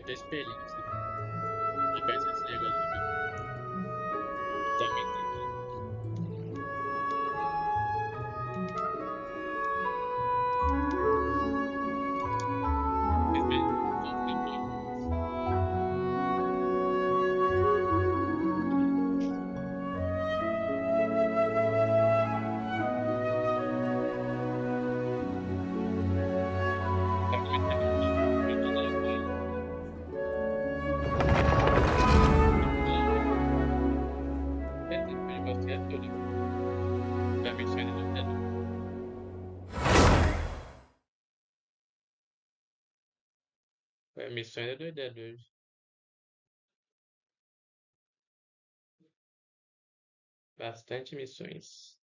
tô espelhando assim. E parece esse negócio aqui. Também tem vezes que depois. Tá começando a ver. Eu tô lá com ele. Esse negócio é tudo. Pra mim, isso ainda não é doido. Pra mim, isso ainda é doideira hoje. Bastante missões.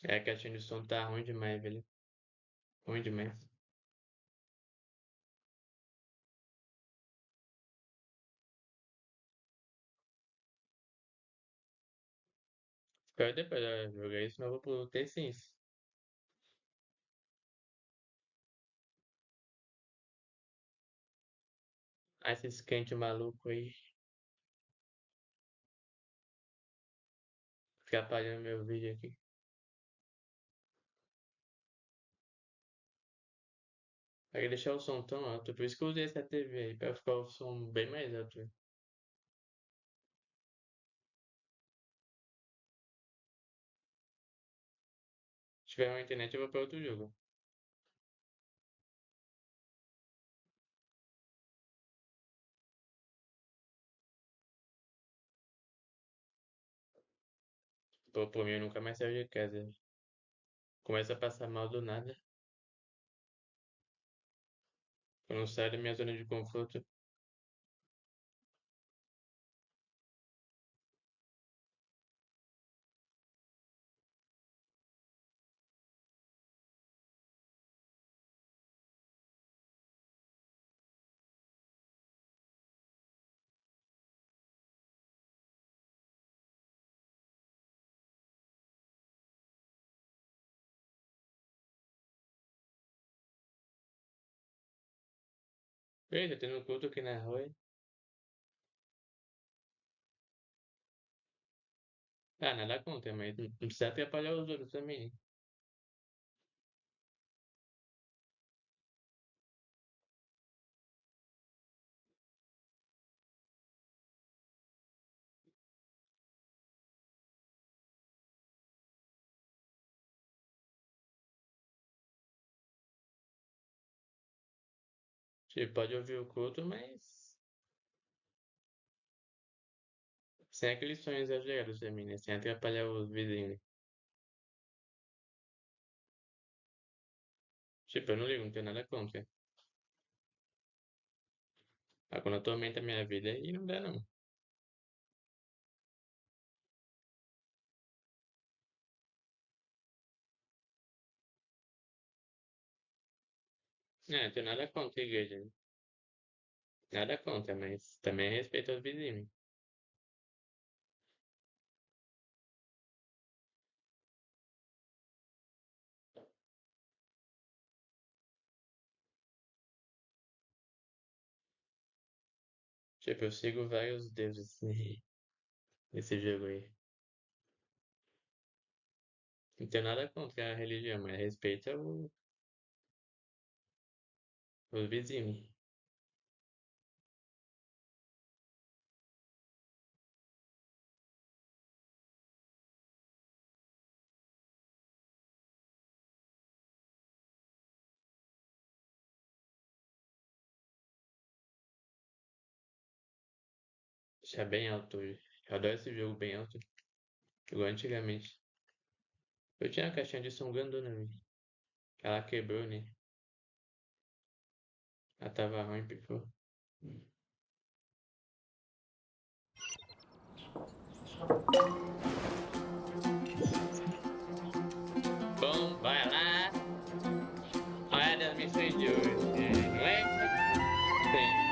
É, a caixinha de som tá ruim demais, velho. Ruim demais. Espero depois jogar isso, mas eu vou pro T-Sims. Ah, esses quentes malucos aí. Ficar apagando meu vídeo aqui. Aí deixar o som tão alto. Por isso que eu usei essa TV aí, pra ficar o som bem mais alto. Se tiver uma internet, eu vou pra outro jogo. Pô, por mim, eu nunca mais saio de casa. Começa a passar mal do nada. Eu não saio da minha zona de conforto. Eita, tendo um culto aqui na rua. Hein? Ah, nada contra, mas não precisa atrapalhar os outros também, né? Tipo, pode ouvir o culto, mas sem aqueles sonhos exagerados também, né? Sem atrapalhar os vizinhos. Né? Tipo, eu não ligo, não tenho nada contra. Ah, quando atormenta a minha vida, aí não dá, não. Não tenho nada contra a igreja. Né? Nada contra, mas também respeito os vizinhos. Tipo, eu sigo vários deuses nesse jogo aí. Não tenho nada contra a religião, mas respeita os vizinhos. Deixar bem alto hoje. Eu adoro esse jogo bem alto. Igual antigamente. Eu tinha uma caixinha de som grandona, né? Ela quebrou, né? Ela tava ruim, pifou. Bom, vai lá. Olha das missões de hoje. Não é? Tem.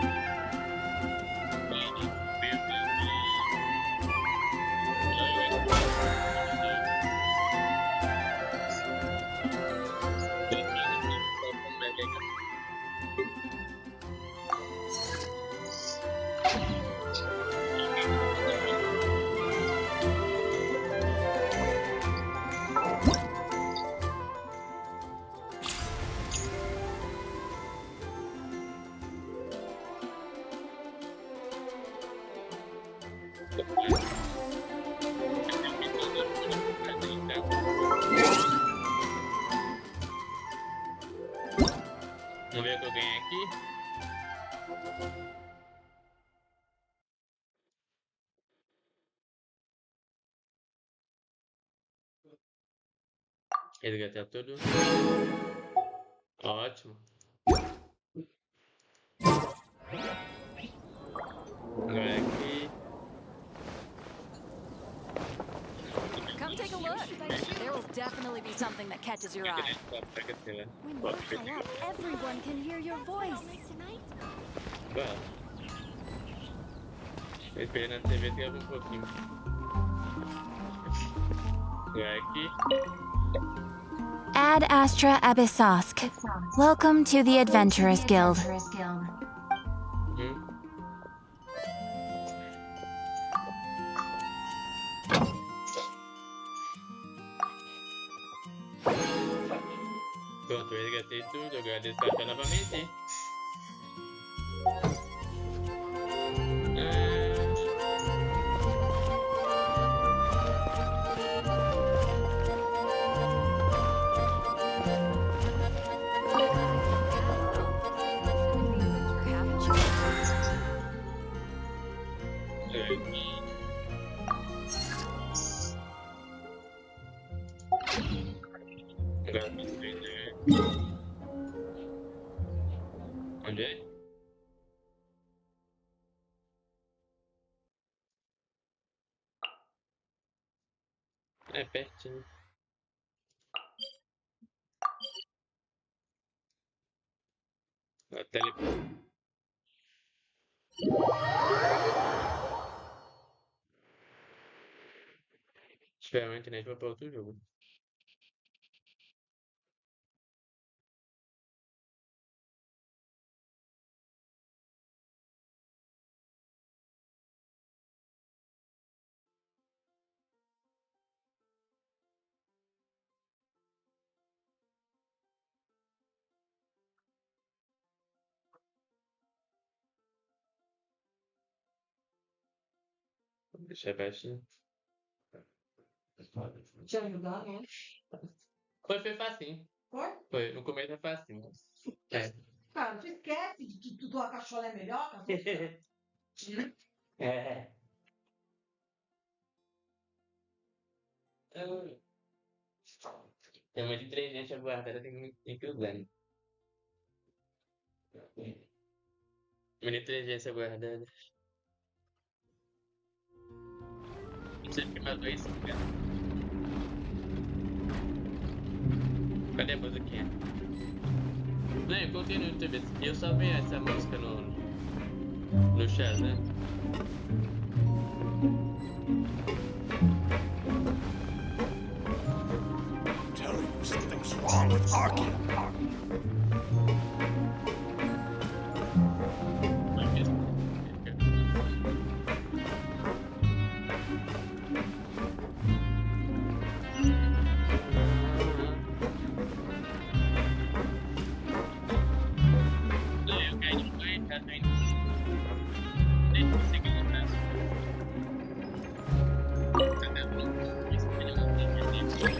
Vamos ver o que eu ganhei aqui. Resgatar tudo. Ótimo. Agora aqui. Come take a look. There will definitely be something that catches your eye. When you're high up, everyone can hear your voice. Bora. Eu esperei na TV que um pouquinho. Agora aqui. Ad Astra Abyssosk. Welcome to the Adventurers Guild. Pronto, eu resgatei tudo, agora descartar novamente. Agora onde é? É pertinho. Espera a internet vai para outro jogo. Vou deixar baixinho. Te ajudar, né? Foi facinho. Foi? Foi, no começo é facinho. É. Cara, tu esquece de que tua cachola é melhor, cara. É. Tem muita inteligência guardada, tem que usar. Muita inteligência guardada. Não sei porque matou isso, cara. Cadê a musiquinha? Não, eu coloquei no YouTube. Eu só vi essa música no Shazam. Telling you something's wrong with Arkin. Eu caí de um banho, tá vendo? Nem consegui entrar. Isso que ele não tem que ter.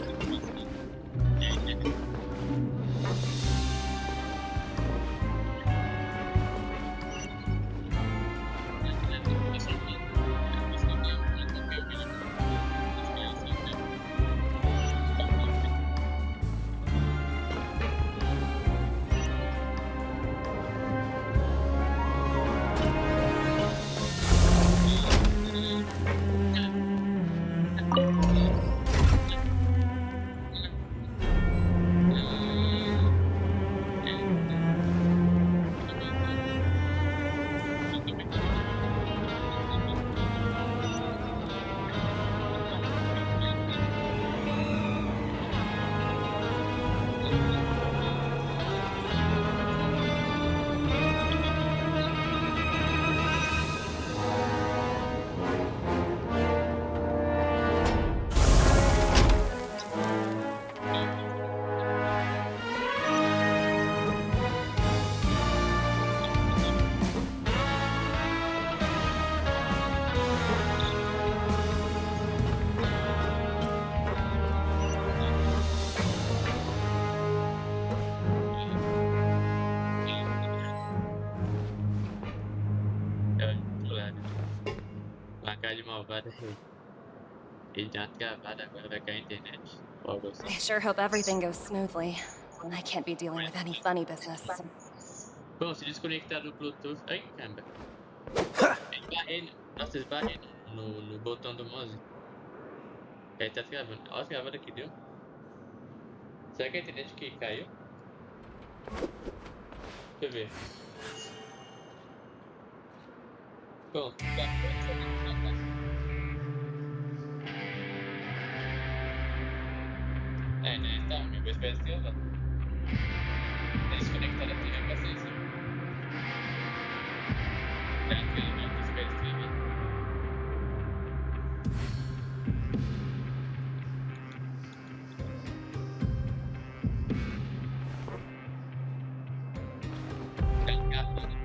cara de malvado e já travado agora vai cair a internet. Logo assim. I sure hope everything goes smoothly. I can't be dealing with any funny business. Bom, se desconectar do Bluetooth. Ai, caramba. Esbarrei. Nossa, esbarrei no botão do mouse. Aí tá travando. Olha a travada que deu. Será que a internet que caiu? Deixa eu ver. Bom, tá. Então tá, meu vou esperar esse lá. Desconectar a TV pra ser assim. Tranquilo, não, tô esperando esse TV. Tá engatando.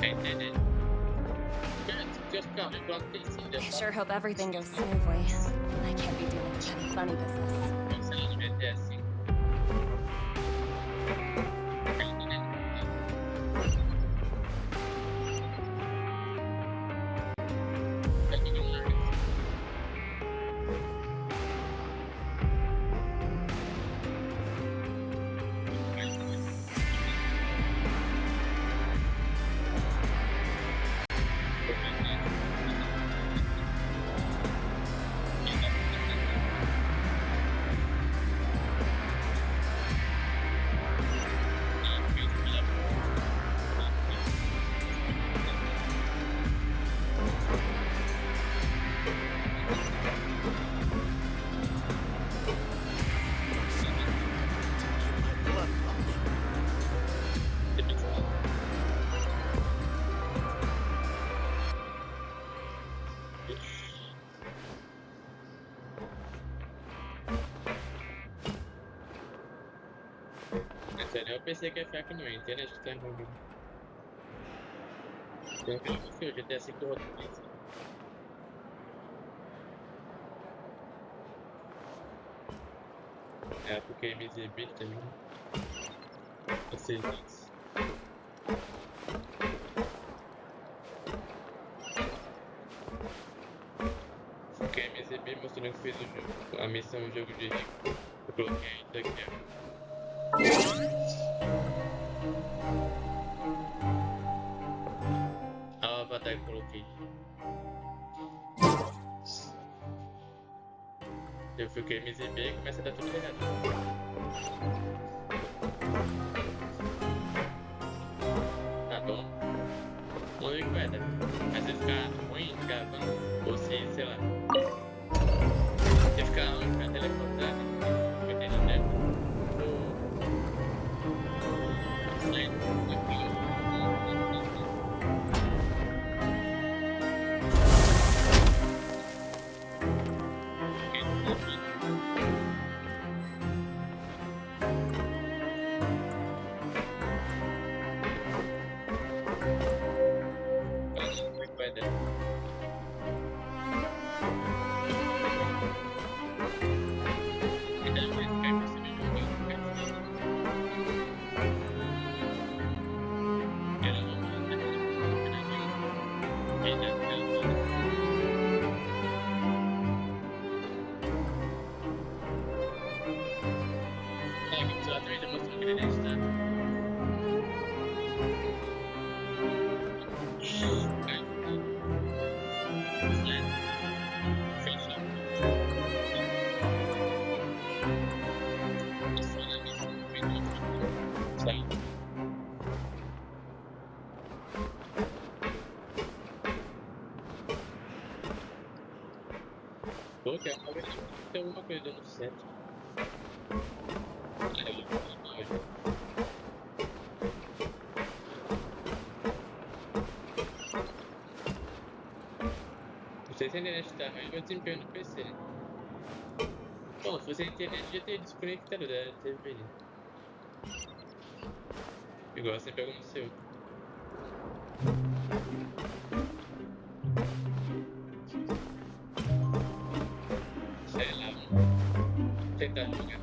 A internet. Deus, calma, eu coloco tem sim, I Deus. sure hope everything goes smoothly. I can't be dealing with any funny business. Se ela devia ter assim. Sério, eu pensei que ia ficar que não ia, internet que tá envolvendo. Tem aquele que o GTA V roda isso. É porque me exibir também. Vocês dizem. Porque me exibir mostrando que fez o jogo. A missão do jogo de rico. Eu coloquei isso aqui, ó. Olha o avatar que eu coloquei. Eu fiquei me exibir e começa a dar tudo errado. Tá bom. Vamos ver o que vai dar. Mas se ficar ruim gravando, ou se, sei lá. Se ficar teleportado, vai ter internet. Vai dar. Então, vai ficar impossível jogar. Eu não vou fazer só também já mostrou que ele está. Pô, que agora tem alguma coisa dando certo. Aí, não sei se a internet tá ruim, mas desempenho no PC. Bom, se fosse a internet já teria desconectado da TV. Igual sempre aconteceu. Sei lá, vamos tentar jogar.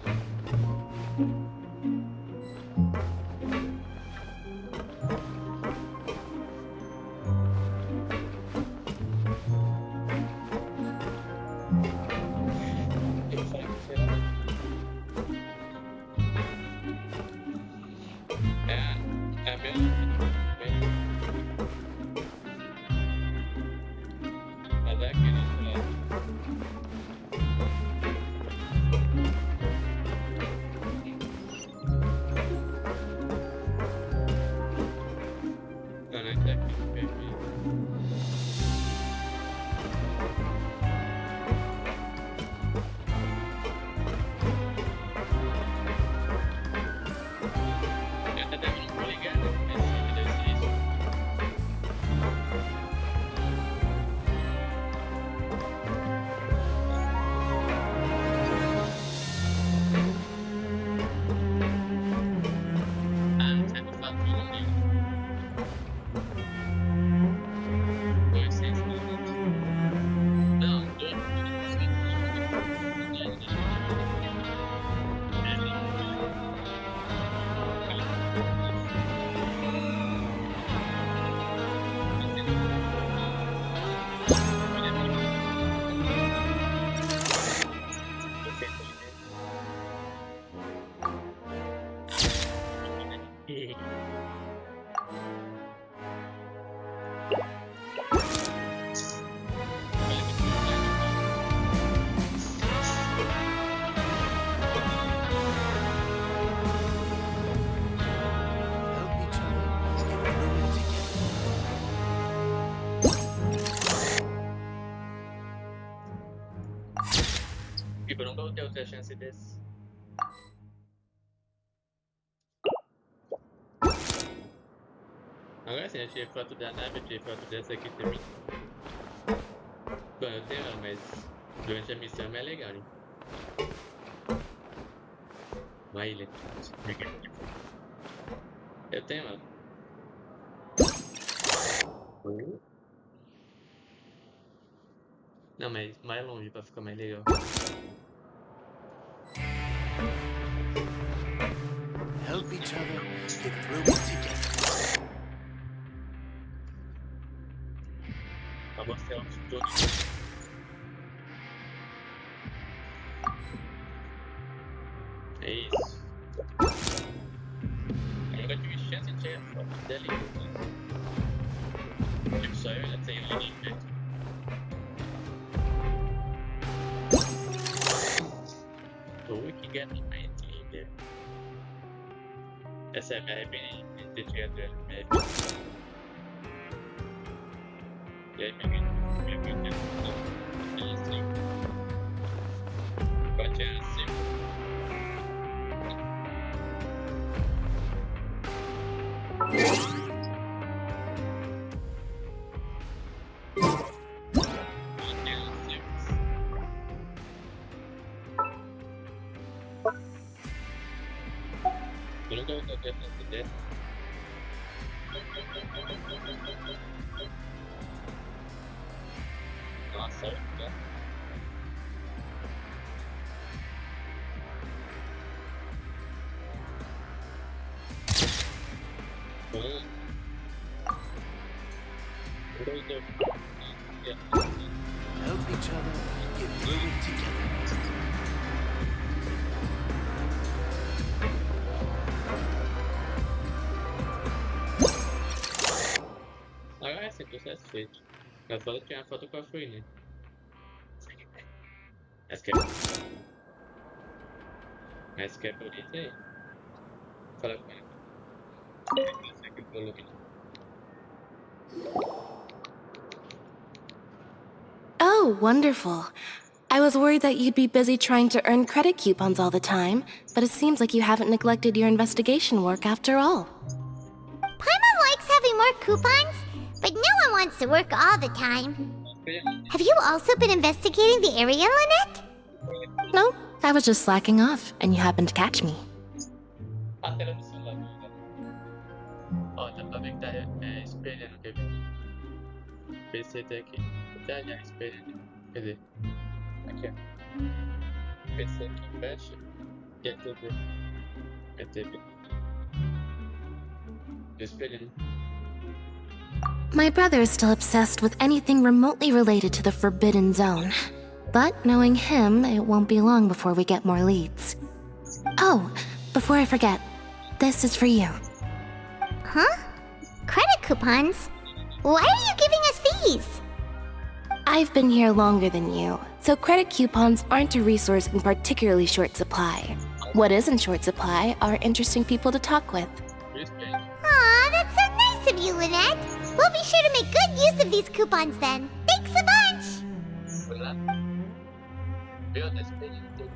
Tipo, eu nunca vou ter outra chance desse. Agora sim, eu tirei foto da nave, eu tirei foto dessa aqui também. Bom, eu tenho ela, mas durante a missão é mais legal, hein? Uma ilha. Eu tenho ela. Não, mas mais longe pra ficar mais legal. Help each other get through it together. Pra mostrar os todos. É isso. Eu nunca tive chance de tirar foto dali. Tipo, só eu já tenho ali perto. Que gata mais linda. Essa é a minha arrependida de ter tirado ela. Me arrependi. E aí, minha vida. Assim. Pode tirar assim. Eu nunca vou ter essa ideia. Nossa, olha que bom. Help each other get through it together. Agora é sempre satisfeito. Eu falo tirar foto com a Free, né? Essa que é bonita aí. Fala com ela. Essa aqui é volume. Oh, wonderful. I was worried that you'd be busy trying to earn credit coupons all the time, but it seems like you haven't neglected your investigation work after all. Paimon likes having more coupons, but no one wants to work all the time. Have you also been investigating the area, Lynette? No, I was just slacking off, and you happened to catch me. A tela do celular. Ó, dá pra ver que tá espelhando, quer ver? PC tá aqui. Tá já espelhando. Quer dizer, aqui ó. PC aqui embaixo. E a TV. A TV. Espelhando. My brother is still obsessed with anything remotely related to the Forbidden Zone. But knowing him, it won't be long before we get more leads. Oh, before I forget, this is for you. Huh? Credit coupons? Why are you giving us these? I've been here longer than you, so credit coupons aren't a resource in particularly short supply. What is in short supply are interesting people to talk with. Aw, that's so nice of you, Lynette. We'll be sure to make good use of these coupons then. Thanks a bunch! Viu? Tá espelhando tudo.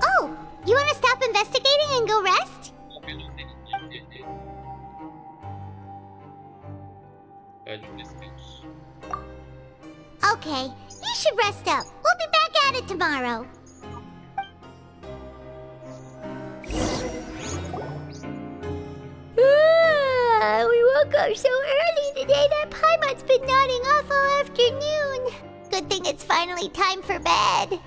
Oh, you want to stop investigating and go rest? Okay, you should rest up. We'll be back at it tomorrow. We woke up so early today that Paimon's been nodding off all afternoon. Good thing it's finally time for bed.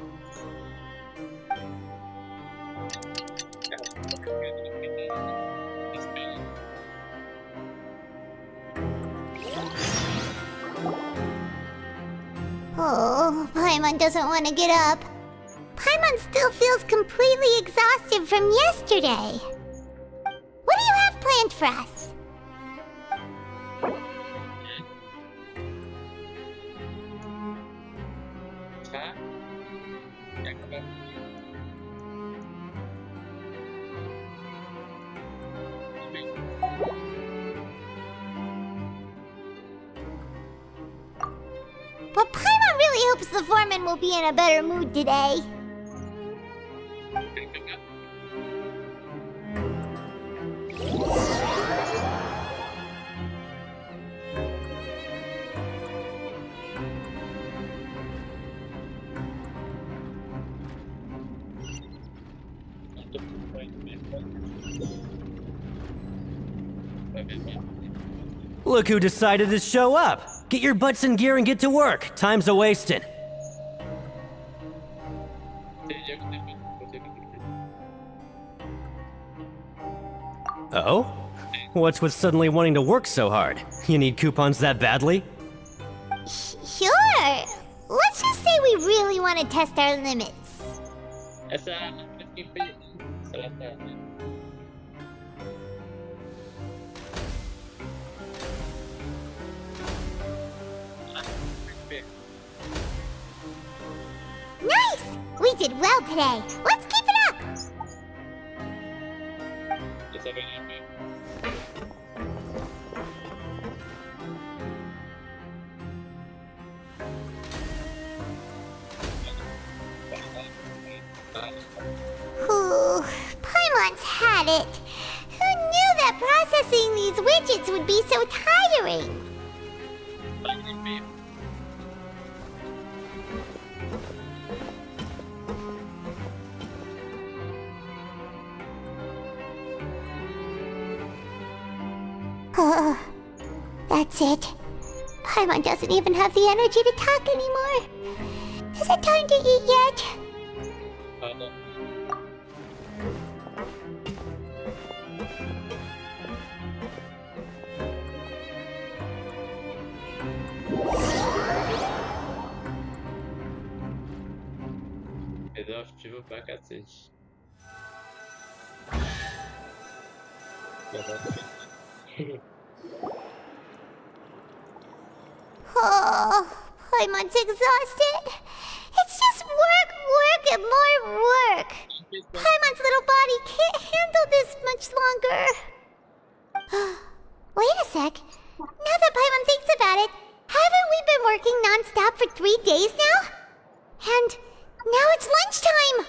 Oh, Paimon doesn't want to get up. Paimon still feels completely exhausted from yesterday. What do you have planned for us? But Paimon really hopes the foreman will be in a better mood today. Look who decided to show up! Get your butts in gear and get to work. Time's a-wasting. Oh? What's with suddenly wanting to work so hard? You need coupons that badly? Sure. Let's just say we really want to test our limits. Nice! We did well today. Let's keep it up! Ooh, Paimon's had it. Who knew that processing these widgets would be so tiring? That's it. Paimon doesn't even have the energy to talk anymore. Is it time to eat yet? Exaustivo pra cacete. Oh, Paimon's exhausted. It's just work, work, and more work. Paimon's little body can't handle this much longer. Wait a sec. Now that Paimon thinks about it, haven't we been working non-stop for 3 days now? And now it's lunchtime.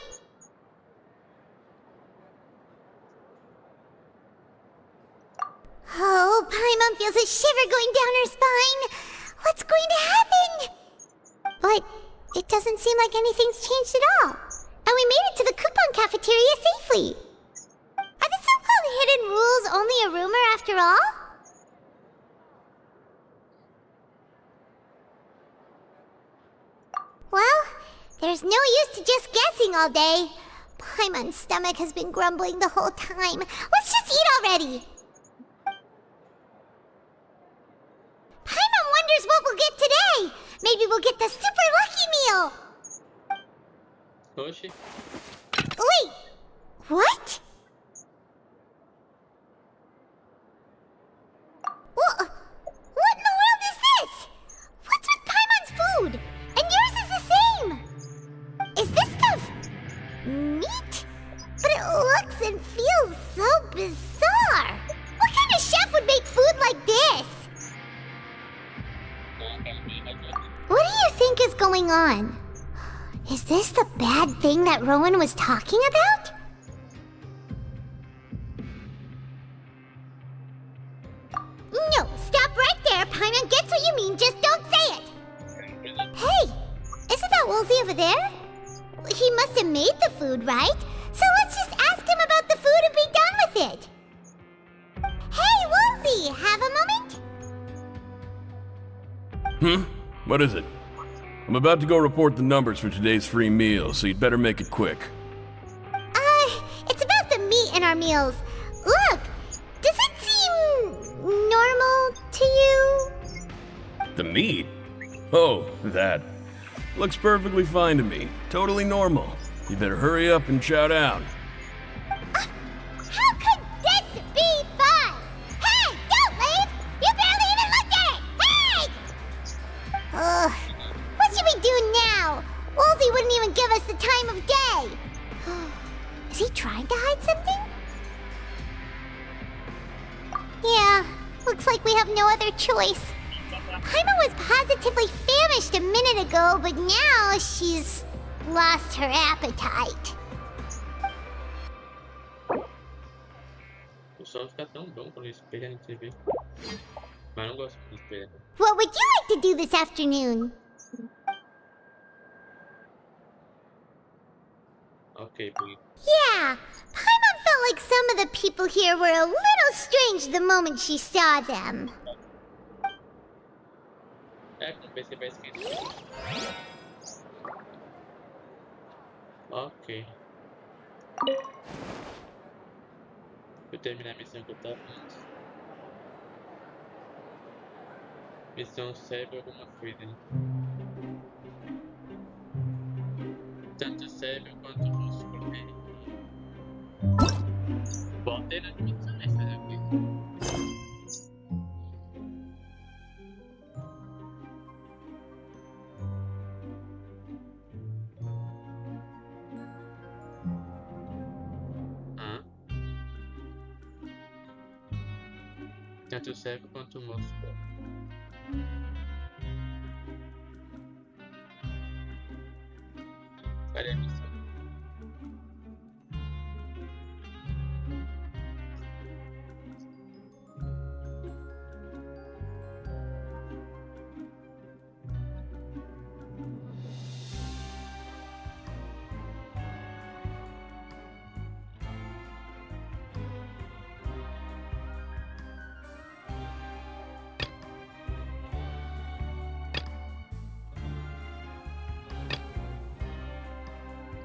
Oh, Paimon feels a shiver going down her spine. What's going to happen? But it doesn't seem like anything's changed at all. And we made it to the coupon cafeteria safely. Are the so-called hidden rules only a rumor after all? Well, there's no use to just guessing all day. Paimon's stomach has been grumbling the whole time. Let's just eat already. Paimon wonders what we'll get today. Maybe we'll get the super lucky meal. Oxi. Wait, what? What in the world is this? What's with Paimon's food? And yours is the same. Is this stuff meat? But it looks and feels so bizarre. going on? Is this the bad thing that Rowan was talking about? No, stop right there, Paimon gets what you mean, just don't say it! Hey, isn't that Woolsey over there? He must have made the food, right? So let's just ask him about the food and be done with it! Hey, Woolsey, have a moment? What is it? I'm about to go report the numbers for today's free meal, so you'd better make it quick. It's about the meat in our meals. Look, does it seem normal to you? The meat? Oh, that. Looks perfectly fine to me. Totally normal. You better hurry up and chow down. How could this be fun? Hey, don't leave! You barely even looked at it! Hey! Ugh, what should we do now? Woolsey wouldn't even give us the time of day. Is he trying to hide something? Yeah, looks like we have no other choice. Paimon was positively famished a minute ago, but now she's lost her appetite. O som fica tão bom quando espelha na TV. Mas eu não gosto de espelhar. What would you like to do this afternoon? Ok, Bui. Yeah, Paimon felt like some of the people here were a little strange the moment she saw them. É, com o PC vai esquecer. Ok. Vou terminar a missão que eu tava antes. Missão serve alguma coisa, né? Tanto serve quanto músculo. Botei nas missões, fazer o quê? Tanto serve quanto músculo. Cadê a missão?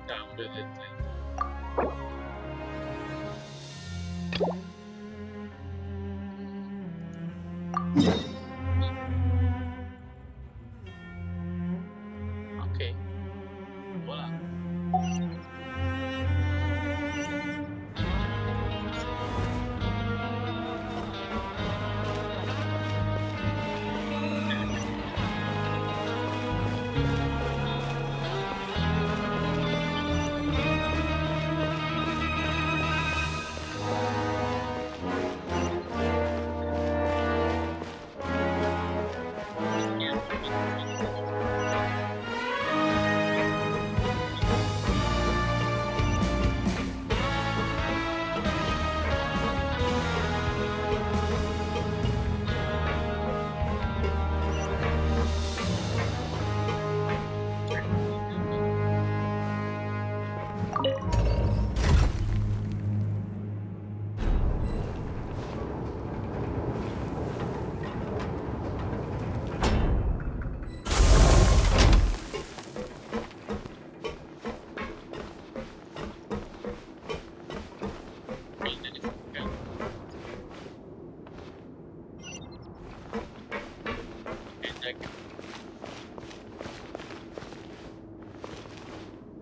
Tá, beleza. Ok. Vou lá.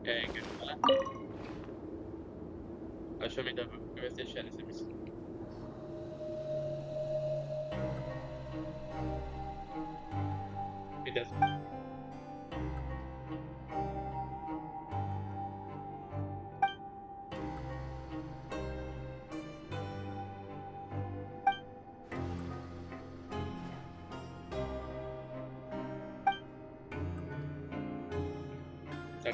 É, quer falar? Acho melhor que vai deixar nessa missão. Beleza.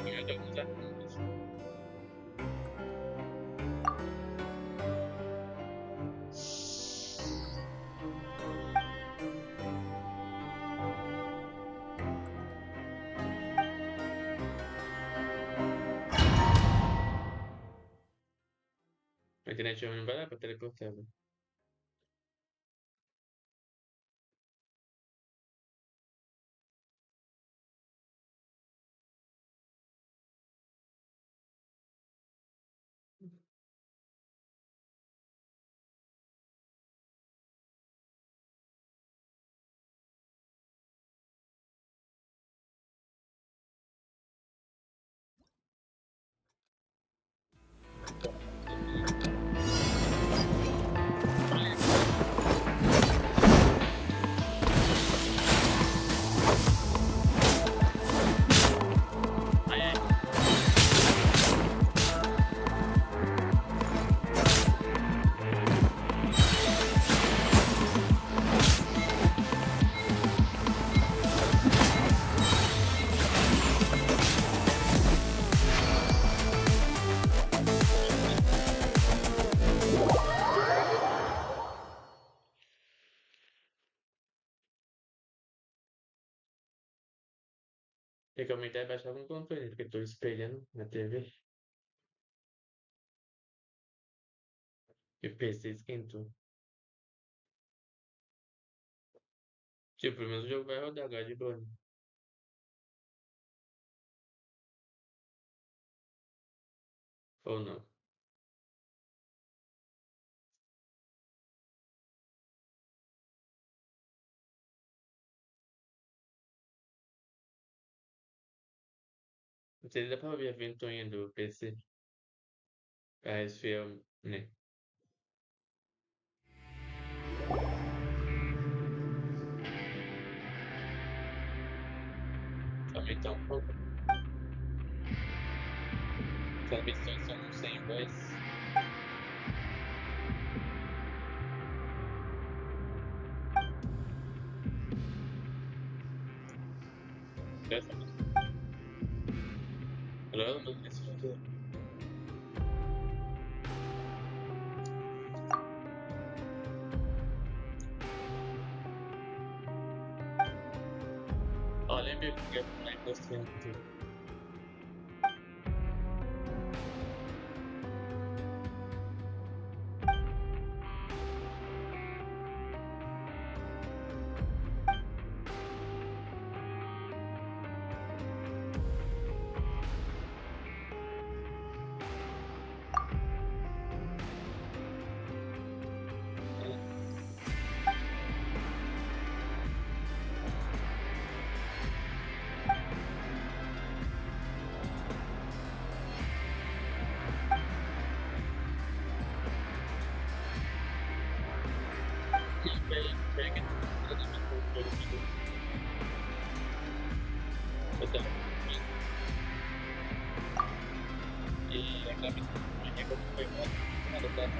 Aqui eu tô com os arquivos. A internet não vai dar pra teleportar, velho. Ai, ai. Tem que aumentar e baixar com o controle, porque eu tô espelhando na TV e o PC esquentou. Tipo, pelo menos o jogo vai rodar agora de boa, né? Ou não. Não sei se dá pra ouvir a ventoinha do PC. Ah, esfriar, né? Aumentar um pouco. Essas missões são sem voz. Essa música. Agora eu não tô nesse jogo. Ó, lembra que eu falei com você ontem. Pega todos os controles do botão. E a câmera é como foi uma das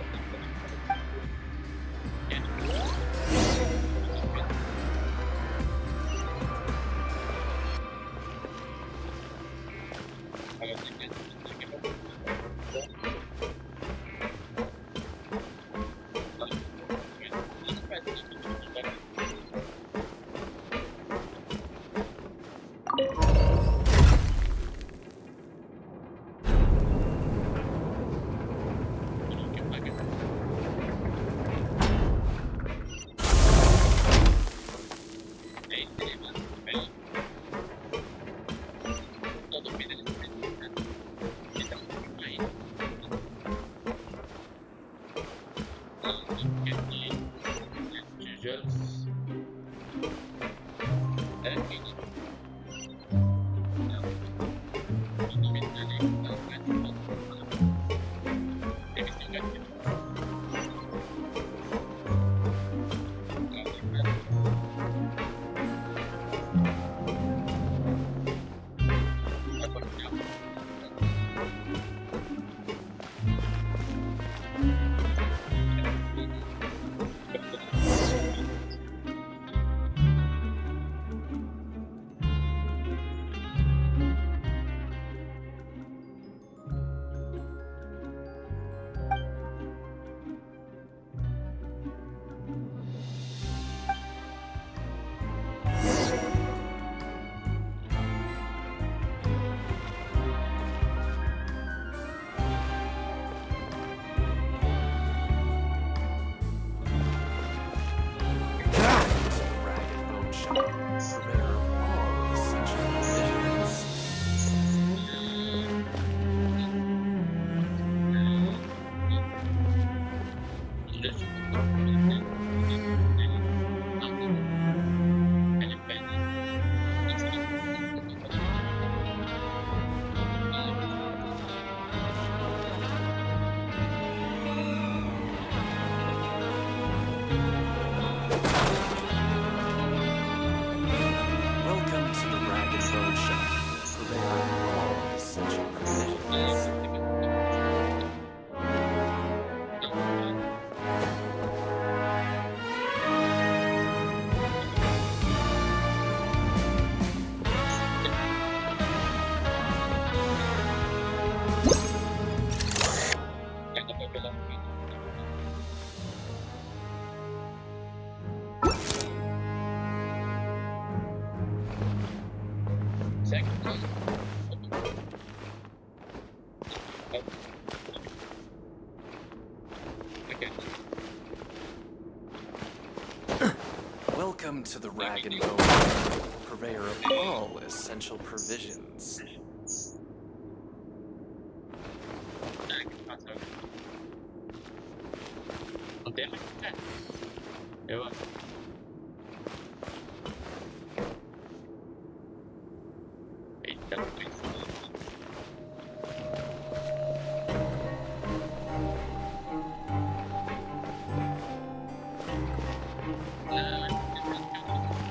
Welcome to the Rag and Bone, purveyor of all essential provisions. Não tem mais que eu acho. Eita,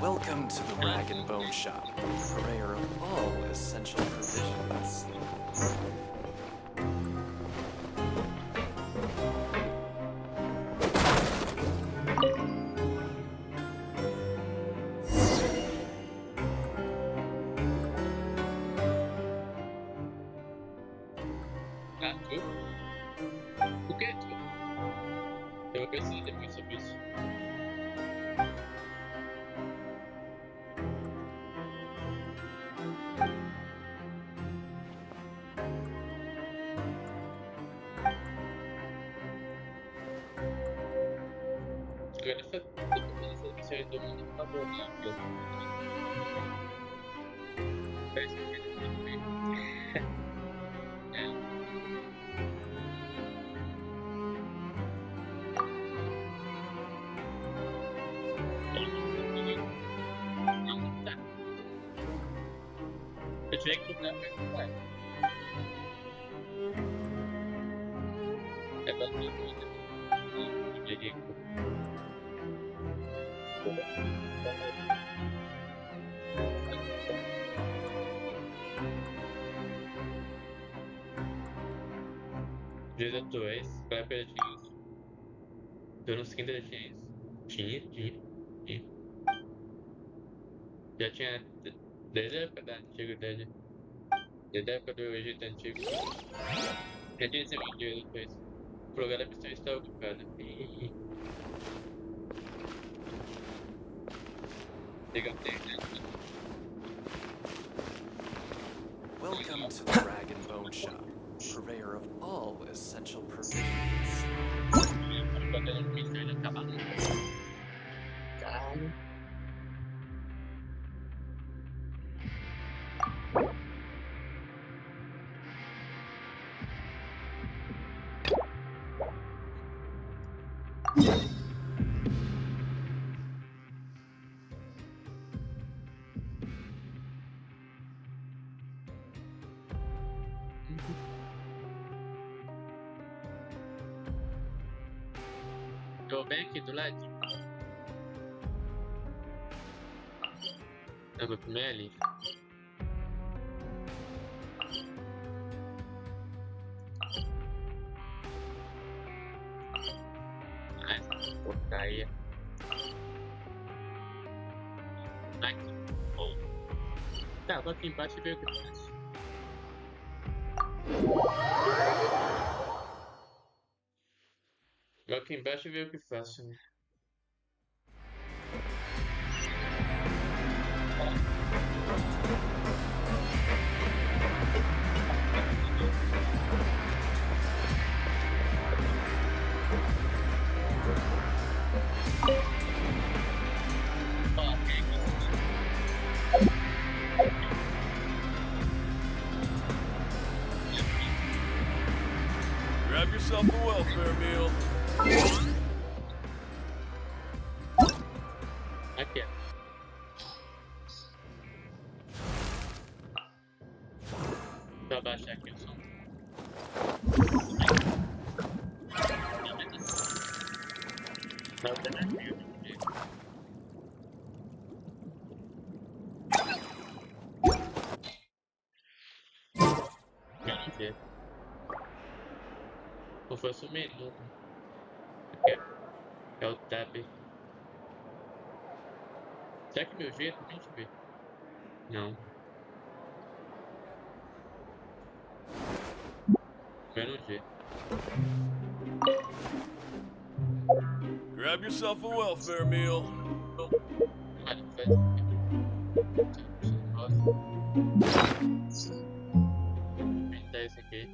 Welcome to the Rag and Bone Shop, purveyor of all essential provisions. tu? O que tu? Eu vou pesquisar depois sobre isso. Agora essa missão do mundo favorável. Parece que ele não veio. Não, tá. Eu tiver que mudar pra cá. É pra mim, eu peguei aqui. Dias atuais, para operativos. Anos 15 já tinha isso. Tinha. Já tinha. Desde a época da antiguidade. Desde a época do Egito Antigo. Já tinha esse vídeo depois. O programa da pessoa está ocupado. Legal, Welcome to the Rag and Bone Shop, purveyor of all essential provisions. Quando eu fiz, eu ia acabar. Caralho. Tô bem aqui do ladinho. Eu vou comer ali. Ah, essa porcaria. Aqui. Bom. Tá, vou aqui embaixo e ver o que eu faço. Vou aqui embaixo e ver o que faço, né? Grab yourself a welfare meal. Aqui, ó. Deixa eu abaixar aqui o som. Não, quero ver. Ou fosse o menu. É o tab. Será que meu jeito? Deixa eu ver. Não. Menu G. Grab yourself a welfare meal. Olha, faz. Nossa. Vou aumentar esse aqui.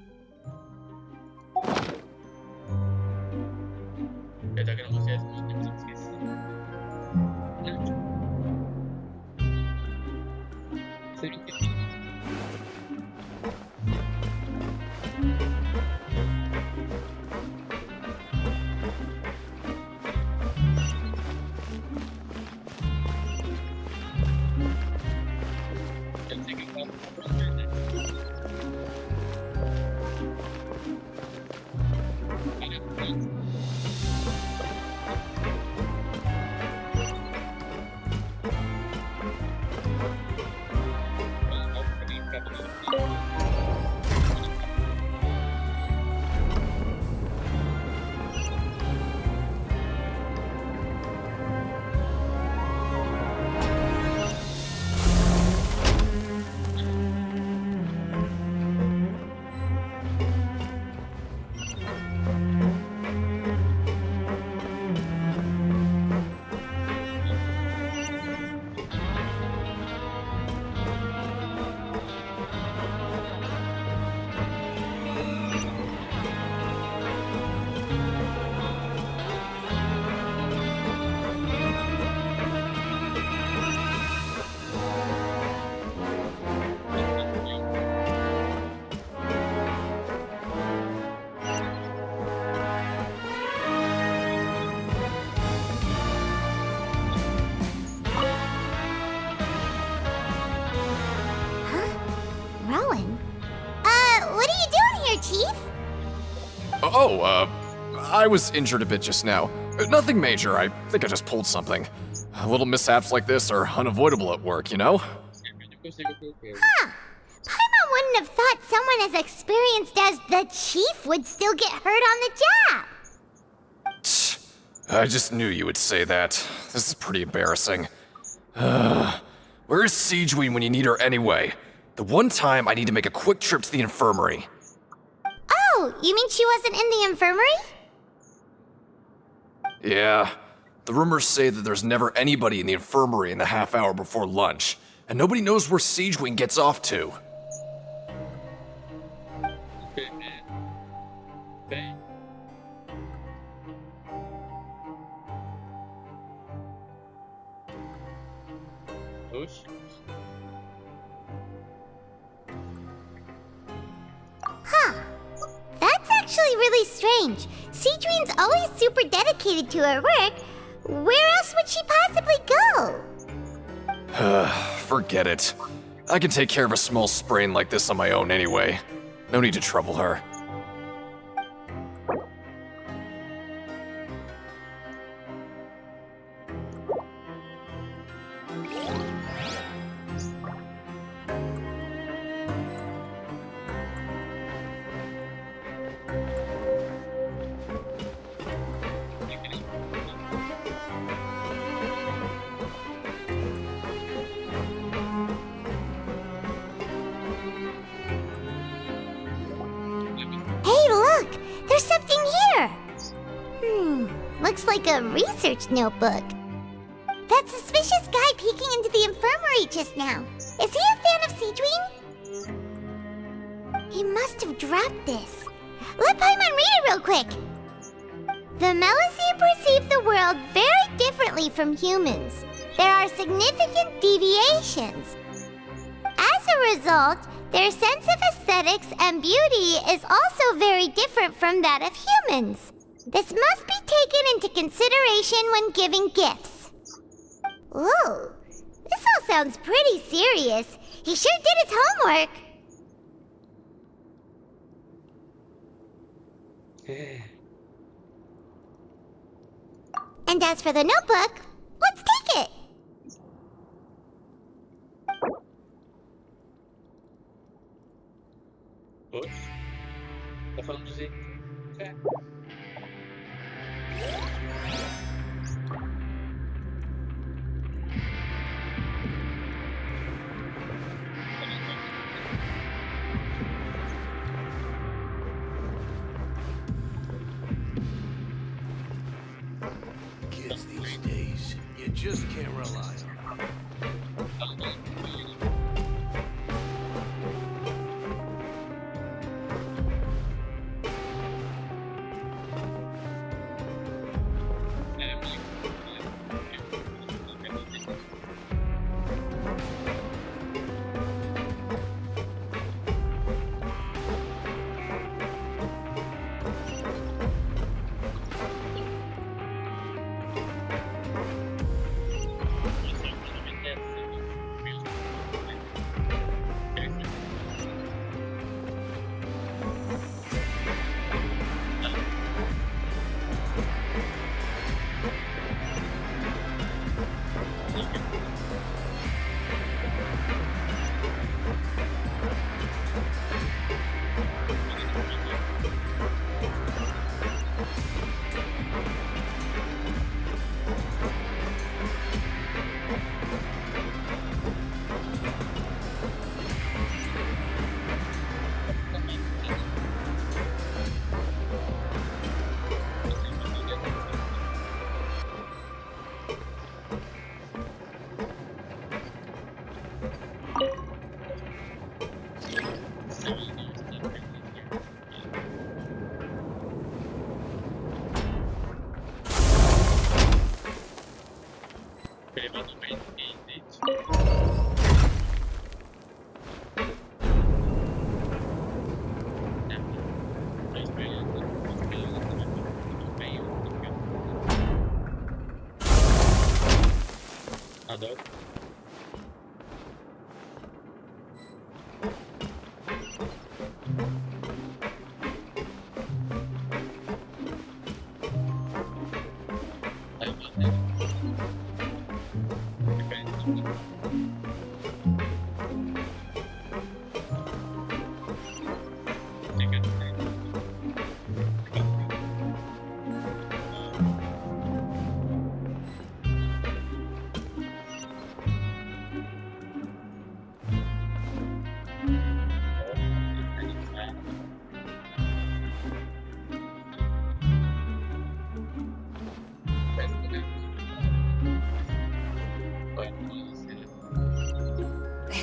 there, Chief? I was injured a bit just now. Nothing major, I think I just pulled something. Little mishaps like this are unavoidable at work, you know? Huh. Paimon wouldn't have thought someone as experienced as the Chief would still get hurt on the job. I just knew you would say that. This is pretty embarrassing. Where's Siegeween when you need her anyway? The one time I need to make a quick trip to the infirmary. Oh, you mean she wasn't in the infirmary? Yeah. The rumors say that there's never anybody in the infirmary in the half hour before lunch, and nobody knows where Siegeween gets off to. Oh shit. Huh. That's actually really strange. Siegeween's always super dedicated to her work. Where else would she possibly go? Forget it. I can take care of a small sprain like this on my own anyway. No need to trouble her. Hey, look! There's something here! Looks like a research notebook. That suspicious guy peeking into the infirmary just now. Is he a fan of Siegeween? He must have dropped this. Let Paimon read it real quick. The Melusine perceive the world very differently from humans. There are significant deviations. As a result, their sense of aesthetics and beauty is also very different from that of humans. This must be taken into consideration when giving gifts. Ooh, this all sounds pretty serious. He sure did his homework. And as for the notebook, let's take it. Oxe. Tá falando de é. Kids these days, you just can't rely on them. Adoro.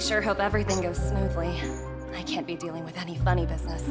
sure hope everything goes smoothly. I can't be dealing with any funny business.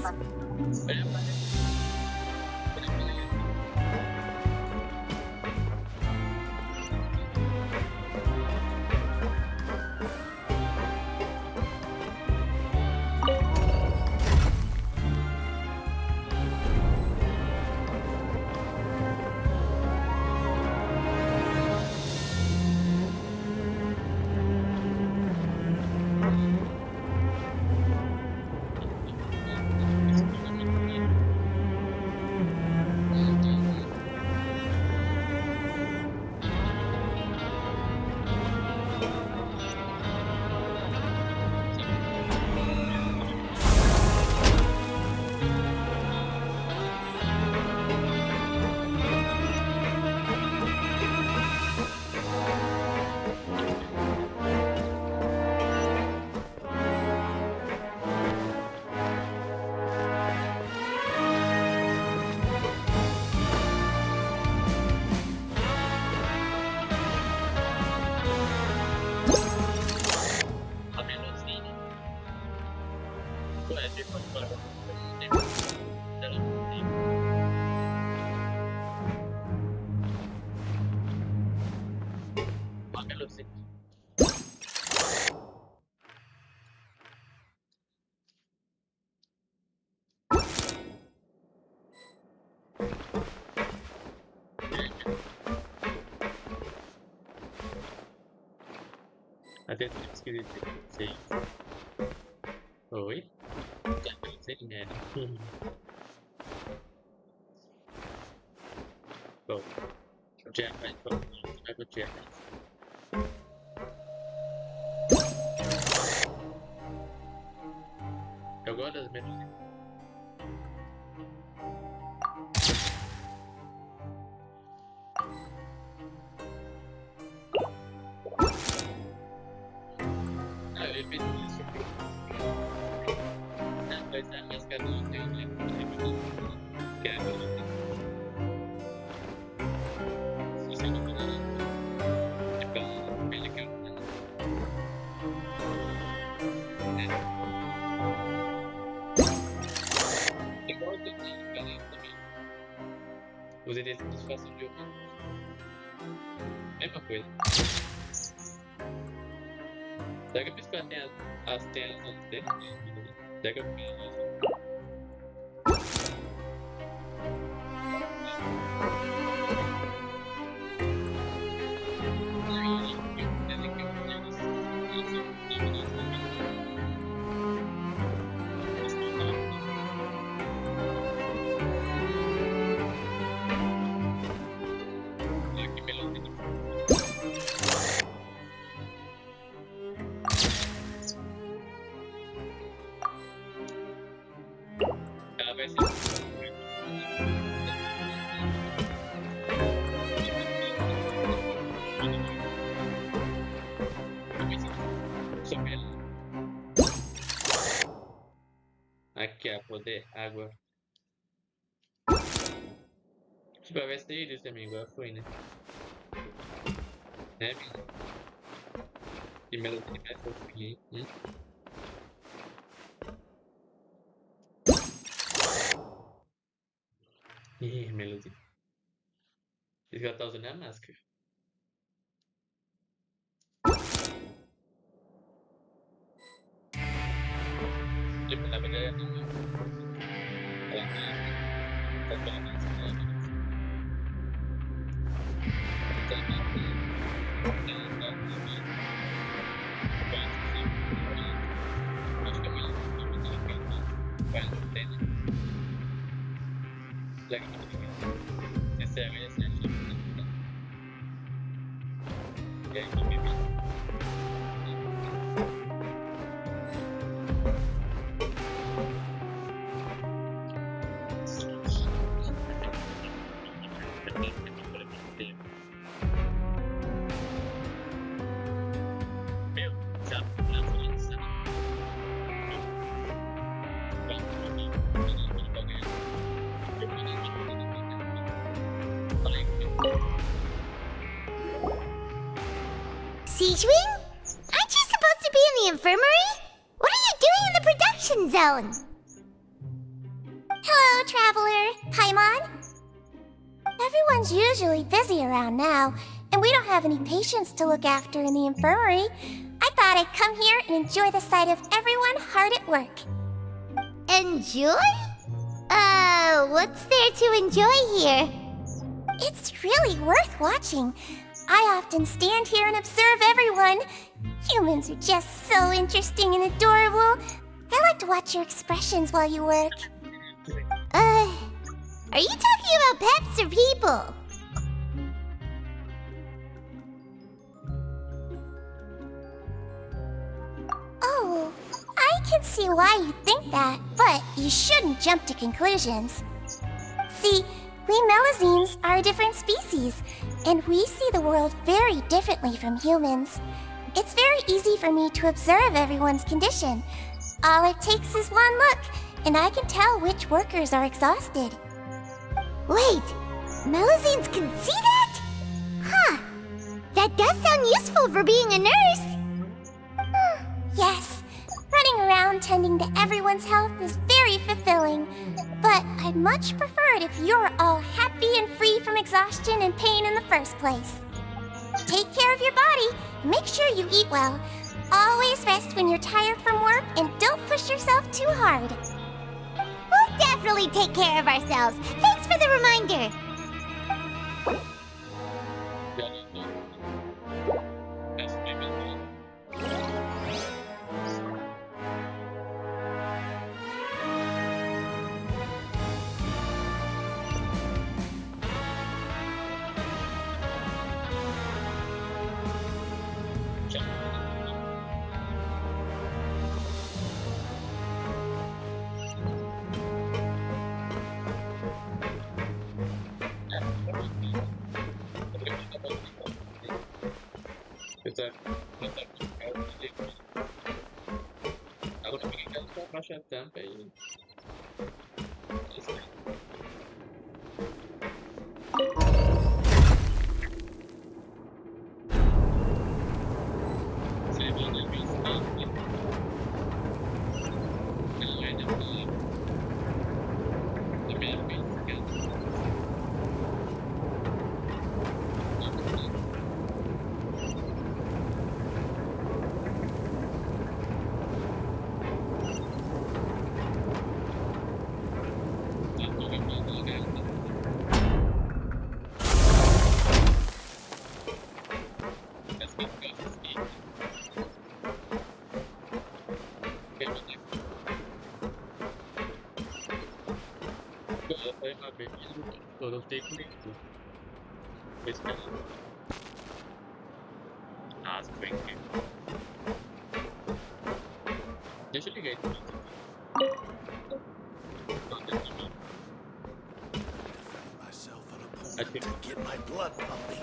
Até esquisito. Sei. Oi? Sei merda. Bom, o Jack vai pro Jack. Eu gosto das menos. Ah, eu fiz isso. Mas a máscara não tem, né? Que é se você não puder, é pra ele que eu igual eu tenho também. Os itens que façam de ouvir. Mesma coisa. Será que eu pisco as telas antes dele? Será que eu fiz ela vai ser. Aqui, ó, poder, água. Tipo, vai ser isso também, igual foi, né? Né, amigo? Primeiro que vai ser o fim, hein? Ih, Melody. Diz que ela tá usando a máscara. Tipo, na verdade, ela não. Ela tá com a máscara. Acho que é melhor. Vai ter, né? Já que eu tô ligado. Esse é a minha seleção. E aí, que bebê? Meu, já não foi isso. Siege Wing? Aren't you supposed to be in in the infirmary? What are you doing in the production zone? Hello, Traveler. Paimon? Everyone's usually busy around now, and we don't have any patients to look after in the infirmary. I thought I'd come here and enjoy the sight of everyone hard at work. Enjoy? What's there to enjoy here? It's really worth watching. I often stand here and observe everyone. Humans are just so interesting and adorable. I like to watch your expressions while you work. Are you talking about pets or people? Oh, I can see why you think that, but you shouldn't jump to conclusions. See, we Melazines are a different species, and we see the world very differently from humans. It's very easy for me to observe everyone's condition. All it takes is one look, and I can tell which workers are exhausted. Wait, Melazines can see that? Huh, that does sound useful for being a nurse. Yes, running around tending to everyone's health is very fulfilling. But I'd much prefer it if you're all happy and free from exhaustion and pain in the first place. Take care of your body, and make sure you eat well. Always rest when you're tired from work, and don't push yourself too hard. We'll definitely take care of ourselves. Thanks for the reminder. Agora eu fiquei com a faixa de tampa e. Eu não tenho comigo. Ah, você foi aqui. Deixa eu ligar aqui. Myself an appointment to get my blood pumping.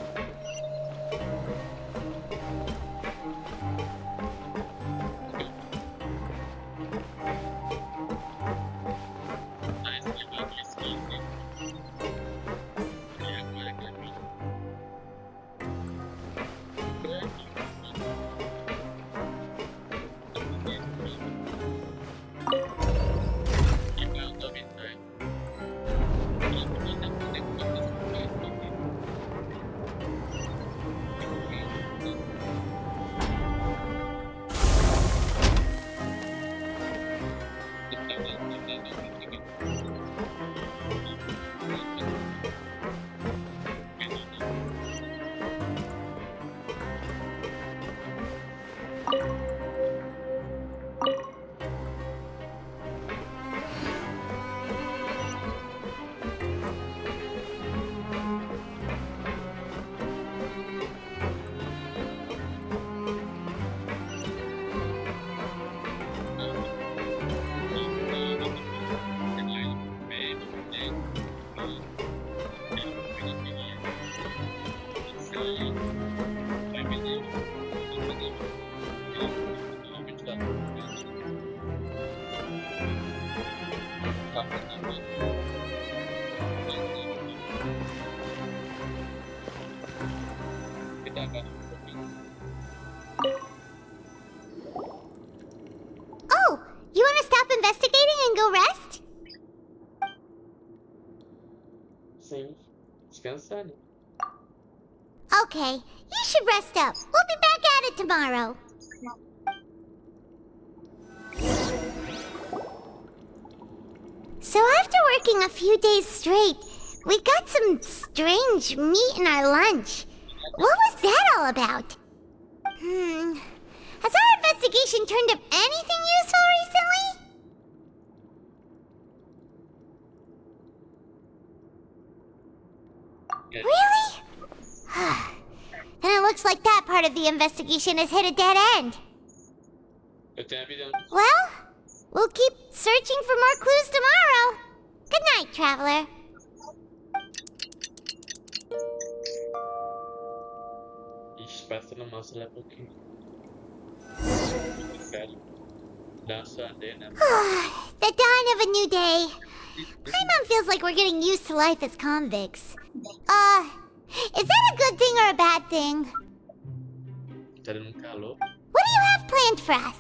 go rest? Sim. Descansar, né? Okay, you should rest up. We'll be back at it tomorrow. So after working a few days straight, we got some strange meat in our lunch. What was that all about? Has our investigation turned up anything useful recently? Really? Then it looks like that part of the investigation has hit a dead end. Eu tenho a visão. Well, we'll keep searching for more clues tomorrow. Good night, traveler. Ixi, passa no mouse lá um pouquinho. Sério. Dá uma suadeira, né? The dawn of a new day. Paimon feels like we're getting used to life as convicts. Is that a good thing or a bad thing? Tá dando um calor. What do you have planned for us?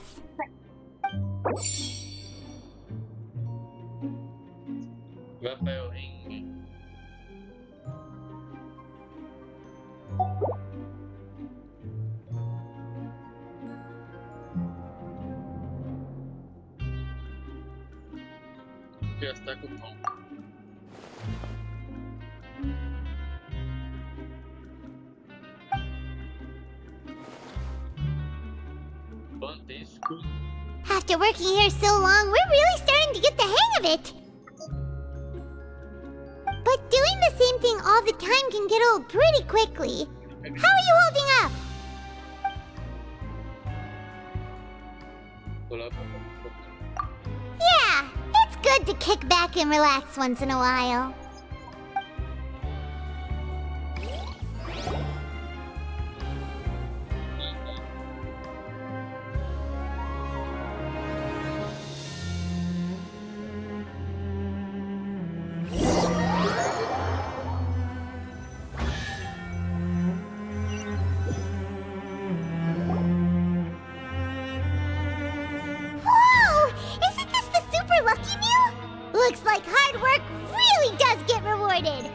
Vai para o ringue. Gastar com o pão. Fantástico. After working here so long, we're really starting to get the hang of it. But doing the same thing all the time can get old pretty quickly. How are you holding up? Yeah, it's good to kick back and relax once in a while. Whoa! Isn't this the super lucky meal? Looks like hard work really does get rewarded.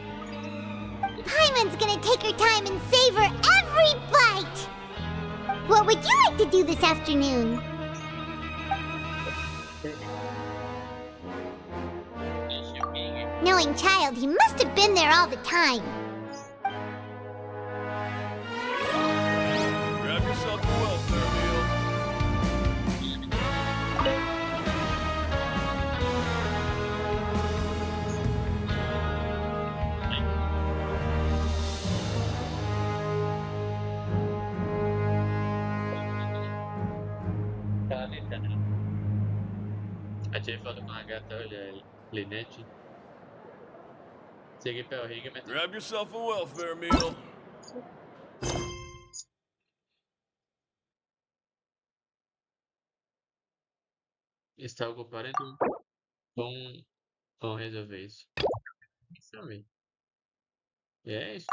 Paimon's gonna take her time and savor every bite. What would you like to do this afternoon? Knowing child, he must have been there all the time. Grab yourself a welfare meal. Tá ali, tá ali. A tia falou com a gata, olha, Linete. Segui para o ringue, mas... Grab yourself a welfare meal. Está ocupado, então vamos resolver isso. Isso aí. E é isso.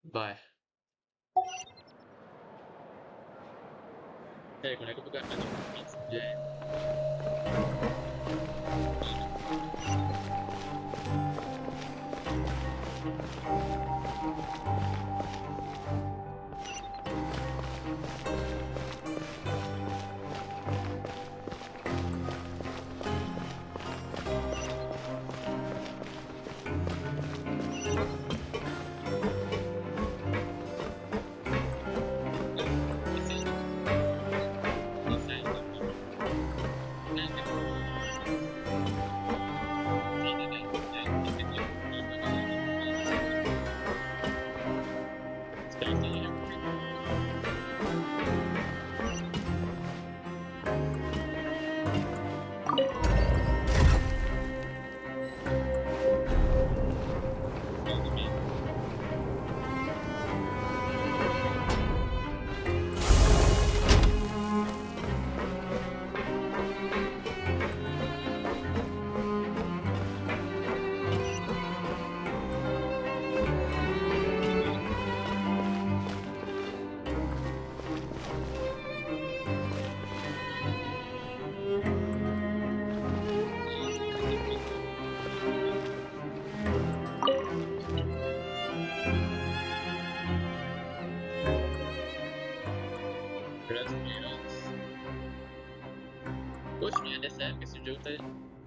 Vai. Peraí, quando é que eu vou gastar isso? Já é. Poxa, não é dessa época, esse jogo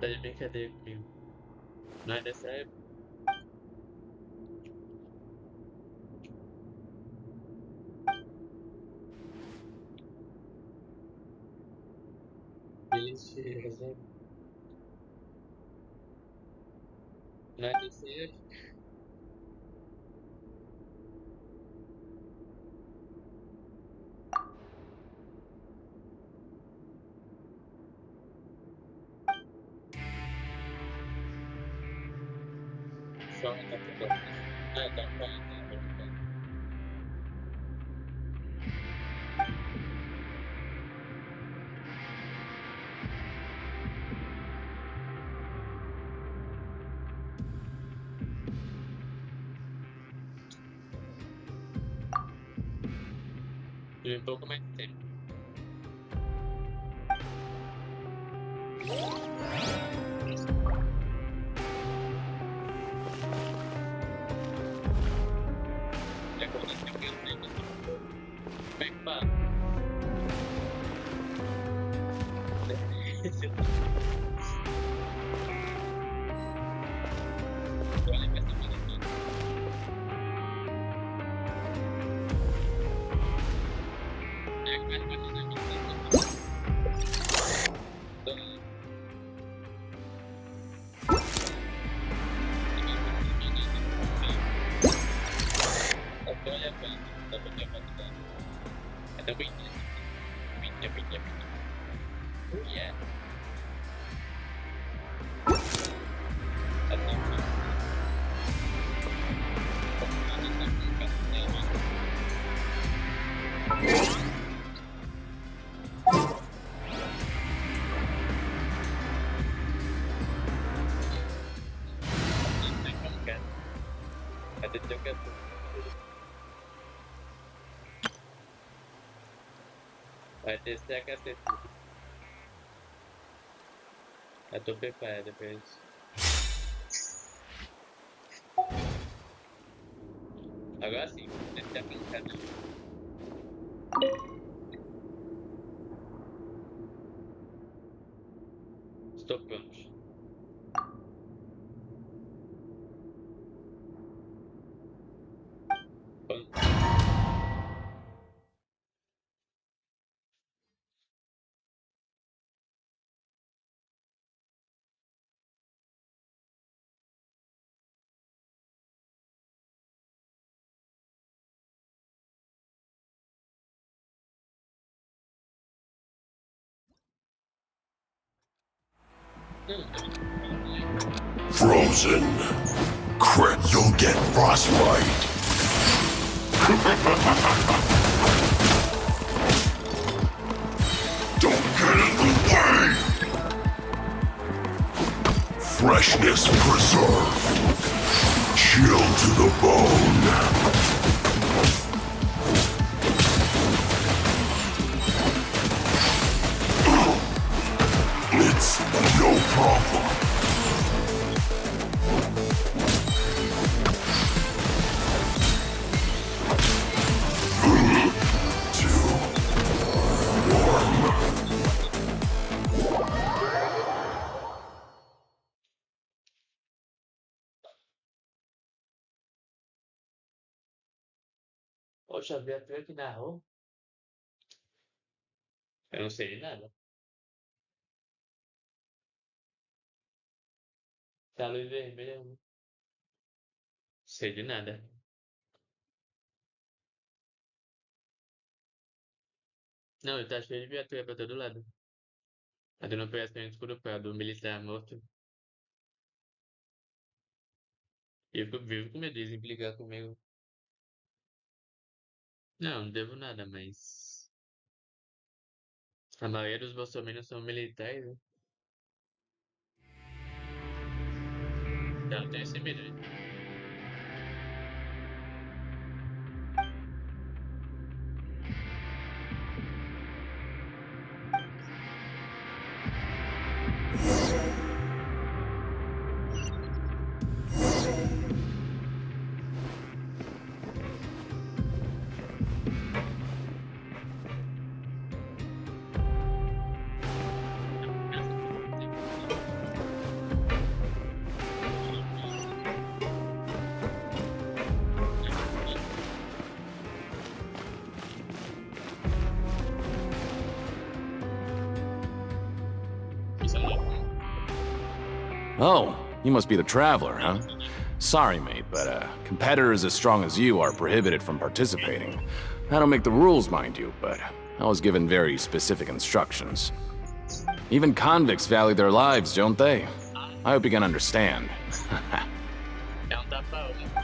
tá de brincadeira comigo. Não é dessa época. Beleza. Não é dessa época. Só tá tudo bom. Ah, tá falando. Um pouco mais de tempo. Já aconteceu que eu tenho. Como é que fala? Olha pra essa pessoa. É, mas pode dizer que olha pra ela, dá pra ter uma quantidade. É também pinha. Oh yeah. Até vai descer a cacete. Eu tô preparado pra isso. Agora sim, descer a brincadeira. Estou pronto. Pronto. Frozen. Crap, you'll get frostbite. Don't get in the way! Freshness preserved. Chill to the bone. It's no problem. Too warm. Poxa, vi a pior que narrou. Eu não sei de nada. Tá a luz vermelha. Não sei de nada. Não, tá cheio de viatura pra todo lado. A do não parece que é um escuro pra do militar morto. E eu fico vivo com medo de implicar comigo. Não devo nada, mas. A maioria dos bolsominions são militares, né? Eu não tenho esse medo, né? Oh, you must be the traveler, huh? Sorry, mate, but competitors as strong as you are prohibited from participating. I don't make the rules, mind you, but I was given very specific instructions. Even convicts value their lives, don't they? I hope you can understand.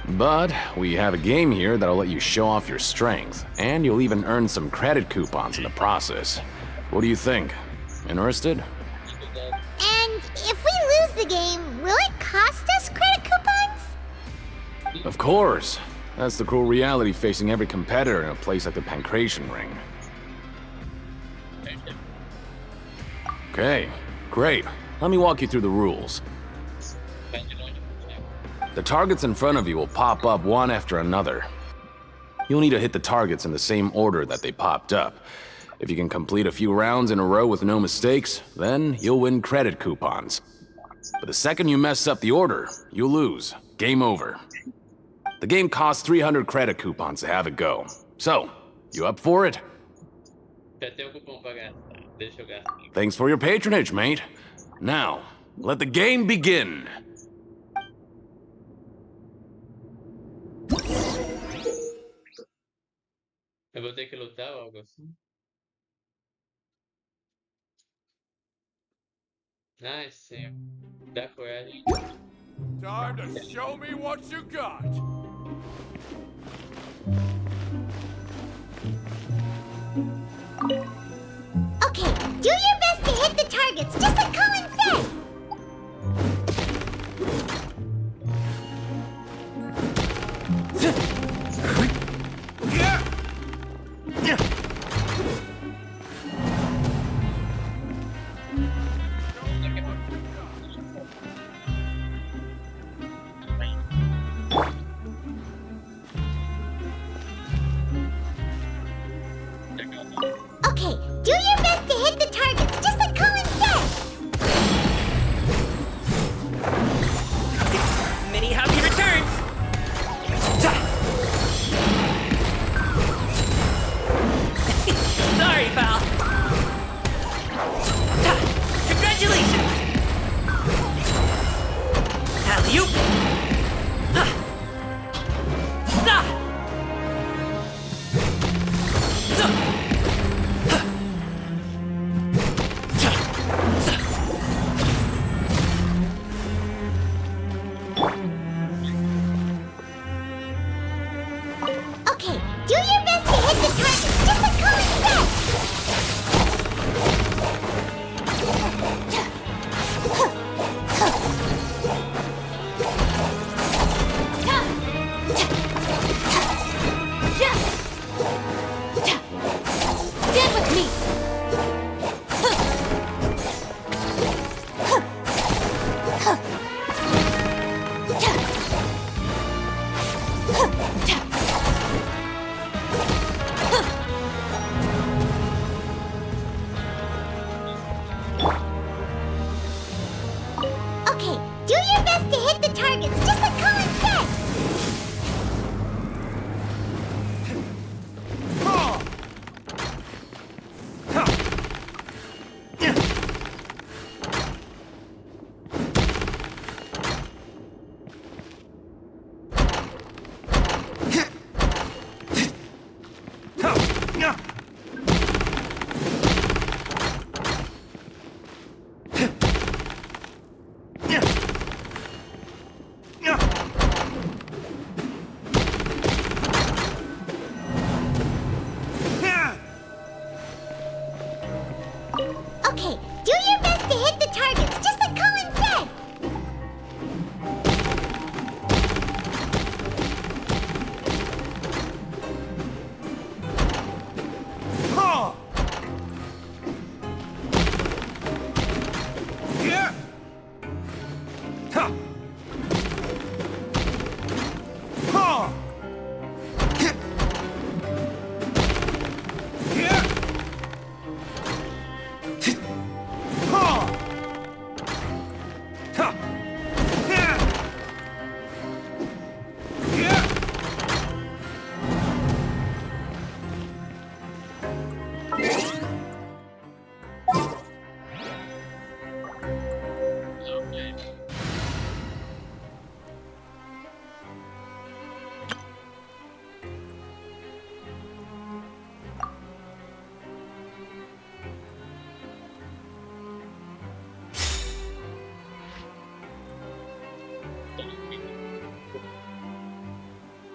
But we have a game here that'll let you show off your strength, and you'll even earn some credit coupons in the process. What do you think? Interested? And if we lose the game, will it cost us credit coupons? Of course. That's the cruel reality facing every competitor in a place like the Pancration Ring. Okay, great. Let me walk you through the rules. The targets in front of you will pop up one after another. You'll need to hit the targets in the same order that they popped up. If you can complete a few rounds in a row with no mistakes, then you'll win credit coupons. But the second you mess up the order, you'll lose. Game over. The game costs 300 credit coupons to have it go. So, you up for it? Já tem cupom pra gastar. Deixa eu gastar. Thanks for your patronage, mate. Now, let the game begin. Eu vou ter que lutar ou algo assim? Ai, sim. Dá coragem. Time to show me what you got. Okay, do your best to hit the targets, just like Colin said! Okay, do your best to hit the targets, just like Colin said! Many happy returns! Sorry, pal. Congratulations! Alley-oop! Okay, do your best to hit the targets, just like Colin said! Stand with me! Okay, do your best to hit the targets, just like Colin said!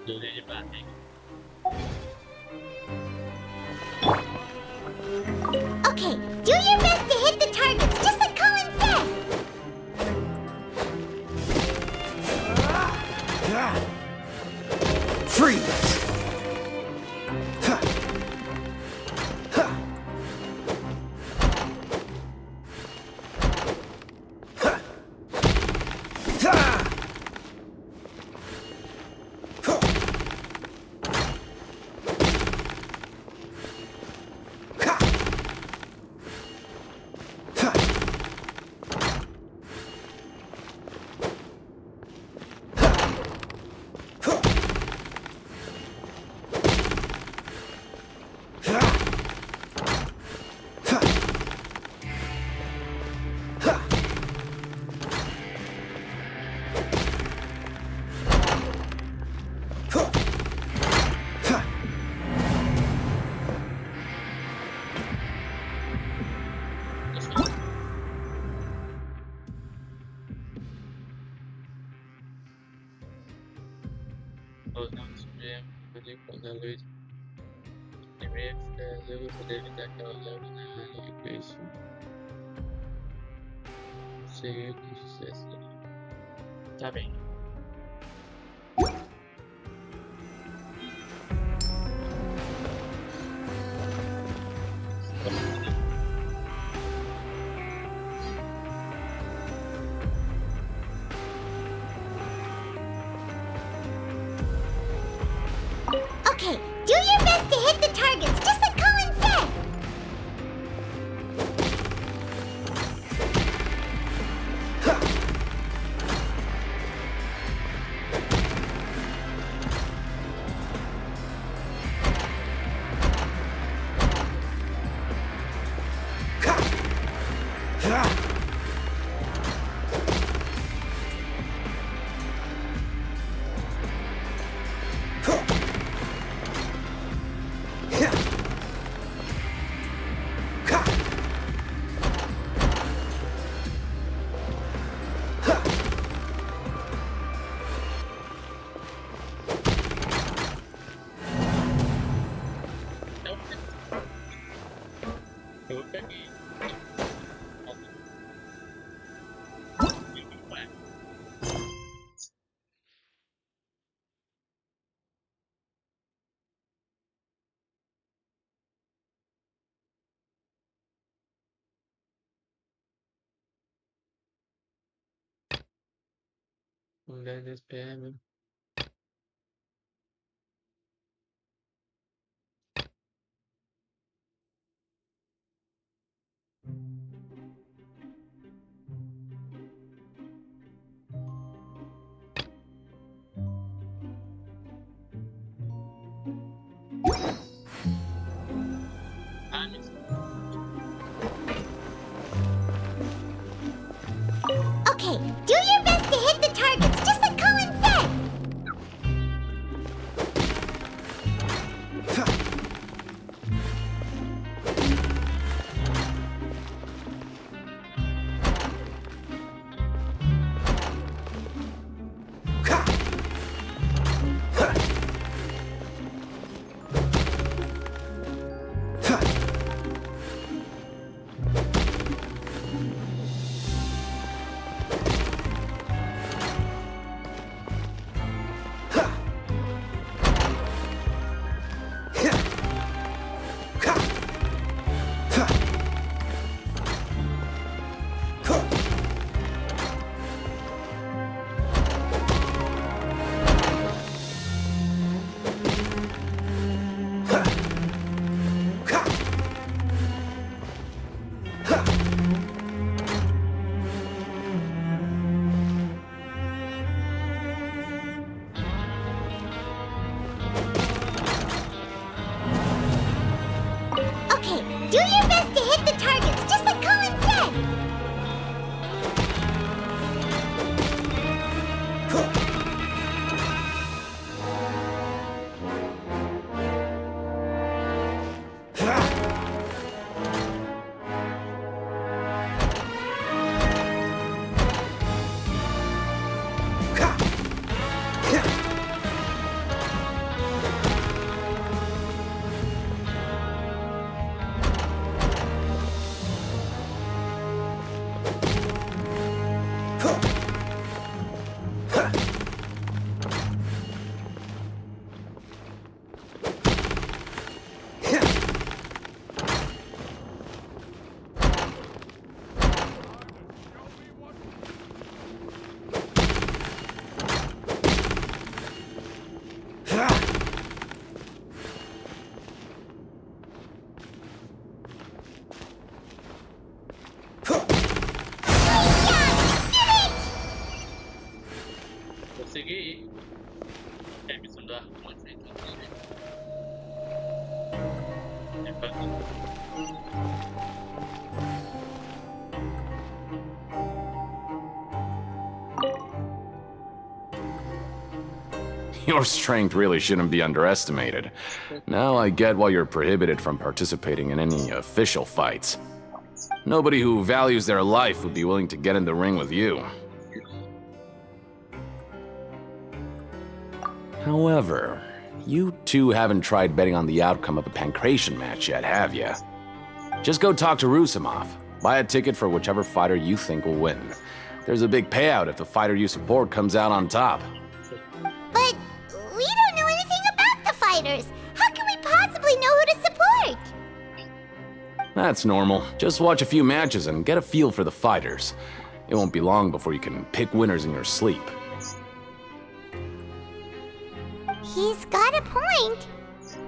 Zona de barriga. Okay, do your best to hit the targets, just like Colin said! Freeze! Voltamos mesmo, fazer quando a luz deveria fazer, eu vou poder evitar aquela leva na equation. Seguir com sucesso. Tá bem. Okay, do your best to hit the targets, just like Colin said! Eu peguei. Mulher das pernas. Okay, do your best to hit the targets, just like Colin said! Consegui. É a missão do arco. Your strength really shouldn't be underestimated. Now I get why you're prohibited from participating in any official fights. Nobody who values their life would be willing to get in the ring with you. However, you two haven't tried betting on the outcome of the Pancration match yet, have you? Just go talk to Rusimov. Buy a ticket for whichever fighter you think will win. There's a big payout if the fighter you support comes out on top. But we don't know anything about the fighters. How can we possibly know who to support? That's normal. Just watch a few matches and get a feel for the fighters. It won't be long before you can pick winners in your sleep. He's got a point.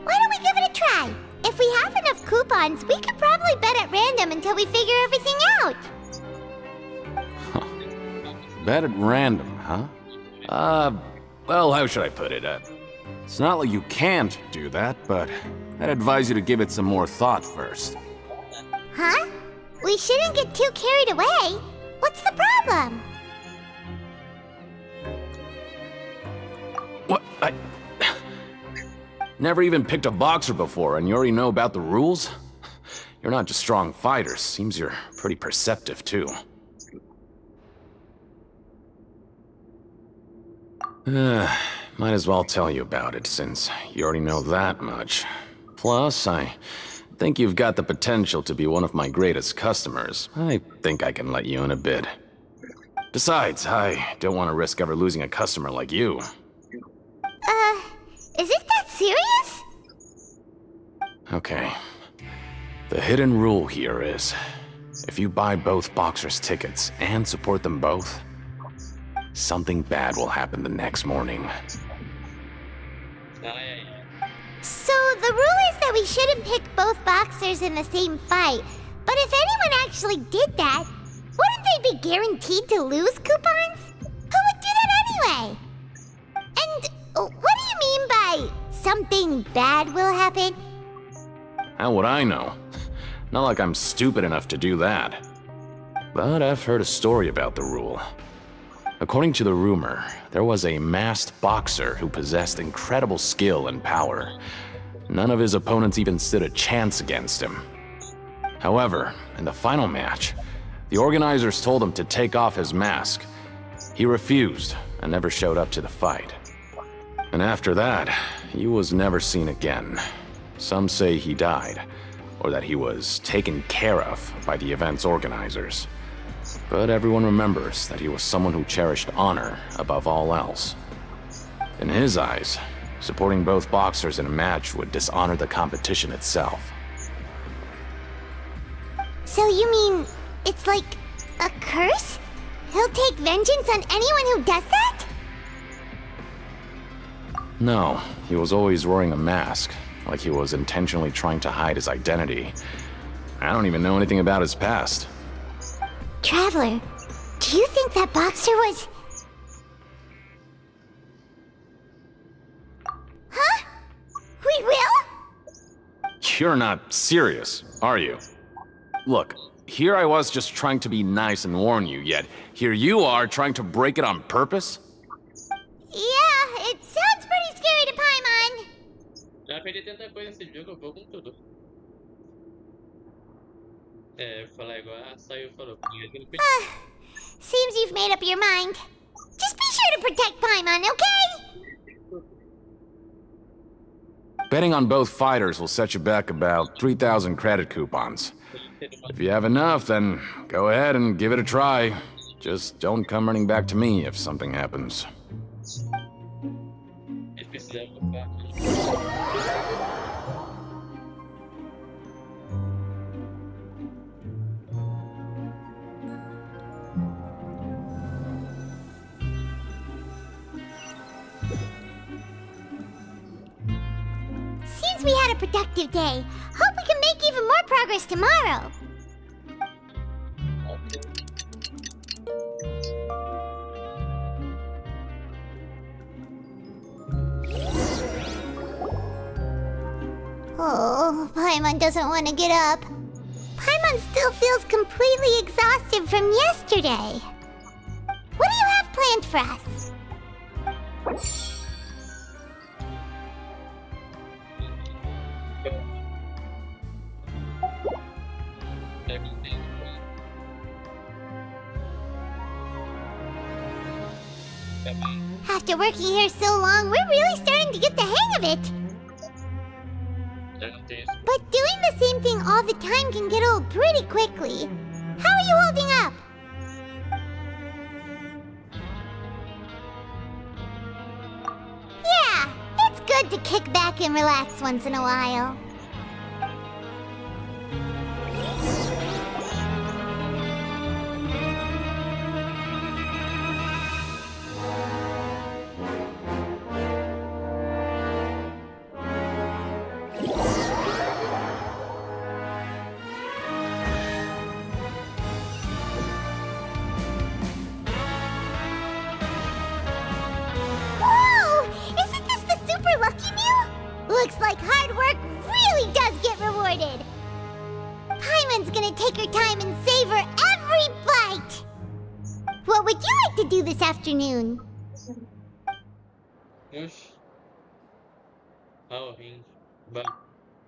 Why don't we give it a try? If we have enough coupons, we could probably bet at random until we figure everything out. Bet at random, huh? Well, how should I put it? It's not like you can't do that, but I'd advise you to give it some more thought first. Huh? We shouldn't get too carried away. What's the problem? What? Never even picked a boxer before, and you already know about the rules? You're not just strong fighters. Seems you're pretty perceptive, too. Might as well tell you about it, since you already know that much. Plus, I think you've got the potential to be one of my greatest customers. I think I can let you in a bid. Besides, I don't want to risk ever losing a customer like you. Is it that serious? Okay. The hidden rule here is, if you buy both boxers' tickets and support them both, something bad will happen the next morning. So the rule is that we shouldn't pick both boxers in the same fight. But if anyone actually did that, wouldn't they be guaranteed to lose coupons? Who would do that anyway? And what do you mean by something bad will happen? How would I know? Not like I'm stupid enough to do that. But I've heard a story about the rule. According to the rumor, there was a masked boxer who possessed incredible skill and power. None of his opponents even stood a chance against him. However, in the final match, the organizers told him to take off his mask. He refused and never showed up to the fight. And after that, he was never seen again. Some say he died, or that he was taken care of by the event's organizers. But everyone remembers that he was someone who cherished honor above all else. In his eyes, supporting both boxers in a match would dishonor the competition itself. So you mean it's like a curse? He'll take vengeance on anyone who does that? No, he was always wearing a mask, like he was intentionally trying to hide his identity. I don't even know anything about his past. Traveler, do you think that boxer was... Huh? We will? You're not serious, are you? Look, here I was just trying to be nice and warn you, yet here you are trying to break it on purpose? Yeah, it sounds pretty scary to Paimon. Já perdi tanta coisa nesse jogo, eu vou com tudo. Falar igual a saiu falou. Seems you've made up your mind. Just be sure to protect Paimon, okay? Betting on both fighters will set you back about 3,000 credit coupons. If you have enough, then go ahead and give it a try. Just don't come running back to me if something happens. Eles precisavam voltar. Seems we had a productive day. Hope we can make even more progress tomorrow. Oh, Paimon doesn't want to get up. Paimon still feels completely exhausted from yesterday. What do you have planned for us? After working here so long, we're really starting to get the hang of it. But doing the same thing all the time can get old pretty quickly. How are you holding up? Yeah, it's good to kick back and relax once in a while. Looks like hard work really does get rewarded. Paimon's gonna take her time and savor every bite. What would you like to do this afternoon?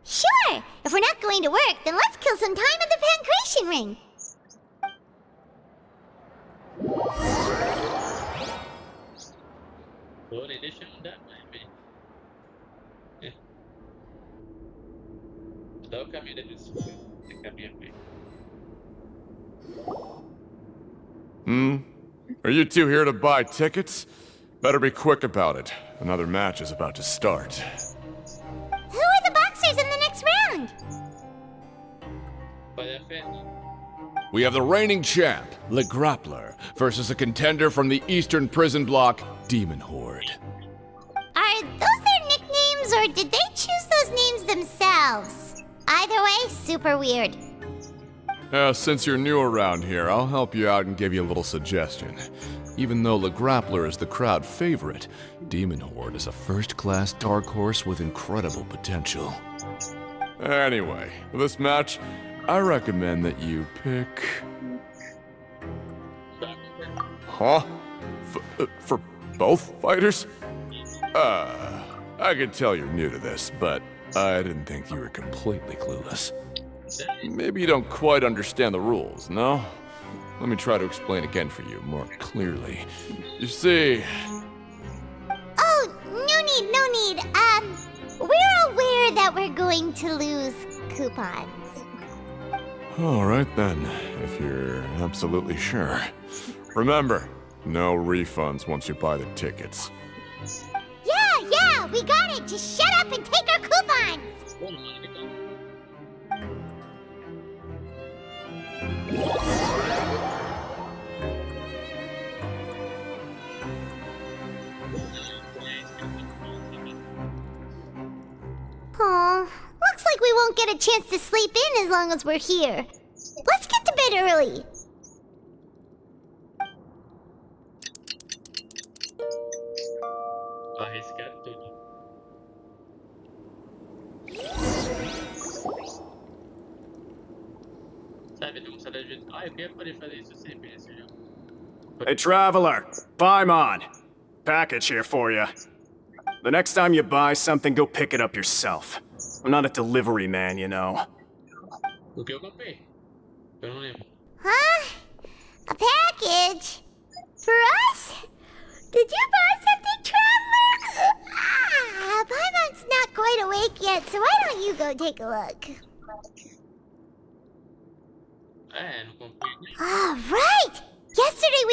Sure! If we're not going to work, then let's kill some time at the Pancration Ring. Are you two here to buy tickets? Better be quick about it. Another match is about to start. Who are the boxers in the next round? We have the reigning champ, Le Grappler, versus a contender from the Eastern Prison Block, Demon Horde. Are those their nicknames, or did they choose those names themselves? Either way, super weird. Since you're new around here, I'll help you out and give you a little suggestion. Even though Le Grappler is the crowd favorite, Demon Horde is a first-class dark horse with incredible potential. Anyway, for this match, I recommend that you pick... Huh? For both fighters? I can tell you're new to this, but I didn't think you were completely clueless. Maybe you don't quite understand the rules, no? Let me try to explain again for you more clearly. You see... Oh, no need. We're aware that we're going to lose coupons. Alright then, if you're absolutely sure. Remember, no refunds once you buy the tickets. Yeah, we got it! Just shut up and take our coupons! Aw, looks like we won't get a chance to sleep in as long as we're here. Let's get to bed early. Hey, traveler, Paimon. Package here for you. The next time you buy something, go pick it up yourself. I'm not a delivery man, you know. Huh? A package? For us? Did you buy something, traveler? Paimon's not quite awake yet, so why don't you go take a look? Right! Yesterday we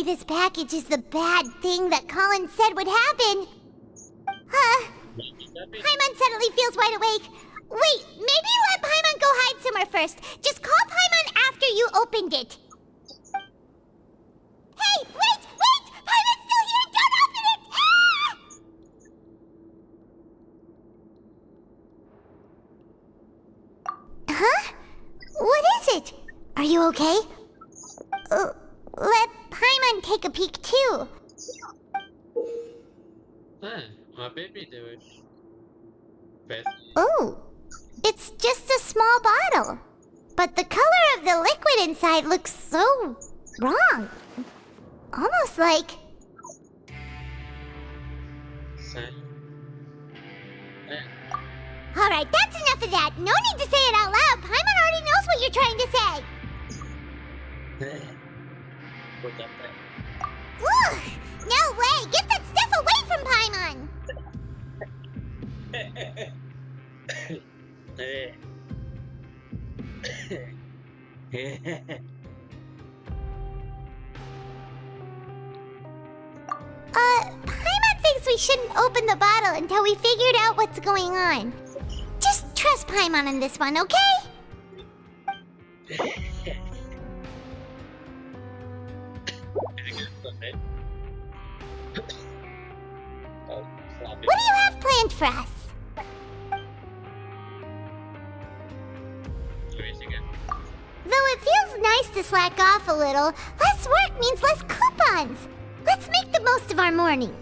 this package is the bad thing that Colin said would happen. Paimon suddenly feels wide awake. Wait, maybe let Paimon go hide somewhere first. Just call Paimon after you opened it. Hey, wait! Paimon's still here! Don't open it! Ah! Huh? What is it? Are you okay? Let Paimon take a peek too. Uma bebida, eu acho. Oh, it's just a small bottle. But the color of the liquid inside looks so wrong. Almost like... Alright, that's enough of that. No need to say it out loud. Paimon already knows what you're trying to say. Ugh! No way! Get that stuff away from Paimon! Paimon thinks we shouldn't open the bottle until we figured out what's going on. Just trust Paimon on this one, okay? What do you have planned for us? Though it feels nice to slack off a little, less work means less coupons. Let's make the most of our morning.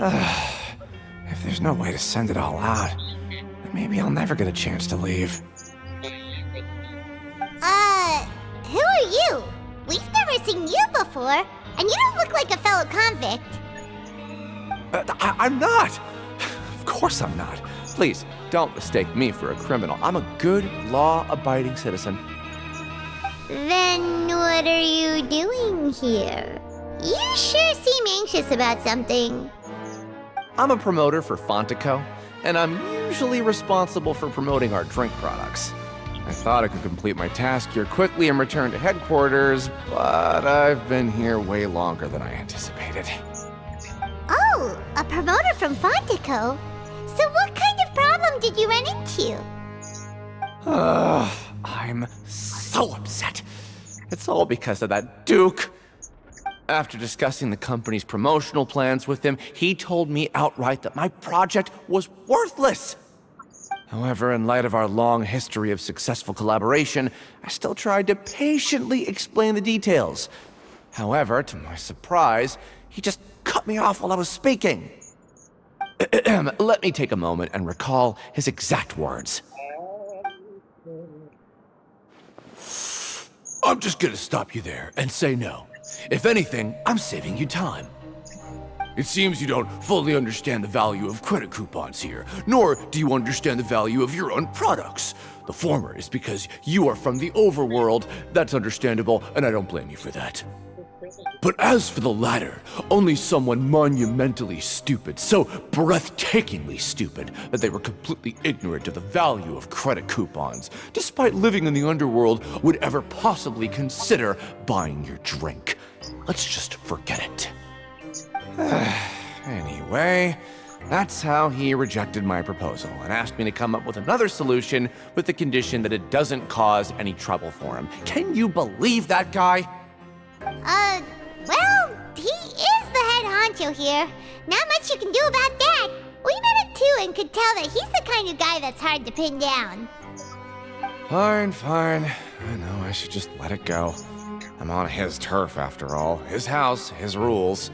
If there's no way to send it all out, then maybe I'll never get a chance to leave. Who are you? We've never seen you before, and you don't look like a fellow convict. I'm not! Of course I'm not. Please, don't mistake me for a criminal. I'm a good, law-abiding citizen. Then what are you doing here? You sure seem anxious about something. I'm a promoter for Fontico, and I'm usually responsible for promoting our drink products. I thought I could complete my task here quickly and return to headquarters, but I've been here way longer than I anticipated. Oh, A promoter from Fontico? So what kind of problem did you run into? I'm so upset. It's all because of that Duke. After discussing the company's promotional plans with him, he told me outright that my project was worthless. However, in light of our long history of successful collaboration, I still tried to patiently explain the details. However, to my surprise, he just cut me off while I was speaking. Let me take a moment and recall his exact words. I'm just gonna stop you there and say no. If anything, I'm saving you time. It seems you don't fully understand the value of credit coupons here, nor do you understand the value of your own products. The former is because you are from the overworld. That's understandable, and I don't blame you for that. But as for the latter, only someone monumentally stupid, so breathtakingly stupid that they were completely ignorant of the value of credit coupons, despite living in the underworld, would ever possibly consider buying your drink. Let's just forget it. Anyway, that's how he rejected my proposal and asked me to come up with another solution with the condition that it doesn't cause any trouble for him. Can you believe that guy? Well, he is the head honcho here. Not much you can do about that. We met him too and could tell that he's the kind of guy that's hard to pin down. Fine. I know I should just let it go. I'm on his turf after all. His house, his rules.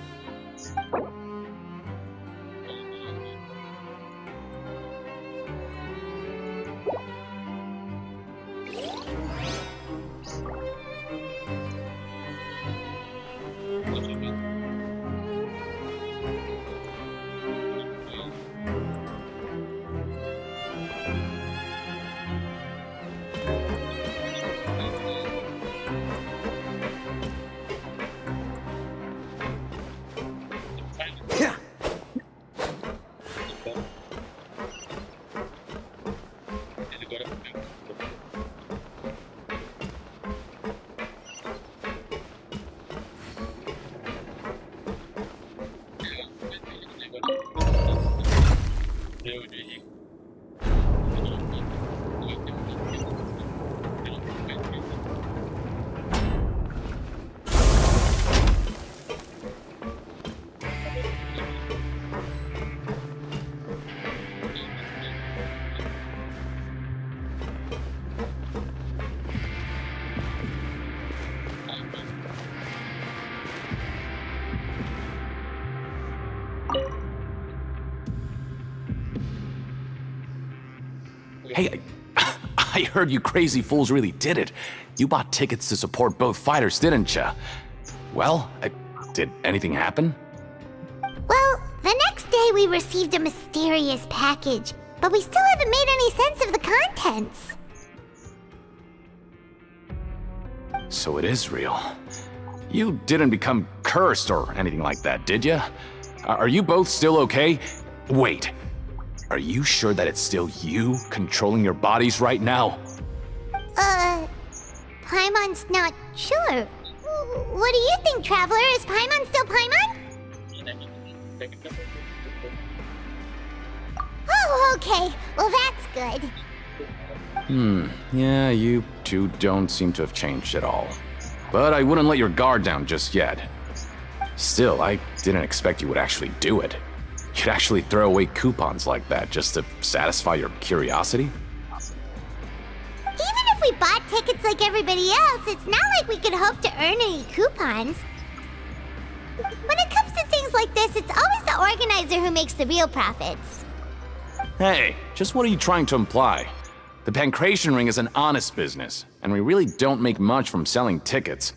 Hey, I heard you crazy fools really did it. You bought tickets to support both fighters, didn't ya? Well, did anything happen? Well, the next day we received a mysterious package, but we still haven't made any sense of the contents. So it is real. You didn't become cursed or anything like that, did ya? Are you both still okay? Wait. Are you sure that it's still you controlling your bodies right now? Paimon's not sure. What do you think, Traveler? Is Paimon still Paimon? Oh, okay. Well, that's good. Yeah, you two don't seem to have changed at all. But I wouldn't let your guard down just yet. Still, I didn't expect you would actually do it. You'd actually throw away coupons like that just to satisfy your curiosity? Even if we bought tickets like everybody else, it's not like we could hope to earn any coupons. When it comes to things like this, it's always the organizer who makes the real profits. Hey, just what are you trying to imply? The Pancration Ring is an honest business, and we really don't make much from selling tickets.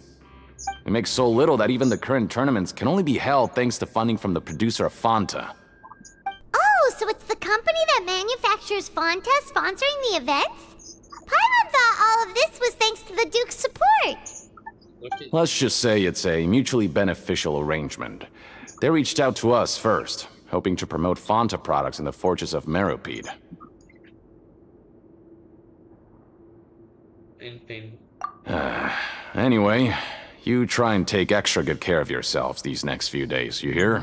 We make so little that even the current tournaments can only be held thanks to funding from the producer of Fanta. Oh, so it's the company that manufactures Fanta sponsoring the events? Paimon thought all of this was thanks to the Duke's support. Let's just say it's a mutually beneficial arrangement. They reached out to us first, hoping to promote Fanta products in the Fortress of Meropide. Anyway, you try and take extra good care of yourselves these next few days, you hear?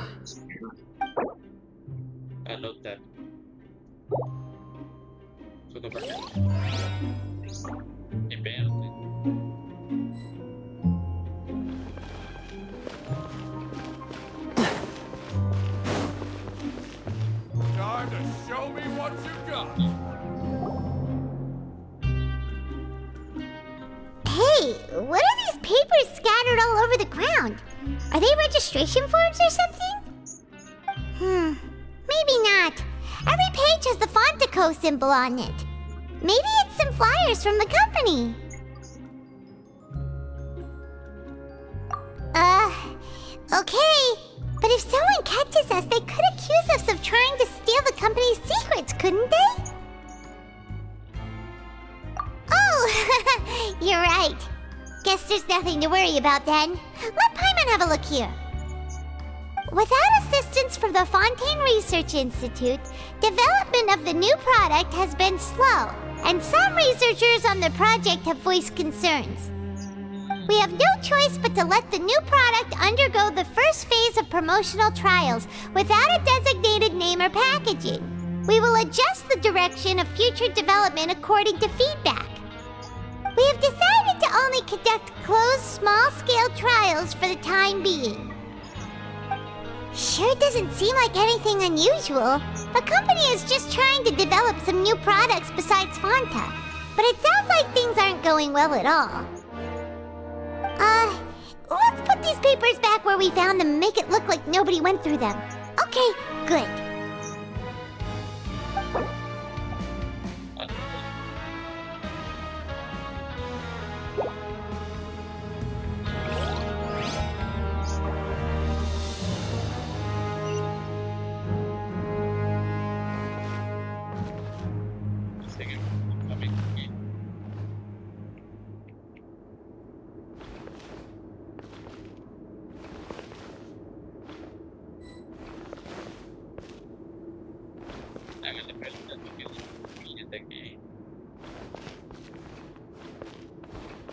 show me what you got. Hey, what are these papers scattered all over the ground? Are they registration forms or something? Maybe not. Every page has the Fontico symbol on it. Maybe it's some flyers from the company. Okay. But if someone catches us, they could accuse us of trying to steal the company's secrets, couldn't they? Oh, you're right. Guess there's nothing to worry about then. Let Paimon have a look here. Without assistance from the Fontaine Research Institute, development of the new product has been slow, and some researchers on the project have voiced concerns. We have no choice but to let the new product undergo the first phase of promotional trials without a designated name or packaging. We will adjust the direction of future development according to feedback. We have decided to only conduct closed, small-scale trials for the time being. Sure doesn't seem like anything unusual. The company is just trying to develop some new products besides Fanta. But it sounds like things aren't going well at all. Let's put these papers back where we found them and make it look like nobody went through them. Okay, good.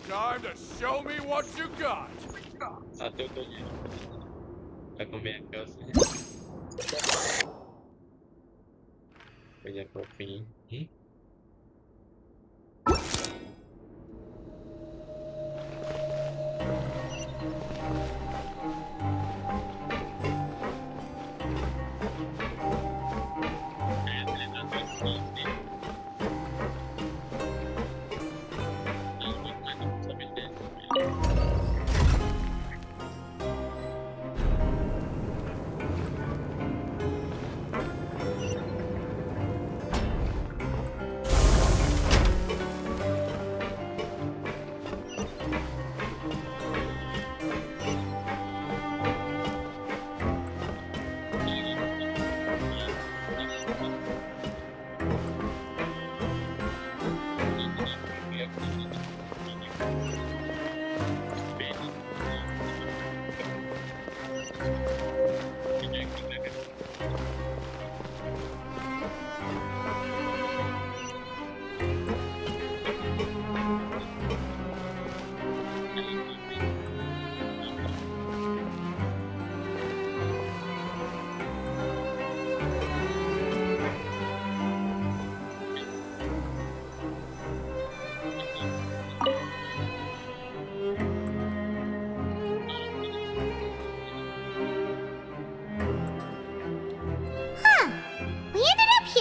Time to show me what you got. Vai comer aqui, ó. Coisa fofinha.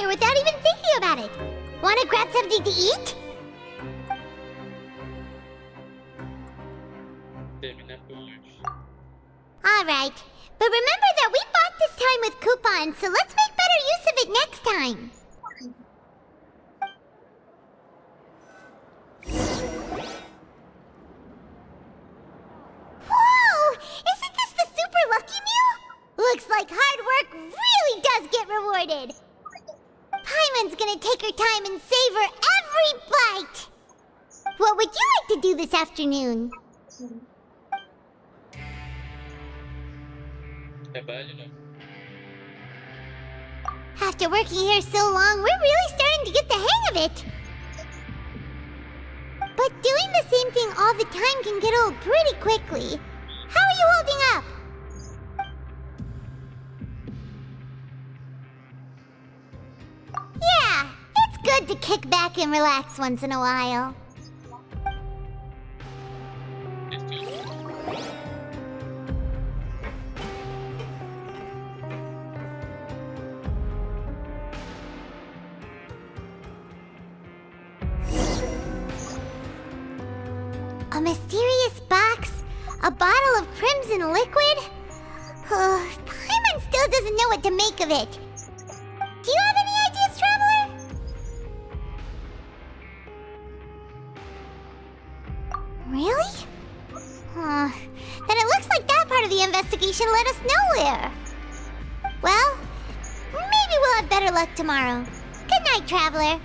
Without even thinking about it. Wanna grab something to eat? Alright, but remember that we bought this time with coupons, so let's make better use of it next time. Whoa! Isn't this the super lucky meal? Looks like hard work really does get rewarded. Paimon's gonna take her time and savor every bite! What would you like to do this afternoon? After working here so long, we're really starting to get the hang of it. But doing the same thing all the time can get old pretty quickly. How are you holding up? Yeah, it's good to kick back and relax once in a while. A bottle of crimson liquid? Paimon still doesn't know what to make of it. Do you have any ideas, Traveler? Really? Then it looks like that part of the investigation led us nowhere. Well, maybe we'll have better luck tomorrow. Good night, Traveler.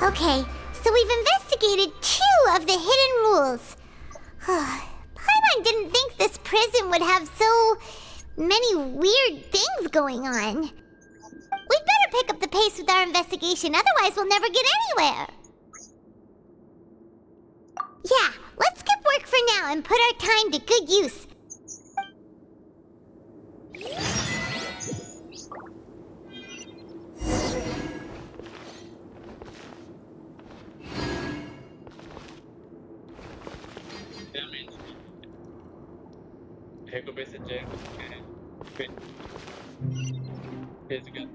Okay, so we've investigated 2 of the hidden rules. Paimon didn't think this prison would have so many weird things going on. We'd better pick up the pace with our investigation, otherwise we'll never get anywhere. Yeah, let's skip work for now and put our time to good use. Recompensa de resgatar.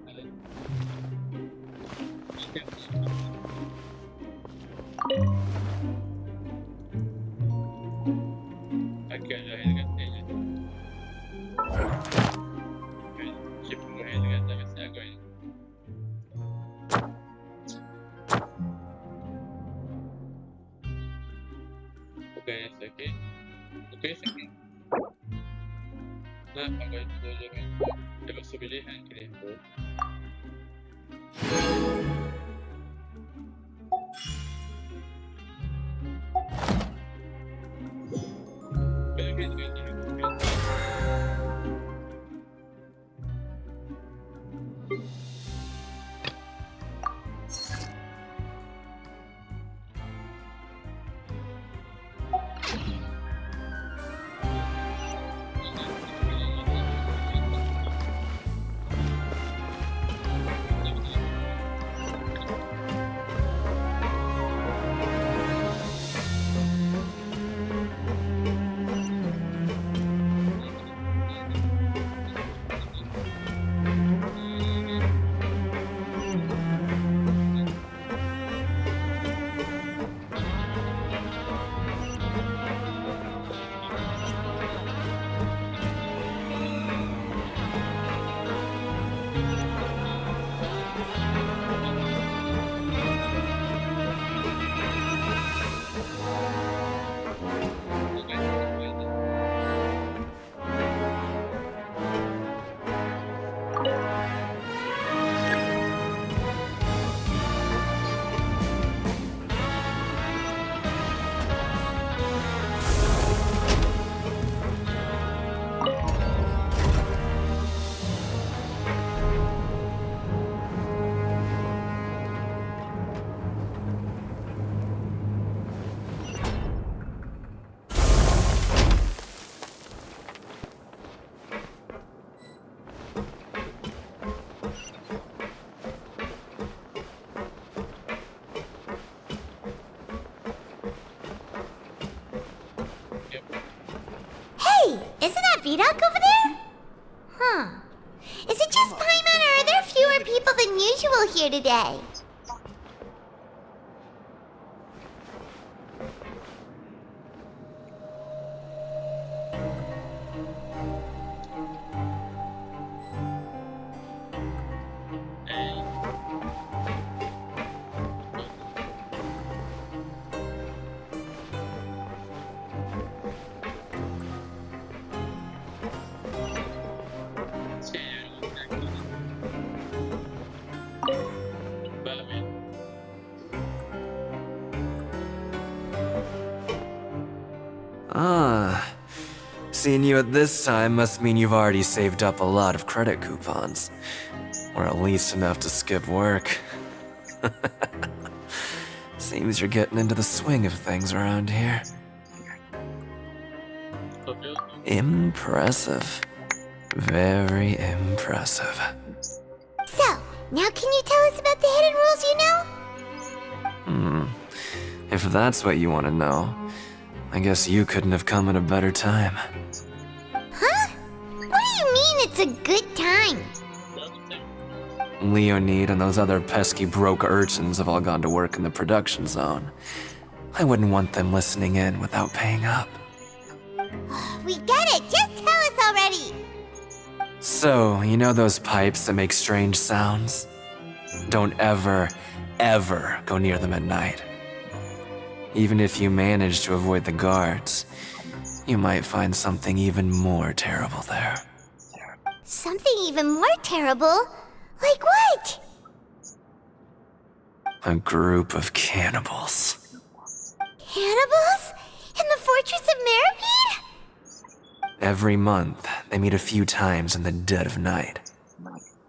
Aqui eu já resgatei, né? Tipo, vou resgatar esse agora. Vou ganhar isso aqui. Vou ganhar isso aqui. Não, agora eu vou subir de rank, né? Isn't that Vidok over there? Huh. Is it just Paimon, or are there fewer people than usual here today? Seeing you at this time must mean you've already saved up a lot of credit coupons. Or at least enough to skip work. Seems you're getting into the swing of things around here. Impressive. Very impressive. So, now can you tell us about the hidden rules you know? If that's what you want to know, I guess you couldn't have come at a better time. Huh? What do you mean it's a good time? Leonid and those other pesky broke urchins have all gone to work in the production zone. I wouldn't want them listening in without paying up. We get it! Just tell us already! So, you know those pipes that make strange sounds? Don't ever, ever go near them at night. Even if you manage to avoid the guards, you might find something even more terrible there. Something even more terrible? Like what? A group of cannibals. Cannibals? In the Fortress of Meripede? Every month, they meet a few times in the dead of night.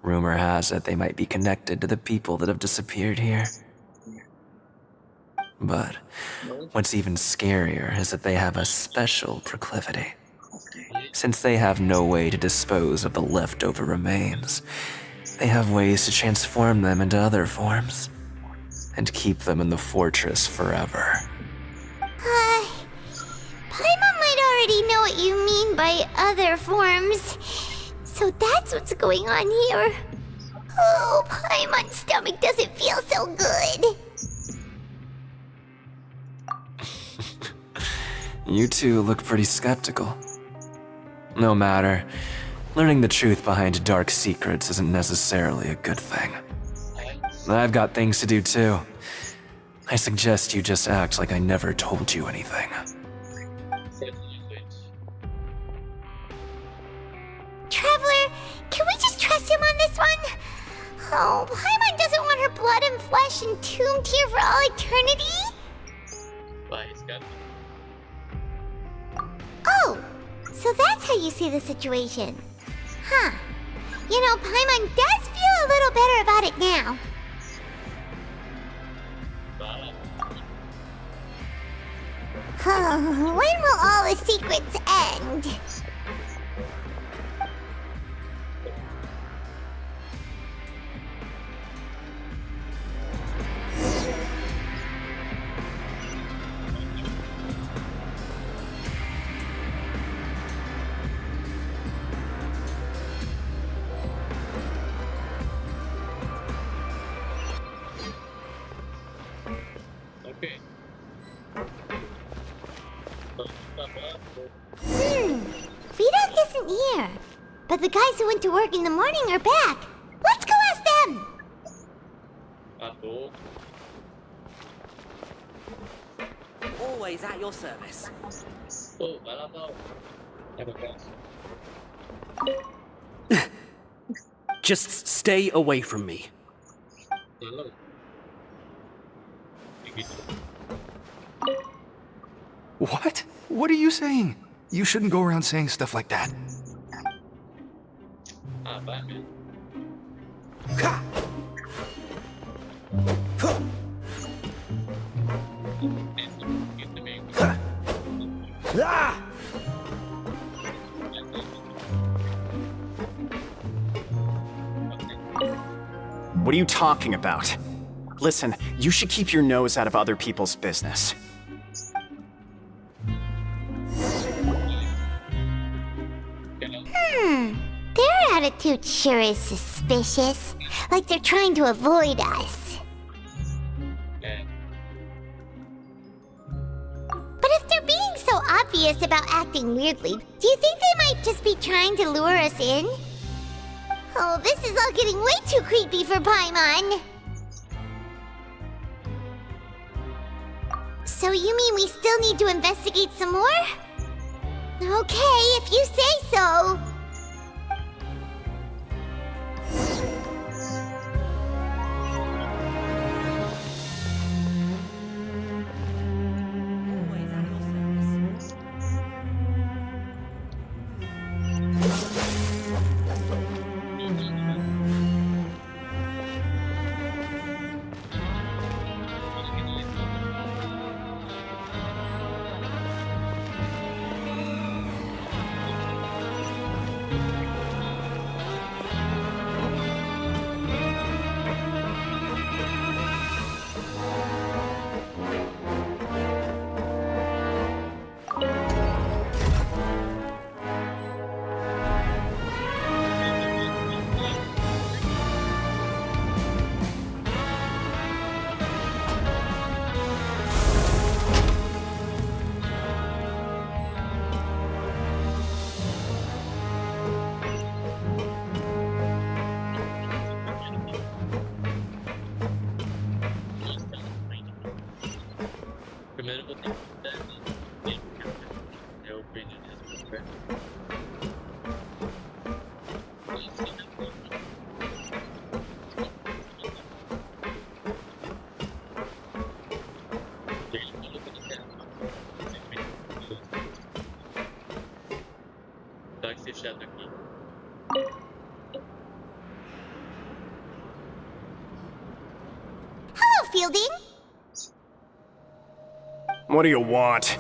Rumor has it they might be connected to the people that have disappeared here. But what's even scarier is that they have a special proclivity. Since they have no way to dispose of the leftover remains, they have ways to transform them into other forms and keep them in the fortress forever. Paimon might already know what you mean by other forms. So that's what's going on here. Oh, Paimon's stomach doesn't feel so good. You two look pretty skeptical. No matter, learning the truth behind dark secrets isn't necessarily a good thing. I've got things to do too. I suggest you just act like I never told you anything. Traveler, can we just trust him on this one? Oh, Paimon doesn't want her blood and flesh entombed here for all eternity? Oh, so that's how you see the situation. Huh. You know, Paimon does feel a little better about it now. When will all the secrets end? Vidok isn't here. But the guys who went to work in the morning are back. Let's go ask them! Always at your service. Just stay away from me. What? What are you saying? You shouldn't go around saying stuff like that. What are you talking about? Listen, you should keep your nose out of other people's business. Their attitude sure is suspicious. Like they're trying to avoid us. But if they're being so obvious about acting weirdly, do you think they might just be trying to lure us in? Oh, this is all getting way too creepy for Paimon. So you mean we still need to investigate some more? Okay, if you say so. Fielding. What do you want?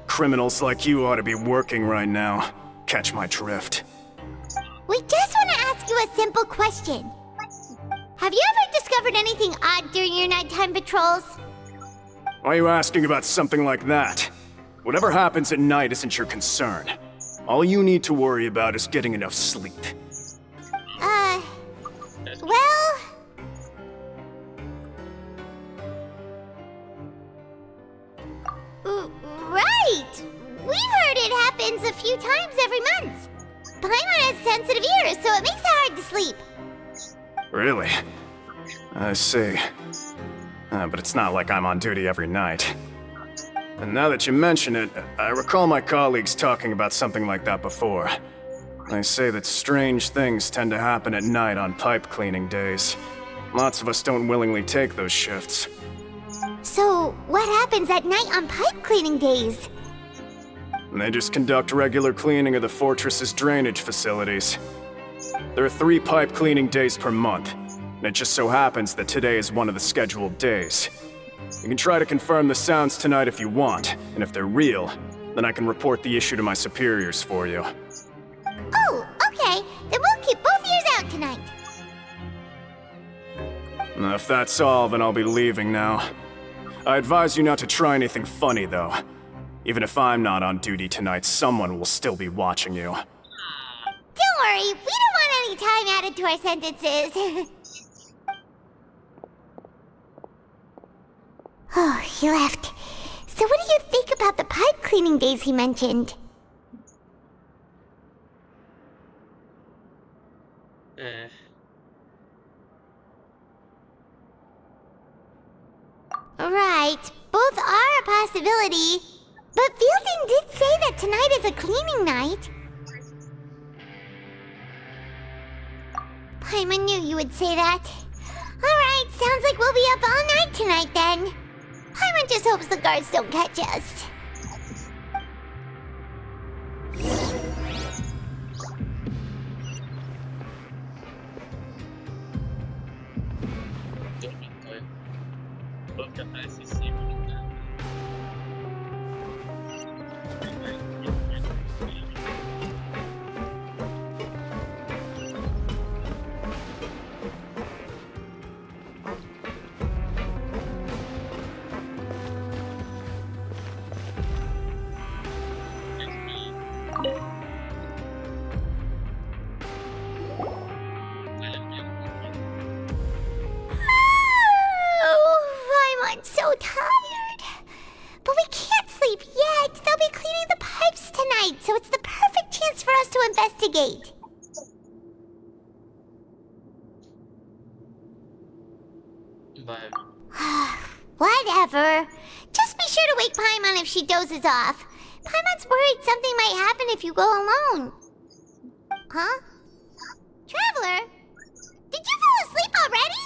Criminals like you ought to be working right now. Catch my drift. We just want to ask you a simple question. Have you ever discovered anything odd during your nighttime patrols? Why are you asking about something like that? Whatever happens at night isn't your concern. All you need to worry about is getting enough sleep. Well... Right! We've heard it happens a few times every month. Paimon has sensitive ears, so it makes it hard to sleep. Really? I see. But it's not like I'm on duty every night. And now that you mention it, I recall my colleagues talking about something like that before. They say that strange things tend to happen at night on pipe cleaning days. Lots of us don't willingly take those shifts. So, what happens at night on pipe cleaning days? They just conduct regular cleaning of the fortress's drainage facilities. There are 3 pipe cleaning days per month, and it just so happens that today is one of the scheduled days. You can try to confirm the sounds tonight if you want, and if they're real, then I can report the issue to my superiors for you. Oh, okay. Then we'll keep both ears out tonight. If that's all, then I'll be leaving now. I advise you not to try anything funny, though. Even if I'm not on duty tonight, someone will still be watching you. Don't worry, we don't want any time added to our sentences. Oh, he left. So what do you think about the pipe cleaning days he mentioned? Right, both are a possibility. But Fielding did say that tonight is a cleaning night. Paimon knew you would say that. Alright, sounds like we'll be up all night tonight then. Paimon just hopes the guards don't catch us. I'm so tired. But we can't sleep yet. They'll be cleaning the pipes tonight, so it's the perfect chance for us to investigate. Whatever. Just be sure to wake Paimon if she dozes off. Paimon's worried something might happen if you go alone. Huh? Traveler? Did you fall asleep already?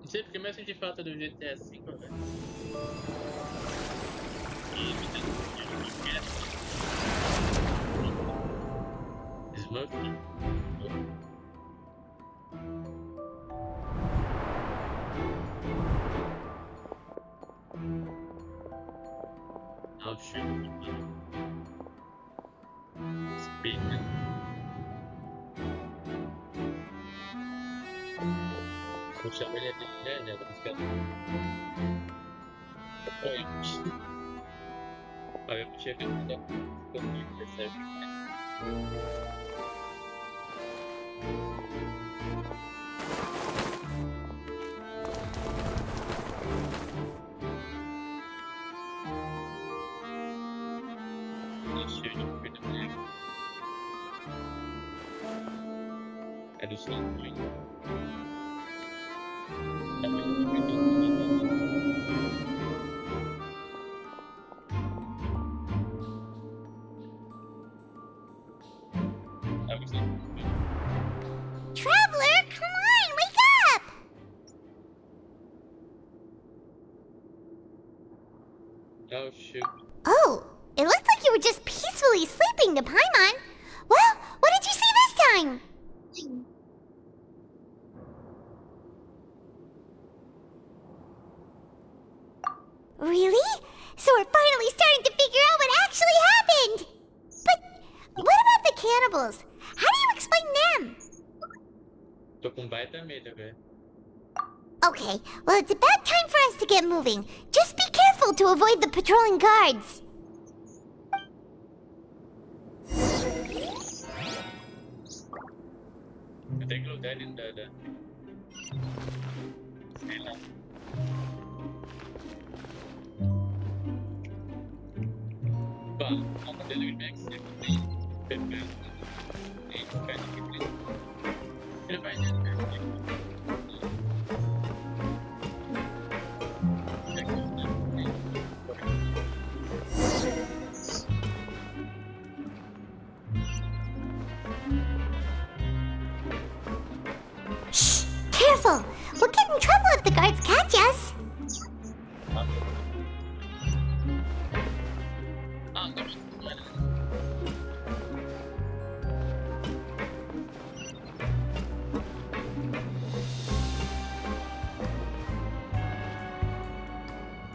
Não sei porque, mas eu senti falta do GTA V, velho. Smoke. Oh shoot. Speed. Puxa, ele é né, tá ficando. Oi. Olha, eu puxei aqui no comigo, percebe? É do sul. Traveler, come on, wake up! Oh shoot. Oh, it looked like you were just peacefully sleeping to Paimon. Well, what did you see this time? Tô com baita medo, velho. Okay, well, it's about time for us to get moving. Just be careful to avoid the patrolling guards. Eu tenho que lutar dentro da... Sei lá. Pá, não tem o Max sempre tem PP. Tem um cara que tem. Ele vai Careful! We'll get in trouble if the guards catch us.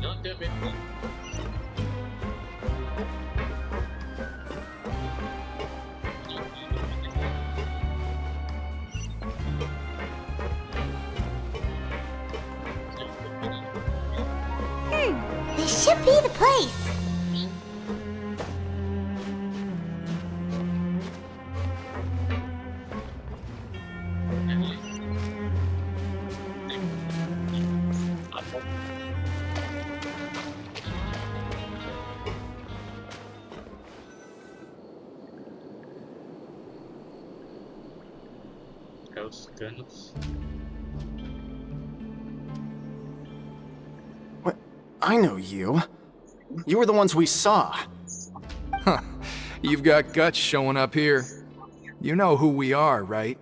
não tem medo. This should be the place. É os canos. What? I know you. You were the ones we saw. Huh. You've got guts showing up here. You know who we are, right?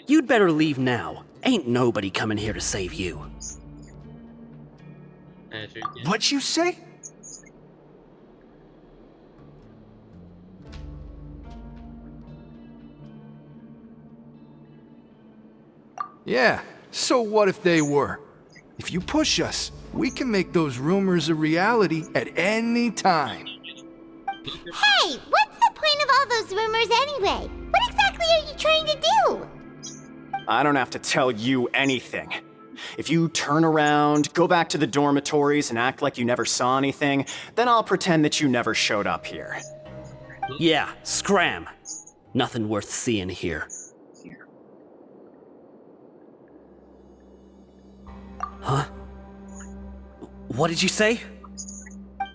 You'd better leave now. Ain't nobody coming here to save you. What'd you say? Yeah, so what if they were? If you push us, we can make those rumors a reality at any time. Hey, what's the point of all those rumors anyway? What exactly are you trying to do? I don't have to tell you anything. If you turn around, go back to the dormitories, and act like you never saw anything, then I'll pretend that you never showed up here. Yeah, scram. Nothing worth seeing here. Huh? What did you say?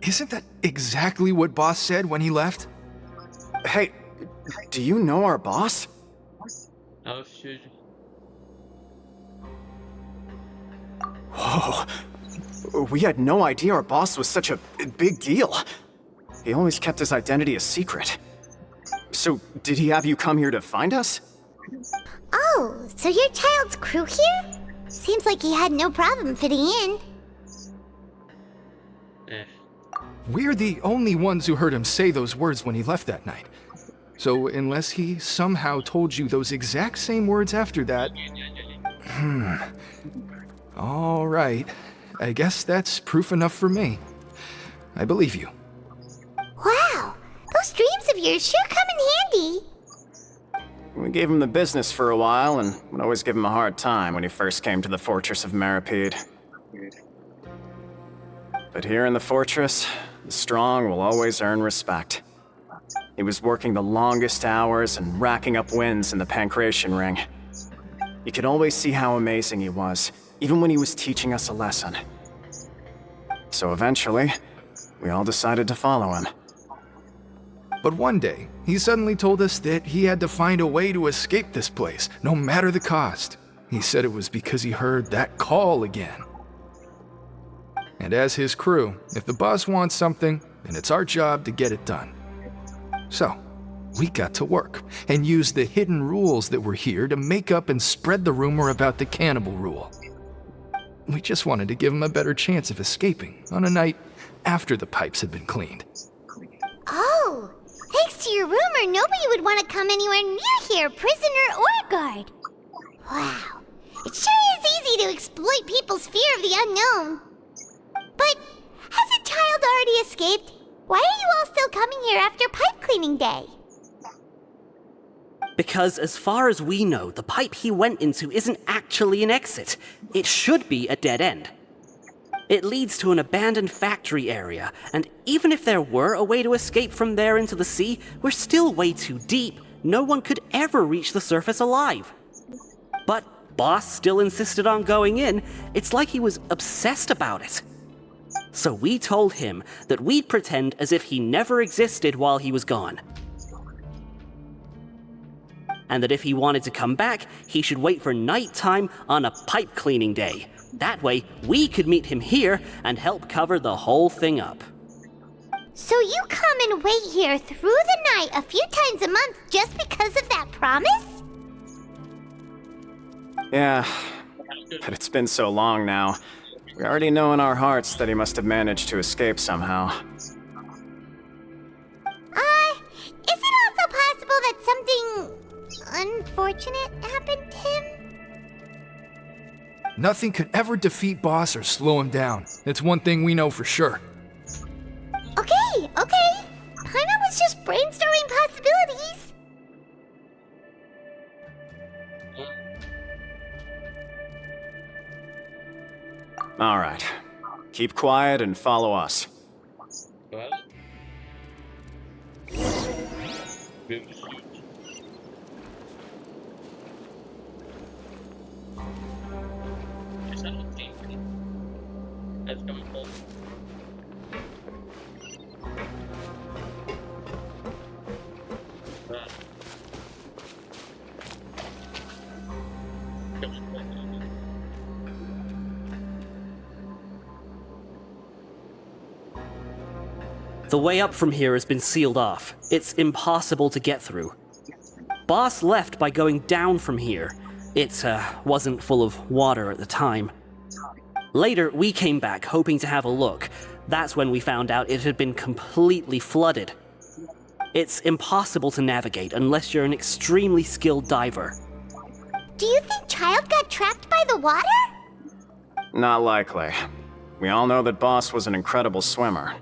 Isn't that exactly what Boss said when he left? Hey, do you know our boss? Oh, shoot. Whoa. We had no idea our boss was such a big deal. He always kept his identity a secret. So, did he have you come here to find us? Oh, so your child's crew here? Seems like he had no problem fitting in. We're the only ones who heard him say those words when he left that night. So unless he somehow told you those exact same words after that... All right. I guess that's proof enough for me. I believe you. Wow, those dreams of yours sure come in handy. We gave him the business for a while, and would always give him a hard time when he first came to the fortress of Maripede. But here in the fortress, the strong will always earn respect. He was working the longest hours and racking up wins in the Pancration Ring. You could always see how amazing he was, even when he was teaching us a lesson. So eventually, we all decided to follow him. But one day, he suddenly told us that he had to find a way to escape this place, no matter the cost. He said it was because he heard that call again. And as his crew, if the boss wants something, then it's our job to get it done. So, we got to work, and used the hidden rules that were here to make up and spread the rumor about the cannibal rule. We just wanted to give him a better chance of escaping on a night after the pipes had been cleaned. Oh, thanks to your rumor, nobody would want to come anywhere near here, prisoner or guard. Wow, it sure is easy to exploit people's fear of the unknown. But has a child already escaped? Why are you all still coming here after pipe cleaning day? Because as far as we know, the pipe he went into isn't actually an exit. It should be a dead end. It leads to an abandoned factory area, and even if there were a way to escape from there into the sea, we're still way too deep. No one could ever reach the surface alive. But Boss still insisted on going in. It's like he was obsessed about it. So we told him that we'd pretend as if he never existed while he was gone. And that if he wanted to come back, he should wait for nighttime on a pipe cleaning day. That way, we could meet him here and help cover the whole thing up. So you come and wait here through the night a few times a month just because of that promise? Yeah, but it's been so long now. We already know in our hearts that he must have managed to escape somehow. Is it also possible that something unfortunate happened to him? Nothing could ever defeat Boss or slow him down. It's one thing we know for sure. Okay. Paimon was just brainstorming possibilities. All right. Keep quiet and follow us. Well. That's coming close. The way up from here has been sealed off. It's impossible to get through. Boss left by going down from here. It wasn't full of water at the time. Later, we came back hoping to have a look. That's when we found out it had been completely flooded. It's impossible to navigate unless you're an extremely skilled diver. Do you think Child got trapped by the water? Not likely. We all know that Boss was an incredible swimmer.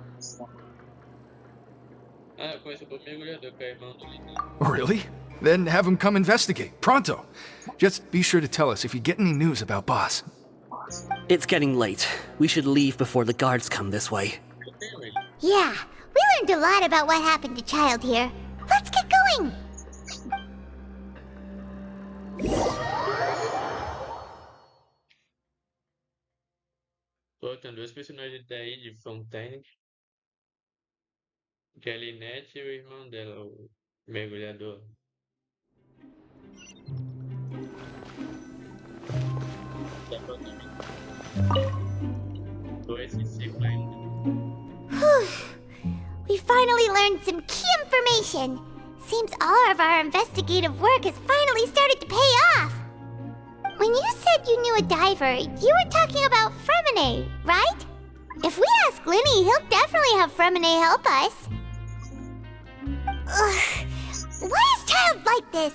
Really? Then have him come investigate, pronto. Just be sure to tell us if you get any news about Boss. It's getting late. We should leave before the guards come this way. Yeah, we learned a lot about what happened to Child here. Let's get going! Pô, tem dois personagens daí de Fontaine. Que é a Linette e o irmão dela, o mergulhador. We finally learned some key information. Seems all of our investigative work has finally started to pay off. When you said you knew a diver, you were talking about Fremine, right? If we ask Linny, he'll definitely have Fremine help us. Ugh. Why is Child like this?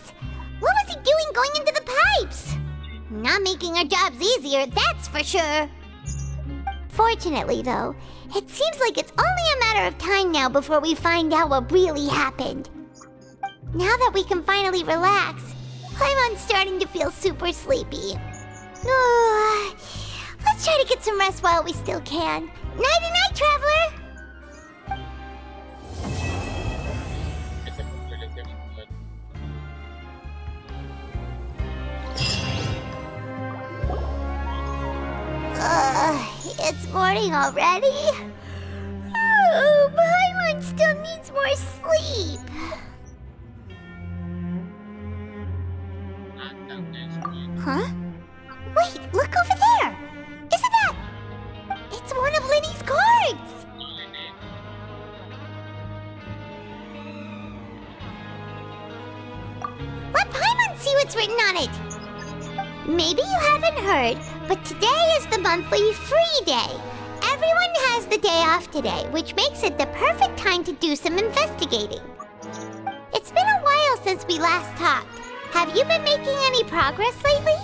What was he doing going into the pipes? Not making our jobs easier, that's for sure. Fortunately, though, it seems like it's only a matter of time now before we find out what really happened. Now that we can finally relax, I'm starting to feel super sleepy. Let's try to get some rest while we still can. Nighty-night, traveler! It's morning already? Oh, Paimon still needs more sleep. Huh? Wait, look over there! Isn't that... It's one of Linny's cards! Let Paimon see what's written on it! Maybe you haven't heard, but today is the monthly free day. Everyone has the day off today, which makes it the perfect time to do some investigating. It's been a while since we last talked. Have you been making any progress lately?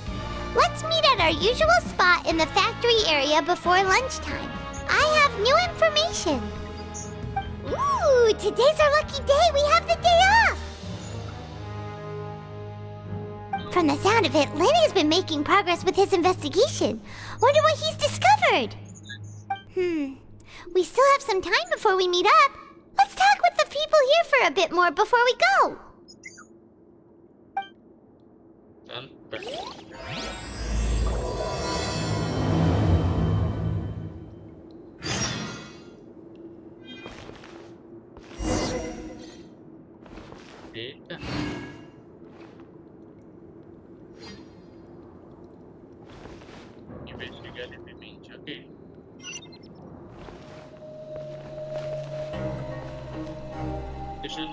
Let's meet at our usual spot in the factory area before lunchtime. I have new information. Ooh, today's our lucky day. We have the day off. From the sound of it, Lenny's been making progress with his investigation. Wonder what he's discovered. We still have some time before we meet up. Let's talk with the people here for a bit more before we go. Eita. Investigar levemente, ok. Deixa eu...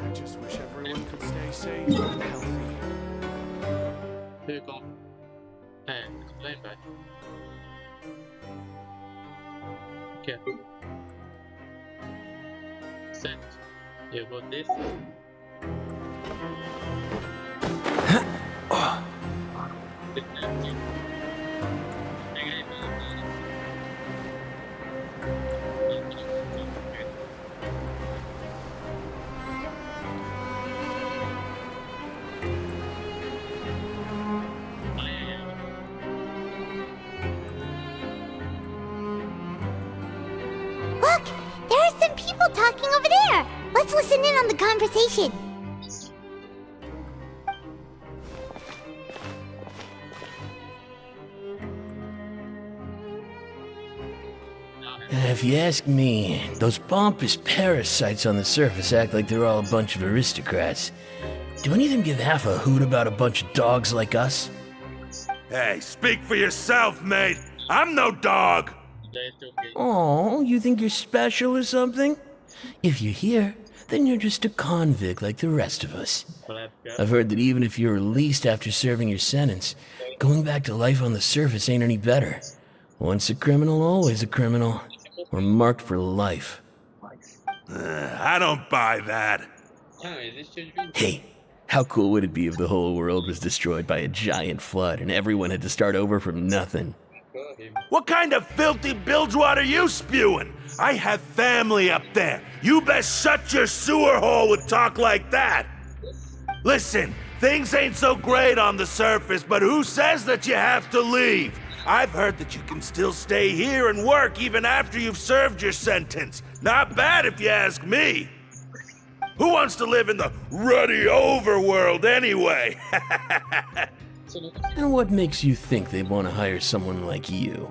I just wish everyone could stay safe and healthy. Pegou. Lá embaixo. Aqui, ó. Certo. Eu vou descer. Pega aí, Look, there are some people talking over there. Let's listen in on the conversation. If you ask me, those pompous parasites on the surface act like they're all a bunch of aristocrats. Do any of them give half a hoot about a bunch of dogs like us? Hey, speak for yourself, mate. I'm no dog. Oh, you think you're special or something? If you're here, then you're just a convict like the rest of us. I've heard that even if you're released after serving your sentence, going back to life on the surface ain't any better. Once a criminal, always a criminal. We're marked for life. I don't buy that. Hey, how cool would it be if the whole world was destroyed by a giant flood and everyone had to start over from nothing? What kind of filthy bilgewater are you spewing? I have family up there. You best shut your sewer hole with talk like that. Listen, things ain't so great on the surface, but who says that you have to leave? I've heard that you can still stay here and work even after you've served your sentence. Not bad if you ask me. Who wants to live in the ruddy overworld anyway? And what makes you think they'd want to hire someone like you?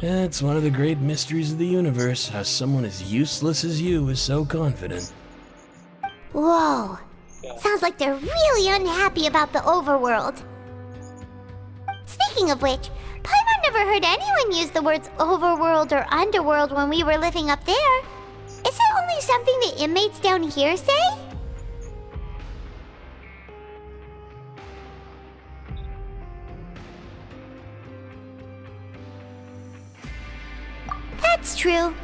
It's one of the great mysteries of the universe, how someone as useless as you is so confident. Whoa. Sounds like they're really unhappy about the overworld. Speaking of which, Paimon never heard anyone use the words overworld or underworld when we were living up there. Is it only something the inmates down here say? That's true.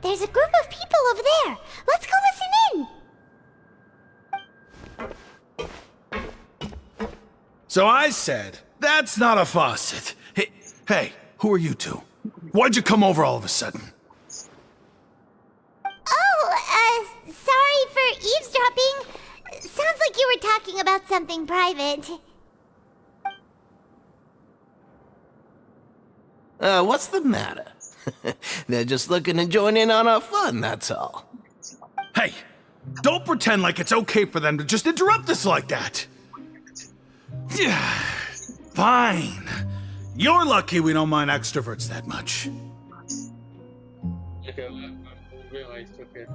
There's a group of people over there. Let's go listen in. So I said, that's not a faucet. Hey, who are you two? Why'd you come over all of a sudden? Oh, sorry for eavesdropping. Sounds like you were talking about something private. What's the matter? They're just looking to join in on our fun, that's all. Hey, don't pretend like it's okay for them to just interrupt us like that. Fine. You're lucky we don't mind extroverts that much. Okay, we'll realize, okay.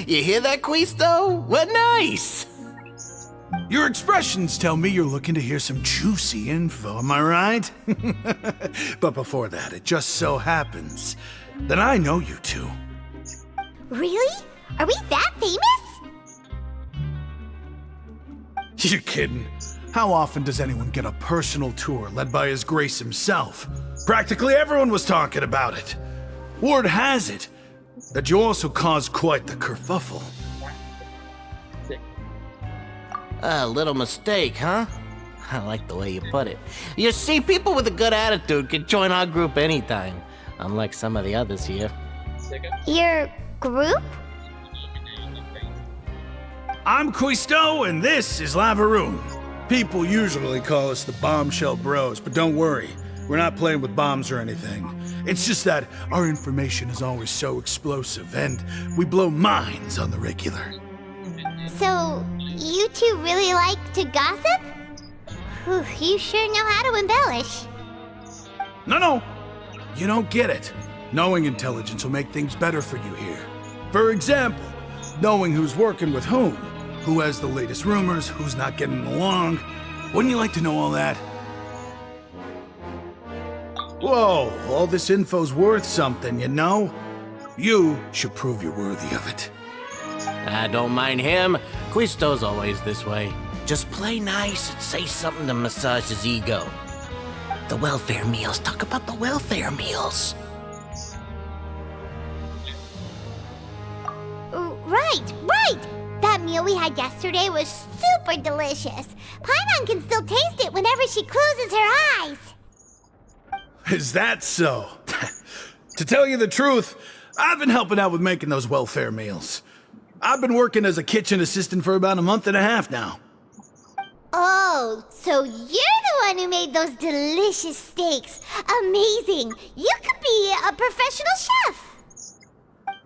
You hear that, Quisto? What nice! Your expressions tell me you're looking to hear some juicy info, am I right? But before that, it just so happens that I know you two. Really? Are we that famous? You're kidding. How often does anyone get a personal tour led by His Grace himself? Practically everyone was talking about it. Word has it that you also caused quite the kerfuffle. A little mistake, huh? I like the way you put it. You see, people with a good attitude can join our group anytime, unlike some of the others here. Your group? I'm Quisto, and this is Lavaroon. People usually call us the Bombshell Bros, but don't worry, we're not playing with bombs or anything. It's just that our information is always so explosive, and we blow minds on the regular. So, you two really like to gossip? Whew, you sure know how to embellish. No, you don't get it. Knowing intelligence will make things better for you here. For example, knowing who's working with who has the latest rumors, who's not getting along. Wouldn't you like to know all that? Whoa, all this info's worth something, you know? You should prove you're worthy of it. I don't mind him. Quisto's always this way. Just play nice and say something to massage his ego. The welfare meals. Talk about the welfare meals. Right! That meal we had yesterday was super delicious. Paimon can still taste it whenever she closes her eyes. Is that so? To tell you the truth, I've been helping out with making those welfare meals. I've been working as a kitchen assistant for about a month and a half now. Oh, so you're the one who made those delicious steaks. Amazing. You could be a professional chef.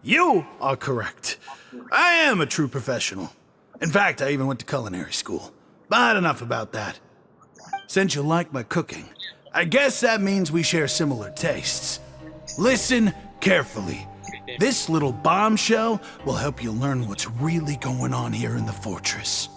You are correct. I am a true professional. In fact, I even went to culinary school. But enough about that. Since you like my cooking, I guess that means we share similar tastes. Listen carefully. This little bombshell will help you learn what's really going on here in the fortress.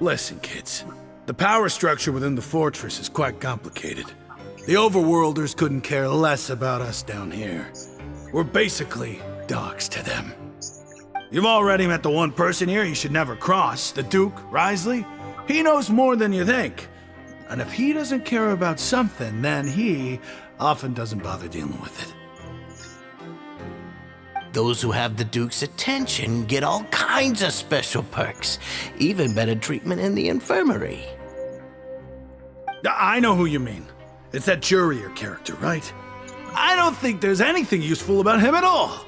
Listen, kids. The power structure within the fortress is quite complicated. The overworlders couldn't care less about us down here. We're basically dogs to them. You've already met the one person here you should never cross, the Duke, Risley. He knows more than you think. And if he doesn't care about something, then he often doesn't bother dealing with it. Those who have the Duke's attention get all kinds of special perks, even better treatment in the infirmary. I know who you mean. It's that Jurier character, right? I don't think there's anything useful about him at all.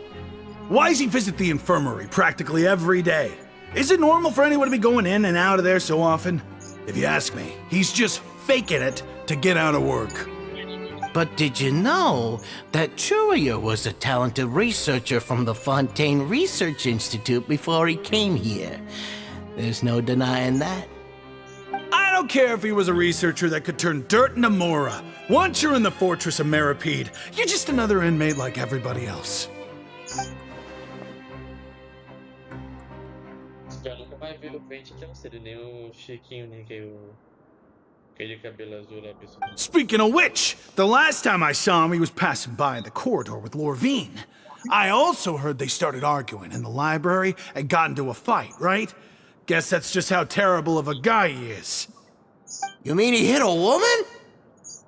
Why does he visit the infirmary practically every day? Is it normal for anyone to be going in and out of there so often? If you ask me, he's just faking it to get out of work. But did you know that Jurier was a talented researcher from the Fontaine Research Institute before he came here? There's no denying that. I don't care if he was a researcher that could turn dirt into Mora. Once you're in the fortress of Meripede, you're just another inmate like everybody else. Nunca vai ver o pente tão cedo, nem o Chiquinho, nem aquele cabelo azul lá, pessoal. Speaking of which, the last time I saw him, he was passing by in the corridor with Lorvine. I also heard they started arguing in the library and got into a fight, right? Guess that's just how terrible of a guy he is. You mean he hit a woman?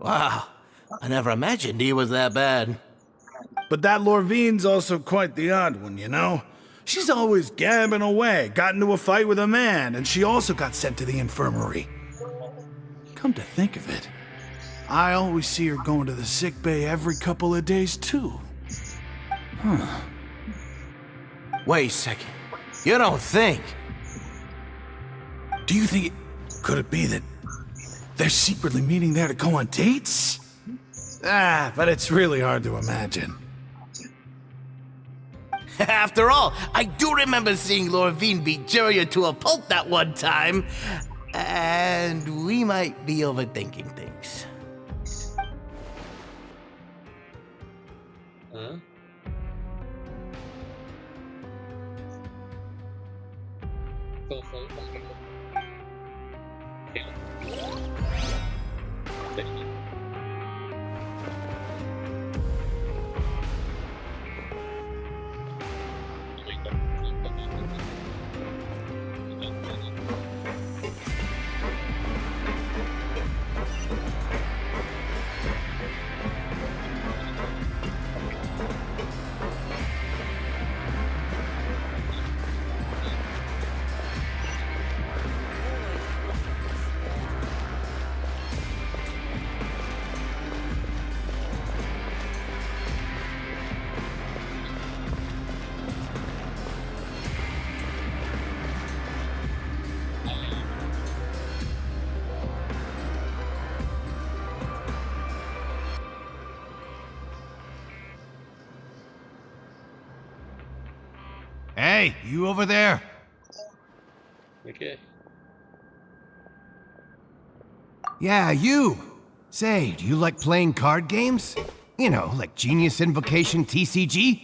Wow, I never imagined he was that bad. But that Lorvine's also quite the odd one, you know? She's always gabbing away, got into a fight with a man, and she also got sent to the infirmary. Come to think of it, I always see her going to the sick bay every couple of days, too. Huh. Wait a second. You don't think? Do you think could it be that they're secretly meeting there to go on dates? But it's really hard to imagine. After all, I do remember seeing Lorvine beat Juria to a pulp that one time. And we might be overthinking things. Huh? Hey, you over there? Okay. Yeah, you. Say, do you like playing card games? You know, like Genius Invocation TCG?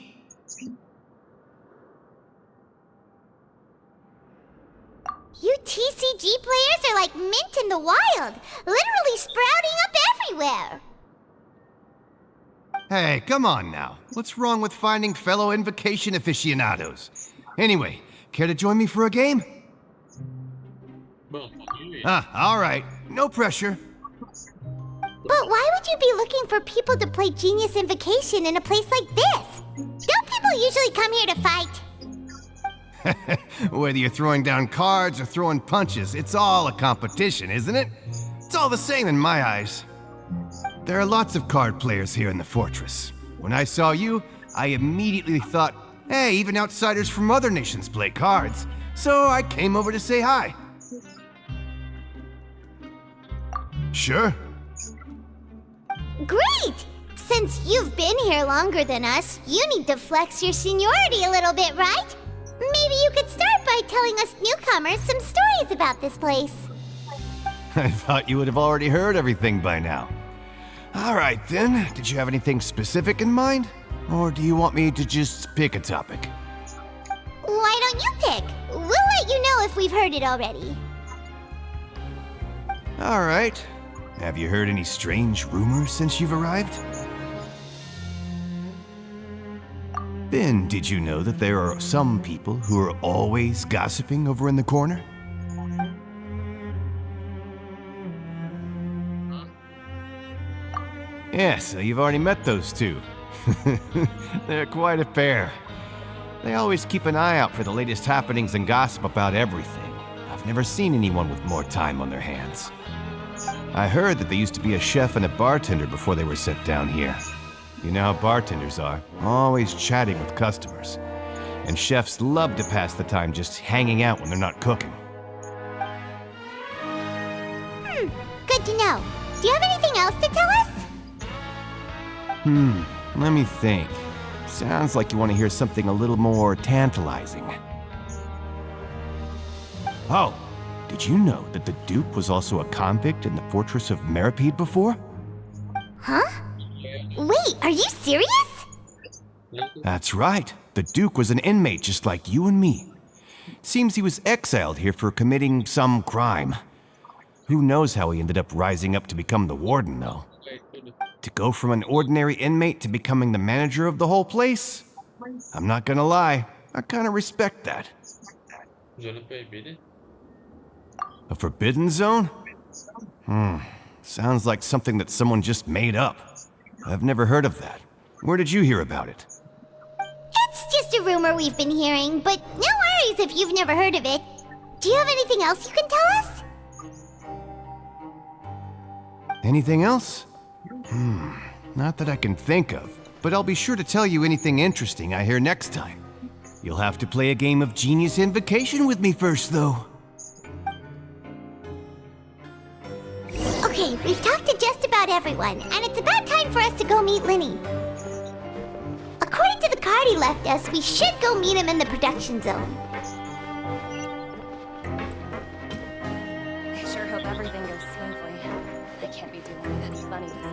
You TCG players are like mint in the wild, literally sprouting up everywhere. Hey, come on now. What's wrong with finding fellow Invocation aficionados? Anyway, care to join me for a game? All right. No pressure. But why would you be looking for people to play Genius Invocation in a place like this? Don't people usually come here to fight? Whether you're throwing down cards or throwing punches, it's all a competition, isn't it? It's all the same in my eyes. There are lots of card players here in the fortress. When I saw you, I immediately thought, hey, even outsiders from other nations play cards. So I came over to say hi. Sure. Great! Since you've been here longer than us, you need to flex your seniority a little bit, right? Maybe you could start by telling us newcomers some stories about this place. I thought you would have already heard everything by now. All right then, did you have anything specific in mind? Or do you want me to just pick a topic? Why don't you pick? We'll let you know if we've heard it already. All right. Have you heard any strange rumors since you've arrived? Ben, did you know that there are some people who are always gossiping over in the corner? Yeah, so you've already met those two. They're quite a pair. They always keep an eye out for the latest happenings and gossip about everything. I've never seen anyone with more time on their hands. I heard that they used to be a chef and a bartender before they were sent down here. You know how bartenders are, always chatting with customers. And chefs love to pass the time just hanging out when they're not cooking. Good to know. Do you have anything else to tell us? Let me think. Sounds like you want to hear something a little more tantalizing. Oh, did you know that the Duke was also a convict in the fortress of Meripede before? Huh? Wait, are you serious? That's right. The Duke was an inmate just like you and me. Seems he was exiled here for committing some crime. Who knows how he ended up rising up to become the warden, though. To go from an ordinary inmate to becoming the manager of the whole place? I'm not gonna lie, I kinda respect that. Zona proibida? A forbidden zone? Sounds like something that someone just made up. I've never heard of that. Where did you hear about it? It's just a rumor we've been hearing, but no worries if you've never heard of it. Do you have anything else you can tell us? Anything else? Not that I can think of, but I'll be sure to tell you anything interesting I hear next time. You'll have to play a game of Genius Invocation with me first, though. Okay, we've talked to just about everyone, and it's about time for us to go meet Linny. A according to the card he left us, we should go meet him in the production zone. I sure hope everything goes smoothly. I can't be dealing with any funny business.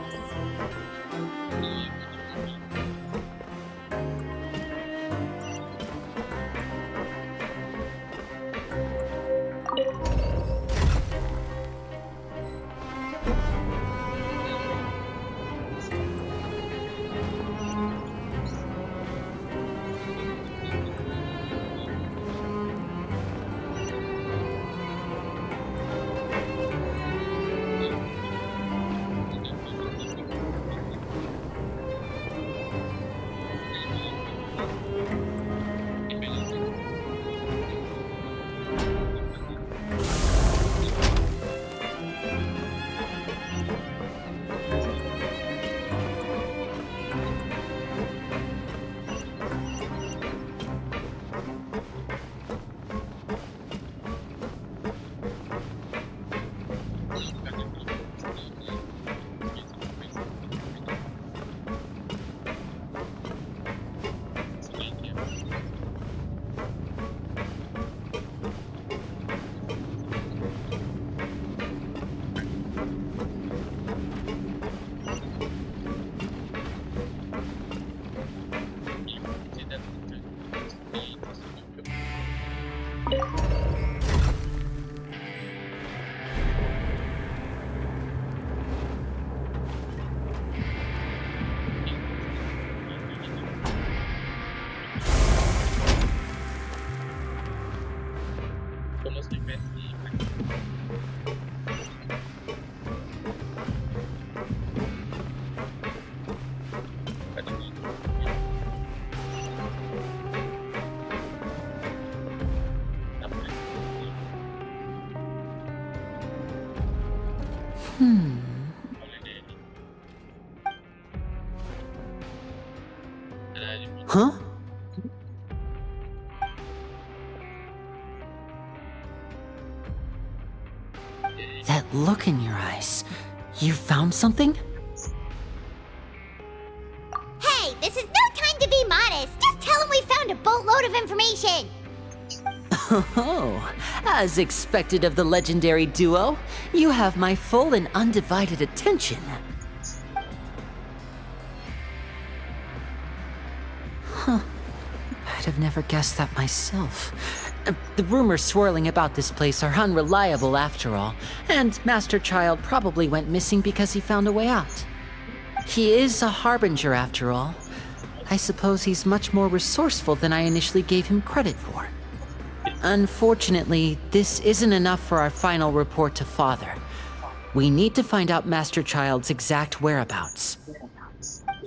Huh? That look in your eyes. You found something? Hey, this is no time to be modest. Just tell him we found a boatload of information. Oh, as expected of the legendary duo, you have my full and undivided attention. Huh. I'd have never guessed that myself. The rumors swirling about this place are unreliable after all, and Master Child probably went missing because he found a way out. He is a harbinger after all. I suppose he's much more resourceful than I initially gave him credit for. Unfortunately, this isn't enough for our final report to Father. We need to find out Master Child's exact whereabouts.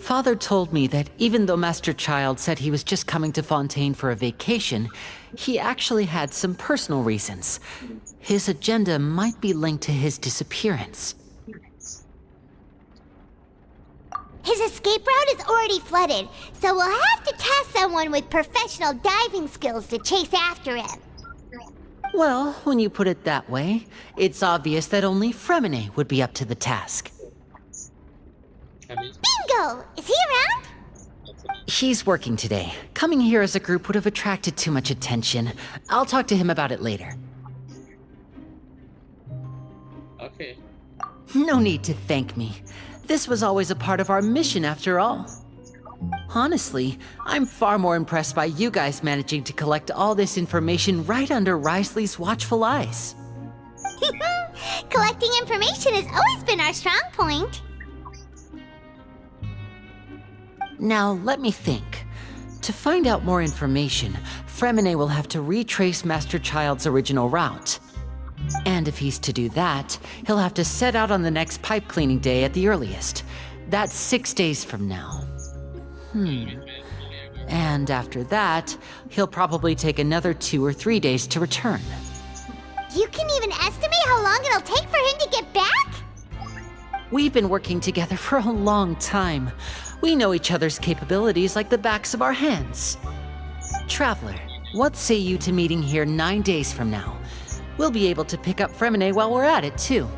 Father told me that even though Master Child said he was just coming to Fontaine for a vacation, he actually had some personal reasons. His agenda might be linked to his disappearance. His escape route is already flooded, so we'll have to task someone with professional diving skills to chase after him. Well, when you put it that way, it's obvious that only Fremine would be up to the task. Bingo! Is he around? He's working today. Coming here as a group would have attracted too much attention. I'll talk to him about it later. Okay. No need to thank me. This was always a part of our mission after all. Honestly, I'm far more impressed by you guys managing to collect all this information right under Risley's watchful eyes. Collecting information has always been our strong point. Now, let me think. To find out more information, Fremine will have to retrace Master Child's original route. And if he's to do that, he'll have to set out on the next pipe cleaning day at the earliest. That's 6 days from now. And after that, he'll probably take another 2 or 3 days to return. You can even estimate how long it'll take for him to get back? We've been working together for a long time. We know each other's capabilities like the backs of our hands. Traveler, what say you to meeting here 9 days from now? We'll be able to pick up Fremine while we're at it, too.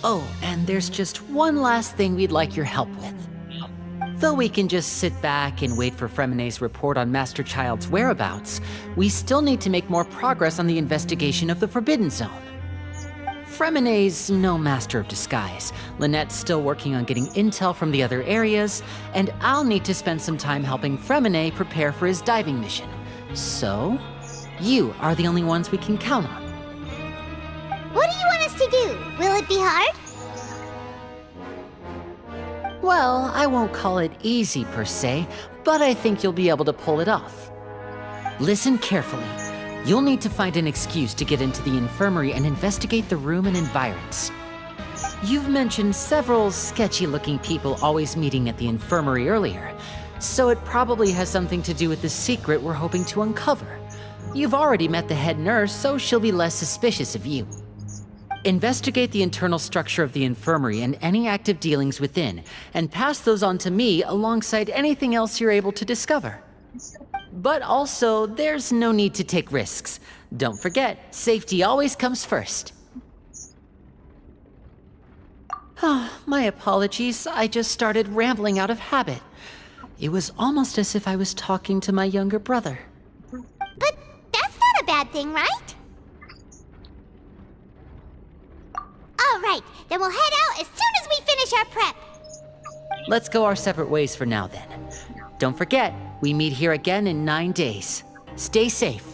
Oh, and there's just one last thing we'd like your help with. Though we can just sit back and wait for Fremene's report on Master Child's whereabouts, we still need to make more progress on the investigation of the Forbidden Zone. Fremene's no master of disguise, Lynette's still working on getting intel from the other areas, and I'll need to spend some time helping Fremene prepare for his diving mission. So, you are the only ones we can count on. What do you want us to do? Will it be hard? Well, I won't call it easy per se, but I think you'll be able to pull it off. Listen carefully. You'll need to find an excuse to get into the infirmary and investigate the room and environs. You've mentioned several sketchy-looking people always meeting at the infirmary earlier, so it probably has something to do with the secret we're hoping to uncover. You've already met the head nurse, so she'll be less suspicious of you. Investigate the internal structure of the infirmary and any active dealings within, and pass those on to me alongside anything else you're able to discover. But also, there's no need to take risks. Don't forget, safety always comes first. My apologies, I just started rambling out of habit. It was almost as if I was talking to my younger brother. But that's not a bad thing, right? All right, then we'll head out as soon as we finish our prep. Let's go our separate ways for now then. Don't forget, we meet here again in 9 days. Stay safe.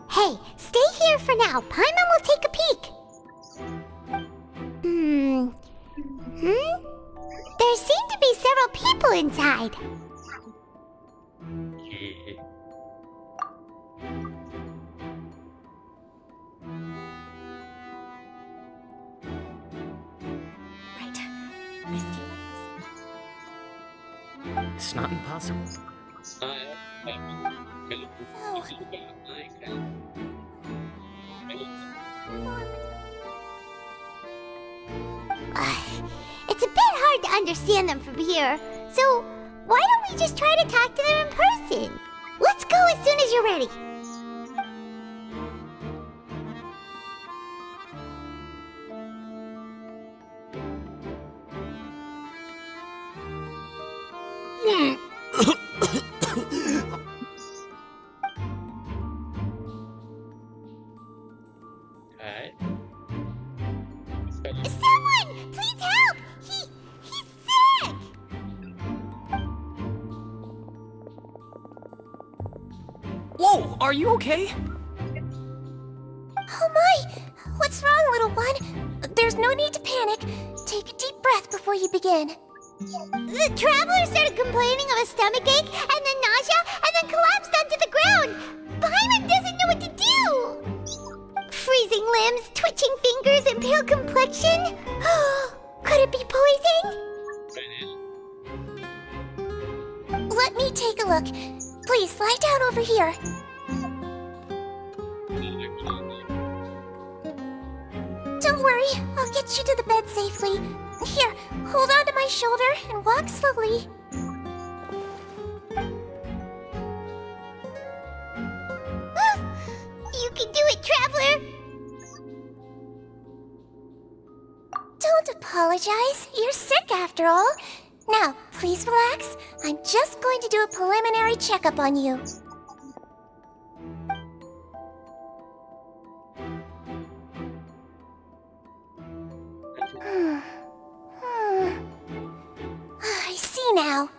Hey, stay here for now. Paimon will take a peek. There seem to be several people inside. It's not impossible. It's a bit hard to understand them from here, so why don't we just try to talk to them in person? Let's go as soon as you're ready. Someone! Please help! He's sick! Whoa, are you okay? Oh my! What's wrong, little one? There's no need to panic. Take a deep breath before you begin. The traveler started complaining of a stomachache, and then nausea, and then collapsed onto the ground. Paimon doesn't know what to do! Freezing limbs, twitching fingers, and pale complexion? Could it be poison? Let me take a look. Please, lie down over here. Don't worry, I'll get you to the bed safely. Here, hold on to my shoulder and walk slowly. You can do it, Traveler! Don't apologize. You're sick after all. Now, please relax. I'm just going to do a preliminary checkup on you. I see now.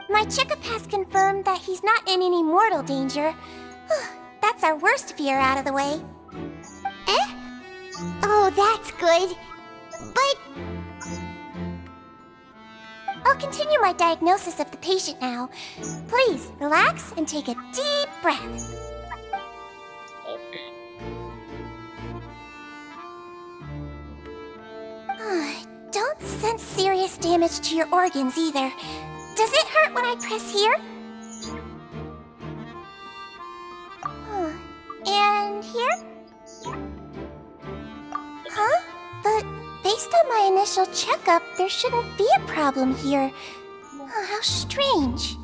My checkup has confirmed that he's not in any mortal danger. That's our worst fear out of the way. Eh? Oh, that's good. But I'll continue my diagnosis of the patient now. Please, relax and take a deep breath. Don't sense serious damage to your organs either. Does it hurt when I press here? Based on my initial checkup, there shouldn't be a problem here. Oh, how strange.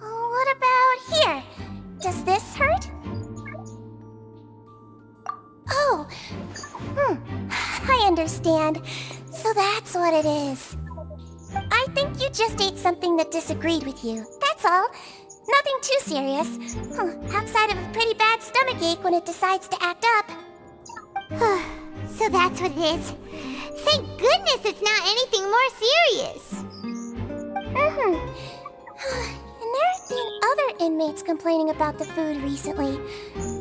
What about here? Does this hurt? Oh, I understand. So that's what it is. I think you just ate something that disagreed with you. That's all. Nothing too serious. Outside of a pretty bad stomachache when it decides to act up. So that's what it is. Thank goodness it's not anything more serious. And there have been other inmates complaining about the food recently.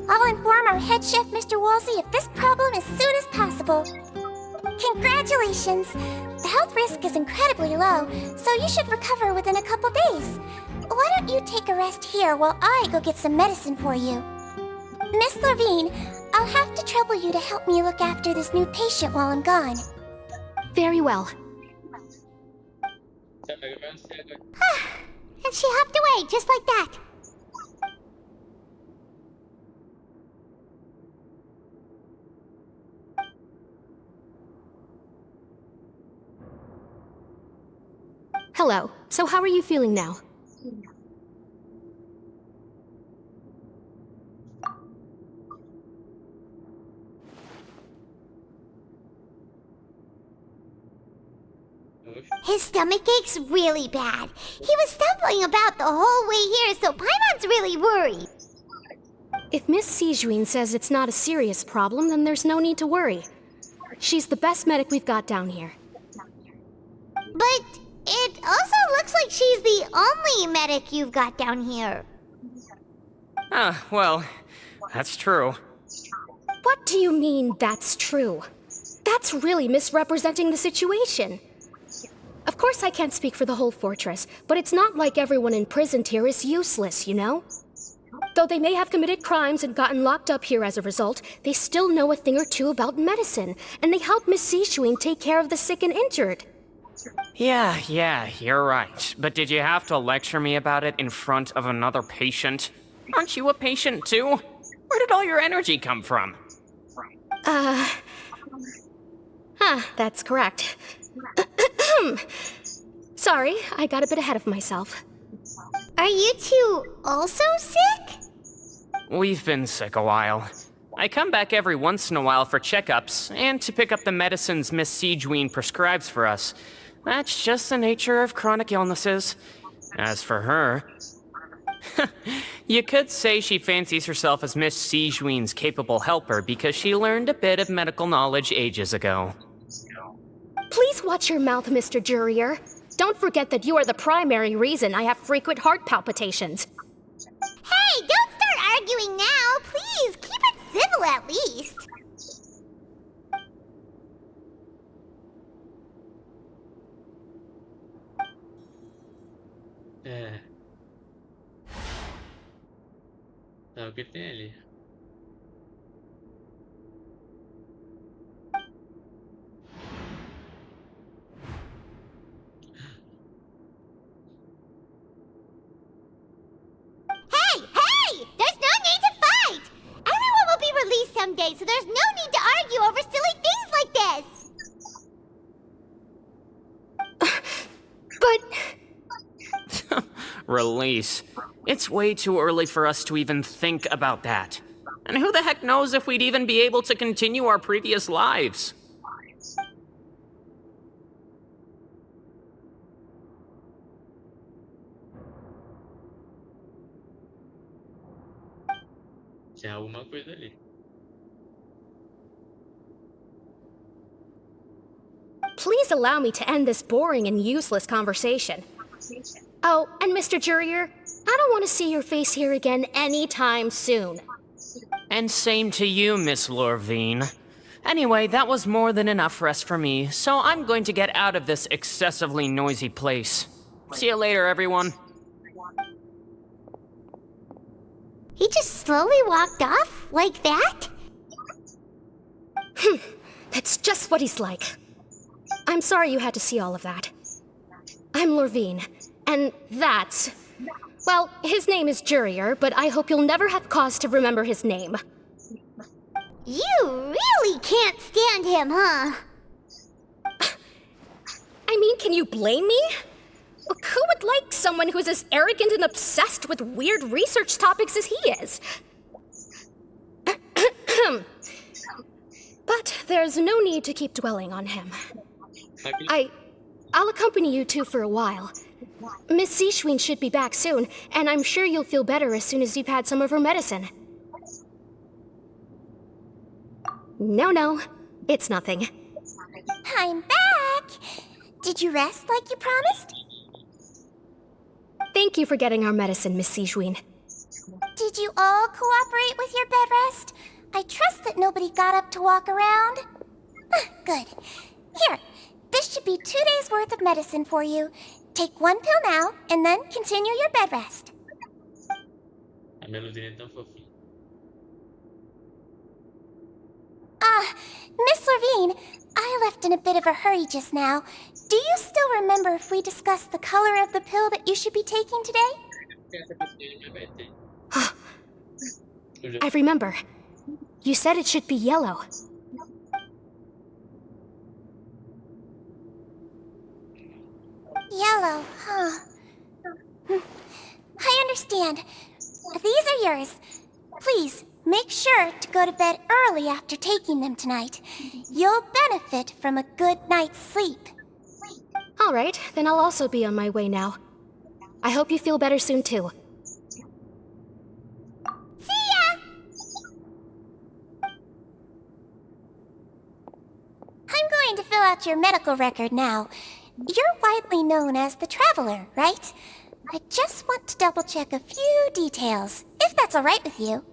I'll inform our head chef, Mr. Woolsey, of this problem as soon as possible. Congratulations! The health risk is incredibly low, so you should recover within a couple days. Why don't you take a rest here while I go get some medicine for you? Miss Levine, I'll have to trouble you to help me look after this new patient while I'm gone. Very well. And she hopped away, just like that. Hello. So how are you feeling now? His stomach ache's really bad. He was stumbling about the whole way here, so Paimon's really worried. If Miss Sijuin says it's not a serious problem, then there's no need to worry. She's the best medic we've got down here. But it also looks like she's the only medic you've got down here. Well, that's true. What do you mean, that's true? That's really misrepresenting the situation. Of course I can't speak for the whole fortress, but it's not like everyone imprisoned here is useless, you know? Though they may have committed crimes and gotten locked up here as a result, they still know a thing or two about medicine, and they help Miss Sijuin take care of the sick and injured. Yeah, you're right. But did you have to lecture me about it in front of another patient? Aren't you a patient too? Where did all your energy come from? That's correct. Sorry, I got a bit ahead of myself. Are you two also sick? We've been sick a while. I come back every once in a while for checkups, and to pick up the medicines Miss Sijuin prescribes for us. That's just the nature of chronic illnesses. As for her... you could say she fancies herself as Miss Sijuin's capable helper because she learned a bit of medical knowledge ages ago. Please watch your mouth, Mr. Jurier. Don't forget that you are the primary reason I have frequent heart palpitations. Hey, don't start arguing now, please. Keep it civil at least. Tá, o que tem ali? Hey! There's no need to fight! Everyone will be released someday, so there's no need to argue over silly things like this! But... Release. It's way too early for us to even think about that. And who the heck knows if we'd even be able to continue our previous lives? Tinha alguma coisa ali. Please allow me to end this boring and useless conversation. Oh, and Mr. Jurier, I don't want to see your face here again anytime soon. And same to you, Miss Lorvine. Anyway, that was more than enough rest for me, so I'm going to get out of this excessively noisy place. See you later, everyone. He just slowly walked off like that? That's just what he's like. I'm sorry you had to see all of that. I'm Lorvine, and that's Well, his name is Jurier, but I hope you'll never have cause to remember his name. You really can't stand him, huh? I mean, can you blame me? Look, who would like someone who's as arrogant and obsessed with weird research topics as he is? But there's no need to keep dwelling on him. I'll accompany you two for a while. Miss Seashween should be back soon, and I'm sure you'll feel better as soon as you've had some of her medicine. No, it's nothing. I'm back! Did you rest like you promised? Thank you for getting our medicine, Miss Seashween. Did you all cooperate with your bed rest? I trust that nobody got up to walk around. Good. Here, this should be 2 days' worth of medicine for you. Take 1 pill now, and then continue your bed rest. A melodia é tão fofinha. Miss Levine, I left in a bit of a hurry just now. Do you still remember if we discussed the color of the pill that you should be taking today? I remember. You said it should be yellow. Yellow, huh? I understand. These are yours. Please, make sure to go to bed early after taking them tonight. You'll benefit from a good night's sleep. All right, then I'll also be on my way now. I hope you feel better soon, too. See ya! I'm going to fill out your medical record now. You're widely known as the Traveler, right? I just want to double-check a few details, if that's all right with you.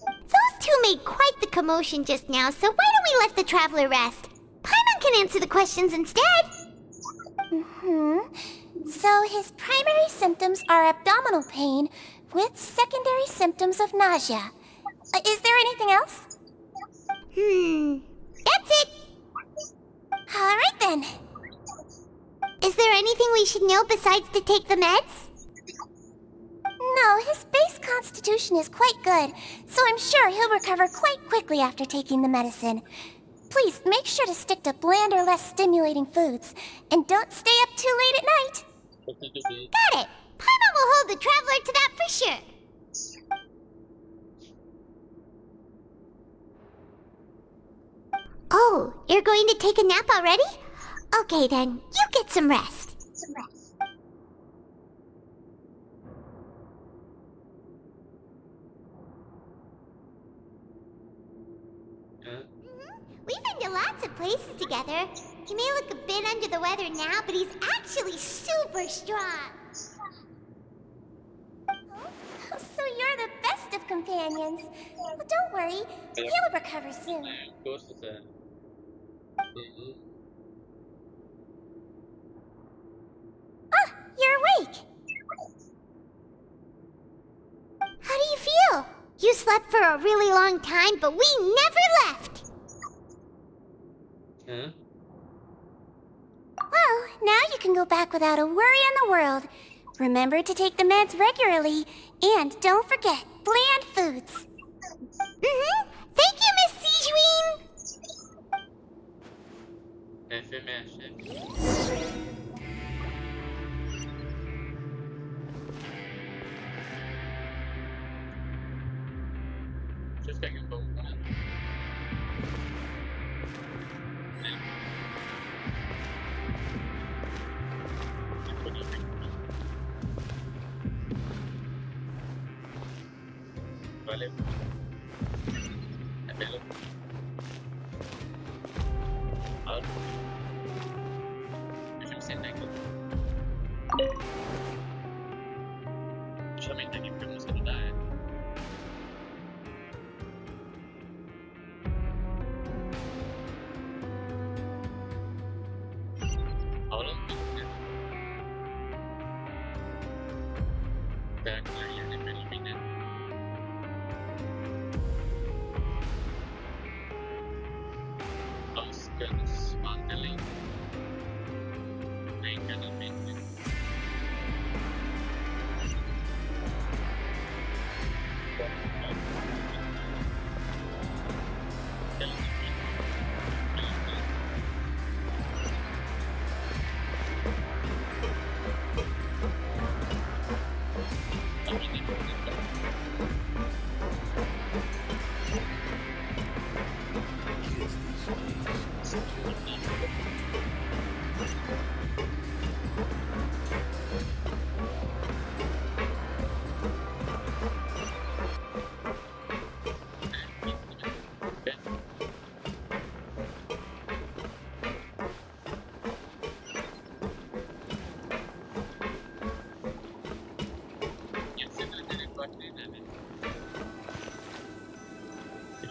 Those two made quite the commotion just now, so why don't we let the Traveler rest? Paimon can answer the questions instead. So his primary symptoms are abdominal pain with secondary symptoms of nausea. Is there anything else? That's it. All right then. Is there anything we should know besides to take the meds? No, his base constitution is quite good, so I'm sure he'll recover quite quickly after taking the medicine. Please make sure to stick to bland or less stimulating foods, and don't stay up too late at night. Got it. Paimon will hold the Traveler to that for sure. Oh, you're going to take a nap already? Okay then, you get some rest. We've been to lots of places together. He may look a bit under the weather now, but he's actually super strong. So you're the best of companions. Well, don't worry, he'll recover soon. Ah, you're awake. How do you feel? You slept for a really long time, but we never left. Well, now you can go back without a worry in the world. Remember to take the meds regularly, and don't forget bland foods. Thank you, Miss Seashween. Just pegar um pouco, né? Valeu. É belo. Deixa eu sentar aqui. Deixa eu aumentar aqui porque a música não dá.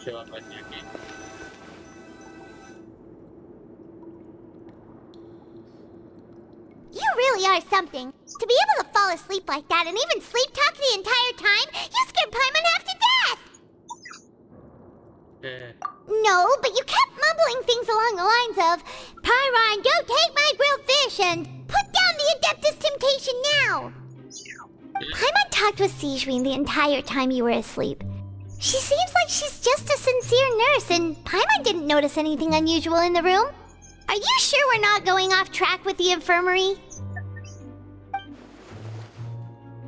You really are something. To be able to fall asleep like that and even sleep talk the entire time, you scared Paimon half to death! No, but you kept mumbling things along the lines of, Pyron, don't take my grilled fish, and put down the Adeptus Temptation now! Paimon talked with Sigewinne the entire time you were asleep. She seems like she's just a sincere nurse, and Paimon didn't notice anything unusual in the room. Are you sure we're not going off track with the infirmary?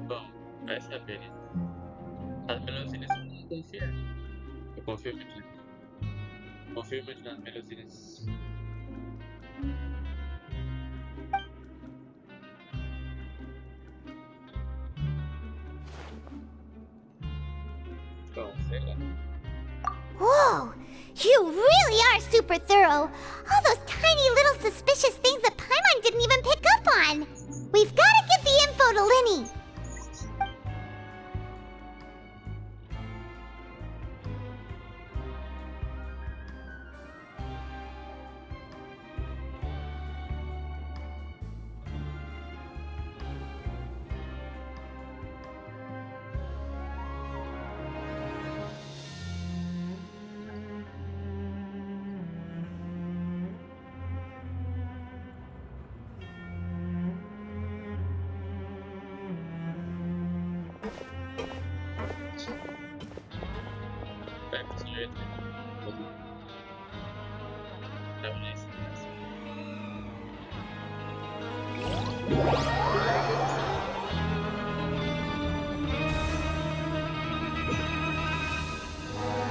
Bom, vai saber, né? As melusinas confia. Eu confio muito nisso. Confio muito nas melusinas. Bom, sei lá. Whoa! You really are super thorough! All those tiny little suspicious things that Paimon didn't even pick up on! We've gotta give the info to Linny!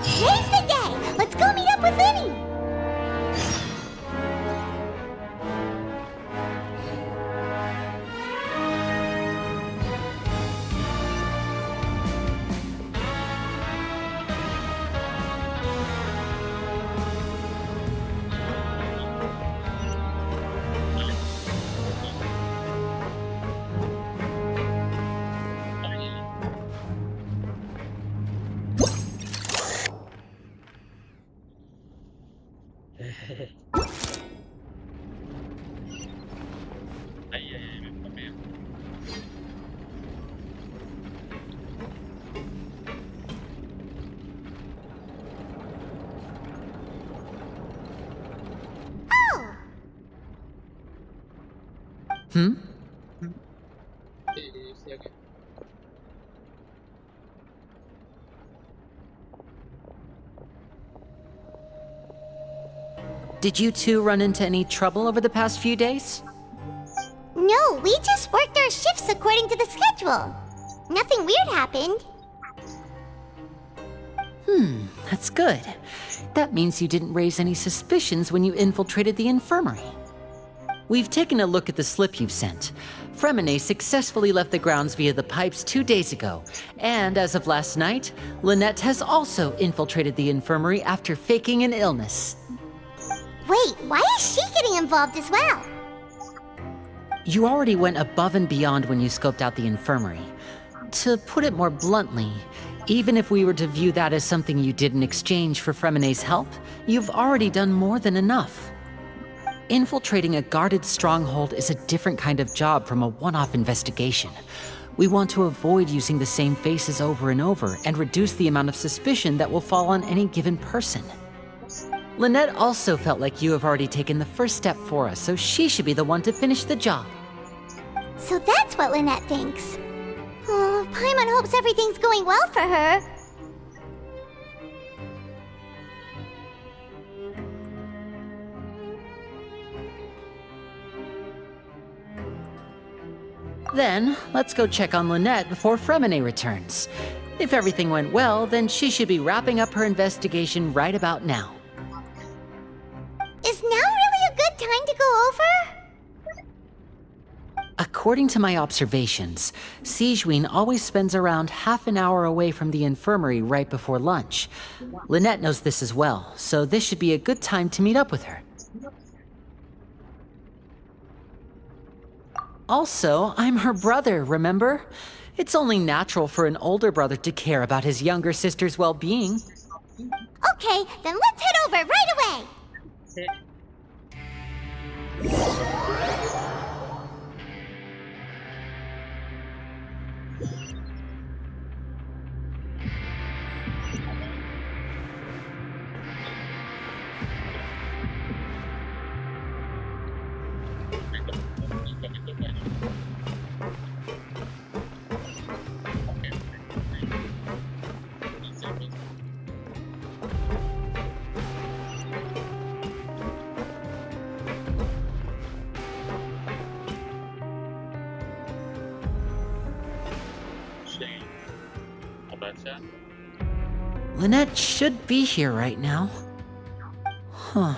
Today's the day! Let's go meet up with Linny! Hmm? Did you two run into any trouble over the past few days? No, we just worked our shifts according to the schedule. Nothing weird happened. That's good. That means you didn't raise any suspicions when you infiltrated the infirmary. We've taken a look at the slip you've sent. Fremine successfully left the grounds via the pipes 2 days ago, and as of last night, Lynette has also infiltrated the infirmary after faking an illness. Wait, why is she getting involved as well? You already went above and beyond when you scoped out the infirmary. To put it more bluntly, even if we were to view that as something you did in exchange for Fremine's help, you've already done more than enough. Infiltrating a guarded stronghold is a different kind of job from a one-off investigation. We want to avoid using the same faces over and over and reduce the amount of suspicion that will fall on any given person. Lynette also felt like you have already taken the first step for us, so she should be the one to finish the job. So that's what Lynette thinks. Oh, Paimon hopes everything's going well for her. Then, let's go check on Lynette before Fremine returns. If everything went well, then she should be wrapping up her investigation right about now. Is now really a good time to go over? According to my observations, Sigewinne always spends around half an hour away from the infirmary right before lunch. Lynette knows this as well, so this should be a good time to meet up with her. Also, I'm her brother, remember? It's only natural for an older brother to care about his younger sister's well-being. Okay, Okay, then let's head over right away! Lynette should be here right now. Huh.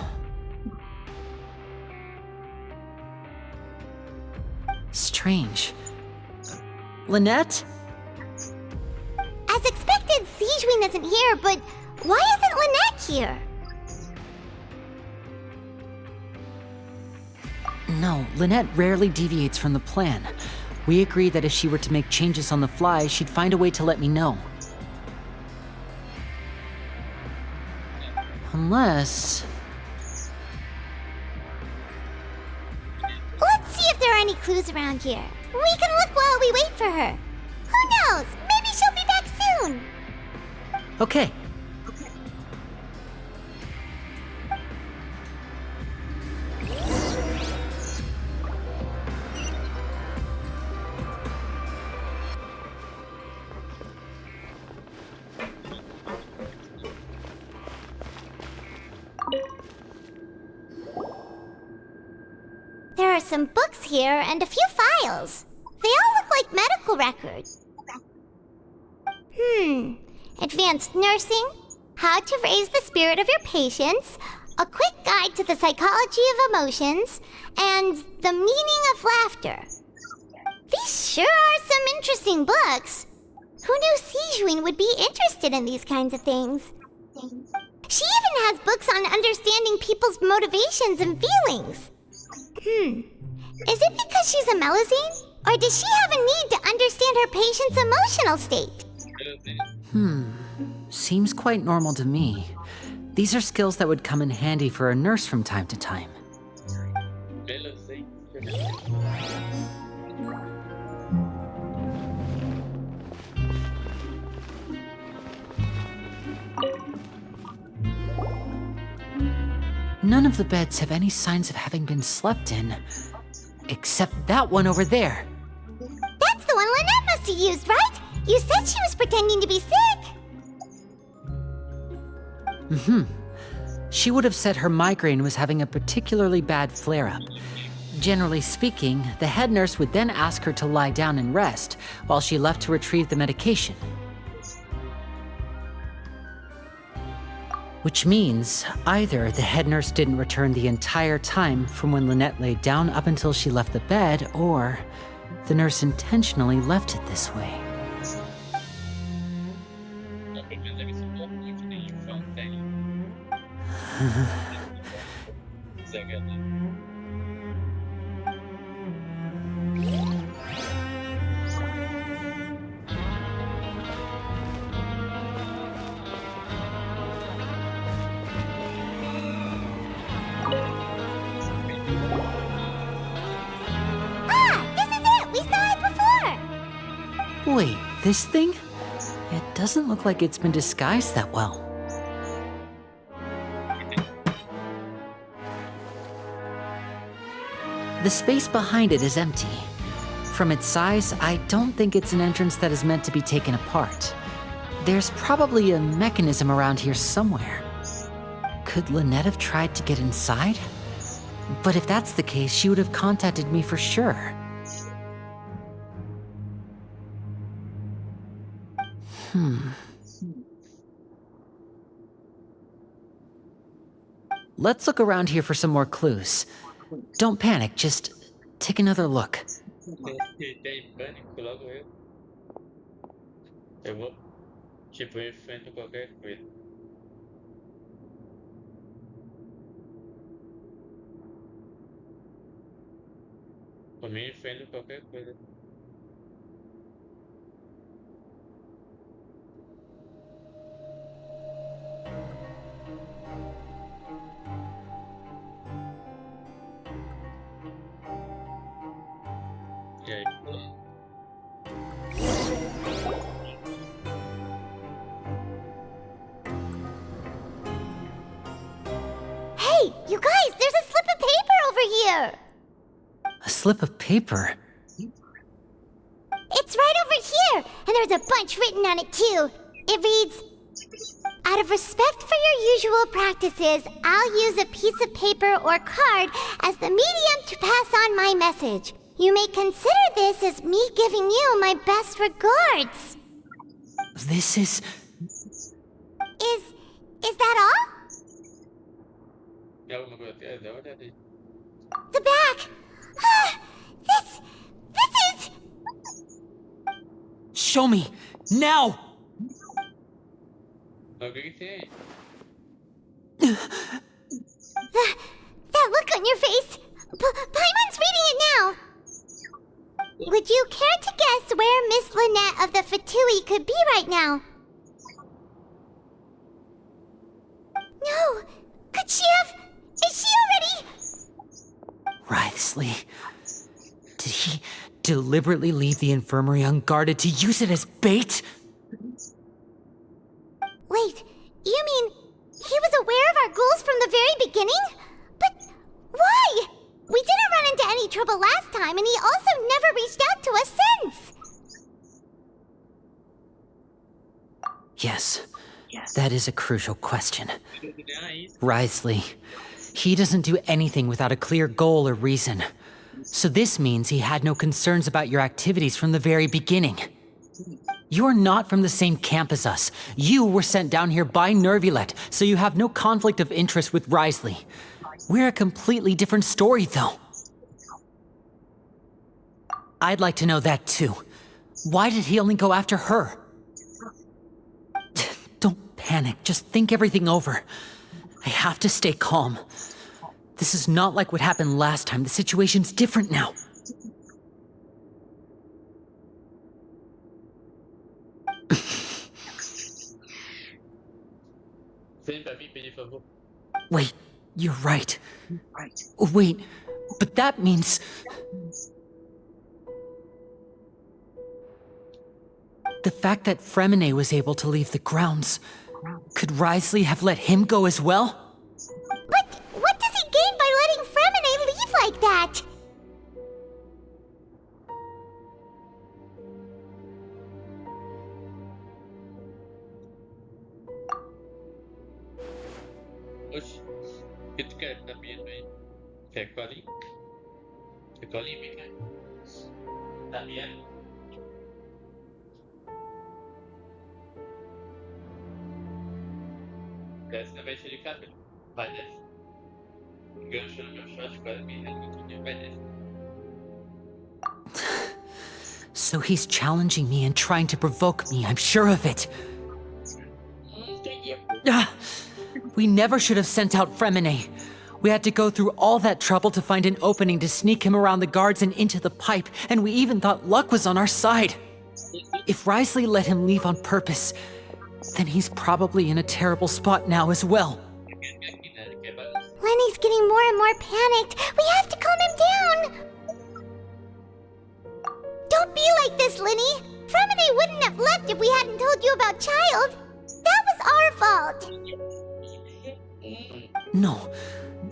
Strange. Lynette? As expected, Sigewin isn't here, but why isn't Lynette here? No, Lynette rarely deviates from the plan. We agreed that if she were to make changes on the fly, she'd find a way to let me know. Unless... Let's see if there are any clues around here. We can look while we wait for her. Who knows? Maybe she'll be back soon. Okay. There are some books here and a few files. They all look like medical records. Advanced nursing, how to raise the spirit of your patients, a quick guide to the psychology of emotions, and the meaning of laughter. These sure are some interesting books. Who knew Sigewin would be interested in these kinds of things? She even has books on understanding people's motivations and feelings. Is it because she's a Melusine? Or does she have a need to understand her patient's emotional state? Seems quite normal to me. These are skills that would come in handy for a nurse from time to time. None of the beds have any signs of having been slept in. Except that one over there. That's the one Lynette must have used, right? You said she was pretending to be sick. She would have said her migraine was having a particularly bad flare-up. Generally speaking, the head nurse would then ask her to lie down and rest while she left to retrieve the medication. Which means either the head nurse didn't return the entire time from when Lynette laid down up until she left the bed, or the nurse intentionally left it this way. Wait, this thing? It doesn't look like it's been disguised that well. The space behind it is empty. From its size, I don't think it's an entrance that is meant to be taken apart. There's probably a mechanism around here somewhere. Could Lynette have tried to get inside? But if that's the case, she would have contacted me for sure. Let's look around here for some more clues. Don't panic, just take another look. Eu vou, tipo, eu enfrento qualquer coisa. Por mim, enfrento qualquer coisa. Hey, you guys, there's a slip of paper over here! A slip of paper? It's right over here, and there's a bunch written on it too. It reads, out of respect for your usual practices, I'll use a piece of paper or card as the medium to pass on my message. You may consider this as me giving you my best regards. This is... Is that all? The back! This is... Show me! Now! That look on your face! Paimon's reading it now! Would you care to guess where Miss Lynette of the Fatui could be right now? No! Could she have... Is she already... Wriothesley. Did he deliberately leave the infirmary unguarded to use it as bait? Wait, you mean he was aware of our goals from the very beginning? But why? We didn't run into any trouble last time, and he also never reached out to us since. Yes, that is a crucial question. Wriothesley, he doesn't do anything without a clear goal or reason. So this means he had no concerns about your activities from the very beginning. You're not from the same camp as us. You were sent down here by Nervulet, so you have no conflict of interest with Wriothesley. We're a completely different story, though. I'd like to know that, too. Why did he only go after her? Don't panic. Just think everything over. I have to stay calm. This is not like what happened last time. The situation's different now. Wait, you're right. Wait, but that means... The fact that Fremine was able to leave the grounds, could Wriothesley have let him go as well? But what does he gain by letting Fremine leave like that? Dessa vez ele cabelo. Vai nessa. Gancho no meu shot, agora me vai nessa. So he's challenging me and trying to provoke me, I'm sure of it. We never should have sent out Fremine. We had to go through all that trouble to find an opening to sneak him around the guards and into the pipe, and we even thought luck was on our side. If Wriothesley let him leave on purpose, then he's probably in a terrible spot now as well. Lenny's getting more and more panicked. We have to calm him down. Don't be like this, Lenny. Fremine wouldn't have left if we hadn't told you about Child. That was our fault. No,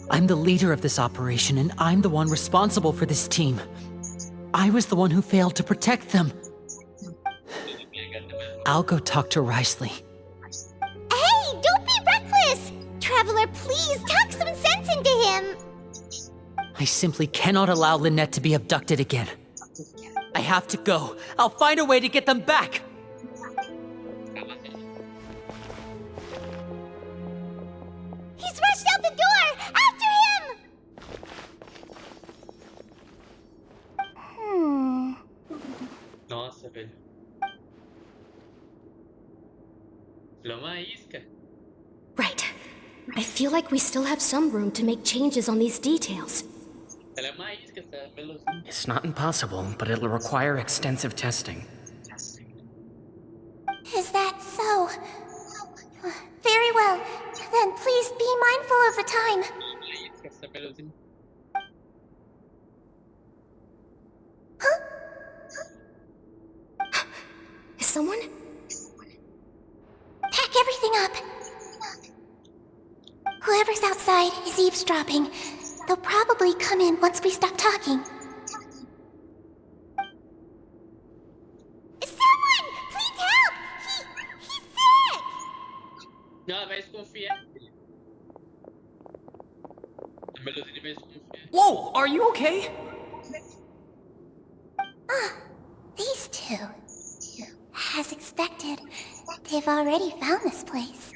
I'm the leader of this operation, and I'm the one responsible for this team. I was the one who failed to protect them. I'll go talk to Wriothesley. Hey, don't be reckless! Traveler, please talk some sense into him. I simply cannot allow Lynette to be abducted again. I have to go. I'll find a way to get them back. He's rushed out the door! After him! Nossa, velho. Right. I feel like we still have some room to make changes on these details. It's not impossible, but it'll require extensive testing. Is that so? Very well. Then please be mindful of the time. Huh? someone? Pack everything up. Whoever's outside is eavesdropping. They'll probably come in once we stop talking. Someone! Please help! He's sick! Não, vai desconfiar. A Melusine vai desconfiar. Whoa, are you okay? These two. As expected, they've already found this place.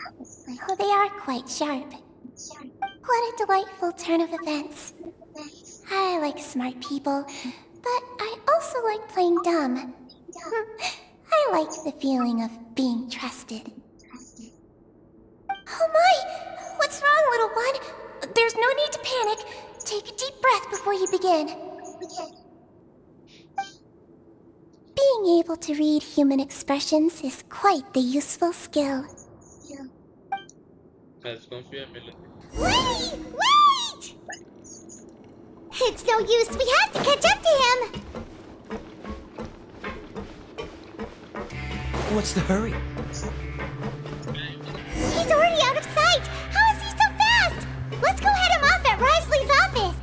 Oh, they are quite sharp. What a delightful turn of events. I like smart people, but I also like playing dumb. I like the feeling of being trusted. Oh my! What's wrong, little one? There's no need to panic. Take a deep breath before you begin. Being able to read human expressions is quite the useful skill. Vai desconfiar, Melusine. Wait! Wait! It's no use. We have to catch up to him. What's the hurry? He's already out of sight. How is he so fast? Let's go head him off at Risley's office.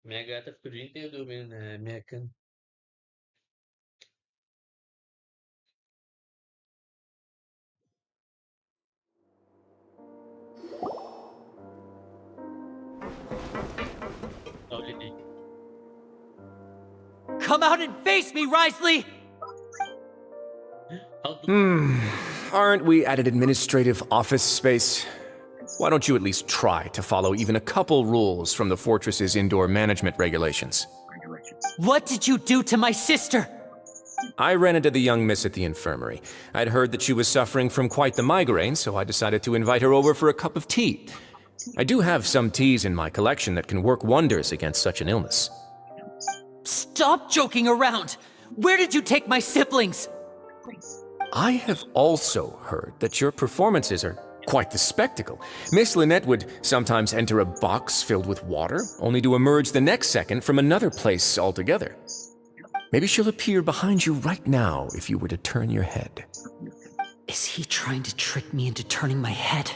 Minha gata ficou o dia inteiro dormindo na minha cama. Olha ali. Come out and face me, Risley! Aren't we at an administrative office space? Why don't you at least try to follow even a couple rules from the fortress's indoor management regulations? What did you do to my sister? I ran into the young miss at the infirmary. I'd heard that she was suffering from quite the migraine, so I decided to invite her over for a cup of tea. I do have some teas in my collection that can work wonders against such an illness. Stop joking around! Where did you take my siblings? I have also heard that your performances are quite the spectacle. Miss Lynette would sometimes enter a box filled with water, only to emerge the next second from another place altogether. Maybe she'll appear behind you right now if you were to turn your head. Is he trying to trick me into turning my head?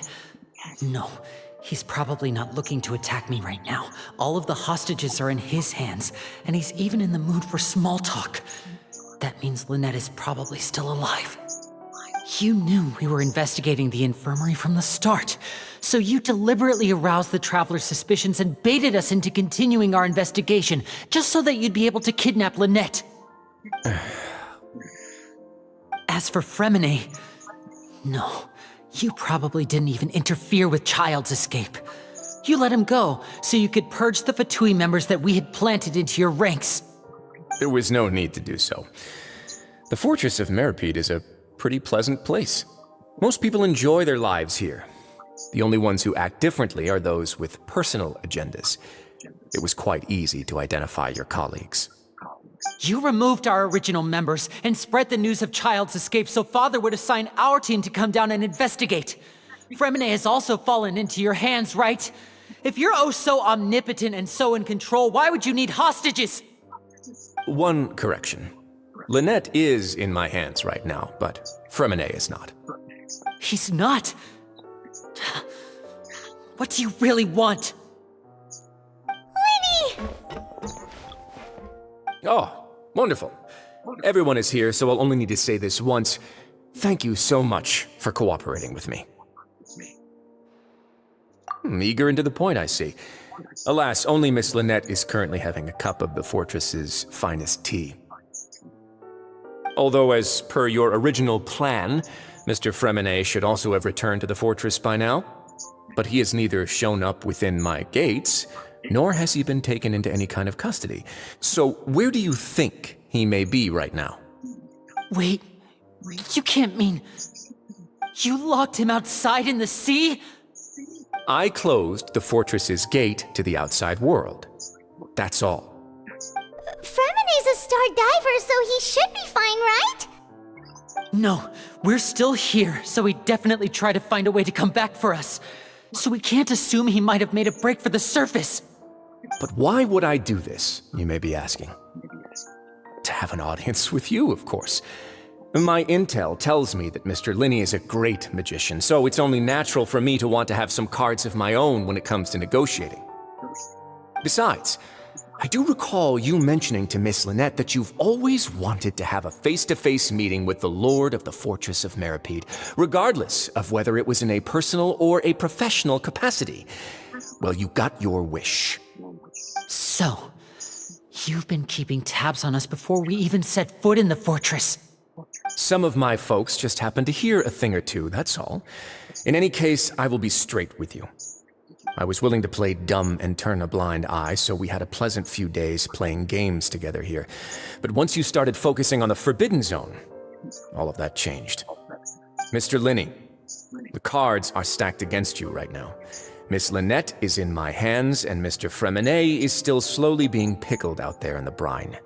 No, he's probably not looking to attack me right now. All of the hostages are in his hands, and he's even in the mood for small talk. That means Lynette is probably still alive. You knew we were investigating the infirmary from the start, so you deliberately aroused the Traveler's suspicions and baited us into continuing our investigation, just so that you'd be able to kidnap Lynette. As for Fremine, no, you probably didn't even interfere with Child's escape. You let him go, so you could purge the Fatui members that we had planted into your ranks. There was no need to do so. The Fortress of Meripede is a pretty pleasant place. Most people enjoy their lives here. The only ones who act differently are those with personal agendas. It was quite easy to identify your colleagues. You removed our original members and spread the news of Child's escape so Father would assign our team to come down and investigate. Fremine has also fallen into your hands, right? If you're oh so omnipotent and so in control, why would you need hostages? One correction. Lynette is in my hands right now, but Fremine is not. He's not? What do you really want? Winnie! Oh, wonderful. Everyone is here, so I'll only need to say this once. Thank you so much for cooperating with me. Eager and to the point, I see. Alas, only Miss Lynette is currently having a cup of the fortress's finest tea. Although, as per your original plan, Mr. Fremine should also have returned to the fortress by now, but he has neither shown up within my gates, nor has he been taken into any kind of custody. So where do you think he may be right now? Wait, you can't mean... You locked him outside in the sea? I closed the fortress's gate to the outside world. That's all. Fremine's a star diver, so he should be fine, right? No, we're still here, so he definitely tried to find a way to come back for us. So we can't assume he might have made a break for the surface. But why would I do this, you may be asking? To have an audience with you, of course. My intel tells me that Mr. Linney is a great magician, so it's only natural for me to want to have some cards of my own when it comes to negotiating. Besides, I do recall you mentioning to Miss Lynette that you've always wanted to have a face-to-face meeting with the Lord of the Fortress of Meripede, regardless of whether it was in a personal or a professional capacity. Well, you got your wish. So, you've been keeping tabs on us before we even set foot in the fortress. Some of my folks just happened to hear a thing or two, that's all. In any case, I will be straight with you. I was willing to play dumb and turn a blind eye, so we had a pleasant few days playing games together here. But once you started focusing on the Forbidden Zone, all of that changed. Mr. Linney, the cards are stacked against you right now. Miss Lynette is in my hands, and Mr. Fremine is still slowly being pickled out there in the brine.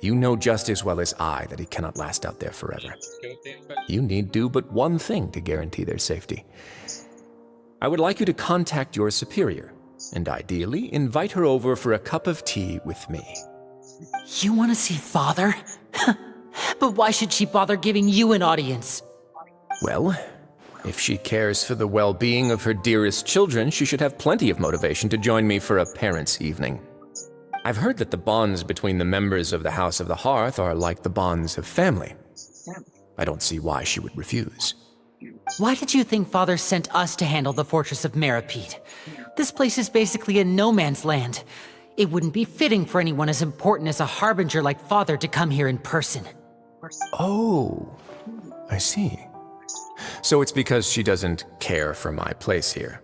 You know just as well as I that he cannot last out there forever. You need do but one thing to guarantee their safety. I would like you to contact your superior, and ideally invite her over for a cup of tea with me. You want to see Father? But why should she bother giving you an audience? Well, if she cares for the well-being of her dearest children, she should have plenty of motivation to join me for a parents' evening. I've heard that the bonds between the members of the House of the Hearth are like the bonds of family. I don't see why she would refuse. Why did you think Father sent us to handle the Fortress of Meripede? This place is basically a no-man's land. It wouldn't be fitting for anyone as important as a harbinger like Father to come here in person. Oh, I see. So it's because she doesn't care for my place here.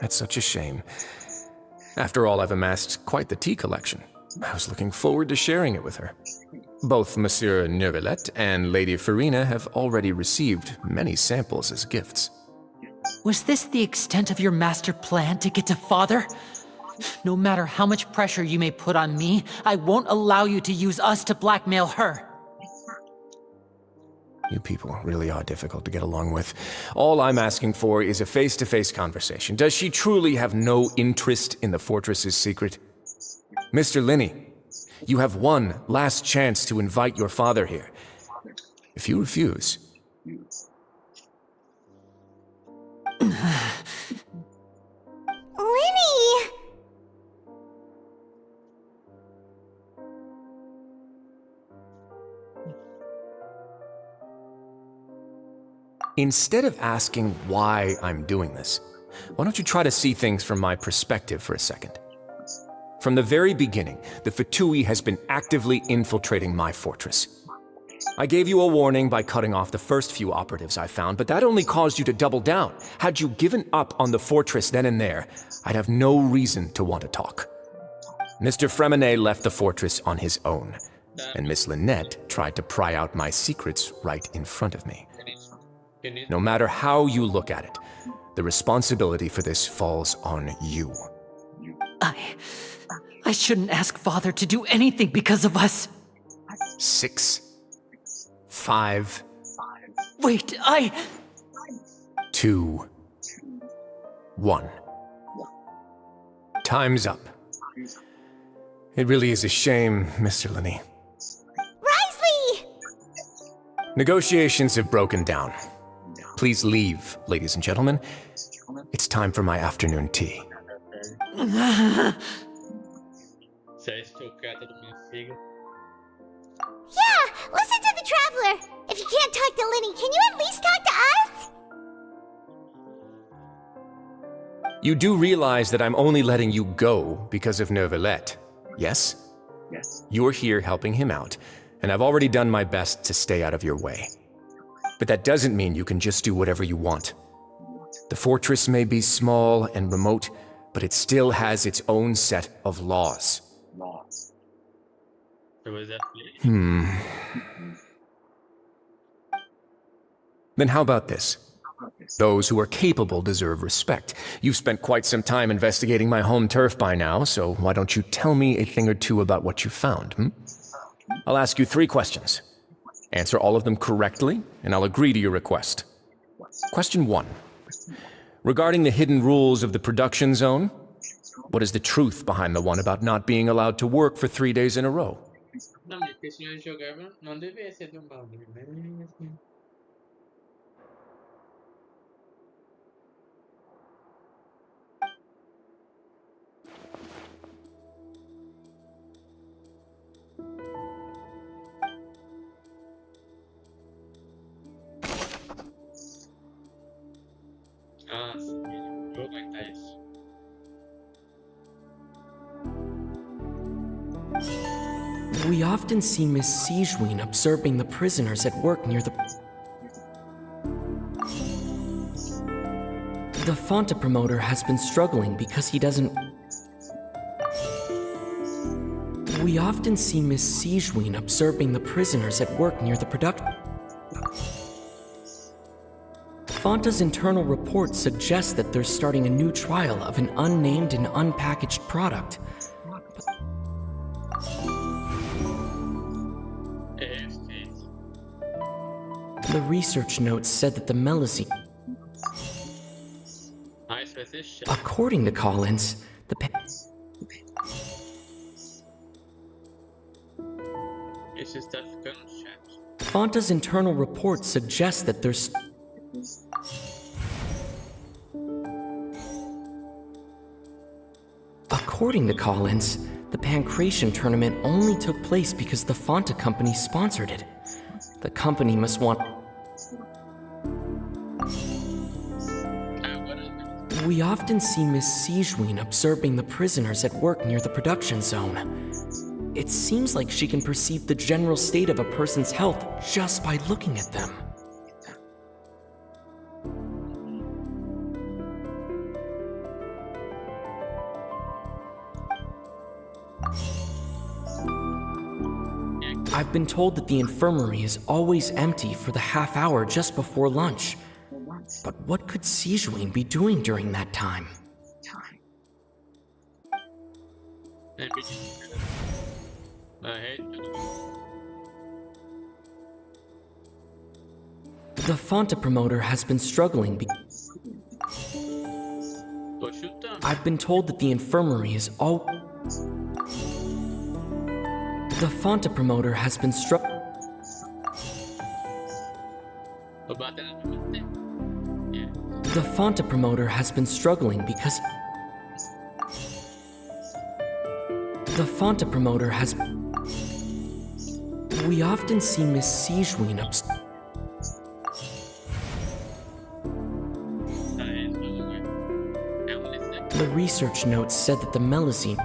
That's such a shame. After all, I've amassed quite the tea collection. I was looking forward to sharing it with her. Both Monsieur Neuvillette and Lady Farina have already received many samples as gifts. Was this the extent of your master plan to get to Father? No matter how much pressure you may put on me, I won't allow you to use us to blackmail her. You people really are difficult to get along with. All I'm asking for is a face-to-face conversation. Does she truly have no interest in the fortress's secret? Mr. Linney, you have one last chance to invite your father here. If you refuse... Linny! Instead of asking why I'm doing this, why don't you try to see things from my perspective for a second? From the very beginning, the Fatui has been actively infiltrating my fortress. I gave you a warning by cutting off the first few operatives I found, but that only caused you to double down. Had you given up on the fortress then and there, I'd have no reason to want to talk. Mr. Fremine left the fortress on his own, and Miss Lynette tried to pry out my secrets right in front of me. No matter how you look at it, the responsibility for this falls on you. I shouldn't ask Father to do anything because of us. 6, 5... Wait, 2, 1. Time's up. It really is a shame, Mr. Linney. Risley! Negotiations have broken down. Please leave, ladies and gentlemen. It's time for my afternoon tea. Yeah, listen to the Traveler! If you can't talk to Linny, can you at least talk to us? You do realize that I'm only letting you go because of Neuvillette, yes? Yes. You're here helping him out, and I've already done my best to stay out of your way. But that doesn't mean you can just do whatever you want. The fortress may be small and remote, but it still has its own set of laws. Then how about this? Those who are capable deserve respect. You've spent quite some time investigating my home turf by now, so why don't you tell me a thing or two about what you found, I'll ask you 3 questions. Answer all of them correctly, and I'll agree to your request. Question 1. Regarding the hidden rules of the production zone, what is the truth behind the one about not being allowed to work for 3 days in a row? Não, mas esse senhor jogava não deveria ser do mal, né? Nossa, vou aguentar isso. We often see Miss Sijween observing the prisoners at work near the Fonta promoter has been struggling because he doesn't... We often see Miss Sijween observing the prisoners at work near the production... Fonta's internal report suggests that they're starting a new trial of an unnamed and unpackaged product. The research notes said that the melusine... According to Collins, the Fonta's internal report suggests that there's... According to Collins, the Pancration tournament only took place because the Fonta company sponsored it. The company must want... We often see Miss Sijween observing the prisoners at work near the production zone. It seems like she can perceive the general state of a person's health just by looking at them. I've been told that the infirmary is always empty for the half hour just before lunch. But what could Sijween be doing during that time? The Fonta promoter has been struggling. I've been told that the infirmary is all... The Fonta promoter has been The Fonta promoter has been struggling because... The Fonta promoter has... We often see Miss Sijween The research notes said that the melusine...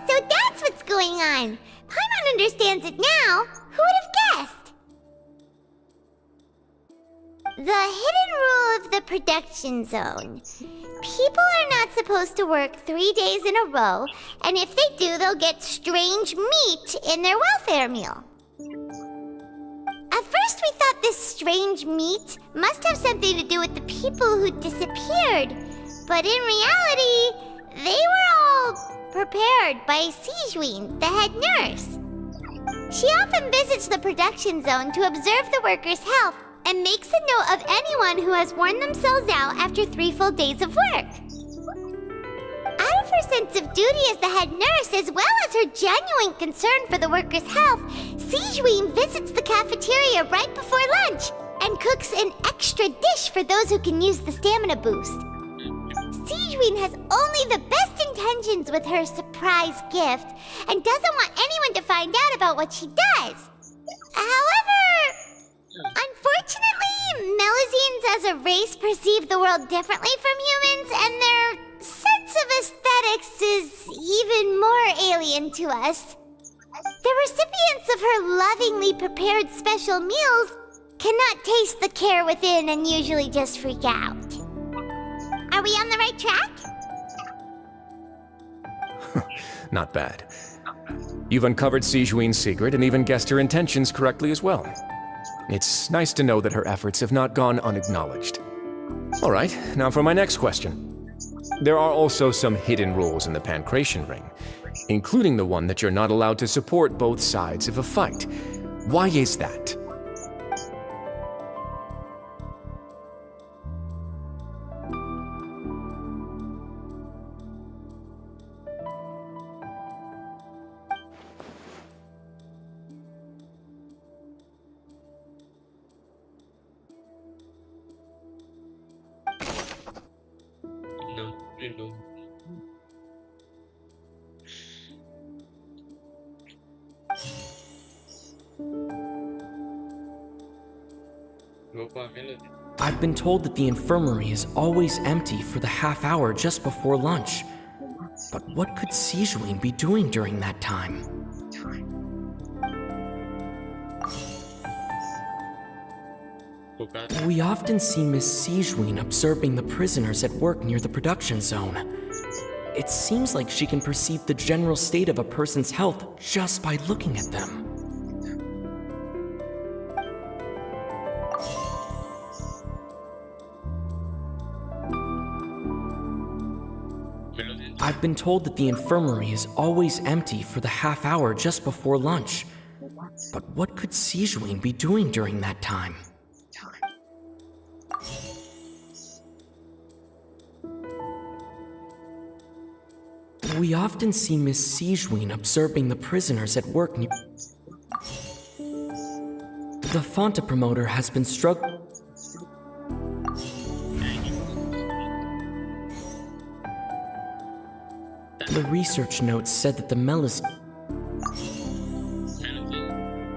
So that's what's going on. Paimon understands it now. Who would have guessed? The hidden rule of the production zone. People are not supposed to work 3 days in a row, and if they do, they'll get strange meat in their welfare meal. At first we thought this strange meat must have something to do with the people who disappeared, but in reality, they were all prepared by Sijween, the head nurse. She often visits the production zone to observe the workers' health and makes a note of anyone who has worn themselves out after 3 full days of work. Out of her sense of duty as the head nurse, as well as her genuine concern for the workers' health, Sijween visits the cafeteria right before lunch and cooks an extra dish for those who can use the stamina boost. Sijween has only the best intentions with her surprise gift and doesn't want anyone to find out about what she does. However, unfortunately, Melusines as a race perceive the world differently from humans, and their sense of aesthetics is even more alien to us. The recipients of her lovingly prepared special meals cannot taste the care within and usually just freak out. Are we on the right track? Not bad. You've uncovered Sizhuin's secret and even guessed her intentions correctly as well. It's nice to know that her efforts have not gone unacknowledged. All right, now for my next question. There are also some hidden rules in the Pancration Ring, including the one that you're not allowed to support both sides of a fight. Why is that? I've been told that the infirmary is always empty for the half hour just before lunch. But what could Sizhuin be doing during that time? We often see Miss Sizhuin observing the prisoners at work near the production zone. It seems like she can perceive the general state of a person's health just by looking at them. I've been told that the infirmary is always empty for the half hour just before lunch. But what could Sizhuin be doing during that time? We often see Miss Sizhuin observing the prisoners at work near... The Fonta promoter has been struggling... The research notes said that the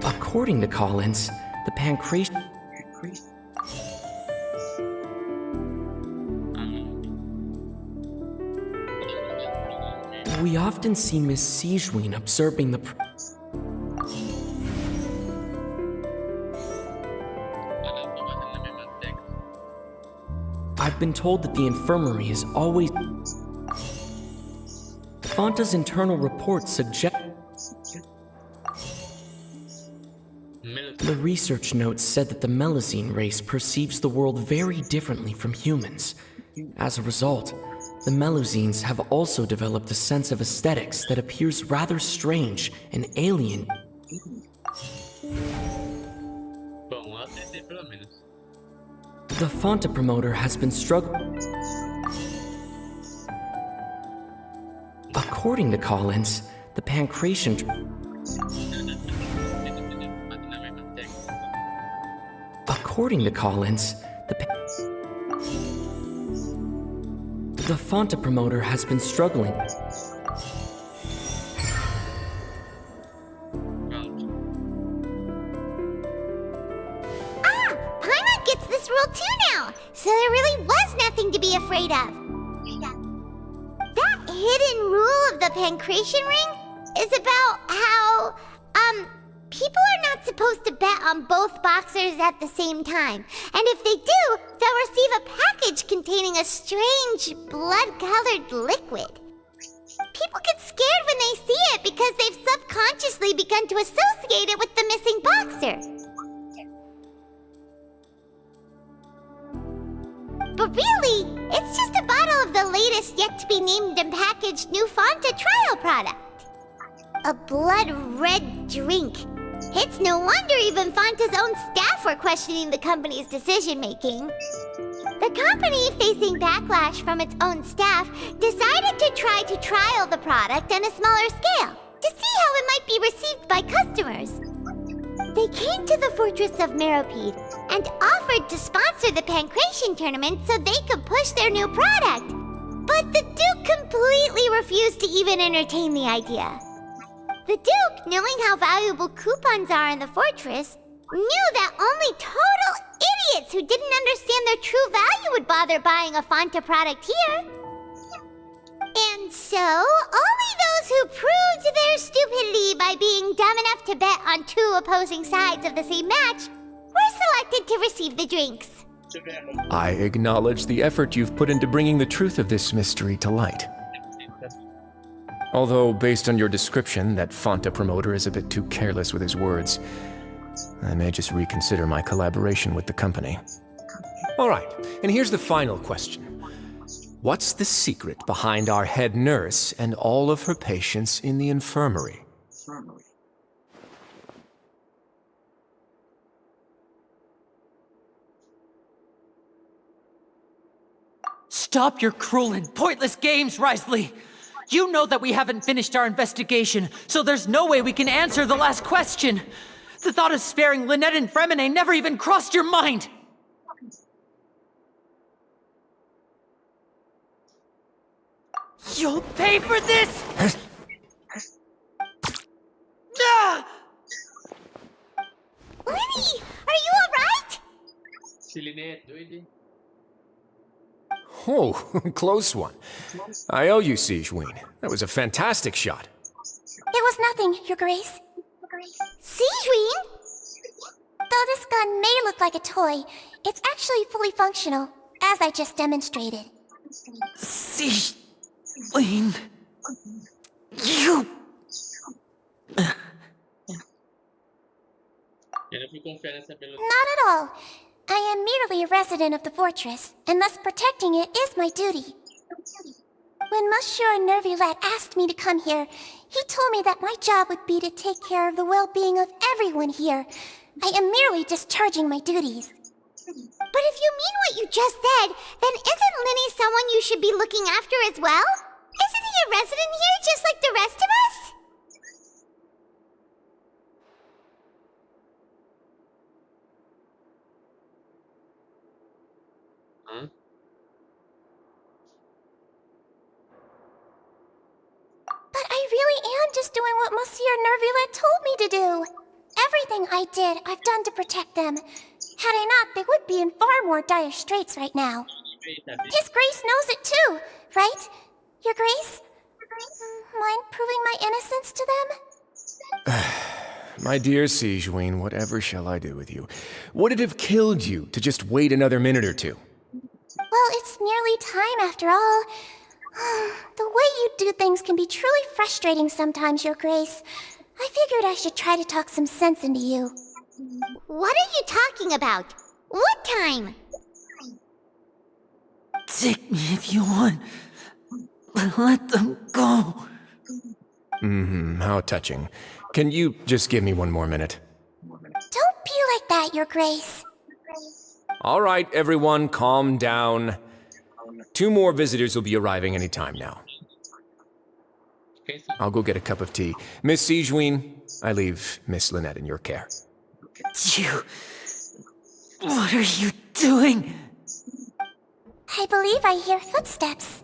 According to Collins, the pancreas... We often see Miss Sizhuin observing the... I've been told that the infirmary is always... Fonta's internal reports suggest... The research notes said that the Melusine race perceives the world very differently from humans. As a result, the Melusines have also developed a sense of aesthetics that appears rather strange and alien. The Fonta promoter has been struggling... According to Collins, the pancreation... According to Collins, the Fonta promoter has been struggling... Paimon gets this rule too now, so there really was nothing to be afraid of. That hidden rule of the Pancration Ring is about how, people are not supposed to bet on both boxers at the same time. And if they do, they'll receive a package containing a strange, blood-colored liquid. People get scared when they see it because they've subconsciously begun to associate it with the missing boxer. But really, it's just a bottle of the latest yet-to-be-named and packaged new Fonta trial product. A blood-red drink. It's no wonder even Fonta's own staff were questioning the company's decision-making. The company, facing backlash from its own staff, decided to try to trial the product on a smaller scale to see how it might be received by customers. They came to the fortress of Meropide and offered to sponsor the Pancration tournament so they could push their new product. But the Duke completely refused to even entertain the idea. The Duke, knowing how valuable coupons are in the fortress, knew that only total idiots who didn't understand their true value would bother buying a Fonta product here. And so, only those who proved their your stupidity by being dumb enough to bet on two opposing sides of the same match, we're selected to receive the drinks. I acknowledge the effort you've put into bringing the truth of this mystery to light. Although, based on your description, that Fanta promoter is a bit too careless with his words, I may just reconsider my collaboration with the company. All right, and here's the final question. What's the secret behind our head nurse and all of her patients in the infirmary? Stop your cruel and pointless games, Risley! You know that we haven't finished our investigation, so there's no way we can answer the last question! The thought of sparing Lynette and Fremine never even crossed your mind! You'll pay for this! Ah! Lenny, are you alright? Oh, close one. I owe you, Sigewinne. That was a fantastic shot. It was nothing, Your Grace. Sigewinne? Though this gun may look like a toy, it's actually fully functional, as I just demonstrated. Sigewinne... You... Not at all. I am merely a resident of the fortress, and thus protecting it is my duty. When Monsieur Nervulette asked me to come here, he told me that my job would be to take care of the well-being of everyone here. I am merely discharging my duties. But if you mean what you just said, then isn't Linny someone you should be looking after as well? Isn't he a resident here just like the rest of us? But I really am just doing what Monsieur Nervulette told me to do. Everything I did, I've done to protect them. Had I not, they would be in far more dire straits right now. His Grace knows it too, right? Your Grace? Mind proving my innocence to them? My dear Sigewinne, whatever shall I do with you? Would it have killed you to just wait another minute or two? Well, it's nearly time after all. The way you do things can be truly frustrating sometimes, Your Grace. I figured I should try to talk some sense into you. What are you talking about? What time? Take me if you want. Let them go. How touching. Can you just give me one more minute? Don't be like that, Your Grace. All right, everyone, calm down. 2 more visitors will be arriving any time now. I'll go get a cup of tea. Miss Sigewinne, I leave Miss Lynette in your care. You... What are you doing? I believe I hear footsteps.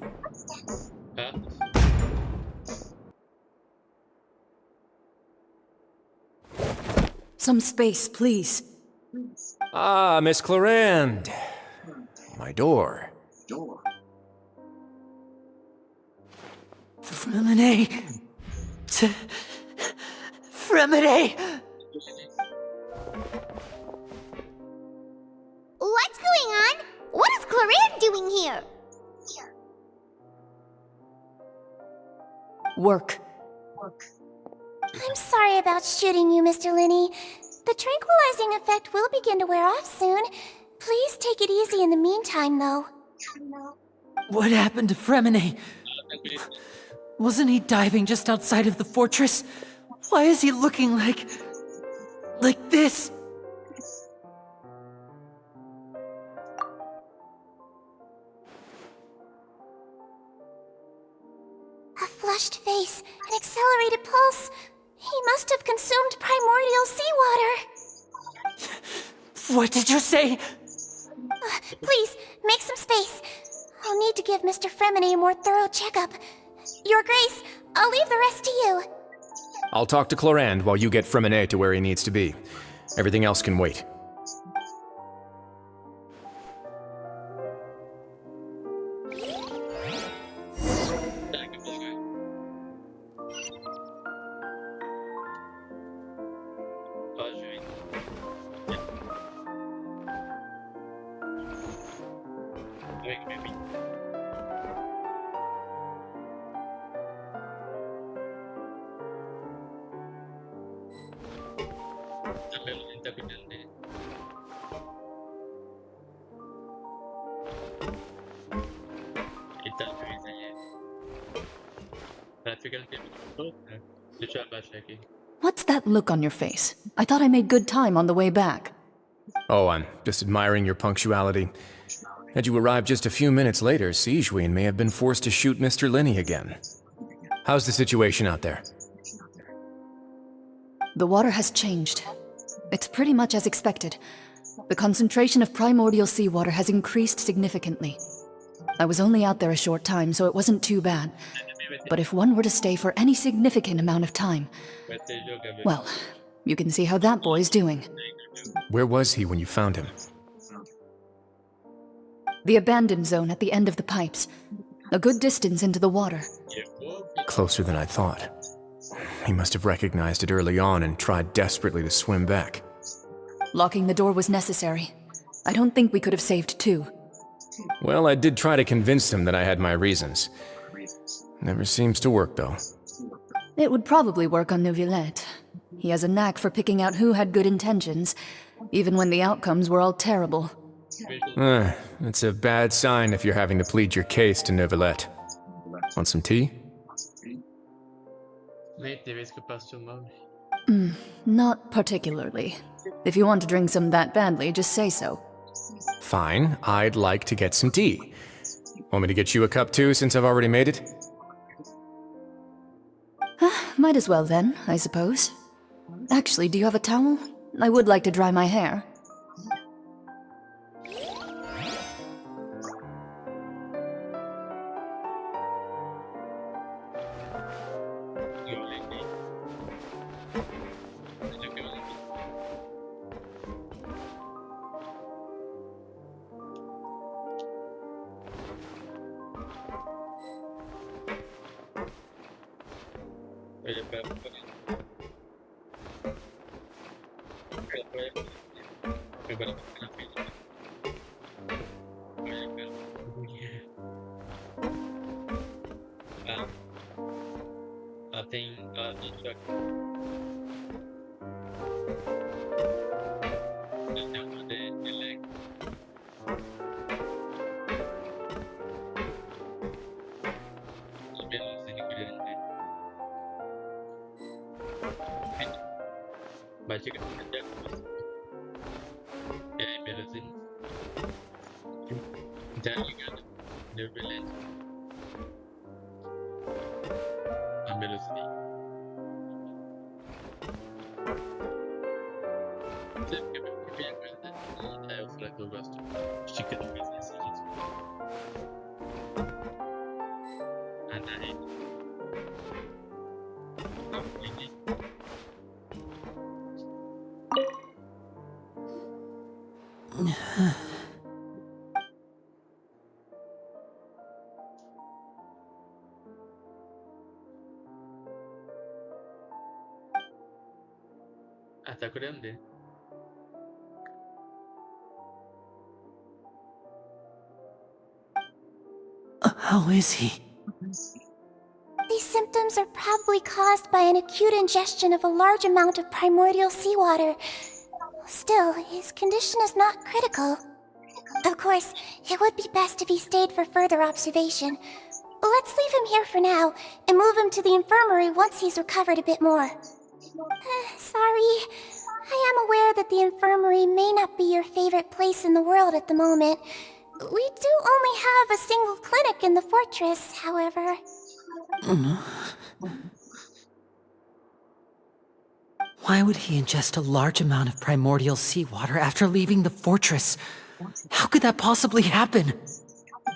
Some space, please. Ah, Miss Clarande. My door. Fremine... Fremine! What's going on? What is Clarande doing here? Work. I'm sorry about shooting you, Mr. Linney. The tranquilizing effect will begin to wear off soon. Please take it easy in the meantime, though. What happened to Fremine? Wasn't he diving just outside of the fortress? Why is he looking like this? A flushed face, an accelerated pulse. He must have consumed primordial seawater. What did you say? Please, make some space. I'll need to give Mr. Fremine a more thorough checkup. Your Grace, I'll leave the rest to you. I'll talk to Clarande while you get Fremine to where he needs to be. Everything else can wait. Sambil minta kucing. Kita tulisnya. Perhatikan dia betul. Coba baca lagi. What's that look on your face? I thought I made good time on the way back. Oh, I'm just admiring your punctuality. Had you arrived just a few minutes later, Sijwin may have been forced to shoot Mr. Linney again. How's the situation out there? The water has changed. It's pretty much as expected. The concentration of primordial seawater has increased significantly. I was only out there a short time, so it wasn't too bad. But if one were to stay for any significant amount of time, well, you can see how that boy's doing. Where was he when you found him? The abandoned zone at the end of the pipes. A good distance into the water. Closer than I thought. He must have recognized it early on and tried desperately to swim back. Locking the door was necessary. I don't think we could have saved two. Well, I did try to convince him that I had my reasons. Never seems to work, though. It would probably work on Neuvillette. He has a knack for picking out who had good intentions, even when the outcomes were all terrible. It's a bad sign if you're having to plead your case to Neuvillette. Want some tea? Not particularly. If you want to drink some that badly, just say so. Fine, I'd like to get some tea. Want me to get you a cup too, since I've already made it? Might as well then, I suppose. Actually, do you have a towel? I would like to dry my hair. Baca kat sekejap. Belasin. Jangan kan dia balance. Ambil sini. Saya kepikir saya sudah tugas tu. Jika tugas ini. Ada ini. Ini. Takut dia. How is he? These symptoms are probably caused by an acute ingestion of a large amount of primordial seawater. Still, his condition is not critical. Of course, it would be best if he stayed for further observation. Let's leave him here for now, and move him to the infirmary once he's recovered a bit more. Sorry. I am aware that the infirmary may not be your favorite place in the world at the moment. We do only have a single clinic in the fortress, however. Why would he ingest a large amount of primordial seawater after leaving the fortress? How could that possibly happen?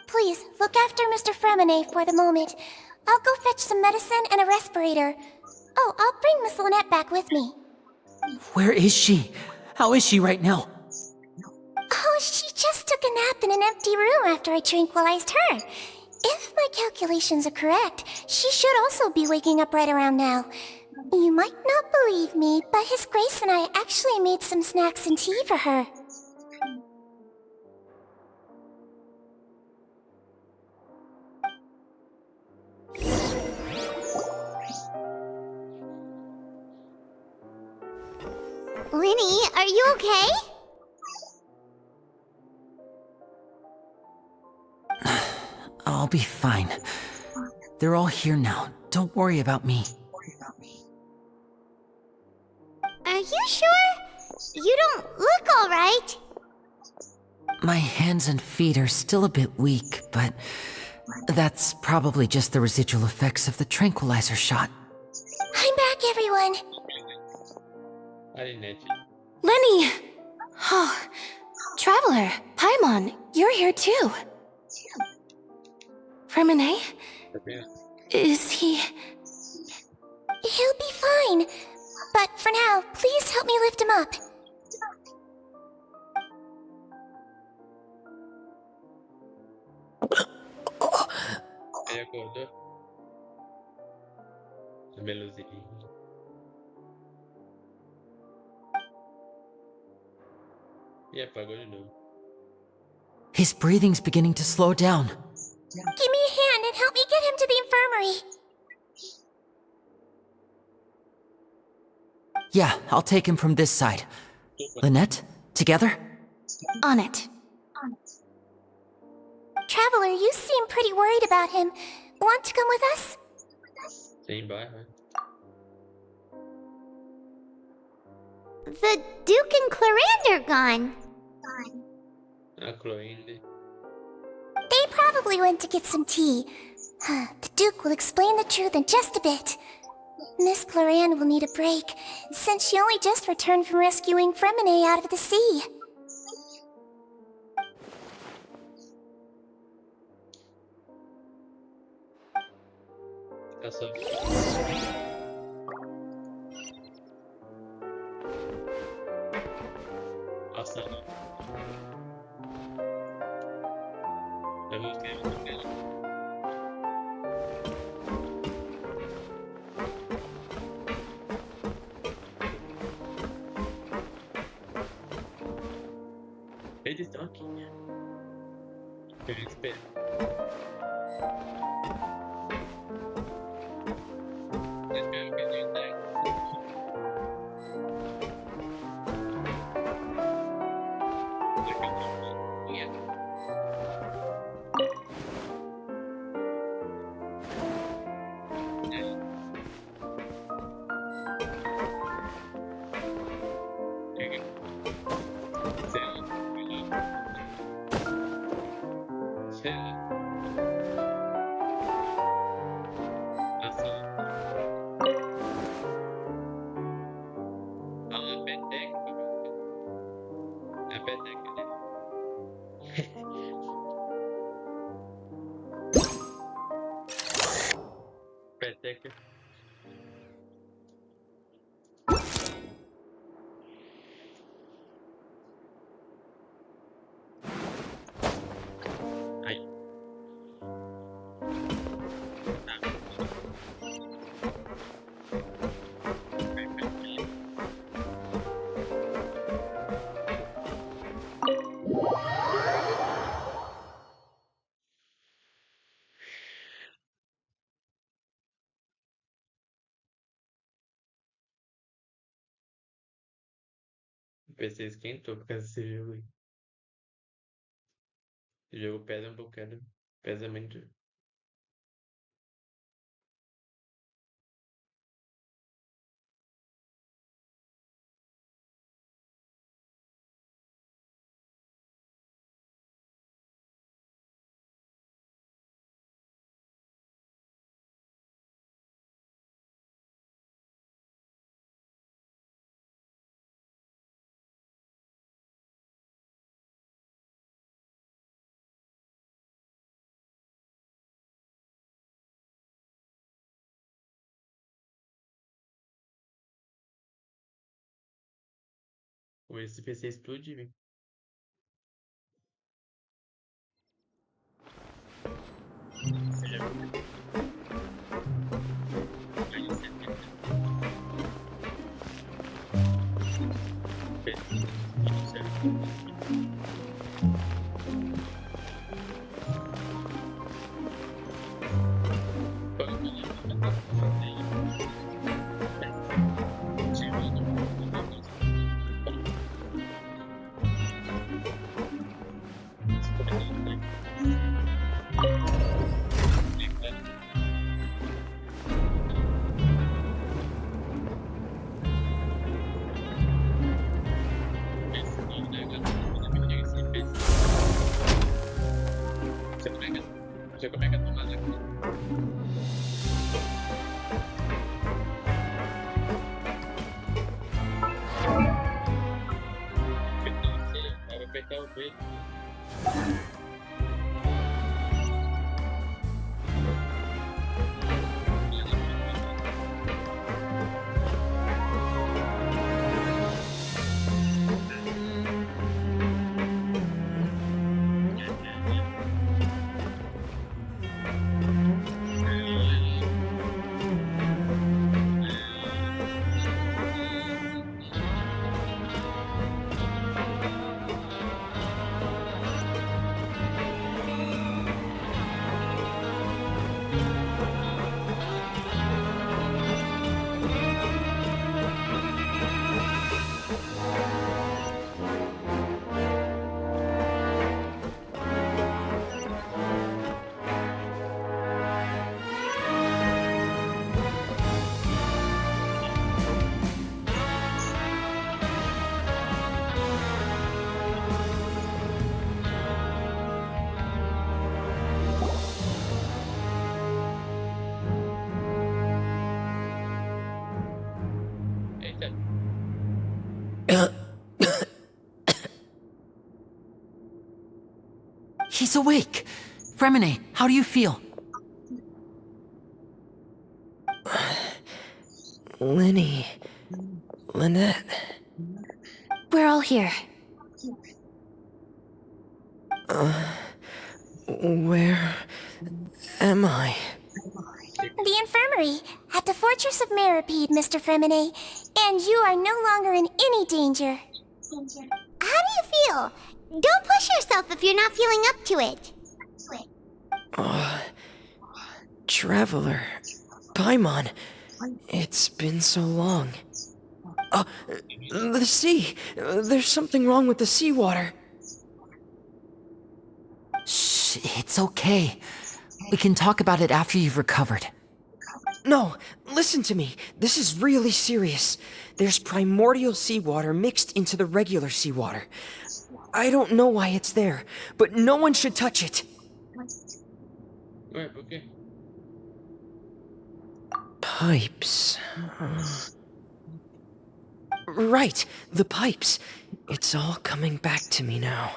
Please, look after Mr. Fremine for the moment. I'll go fetch some medicine and a respirator. Oh, I'll bring Miss Lynette back with me. Where is she? How is she right now? Oh, she just took a nap in an empty room after I tranquilized her. If my calculations are correct, she should also be waking up right around now. You might not believe me, but His Grace and I actually made some snacks and tea for her. Lenny, are you okay? I'll be fine. They're all here now. Don't worry about me. Are you sure? You don't look alright. My hands and feet are still a bit weak, but that's probably just the residual effects of the tranquilizer shot. I'm back, everyone. I didn't hit Lenny! Oh, Traveler, Paimon, you're here too. Remine? you. Is he... He'll be fine. But for now, please help me lift him up. Ele acordou? A meluzinha. E apagou de novo. His breathing's beginning to slow down. Give me a hand and help me get him to the infirmary. Yeah, I'll take him from this side. Lynette, together? On it. Traveler, you seem pretty worried about him. Want to come with us? Sem barra. The Duke and Clarande are gone. A Cloinde. They probably went to get some tea. The Duke will explain the truth in just a bit. Miss Clarande will need a break, since she only just returned from rescuing Fremine out of the sea. Tá só. Nossa. Eu não quero, não quero. Eles estão aqui. Eu espero. Eu espero que ele não Peteca. Ai. O PC esquentou por causa desse jogo aí. O jogo pesa um bocado. Pesa muito. Ou esse PC explodir, hein? He's awake! Fremine, how do you feel? Lenny... Lynette... We're all here. Where... am I? The infirmary, at the Fortress of Meripede, Mr. Fremine, and you are no longer in any danger. How do you feel? Don't push yourself if you're not feeling up to it. Traveler... Paimon... It's been so long. The sea! There's something wrong with the seawater. Shh, it's okay. We can talk about it after you've recovered. No, listen to me. This is really serious. There's primordial seawater mixed into the regular seawater. I don't know why it's there, but no one should touch it. Wait, okay. Pipes. Right, the pipes. It's all coming back to me now.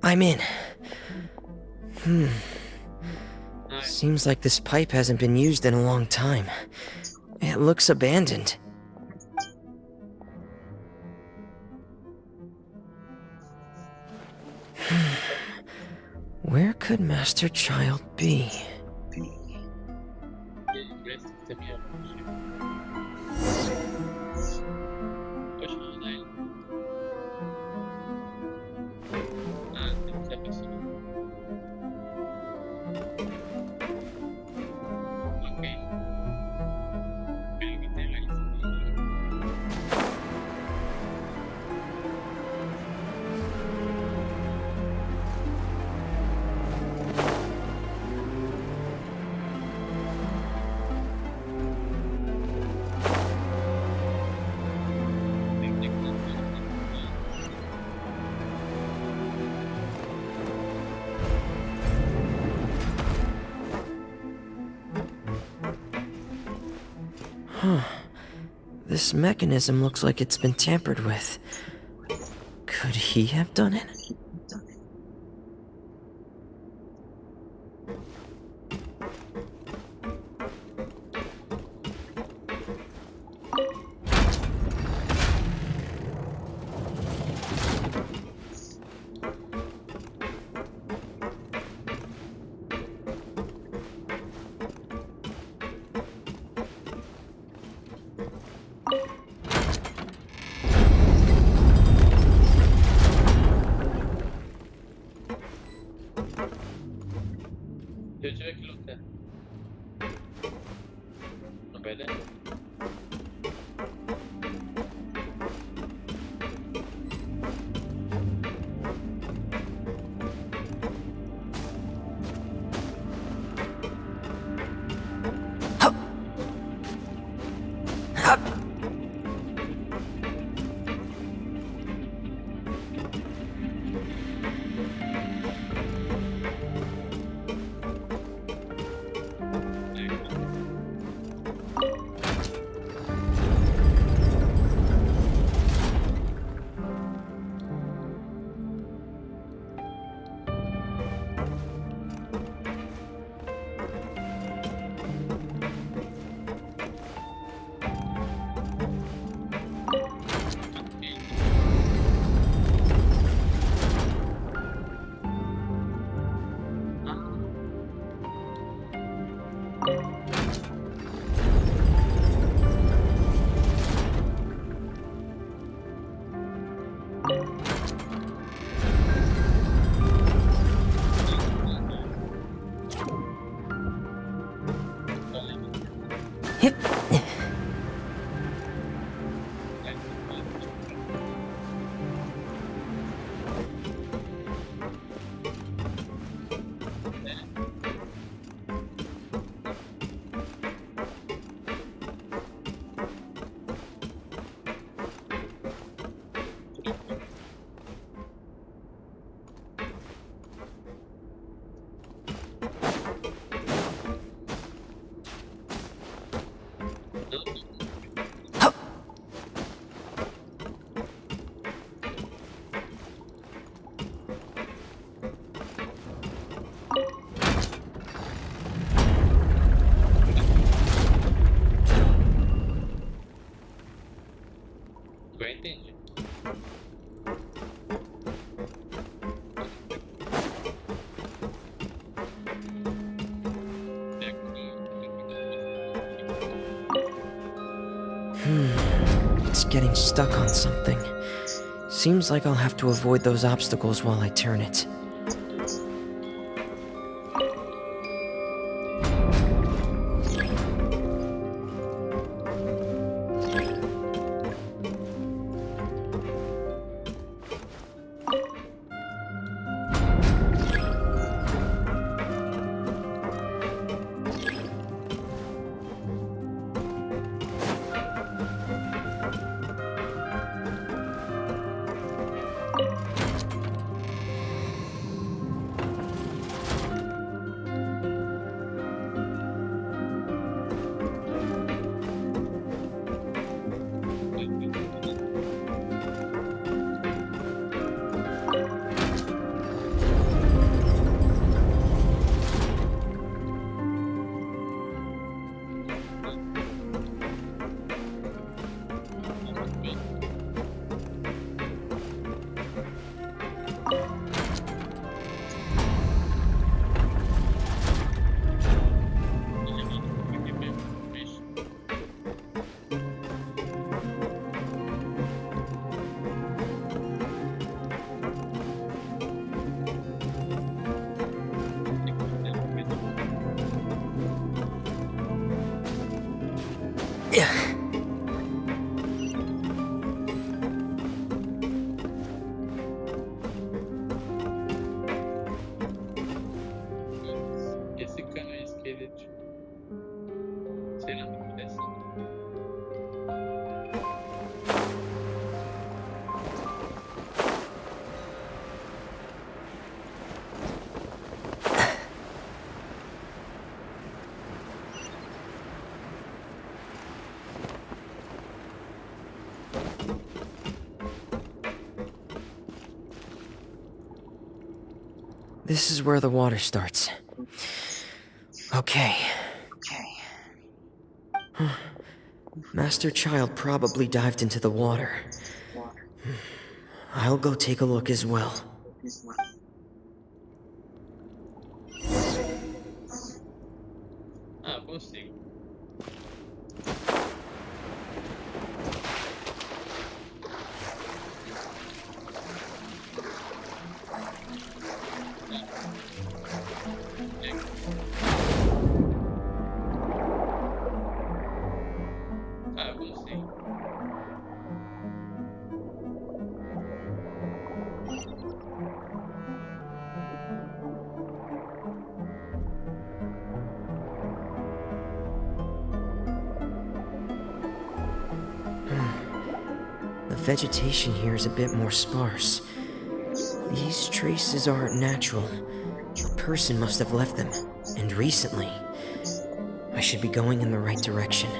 I'm in. Seems like this pipe hasn't been used in a long time. It looks abandoned. Where could Master Child be? Huh. This mechanism looks like it's been tampered with. Could he have done it? It's getting stuck on something. Seems like I'll have to avoid those obstacles while I turn it. Esse cano é esqueleto. Sei lá, não parece. This is where the water starts. Okay. Master Child probably dived into the water. I'll go take a look as well. Ah, consigo. Ah, vamos sim. The vegetation here is a bit more sparse. These traces aren't natural. A person must have left them, and recently. I should be going in the right direction.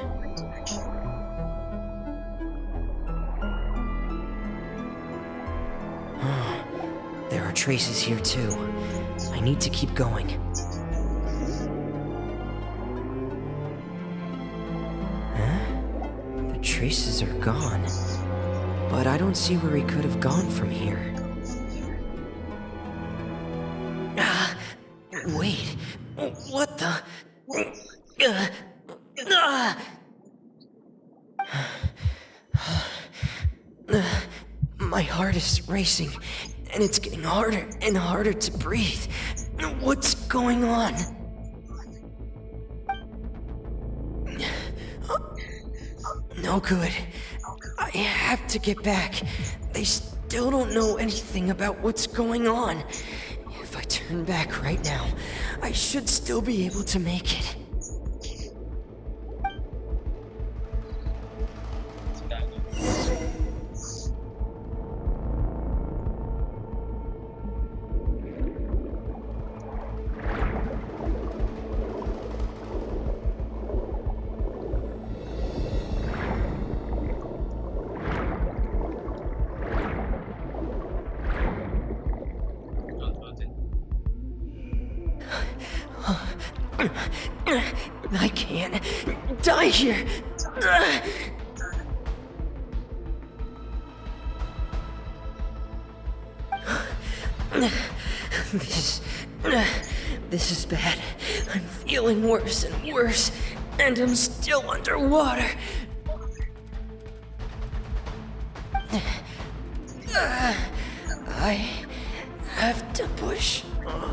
There are traces here too. I need to keep going. Huh? The traces are gone. But I don't see where he could have gone from here. Wait. What the? My heart is racing, and it's getting harder and harder to breathe. What's going on? No good. I have to get back. They still don't know anything about what's going on. If I turn back right now, I should still be able to make it. I can't die here. This is bad. I'm feeling worse and worse, and I'm still underwater. I have to push on.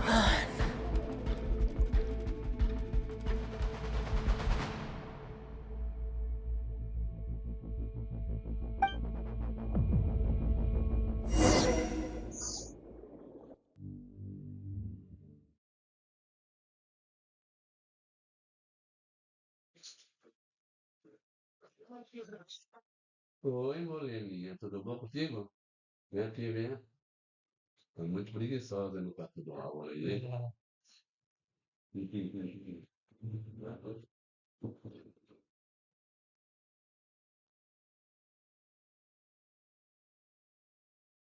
Oi, moreninha, tudo bom contigo? Vem aqui, vem. Tô muito preguiçosa no quarto do aula aí.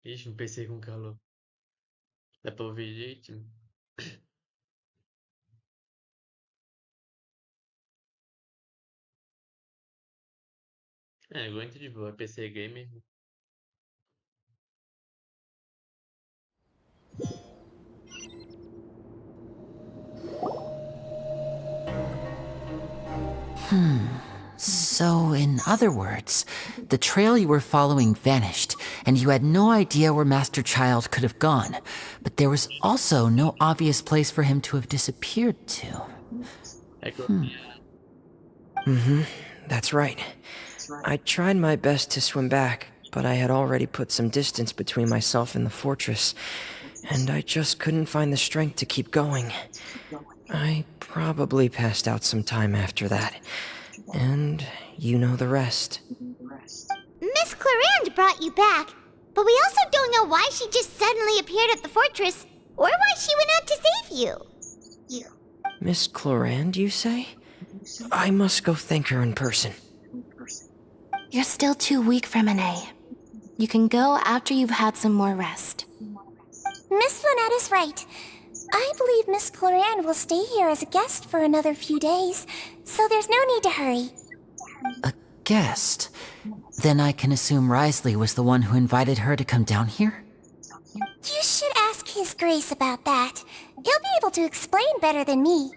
Ixi, um PC com calor. Dá pra ouvir direitinho. É, aguento de boa. PC gamer. So, in other words, the trail you were following vanished, and you had no idea where Master Child could have gone, but there was also no obvious place for him to have disappeared to. That's right. I tried my best to swim back, but I had already put some distance between myself and the fortress, and I just couldn't find the strength to keep going. I probably passed out some time after that, and you know the rest. Miss Clarande brought you back, but we also don't know why she just suddenly appeared at the fortress, or why she went out to save you. Miss Clarande, you say? I must go thank her in person. You're still too weak for Monet. You can go after you've had some more rest. Miss Lynette is right. I believe Miss Clarande will stay here as a guest for another few days, so there's no need to hurry. A guest? Then I can assume Risley was the one who invited her to come down here? You should ask His Grace about that. He'll be able to explain better than me.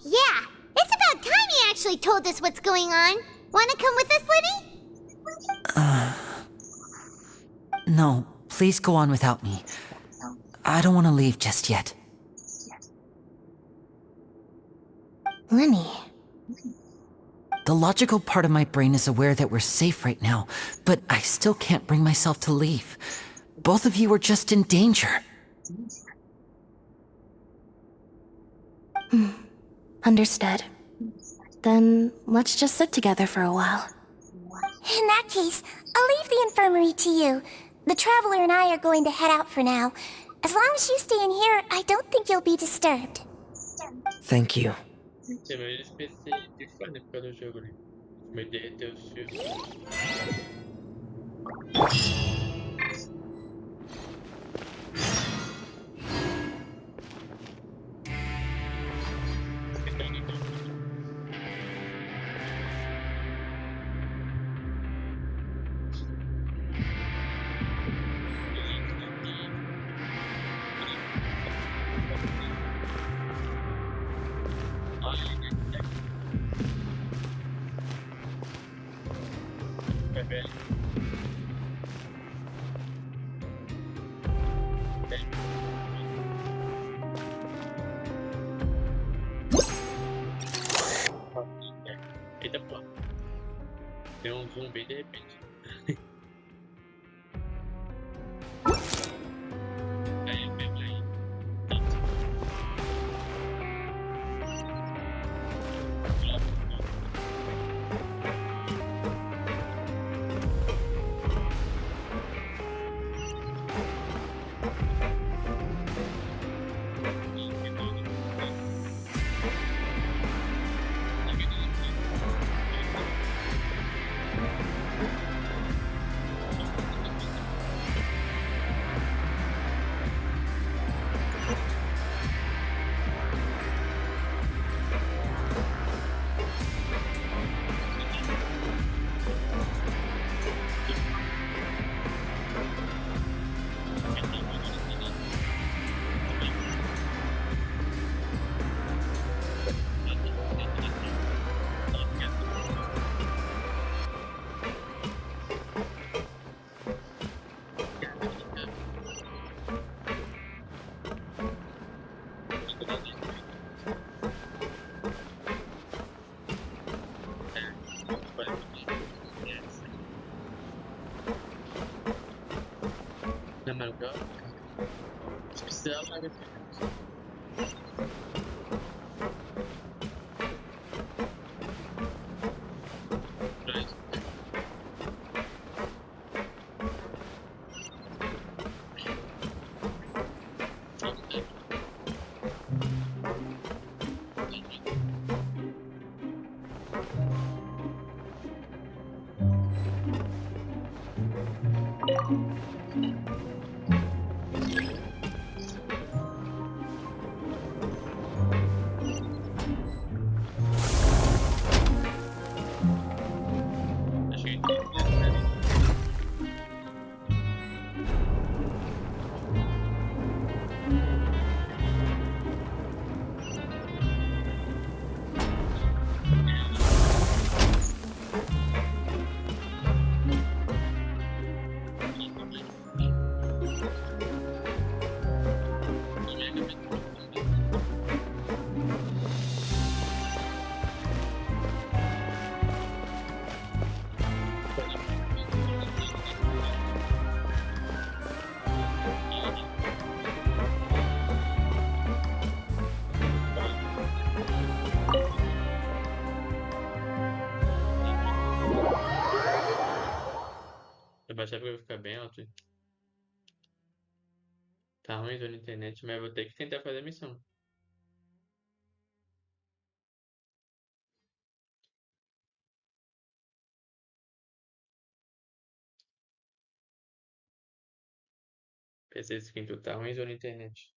Yeah, it's about time he actually told us what's going on. Wanna come with us, Liddy? No, please go on without me. I don't want to leave just yet. Lenny. The logical part of my brain is aware that we're safe right now, but I still can't bring myself to leave. Both of you are just in danger. Understood. Then let's just sit together for a while. In that case, I'll leave the infirmary to you. The Traveler and I are going to head out for now. As long as you stay in here, I don't think you'll be disturbed. Thank you. Sim, eu especei de fazer por causa do jogo ali. Me derreteu os fios. Eita porra. Tem um zumbi de repente. Aí, pega aí. Não, mas o pior, se precisar, larga aqui. Eu baixar porque vai ficar bem alto. Tá ruim na internet, mas eu vou ter que tentar fazer a missão. PC esquinto tá ruim na internet.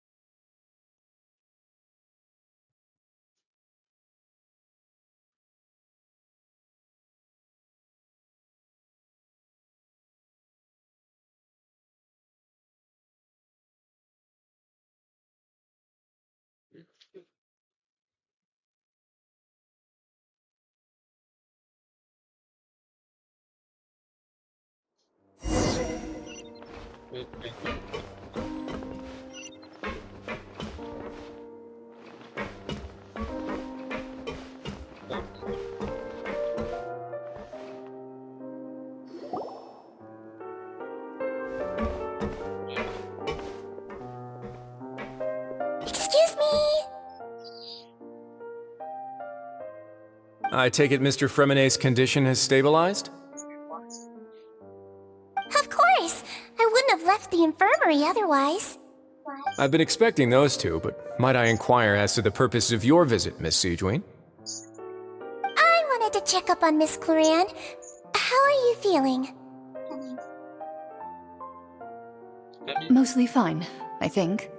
I take it Mr. Fremonet's condition has stabilized? Of course! I wouldn't have left the infirmary otherwise. I've been expecting those two, but might I inquire as to the purpose of your visit, Miss Sejuin? I wanted to check up on Miss Cloran. How are you feeling? Mostly fine, I think.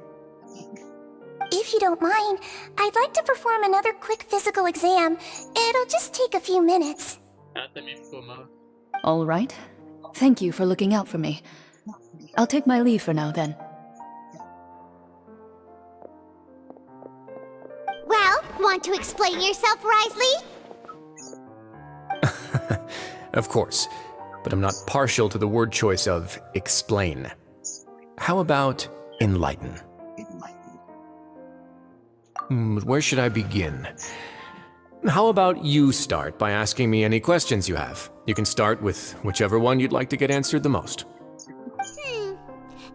If you don't mind, I'd like to perform another quick physical exam. It'll just take a few minutes. All right. Thank you for looking out for me. I'll take my leave for now, then. Well, want to explain yourself, Risley? Of course, but I'm not partial to the word choice of explain. How about enlighten? Where should I begin? How about you start by asking me any questions you have? You can start with whichever one you'd like to get answered the most. Then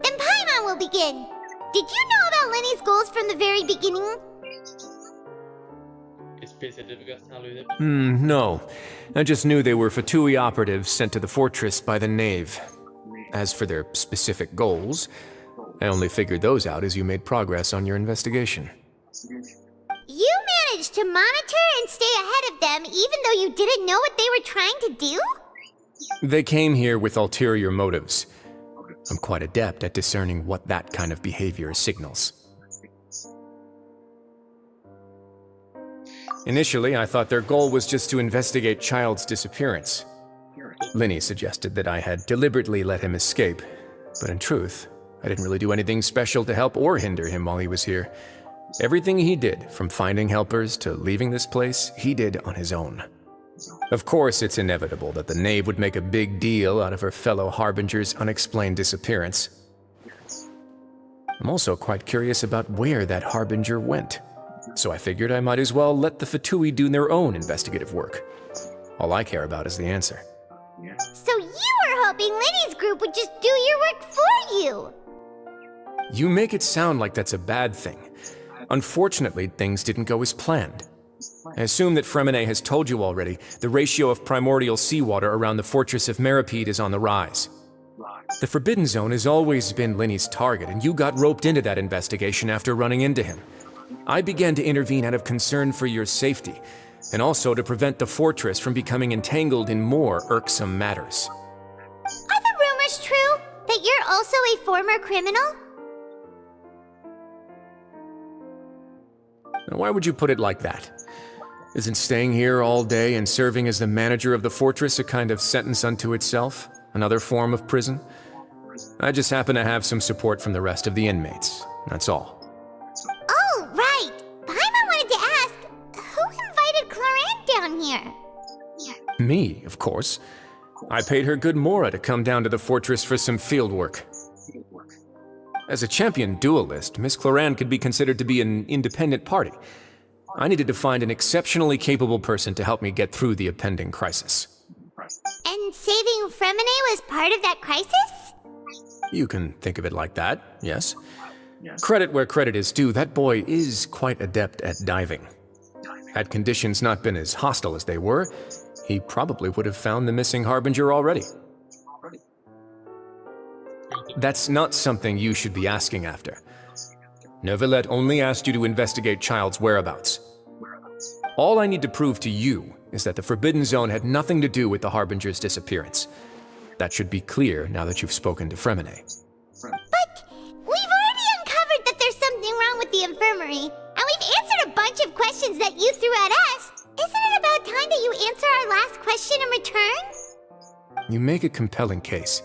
Paimon will begin. Did you know about Lenny's goals from the very beginning? No. I just knew they were Fatui operatives sent to the fortress by the Knave. As for their specific goals, I only figured those out as you made progress on your investigation. You managed to monitor and stay ahead of them even though you didn't know what they were trying to do? They came here with ulterior motives. I'm quite adept at discerning what that kind of behavior signals. Initially, I thought their goal was just to investigate Child's disappearance. Linny suggested that I had deliberately let him escape, but in truth, I didn't really do anything special to help or hinder him while he was here. Everything he did, from finding helpers to leaving this place, he did on his own. Of course, it's inevitable that the Knave would make a big deal out of her fellow Harbinger's unexplained disappearance. I'm also quite curious about where that Harbinger went, so I figured I might as well let the Fatui do their own investigative work. All I care about is the answer. So you were hoping Lenny's group would just do your work for you! You make it sound like that's a bad thing. Unfortunately, things didn't go as planned. I assume that Fremonet has told you already, the ratio of primordial seawater around the fortress of Meripede is on the rise. The Forbidden Zone has always been Linny's target, and you got roped into that investigation after running into him. I began to intervene out of concern for your safety, and also to prevent the fortress from becoming entangled in more irksome matters. Are the rumors true? That you're also a former criminal? Now, why would you put it like that? Isn't staying here all day and serving as the manager of the fortress a kind of sentence unto itself? Another form of prison? I just happen to have some support from the rest of the inmates. That's all. Oh, right! Paimon wanted to ask, who invited Cloran down here? Me, of course. I paid her good mora to come down to the fortress for some field work. As a champion duelist, Miss Cloran could be considered to be an independent party. I needed to find an exceptionally capable person to help me get through the impending crisis. And saving Fremonet was part of that crisis? You can think of it like that, yes. Credit where credit is due, that boy is quite adept at diving. Had conditions not been as hostile as they were, he probably would have found the missing Harbinger already. That's not something you should be asking after. Neuvillette only asked you to investigate Child's whereabouts. All I need to prove to you is that the Forbidden Zone had nothing to do with the Harbinger's disappearance. That should be clear now that you've spoken to Fremonet. But we've already uncovered that there's something wrong with the infirmary, and we've answered a bunch of questions that you threw at us. Isn't it about time that you answer our last question in return? You make a compelling case.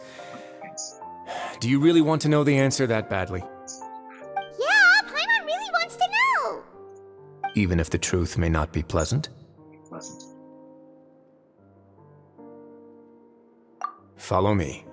Do you really want to know the answer that badly? Yeah, Paimon really wants to know! Even if the truth may not be pleasant? Follow me.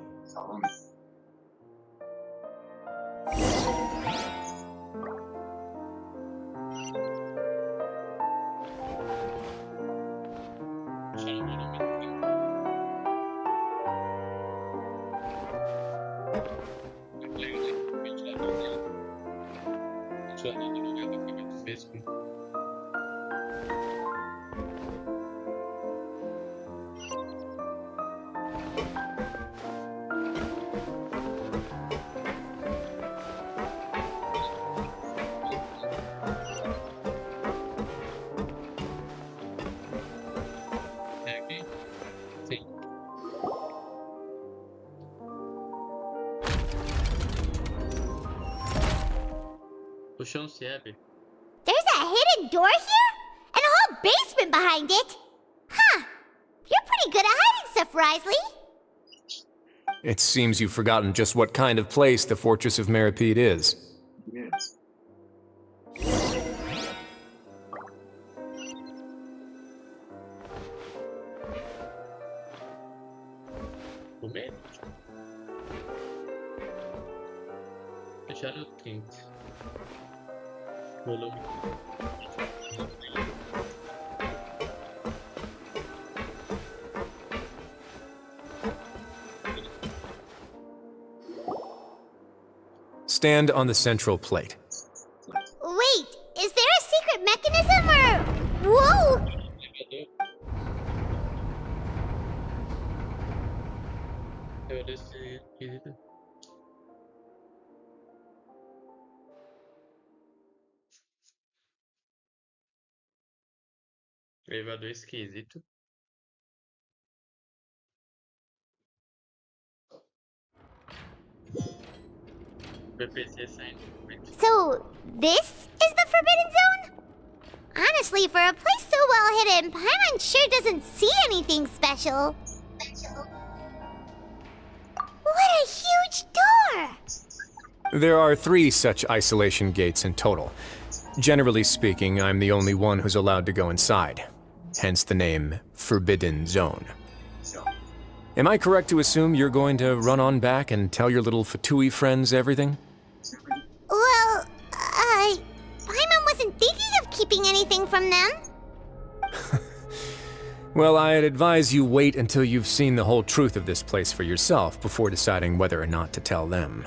O chão se abre. There's a hidden door here? And a whole basement behind it? Huh. You're pretty good at hiding stuff, Risley. It seems you've forgotten just what kind of place the Fortress of Meripede is. Yes. Comer? Fechar no quente. Volume. Stand on the central plate. Wait, is there a secret mechanism or... Whoa! Elevador esquisito. PPC saindo. So, this is the Forbidden Zone? Honestly, for a place so well hidden, Paimon sure doesn't see anything special. What a huge door! There are 3 such isolation gates in total. Generally speaking, I'm the only one who's allowed to go inside. Hence the name Forbidden Zone. Am I correct to assume you're going to run on back and tell your little Fatui friends everything? Well, Paimon wasn't thinking of keeping anything from them. Well, I'd advise you wait until you've seen the whole truth of this place for yourself before deciding whether or not to tell them.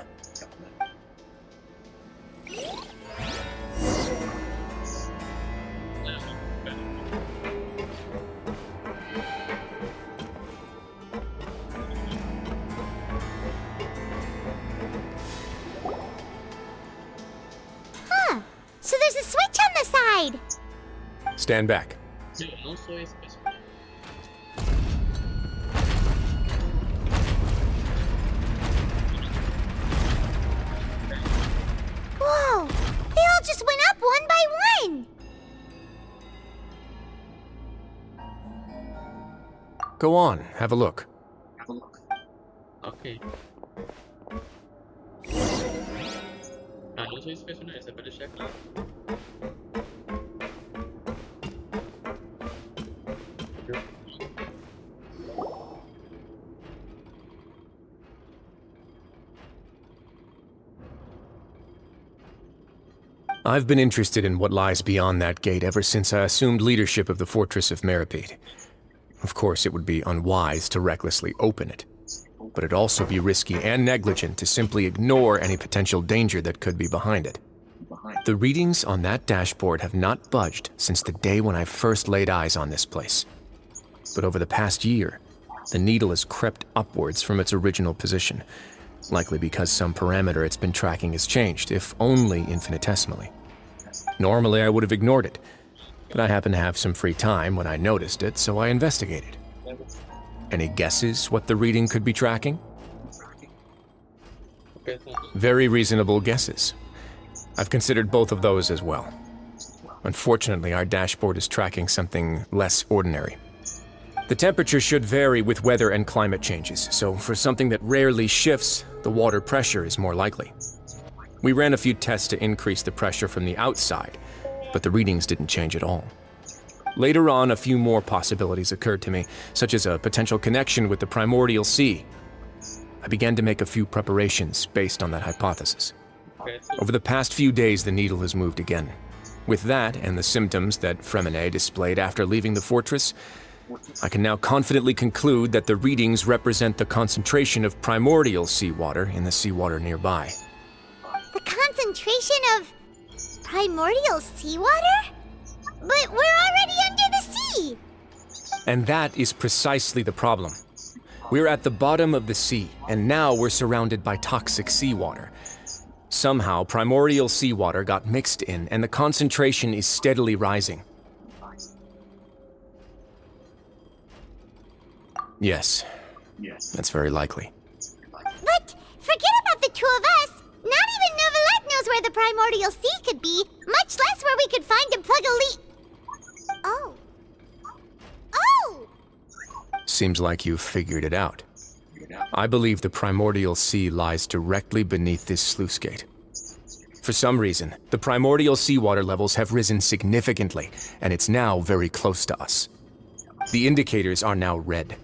Huh. So there's a switch on the side. Stand back. Whoa! They all just went up one by one! Go on, have a look. Ok. Não sou inspecionar, é pra deixar claro. I've been interested in what lies beyond that gate ever since I assumed leadership of the Fortress of Meripede. Of course, it would be unwise to recklessly open it, but it'd also be risky and negligent to simply ignore any potential danger that could be behind it. The readings on that dashboard have not budged since the day when I first laid eyes on this place. But over the past year, the needle has crept upwards from its original position, likely because some parameter it's been tracking has changed, if only infinitesimally. Normally, I would have ignored it, but I happened to have some free time when I noticed it, so I investigated. Any guesses what the reading could be tracking? Very reasonable guesses. I've considered both of those as well. Unfortunately, our dashboard is tracking something less ordinary. The temperature should vary with weather and climate changes, so for something that rarely shifts, the water pressure is more likely. We ran a few tests to increase the pressure from the outside, but the readings didn't change at all. Later on, a few more possibilities occurred to me, such as a potential connection with the primordial sea. I began to make a few preparations based on that hypothesis. Over the past few days, the needle has moved again. With that, and the symptoms that Fremine displayed after leaving the fortress, I can now confidently conclude that the readings represent the concentration of primordial seawater in the seawater nearby. The concentration of primordial seawater? But we're already under the sea! And that is precisely the problem. We're at the bottom of the sea, and now we're surrounded by toxic seawater. Somehow, primordial seawater got mixed in, and the concentration is steadily rising. Yes, that's very likely. But forget about the two of us! Not even Novelette knows where the primordial sea could be, much less where we could find and plug a leak. Oh. Oh! Seems like you've figured it out. I believe the primordial sea lies directly beneath this sluice gate. For some reason, the primordial seawater levels have risen significantly, and it's now very close to us. The indicators are now red.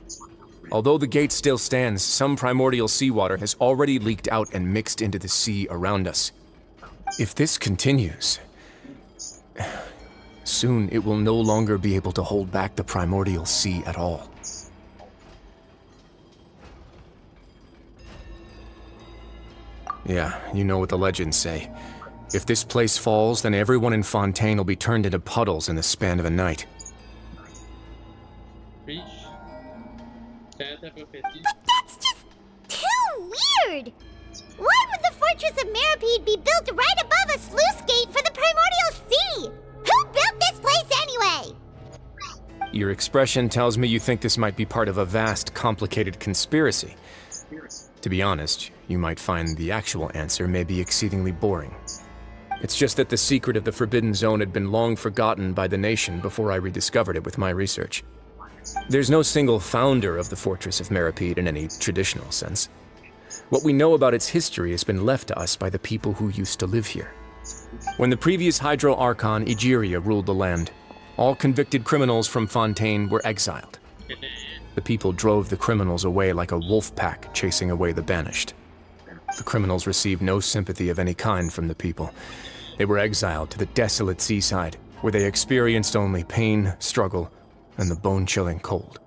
Although the gate still stands, some primordial seawater has already leaked out and mixed into the sea around us. If this continues, soon it will no longer be able to hold back the primordial sea at all. Yeah, you know what the legends say. If this place falls, then everyone in Fontaine will be turned into puddles in the span of a night. But that's just too weird! Why would the Fortress of Meripede be built right above a sluice gate for the primordial sea? Who built this place anyway? Your expression tells me you think this might be part of a vast, complicated conspiracy. To be honest, you might find the actual answer may be exceedingly boring. It's just that the secret of the Forbidden Zone had been long forgotten by the nation before I rediscovered it with my research. There's no single founder of the Fortress of Meripede in any traditional sense. What we know about its history has been left to us by the people who used to live here. When the previous Hydro Archon Egeria ruled the land, all convicted criminals from Fontaine were exiled. The people drove the criminals away like a wolf pack chasing away the banished. The criminals received no sympathy of any kind from the people. They were exiled to the desolate seaside, where they experienced only pain, struggle, and the bone-chilling cold.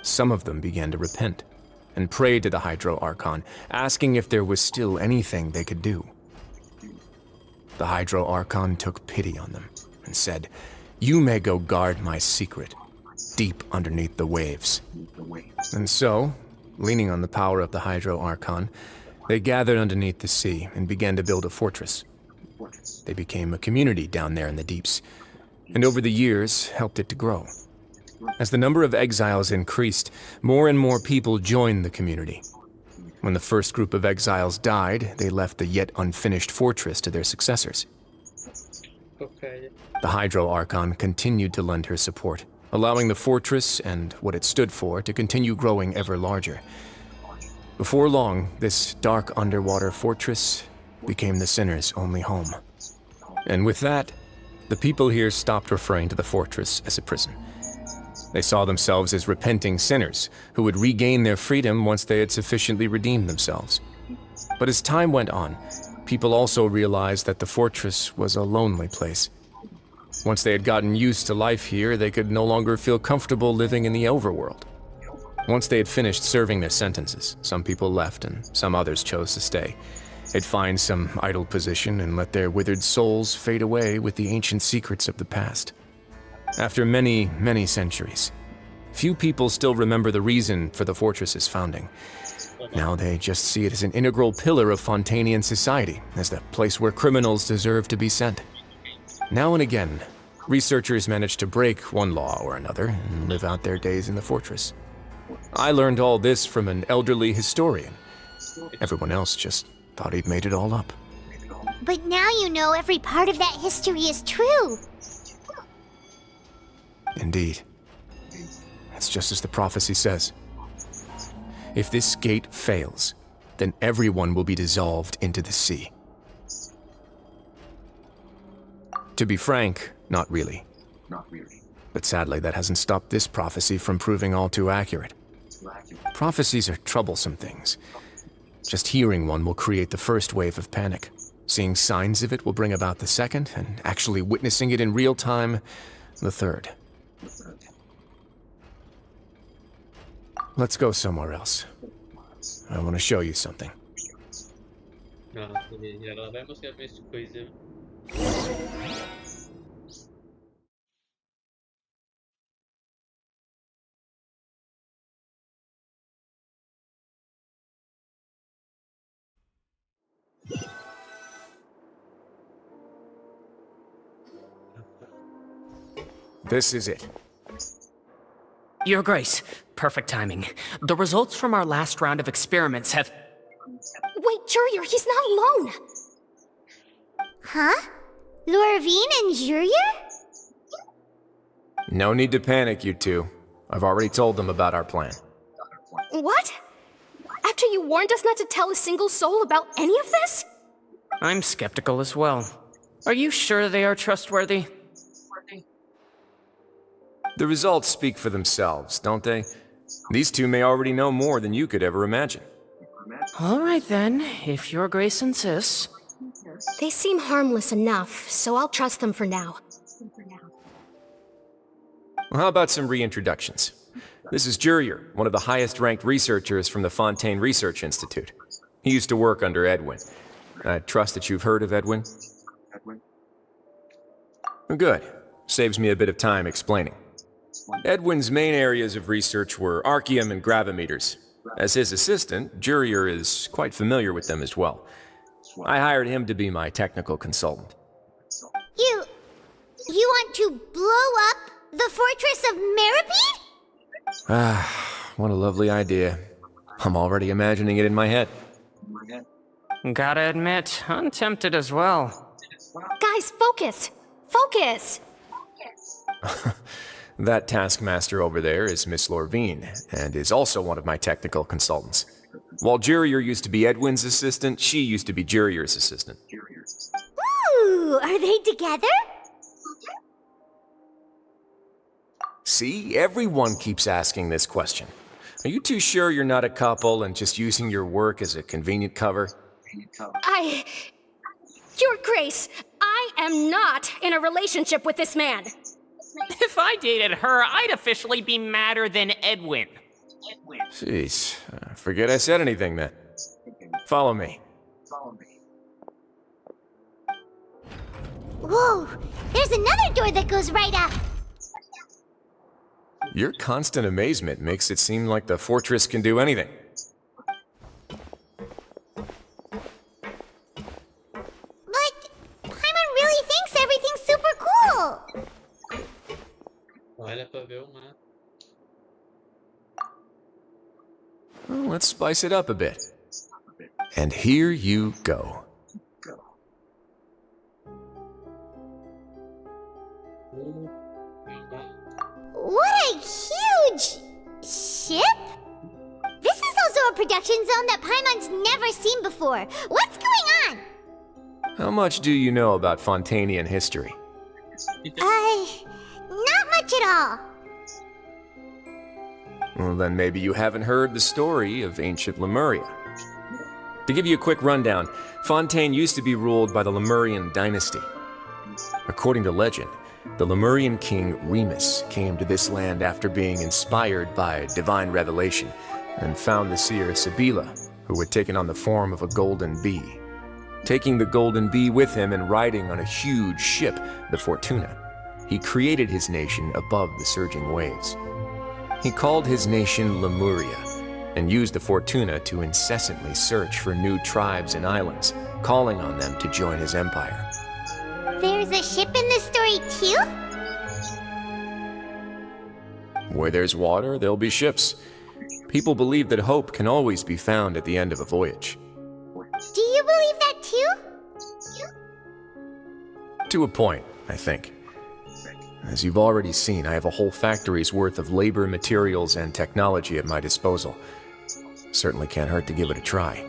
Some of them began to repent and prayed to the Hydro Archon, asking if there was still anything they could do. The Hydro Archon took pity on them and said, "You may go guard my secret, deep underneath the waves." And so, leaning on the power of the Hydro Archon, they gathered underneath the sea and began to build a fortress. They became a community down there in the deeps, and over the years helped it to grow. As the number of exiles increased, more and more people joined the community. When the first group of exiles died, they left the yet unfinished fortress to their successors. The Hydro Archon continued to lend her support, allowing the fortress and what it stood for to continue growing ever larger. Before long, this dark underwater fortress became the sinner's only home. And with that, the people here stopped referring to the fortress as a prison. They saw themselves as repenting sinners who would regain their freedom once they had sufficiently redeemed themselves. But as time went on, people also realized that the fortress was a lonely place. Once they had gotten used to life here, they could no longer feel comfortable living in the overworld. Once they had finished serving their sentences, some people left and some others chose to stay. They'd find some idle position and let their withered souls fade away with the ancient secrets of the past. After many, many centuries, few people still remember the reason for the fortress's founding. Now they just see it as an integral pillar of Fontainian society, as the place where criminals deserve to be sent. Now and again, researchers manage to break one law or another and live out their days in the fortress. I learned all this from an elderly historian. Everyone else just thought he'd made it all up. But now you know every part of that history is true. Indeed. It's just as the prophecy says. If this gate fails, then everyone will be dissolved into the sea. To be frank, not really. But sadly, that hasn't stopped this prophecy from proving all too accurate. Prophecies are troublesome things. Just hearing one will create the first wave of panic. Seeing signs of it will bring about the second, and actually witnessing it in real time, the third. Let's go somewhere else. I want to show you something. Ela vai mostrar pra esse coisa. This is it. Your Grace, perfect timing. The results from our last round of experiments have... Wait, Jurier, he's not alone! Huh? Lorvine and Jurier? No need to panic, you two. I've already told them about our plan. What? After you warned us not to tell a single soul about any of this? I'm skeptical as well. Are you sure they are trustworthy? The results speak for themselves, don't they? These two may already know more than you could ever imagine. All right then, if your grace insists. They seem harmless enough, so I'll trust them for now. Well, how about some reintroductions? This is Jurier, one of the highest-ranked researchers from the Fontaine Research Institute. He used to work under Edwin. I trust that you've heard of Edwin? Good. Saves me a bit of time explaining. Edwin's main areas of research were archeum and gravimeters. As his assistant, Jurier is quite familiar with them as well. I hired him to be my technical consultant. You want to blow up the fortress of Meripede? Ah, what a lovely idea. I'm already imagining it in my head. Gotta admit, I'm tempted as well. Guys, focus! Focus! That taskmaster over there is Miss Lorvine, and is also one of my technical consultants. While Jurier used to be Edwin's assistant, she used to be Jurier's assistant. Ooh, are they together? See, everyone keeps asking this question. Are you too sure you're not a couple and just using your work as a convenient cover? Your Grace, I am not in a relationship with this man. If I dated her, I'd officially be madder than Edwin. Jeez, forget I said anything then. Follow me. Whoa, there's another door that goes right up. Your constant amazement makes it seem like the fortress can do anything. But Paimon really thinks everything's super cool. Olha pra ver o mapa. Well, let's spice it up a bit. And here you go. What a huge ship! This is also a production zone that Paimon's never seen before. What's going on? How much do you know about Fontainian history? Not much at all. Well, then maybe you haven't heard the story of ancient Lemuria. To give you a quick rundown, Fontaine used to be ruled by the Lemurian dynasty. According to legend, the Lemurian king Remus came to this land after being inspired by divine revelation and found the seer Sibila, who had taken on the form of a golden bee. Taking the golden bee with him and riding on a huge ship, the Fortuna, he created his nation above the surging waves. He called his nation Lemuria and used the Fortuna to incessantly search for new tribes and islands, calling on them to join his empire. There's a ship in this story too? Where there's water, there'll be ships. People believe that hope can always be found at the end of a voyage. Do you believe that too? To a point, I think. As you've already seen, I have a whole factory's worth of labor, materials, and technology at my disposal. Certainly can't hurt to give it a try.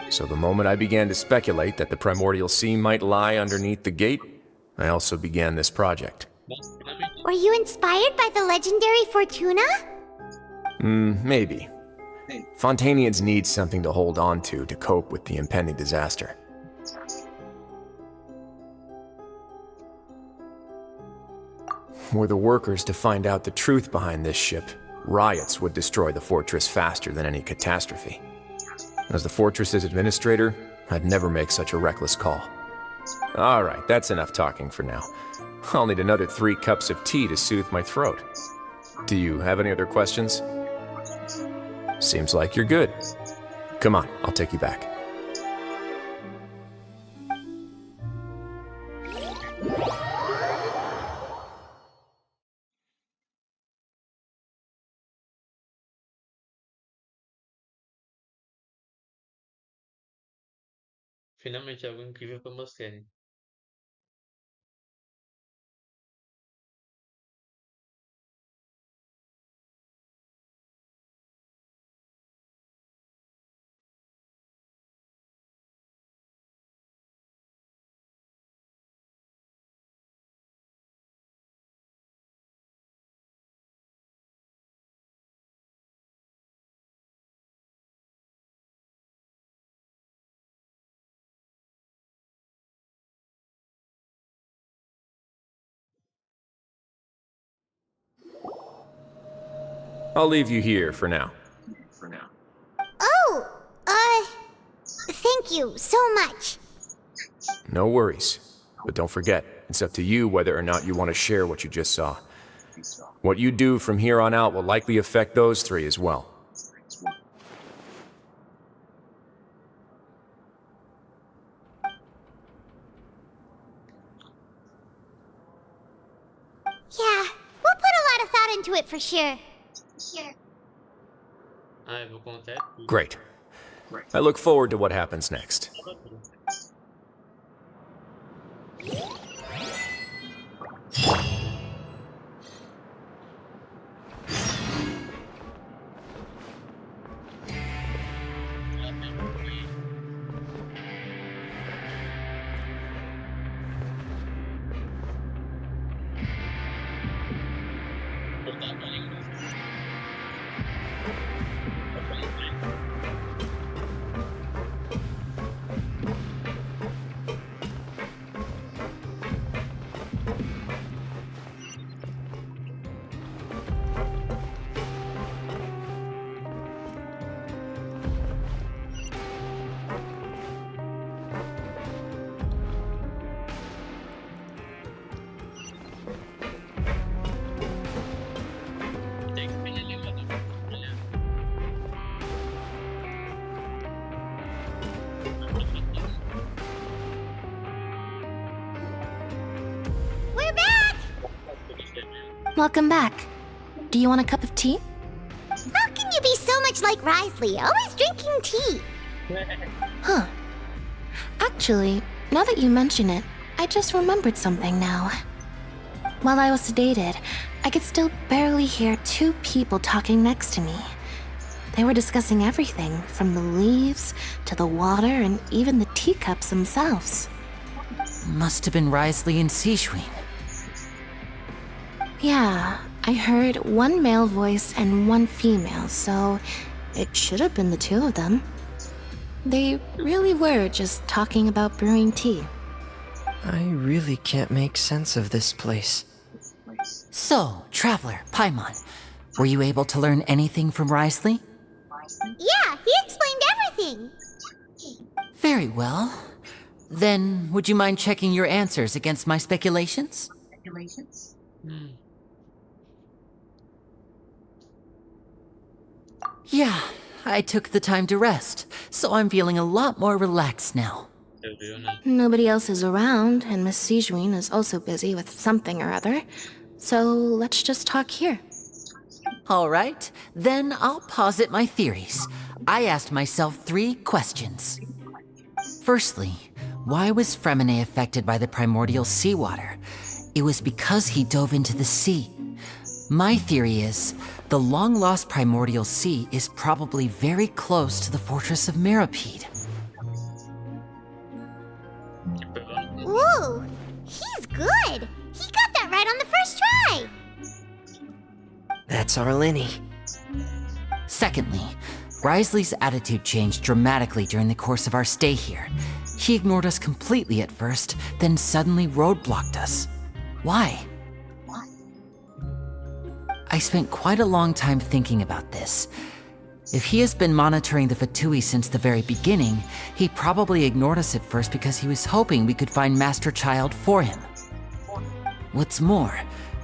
So the moment I began to speculate that the primordial sea might lie underneath the gate, I also began this project. Were you inspired by the legendary Fortuna? Maybe. Fontainians need something to hold on to cope with the impending disaster. Were the workers to find out the truth behind this ship, riots would destroy the fortress faster than any catastrophe. As the fortress's administrator, I'd never make such a reckless call. All right, that's enough talking for now. I'll need another 3 cups of tea to soothe my throat. Do you have any other questions? Seems like you're good. Come on, I'll take you back. Finalmente algo incrível pra mostrar. I'll leave you here for now. Oh, thank you so much. No worries. But don't forget, it's up to you whether or not you want to share what you just saw. What you do from here on out will likely affect those three as well. Yeah, we'll put a lot of thought into it for sure. Great. I look forward to what happens next. We're back! Welcome back. Do you want a cup of tea? How can you be so much like Risley, always drinking tea? Huh. Actually, now that you mention it, I just remembered something now. While I was sedated, I could still barely hear two people talking next to me. They were discussing everything, from the leaves to the water and even the teacups themselves. Must have been Risley and Seishween. Yeah, I heard one male voice and one female, so it should have been the two of them. They really were just talking about brewing tea. I really can't make sense of this place. So, Traveler, Paimon, were you able to learn anything from Risley? Yeah, he explained everything. Very well. Then, would you mind checking your answers against my speculations? Yeah, I took the time to rest, so I'm feeling a lot more relaxed now. Nobody else is around, and Miss Seishween is also busy with something or other, so let's just talk here. All right, then I'll posit my theories. I asked myself 3 questions. Firstly, why was Fremine affected by the primordial seawater? It was because he dove into the sea. My theory is, the long-lost primordial sea is probably very close to the fortress of Mirapede. Whoa, he's good. He got that right on the first try. That's our Lenny. Secondly, Risley's attitude changed dramatically during the course of our stay here. He ignored us completely at first, then suddenly roadblocked us. Why? I spent quite a long time thinking about this. If he has been monitoring the Fatui since the very beginning, he probably ignored us at first because he was hoping we could find Master Child for him. What's more,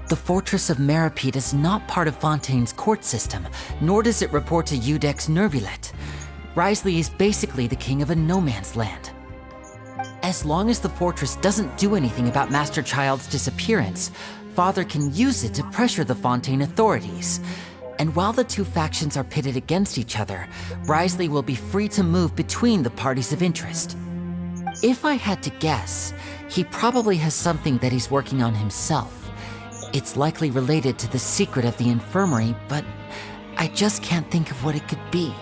the Fortress of Mirapede is not part of Fontaine's court system, nor does it report to Udex Nervulet. Risley is basically the king of a no-man's land. As long as the fortress doesn't do anything about Master Child's disappearance, Father can use it to pressure the Fontaine authorities. And while the two factions are pitted against each other, Risley will be free to move between the parties of interest. If I had to guess, he probably has something that he's working on himself. It's likely related to the secret of the infirmary, but I just can't think of what it could be.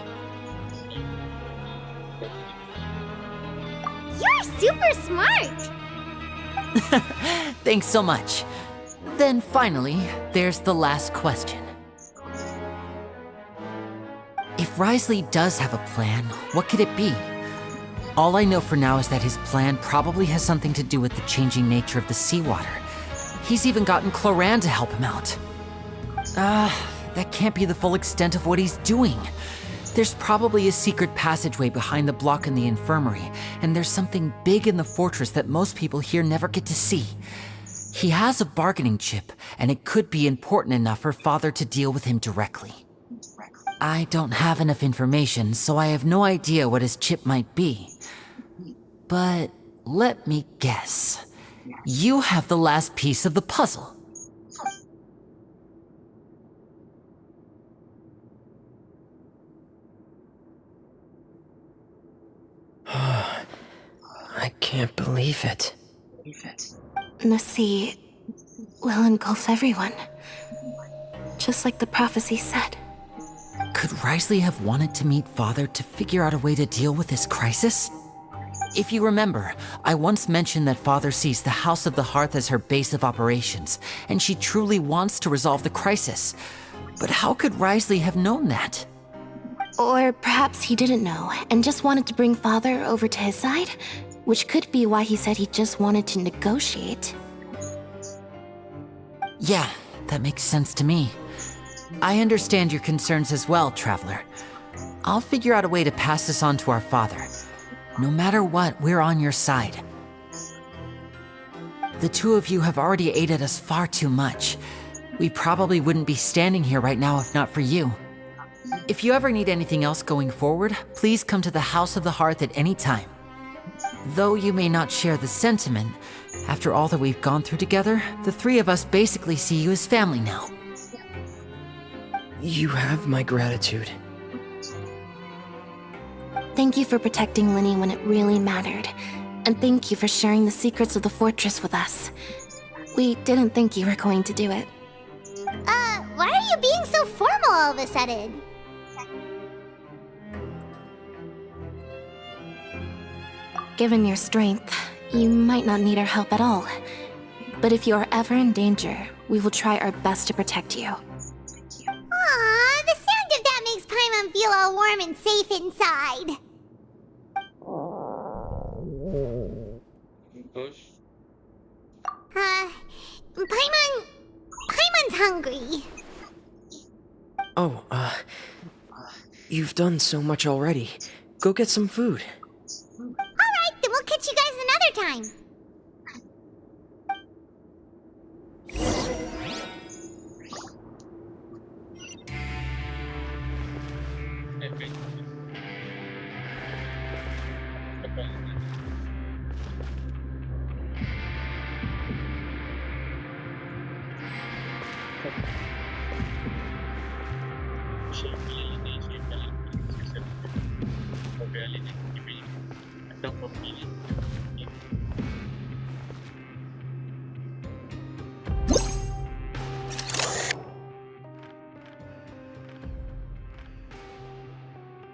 You're super smart. Thanks so much. Then finally, there's the last question. If Risley does have a plan, what could it be? All I know for now is that his plan probably has something to do with the changing nature of the seawater. He's even gotten Cloran to help him out. that can't be the full extent of what he's doing. There's probably a secret passageway behind the block in the infirmary, and there's something big in the fortress that most people here never get to see. He has a bargaining chip, and it could be important enough for Father to deal with him directly. I don't have enough information, so I have no idea what his chip might be. But let me guess. You have the last piece of the puzzle. I can't believe it. The sea will engulf everyone. Just like the prophecy said. Could Risley have wanted to meet Father to figure out a way to deal with this crisis? If you remember, I once mentioned that Father sees the House of the Hearth as her base of operations, and she truly wants to resolve the crisis. But how could Risley have known that? Or perhaps he didn't know, and just wanted to bring Father over to his side? Which could be why he said he just wanted to negotiate. Yeah, that makes sense to me. I understand your concerns as well, Traveler. I'll figure out a way to pass this on to our father. No matter what, we're on your side. The two of you have already aided us far too much. We probably wouldn't be standing here right now if not for you. If you ever need anything else going forward, please come to the House of the Hearth at any time. Though you may not share the sentiment, after all that we've gone through together, the three of us basically see you as family now. You have my gratitude. Thank you for protecting Linny when it really mattered. And thank you for sharing the secrets of the fortress with us. We didn't think you were going to do it. Why are you being so formal all of a sudden? Given your strength, you might not need our help at all. But if you are ever in danger, we will try our best to protect you. Aww, the sound of that makes Paimon feel all warm and safe inside. Paimon's hungry. Oh, you've done so much already. Go get some food. Alright, then we'll catch you guys another time.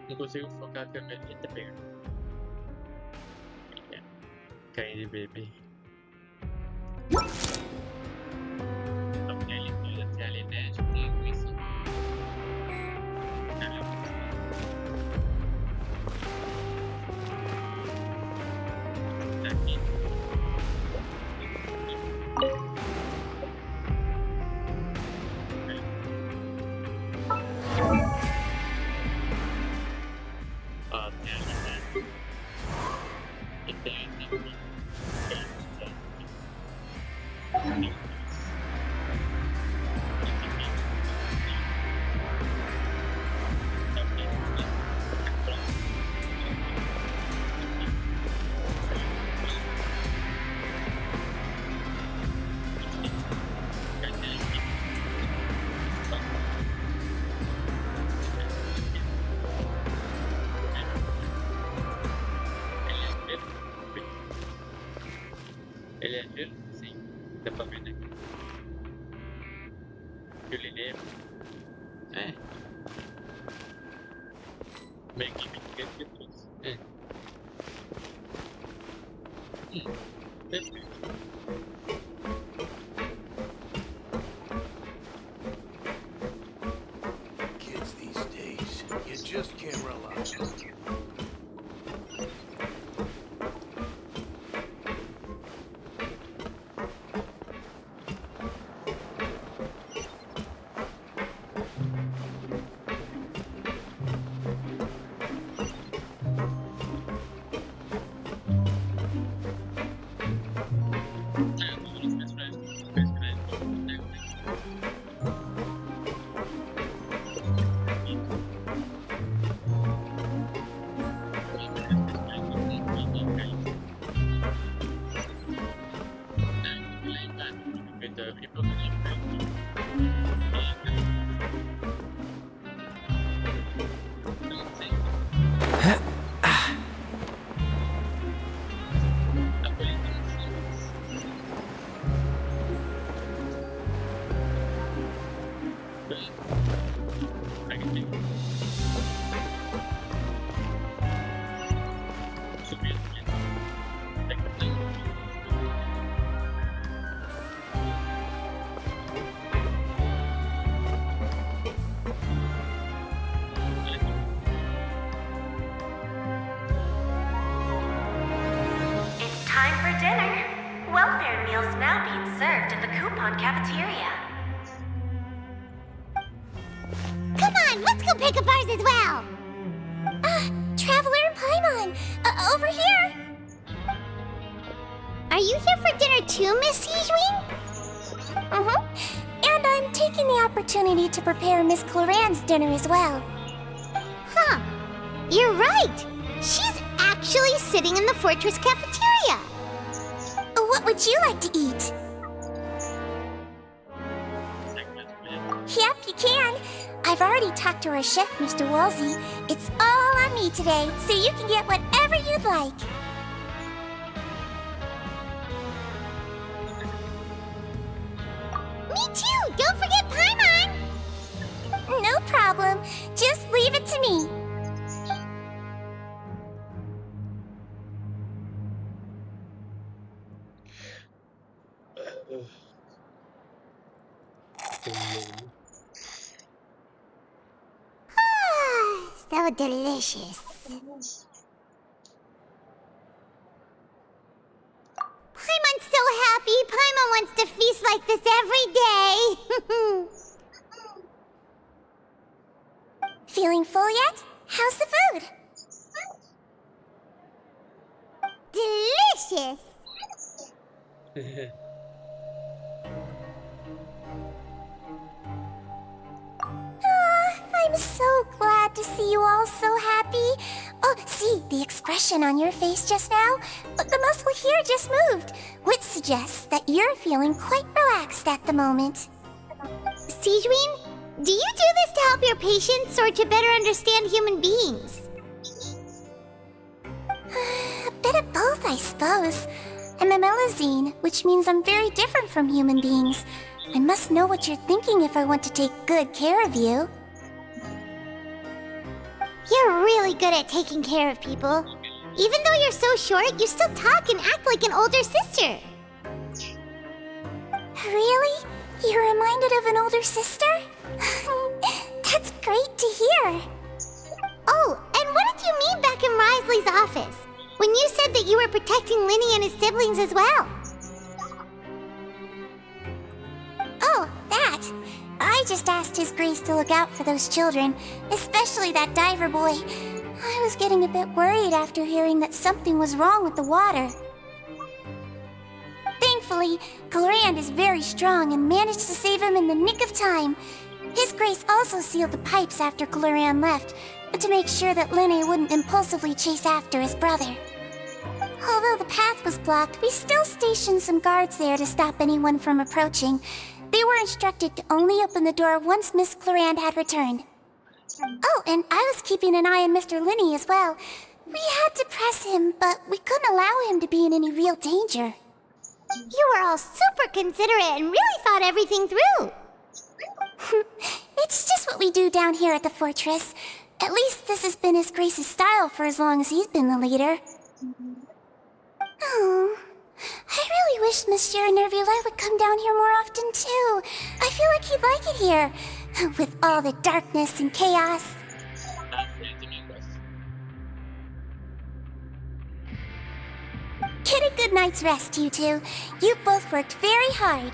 Não consigo focar a câmera. Eita, pega. Caí de bebê. Tem ali net, tem isso. Aqui. Ele é verde? Sim, dá pra ver daqui. Ele é. É. Meio que me esquece de tudo. É. Perfeito. Kids these days, you just can't rely. It's time for dinner. Welfare meals now being served in the coupon cafeteria. Come on, let's go pick up ours as well. Traveler and Paimon, over here. Are you here for dinner too, Miss Sijwin? And I'm taking the opportunity to prepare Miss Cloran's dinner as well. Huh. You're right. She's actually sitting in the fortress cafeteria. What would you like to eat? Yep, you can. I've already talked to our chef, Mr. Wolsey. It's all on me today, so you can get whatever you'd like. Me too! Don't forget Paimon! No problem. Just leave it to me. So delicious. Paimon's so happy. Paimon wants to feast like this every day. Feeling full yet? How's the food? Delicious. I'm so glad to see you all so happy. Oh, see, the expression on your face just now? The muscle here just moved, which suggests that you're feeling quite relaxed at the moment. Sijwin, do you do this to help your patients or to better understand human beings? A bit of both, I suppose. I'm a Melazine, which means I'm very different from human beings. I must know what you're thinking if I want to take good care of you. You're really good at taking care of people. Even though you're so short, you still talk and act like an older sister. Really? You're reminded of an older sister? That's great to hear. Oh, and what did you mean back in Risley's office? When you said that you were protecting Linny and his siblings as well? Oh, that. I just asked His Grace to look out for those children, especially that diver boy. I was getting a bit worried after hearing that something was wrong with the water. Thankfully, Clorand is very strong and managed to save him in the nick of time. His Grace also sealed the pipes after Clorand left, to make sure that Linny wouldn't impulsively chase after his brother. Although the path was blocked, we still stationed some guards there to stop anyone from approaching. They were instructed to only open the door once Miss Clorand had returned. Oh, and I was keeping an eye on Mr. Linny as well. We had to press him, but we couldn't allow him to be in any real danger. You were all super considerate and really thought everything through. It's just what we do down here at the fortress. At least this has been His Grace's style for as long as he's been the leader. Oh, I really wish Monsieur Nervula would come down here more often too. I feel like he'd like it here, with all the darkness and chaos. Get a good night's rest, you two. You both worked very hard.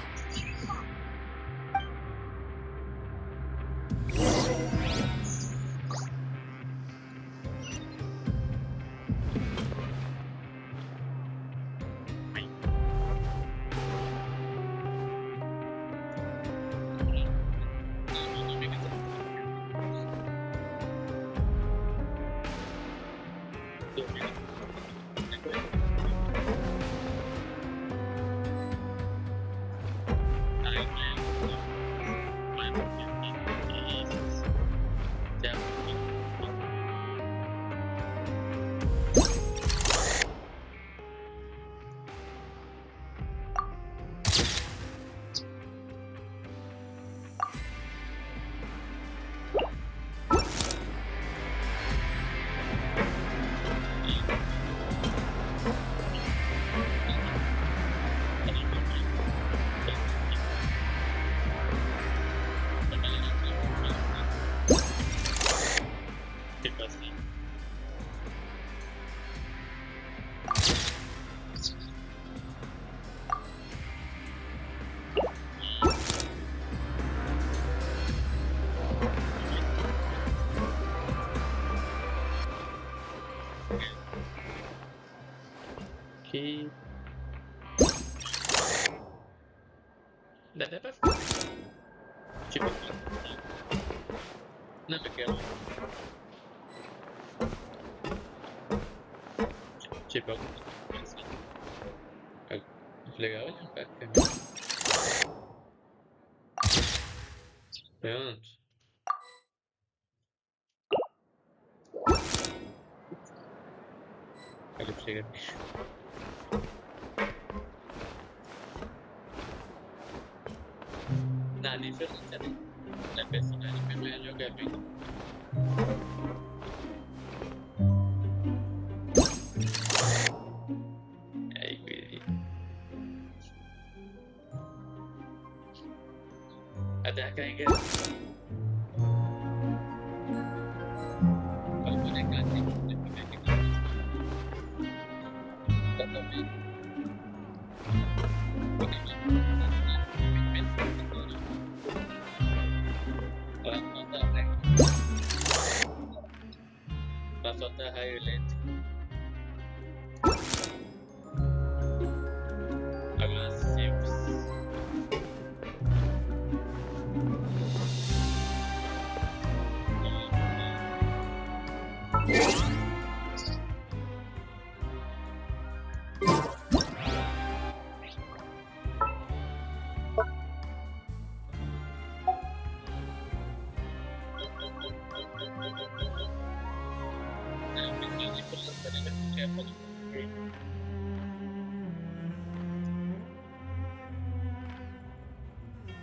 aqui. Dá até pra... Tipo... Não, porque... Tipo... Assim. Legal olhar pra câmera. Pronto. Olha, chega. Nada diferente, né? A personagem que vai jogar bem. Aí, coelhinho. Até carregar. Vai conectar aqui. Pra soltar raio elétrico. Agora simples.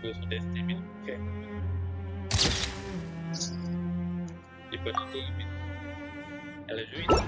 Gosto desse time, ok. Depois do time, ela é juíza.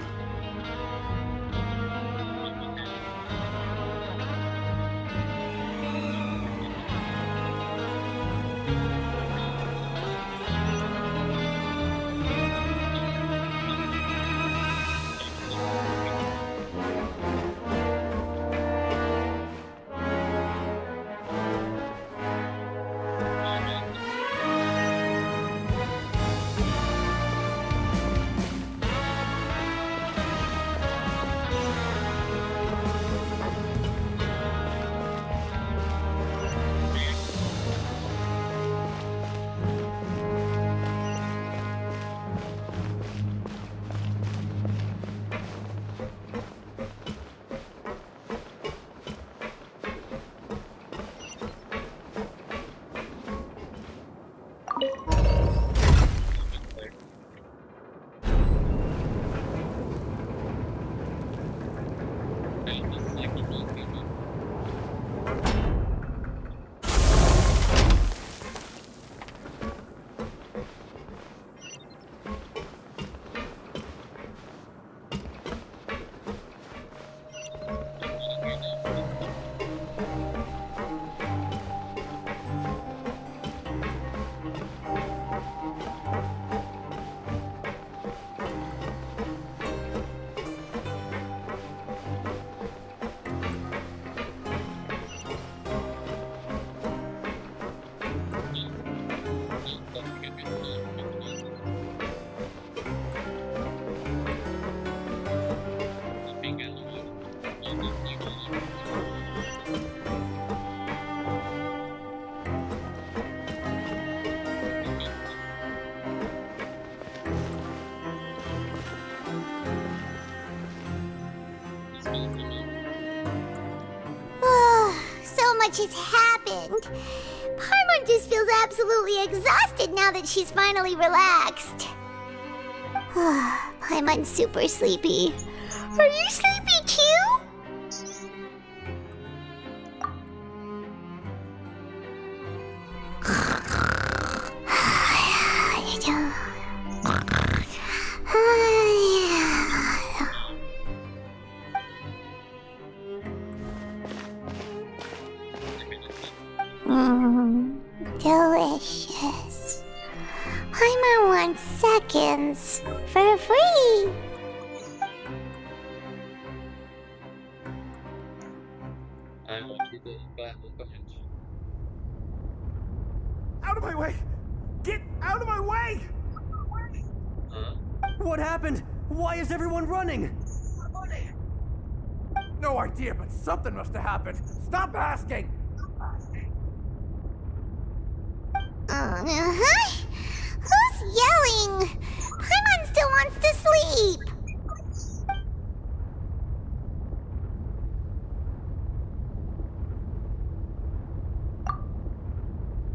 So much has happened. Paimon just feels absolutely exhausted now that she's finally relaxed. Paimon's super sleepy. Are you sleepy too? Delicious. Paimon wants seconds for free. Out of my way! Get out of my way! What happened? Why is everyone running? no idea, but something must have happened. Stop asking! Who's yelling? Paimon still wants to sleep.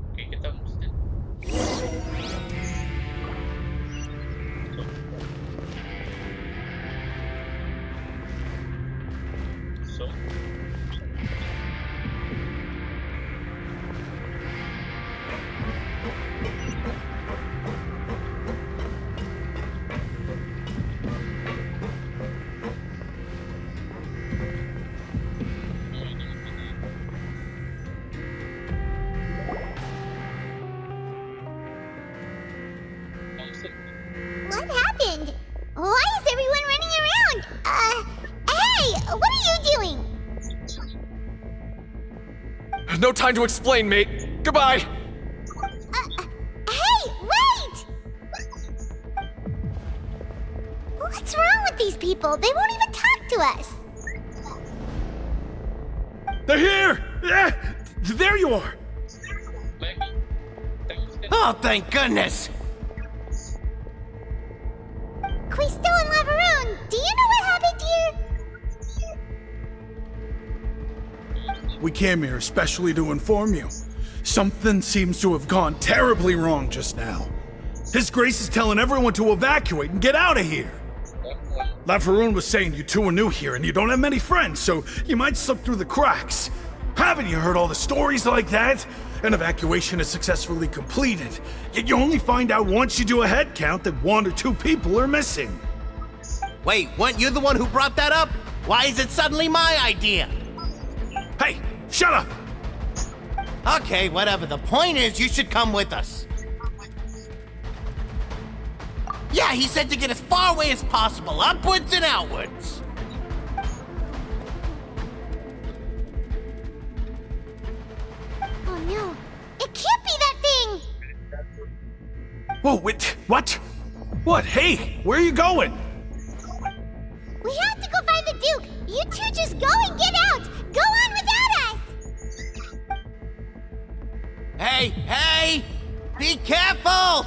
Oke, kita mesti. So. What happened? Why is everyone running around? Hey, what are you doing? No time to explain, mate. Goodbye. Hey, wait! What's wrong with these people? They won't even talk to us. They're here! Yeah, there you are! Oh, thank goodness! Quisto and Lavaroon, do you know what happened here? We came here especially to inform you. Something seems to have gone terribly wrong just now. His Grace is telling everyone to evacuate and get out of here. Lavaroon was saying you two are new here and you don't have many friends, so you might slip through the cracks. Haven't you heard all the stories like that? An evacuation is successfully completed, yet you only find out once you do a head count that 1 or 2 people are missing. Wait, weren't you the one who brought that up? Why is it suddenly my idea? Hey, shut up! Okay, whatever. The point is, you should come with us. Yeah, he said to get as far away as possible, upwards and outwards. Oh no, it can't be that thing! Whoa, wait, what? What? Hey, where are you going? We have to go find the Duke! You two just go and get out! Go on without us! Hey, hey! Be careful!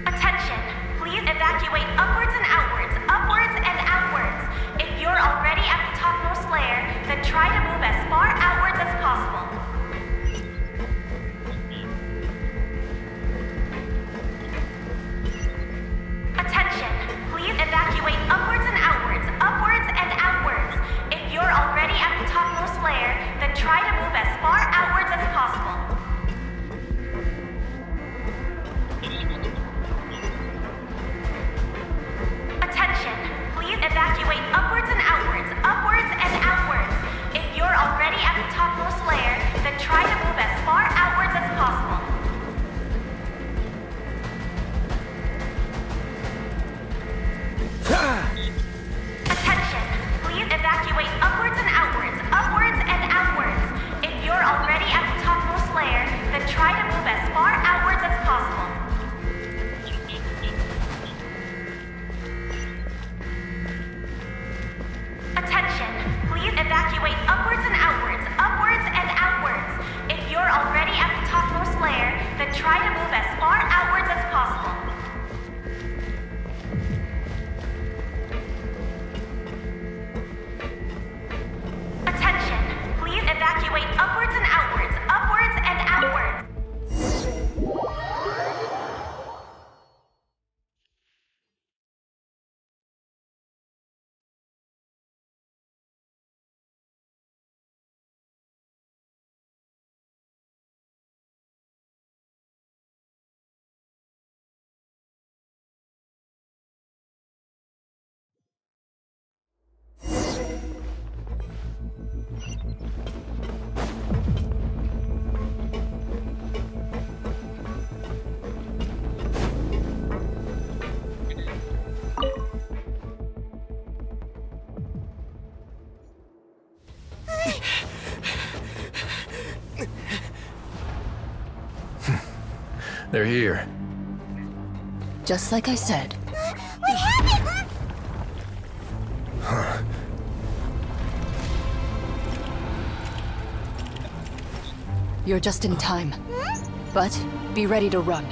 Attention! Please evacuate upwards and outwards, upwards and outwards. If you're already at the topmost layer, then try to move as far outwards as possible. Attention! Please evacuate upwards and outwards, upwards and outwards. If you're already at the topmost layer, then try to move as far outwards as possible. Attention! Please evacuate upwards and outwards, upwards and outwards. If you're already at the topmost layer, then try to move as far outwards as possible. Attention! Please evacuate upwards and outwards, upwards and outwards. If you're already at the topmost layer, then try to move as far outwards as possible. Attention! Please evacuate upwards and outwards, upwards and outwards. If you're already at the topmost layer, then try to move as far outwards as possible. Attention! Please evacuate upwards and outwards, upwards and outwards. They're here. Just like I said, You're just in time. But be ready to run.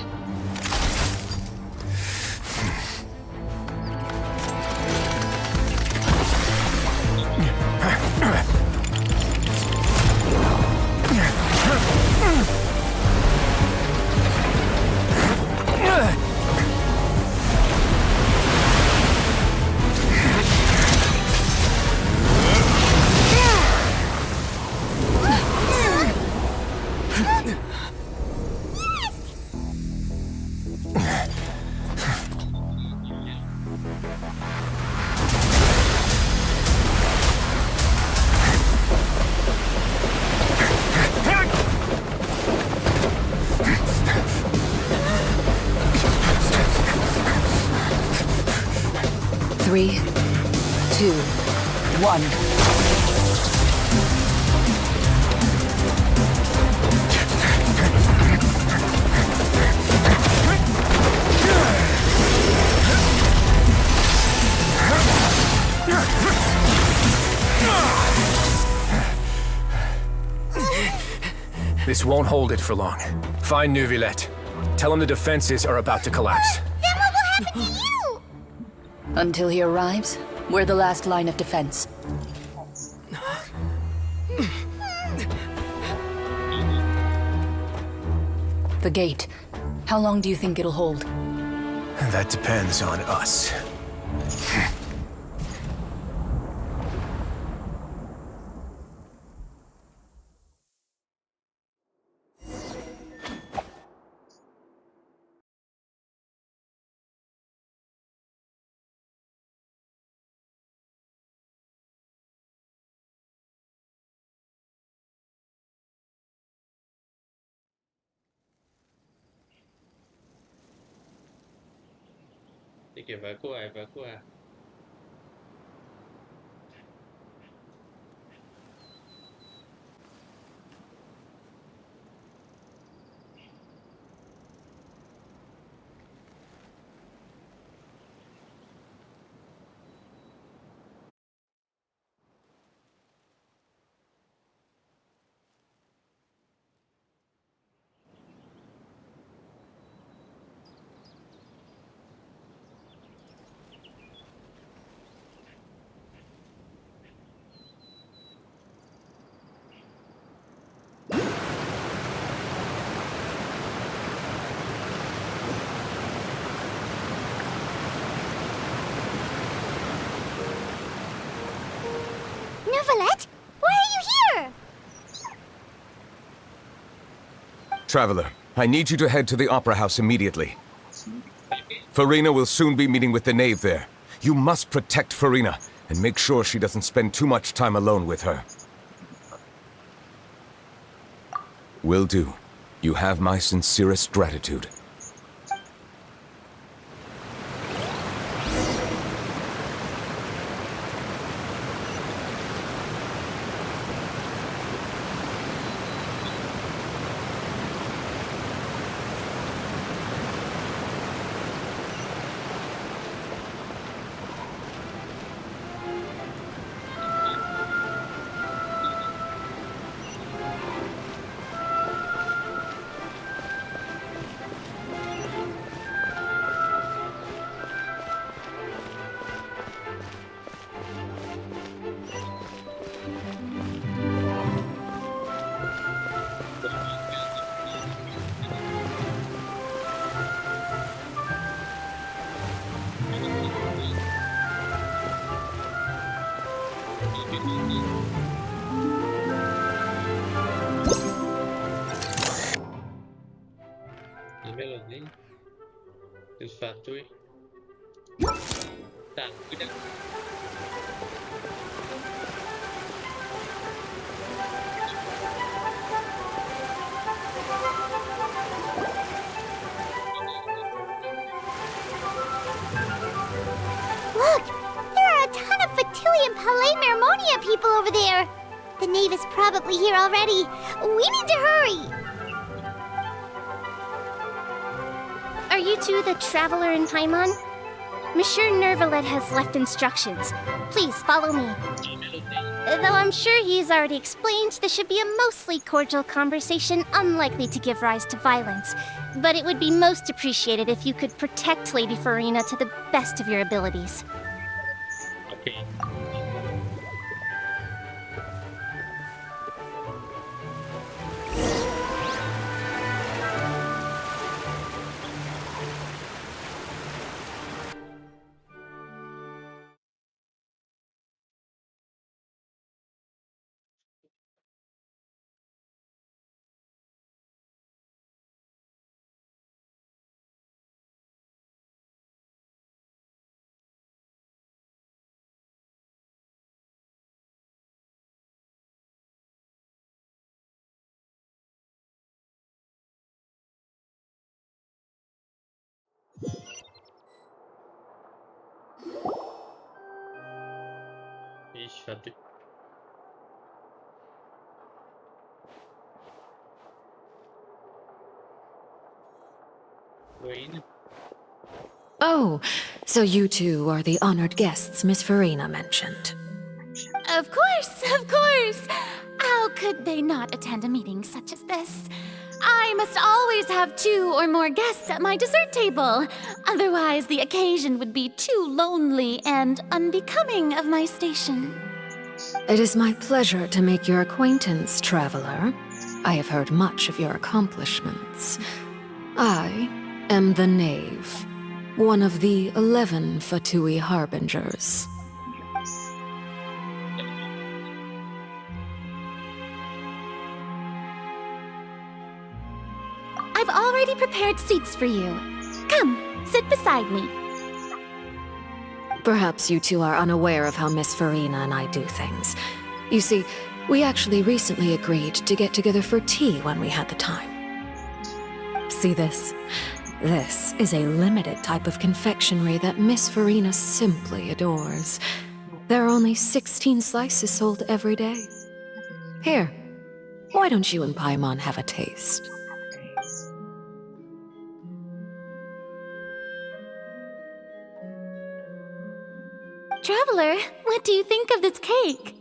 Three, 2, 1. This won't hold it for long. Find Neuvillette. Tell him the defenses are about to collapse. Then what will happen to you? Until he arrives, we're the last line of defense. The gate. How long do you think it'll hold? That depends on us. Tem que evacuar, evacuar. Neuvillette? Why are you here? Traveler, I need you to head to the Opera House immediately. Farina will soon be meeting with the knave there. You must protect Farina, and make sure she doesn't spend too much time alone with her. Will do. You have my sincerest gratitude. Melozinho. Os fatores. Tá, cuidado. Look! There are a ton of Fatui and Palais Mermonia people over there! The knave is probably here already. We need to hurry! Are you two the traveler in Paimon? Monsieur Neuvillette has left instructions. Please follow me. Though I'm sure he's already explained, this should be a mostly cordial conversation, unlikely to give rise to violence. But it would be most appreciated if you could protect Lady Farina to the best of your abilities. Okay. Ixi, hadi. Wayne. Oh, so you two are the honored guests Miss Farina mentioned. Of course, of course! How could they not attend a meeting such as this? I must always have 2 or more guests at my dessert table. Otherwise, the occasion would be too lonely and unbecoming of my station. It is my pleasure to make your acquaintance, traveler. I have heard much of your accomplishments. I am the Knave, one of the 11 Fatui Harbingers. I've already prepared seats for you. Come, sit beside me. Perhaps you two are unaware of how Miss Farina and I do things. You see, we actually recently agreed to get together for tea when we had the time. See this? This is a limited type of confectionery that Miss Farina simply adores. There are only 16 slices sold every day. Here, why don't you and Paimon have a taste? Traveler, what do you think of this cake?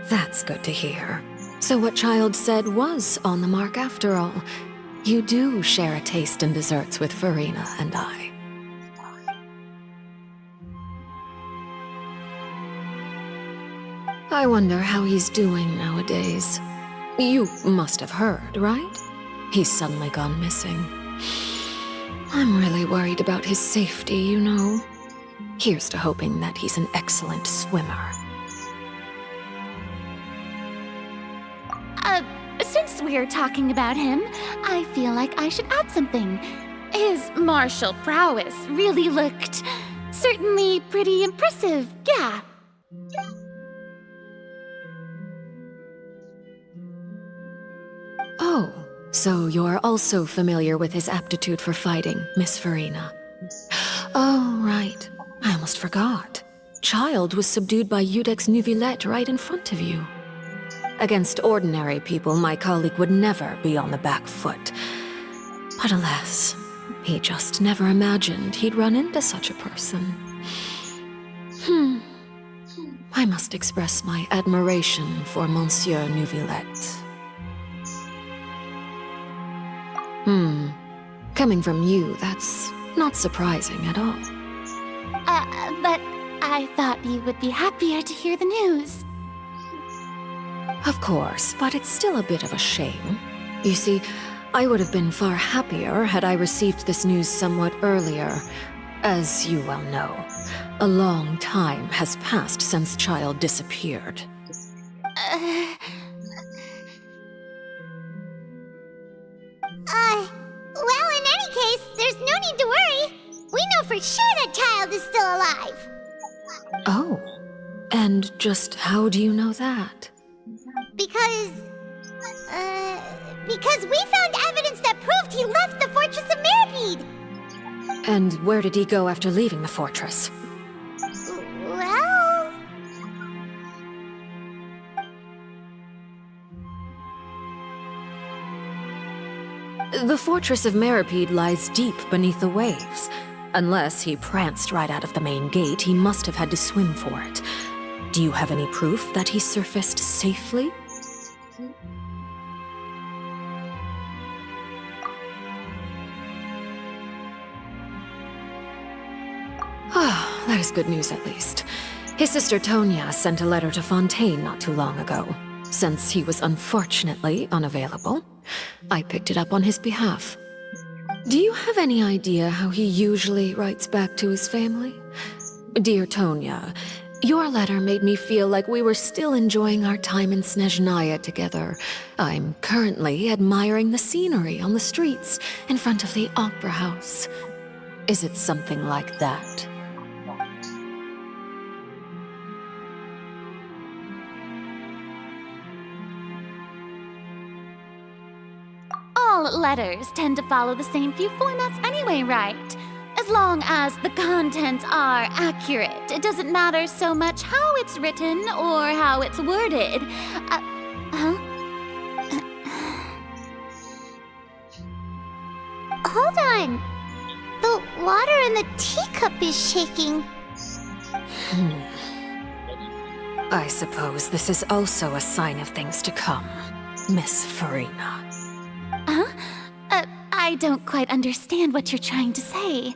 That's good to hear. So what Child said was on the mark after all. You do share a taste in desserts with Farina and I. I wonder how he's doing nowadays. You must have heard, right? He's suddenly gone missing. I'm really worried about his safety, you know. Here's to hoping that he's an excellent swimmer. Since we're talking about him, I feel like I should add something. His martial prowess really looked certainly pretty impressive, yeah. Oh, so you're also familiar with his aptitude for fighting, Miss Farina. Oh, right. I almost forgot. Child was subdued by Udex Nuvillette right in front of you. Against ordinary people, my colleague would never be on the back foot. But alas, he just never imagined he'd run into such a person. I must express my admiration for Monsieur Nuvillette. Coming from you, that's not surprising at all. But I thought you would be happier to hear the news. Of course, but it's still a bit of a shame. You see, I would have been far happier had I received this news somewhat earlier. As you well know, a long time has passed since Child disappeared. Well, in any case, there's no need to worry. We know for sure that Child is still alive. Oh, and just how do you know that? Because we found evidence that proved he left the Fortress of Meripede. And where did he go after leaving the fortress? Well... The Fortress of Meripede lies deep beneath the waves. Unless he pranced right out of the main gate, he must have had to swim for it. Do you have any proof that he surfaced safely? Ah, that is good news at least. His sister Tonya sent a letter to Fontaine not too long ago. Since he was unfortunately unavailable, I picked it up on his behalf. Do you have any idea how he usually writes back to his family? Dear Tonya, your letter made me feel like we were still enjoying our time in Snezhnaya together. I'm currently admiring the scenery on the streets in front of the opera house. Is it something like that? All letters tend to follow the same few formats anyway, right? As long as the contents are accurate, it doesn't matter so much how it's written or how it's worded. Hold on. The water in the teacup is shaking. I suppose this is also a sign of things to come, Miss Farina. Huh? I don't quite understand what you're trying to say.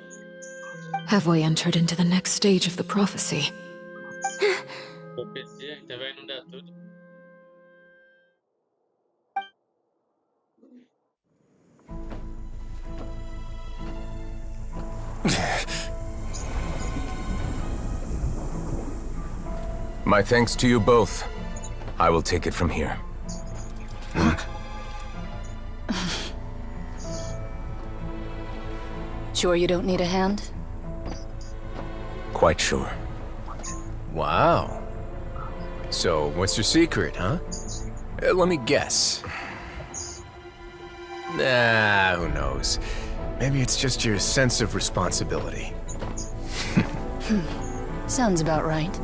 Have we entered into the next stage of the prophecy? My thanks to you both. I will take it from here. Sure you don't need a hand? Quite sure. Wow. So, what's your secret, huh? Let me guess. Nah, who knows? Maybe it's just your sense of responsibility. Sounds about right.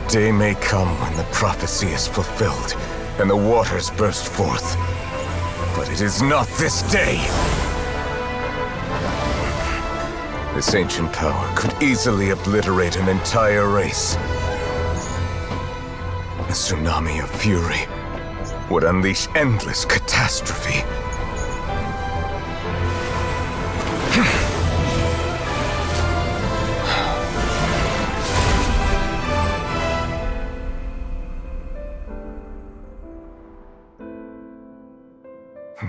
Day may come when the prophecy is fulfilled, and the waters burst forth. But it is not this day! This ancient power could easily obliterate an entire race. A tsunami of fury would unleash endless catastrophe.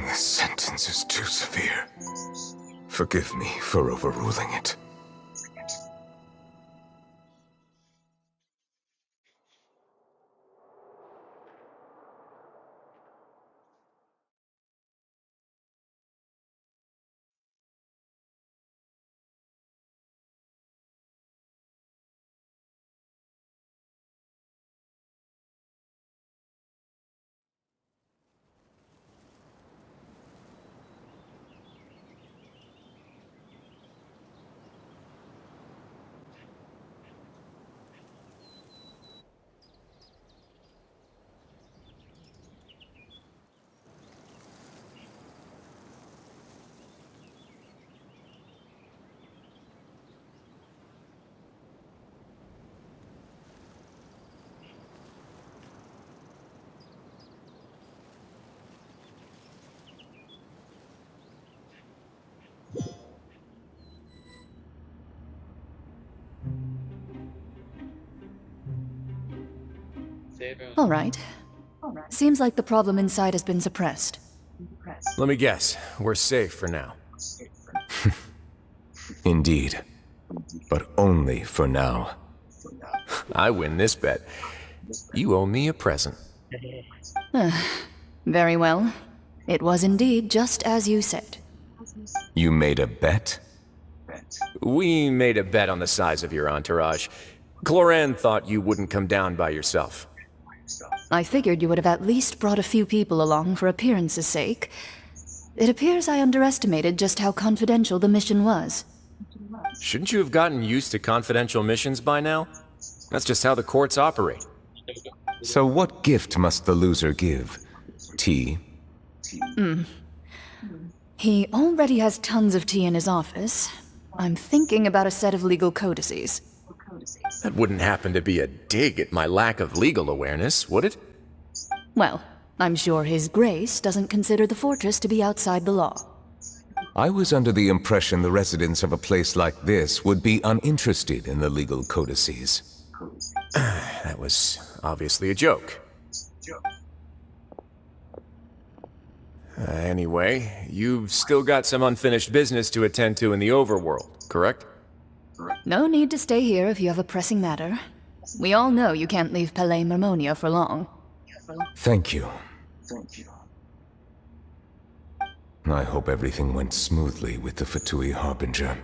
This sentence is too severe. Forgive me for overruling it. All right. Seems like the problem inside has been suppressed. Let me guess. We're safe for now. Indeed. But only for now. I win this bet. You owe me a present. Very well. It was indeed just as you said. You made a bet? We made a bet on the size of your entourage. Cloran thought you wouldn't come down by yourself. I figured you would have at least brought a few people along for appearance's sake. It appears I underestimated just how confidential the mission was. Shouldn't you have gotten used to confidential missions by now? That's just how the courts operate. So what gift must the loser give? Tea? He already has tons of tea in his office. I'm thinking about a set of legal codices. That wouldn't happen to be a dig at my lack of legal awareness, would it? Well, I'm sure His Grace doesn't consider the fortress to be outside the law. I was under the impression the residents of a place like this would be uninterested in the legal codices. That was obviously a joke. Anyway, you've still got some unfinished business to attend to in the overworld, correct? No need to stay here if you have a pressing matter. We all know you can't leave Palais Mermonia for long. Thank you. I hope everything went smoothly with the Fatui Harbinger.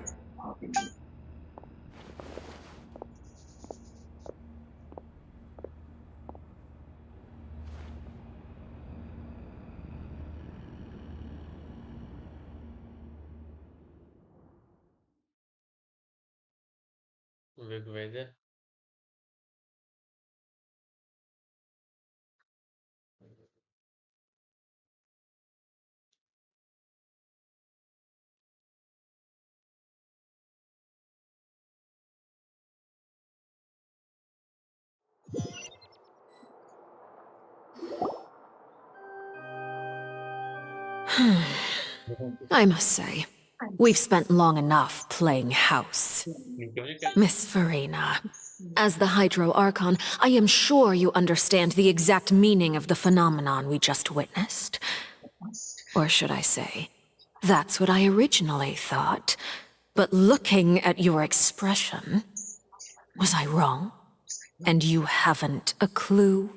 Vamos ver o que vai dar. I must say, we've spent long enough playing house. Miss Farina, as the Hydro Archon, I am sure you understand the exact meaning of the phenomenon we just witnessed. Or should I say, that's what I originally thought. But looking at your expression, was I wrong? And you haven't a clue?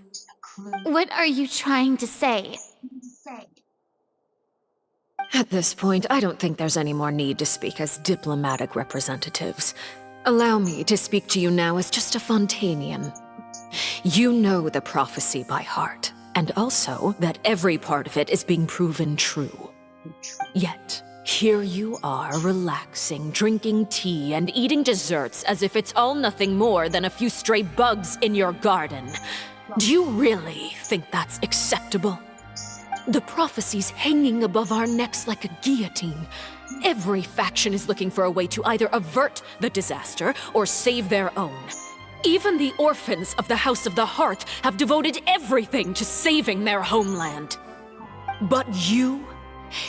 What are you trying to say? At this point, I don't think there's any more need to speak as diplomatic representatives. Allow me to speak to you now as just a Fontainian. You know the prophecy by heart, and also that every part of it is being proven true. Yet, here you are relaxing, drinking tea, and eating desserts as if it's all nothing more than a few stray bugs in your garden. Do you really think that's acceptable? The prophecy's hanging above our necks like a guillotine. Every faction is looking for a way to either avert the disaster or save their own. Even the orphans of the House of the Hearth have devoted everything to saving their homeland. But you?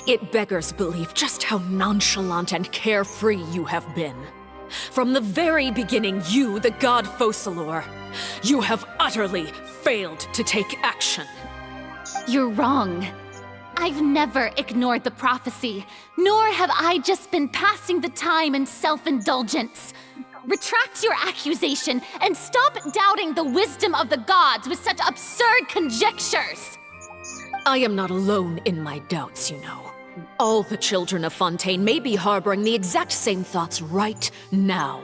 It beggars belief just how nonchalant and carefree you have been. From the very beginning, you, the god Focalor, you have utterly failed to take action. You're wrong. I've never ignored the prophecy, nor have I just been passing the time in self-indulgence. Retract your accusation and stop doubting the wisdom of the gods with such absurd conjectures. I am not alone in my doubts, you know. All the children of Fontaine may be harboring the exact same thoughts right now.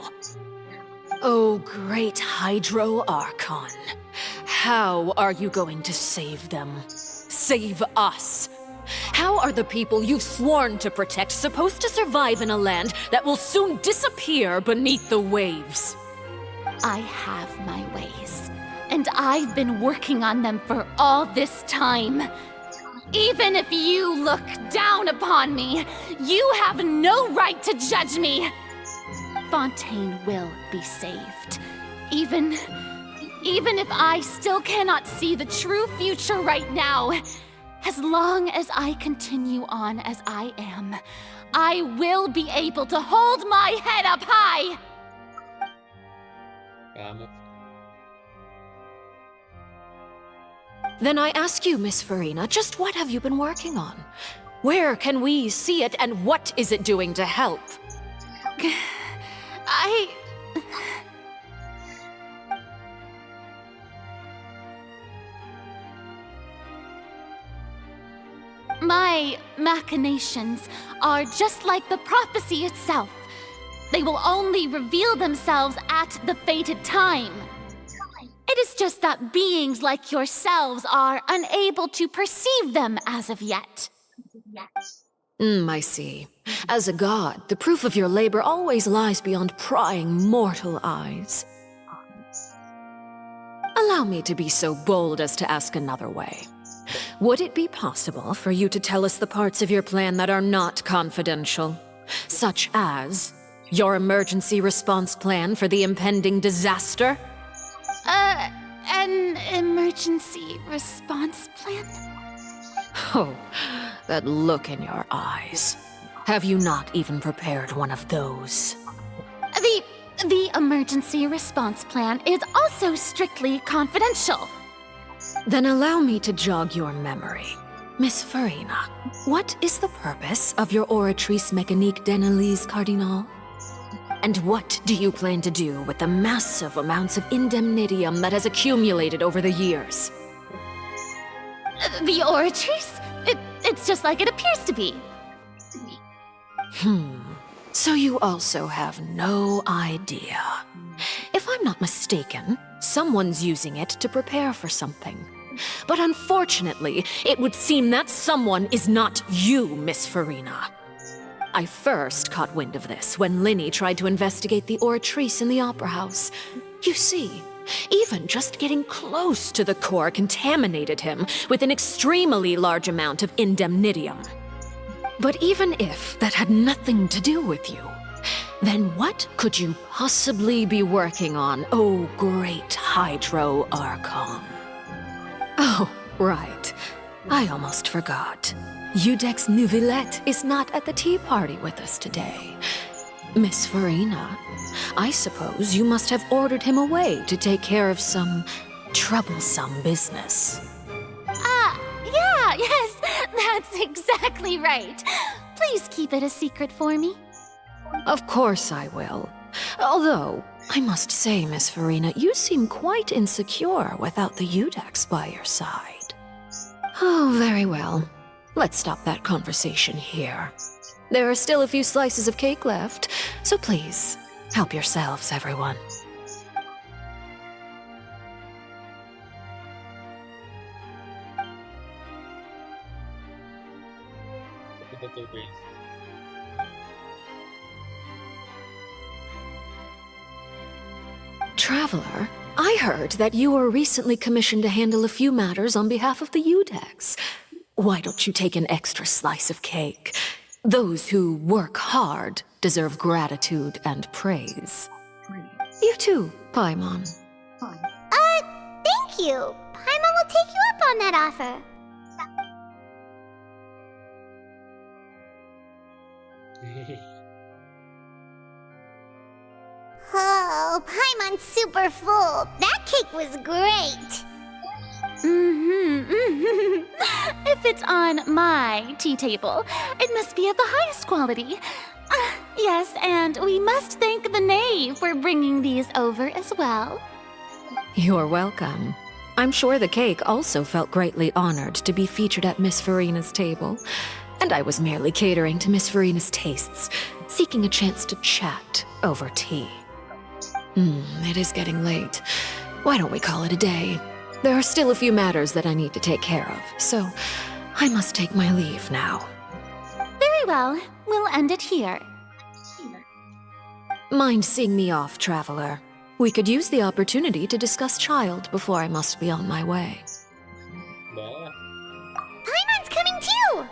Oh, great Hydro Archon. How are you going to save them? Save us? How are the people you've sworn to protect supposed to survive in a land that will soon disappear beneath the waves? I have my ways, and I've been working on them for all this time. Even if you look down upon me, you have no right to judge me. Fontaine will be saved. Even if I still cannot see the true future right now, as long as I continue on as I am, I will be able to hold my head up high! Then I ask you, Miss Farina, just what have you been working on? Where can we see it, and what is it doing to help? My machinations are just like the prophecy itself. They will only reveal themselves at the fated time. It is just that beings like yourselves are unable to perceive them as of yet. I see. As a god, the proof of your labor always lies beyond prying mortal eyes. Allow me to be so bold as to ask another way. Would it be possible for you to tell us the parts of your plan that are not confidential? Such as your emergency response plan for the impending disaster? An emergency response plan? Oh, that look in your eyes. Have you not even prepared one of those? The emergency response plan is also strictly confidential. Then allow me to jog your memory. Miss Farina, what is the purpose of your Oratrice Mécanique d'Analyse Cardinal? And what do you plan to do with the massive amounts of indemnitium that has accumulated over the years? The Oratrice? It's just like it appears to be. So you also have no idea. If I'm not mistaken, someone's using it to prepare for something. But unfortunately, it would seem that someone is not you, Miss Farina. I first caught wind of this when Linny tried to investigate the Oratrice in the Opera House. You see, even just getting close to the core contaminated him with an extremely large amount of indemnitium. But even if that had nothing to do with you, then what could you possibly be working on, oh great Hydro Archon? Oh, right. I almost forgot. Udex Nouvillette is not at the tea party with us today. Miss Farina, I suppose you must have ordered him away to take care of some troublesome business. Yes, that's exactly right. Please keep it a secret for me. Of course I will. Although, I must say, Miss Farina, you seem quite insecure without the Udex by your side. Oh, very well. Let's stop that conversation here. There are still a few slices of cake left, so please, help yourselves, everyone. Traveler, I heard that you were recently commissioned to handle a few matters on behalf of the Udex. Why don't you take an extra slice of cake? Those who work hard deserve gratitude and praise. You too, Paimon. Thank you. Paimon will take you up on that offer. Oh, Paimon's super full. That cake was great. If it's on my tea table, it must be of the highest quality. Yes, and we must thank the knave for bringing these over as well. You're welcome. I'm sure the cake also felt greatly honored to be featured at Miss Farina's table. And I was merely catering to Miss Farina's tastes, seeking a chance to chat over tea. It is getting late. Why don't we call it a day? There are still a few matters that I need to take care of, so I must take my leave now. Very well. We'll end it here. Mind seeing me off, traveler? We could use the opportunity to discuss Child before I must be on my way. Paimon's coming too!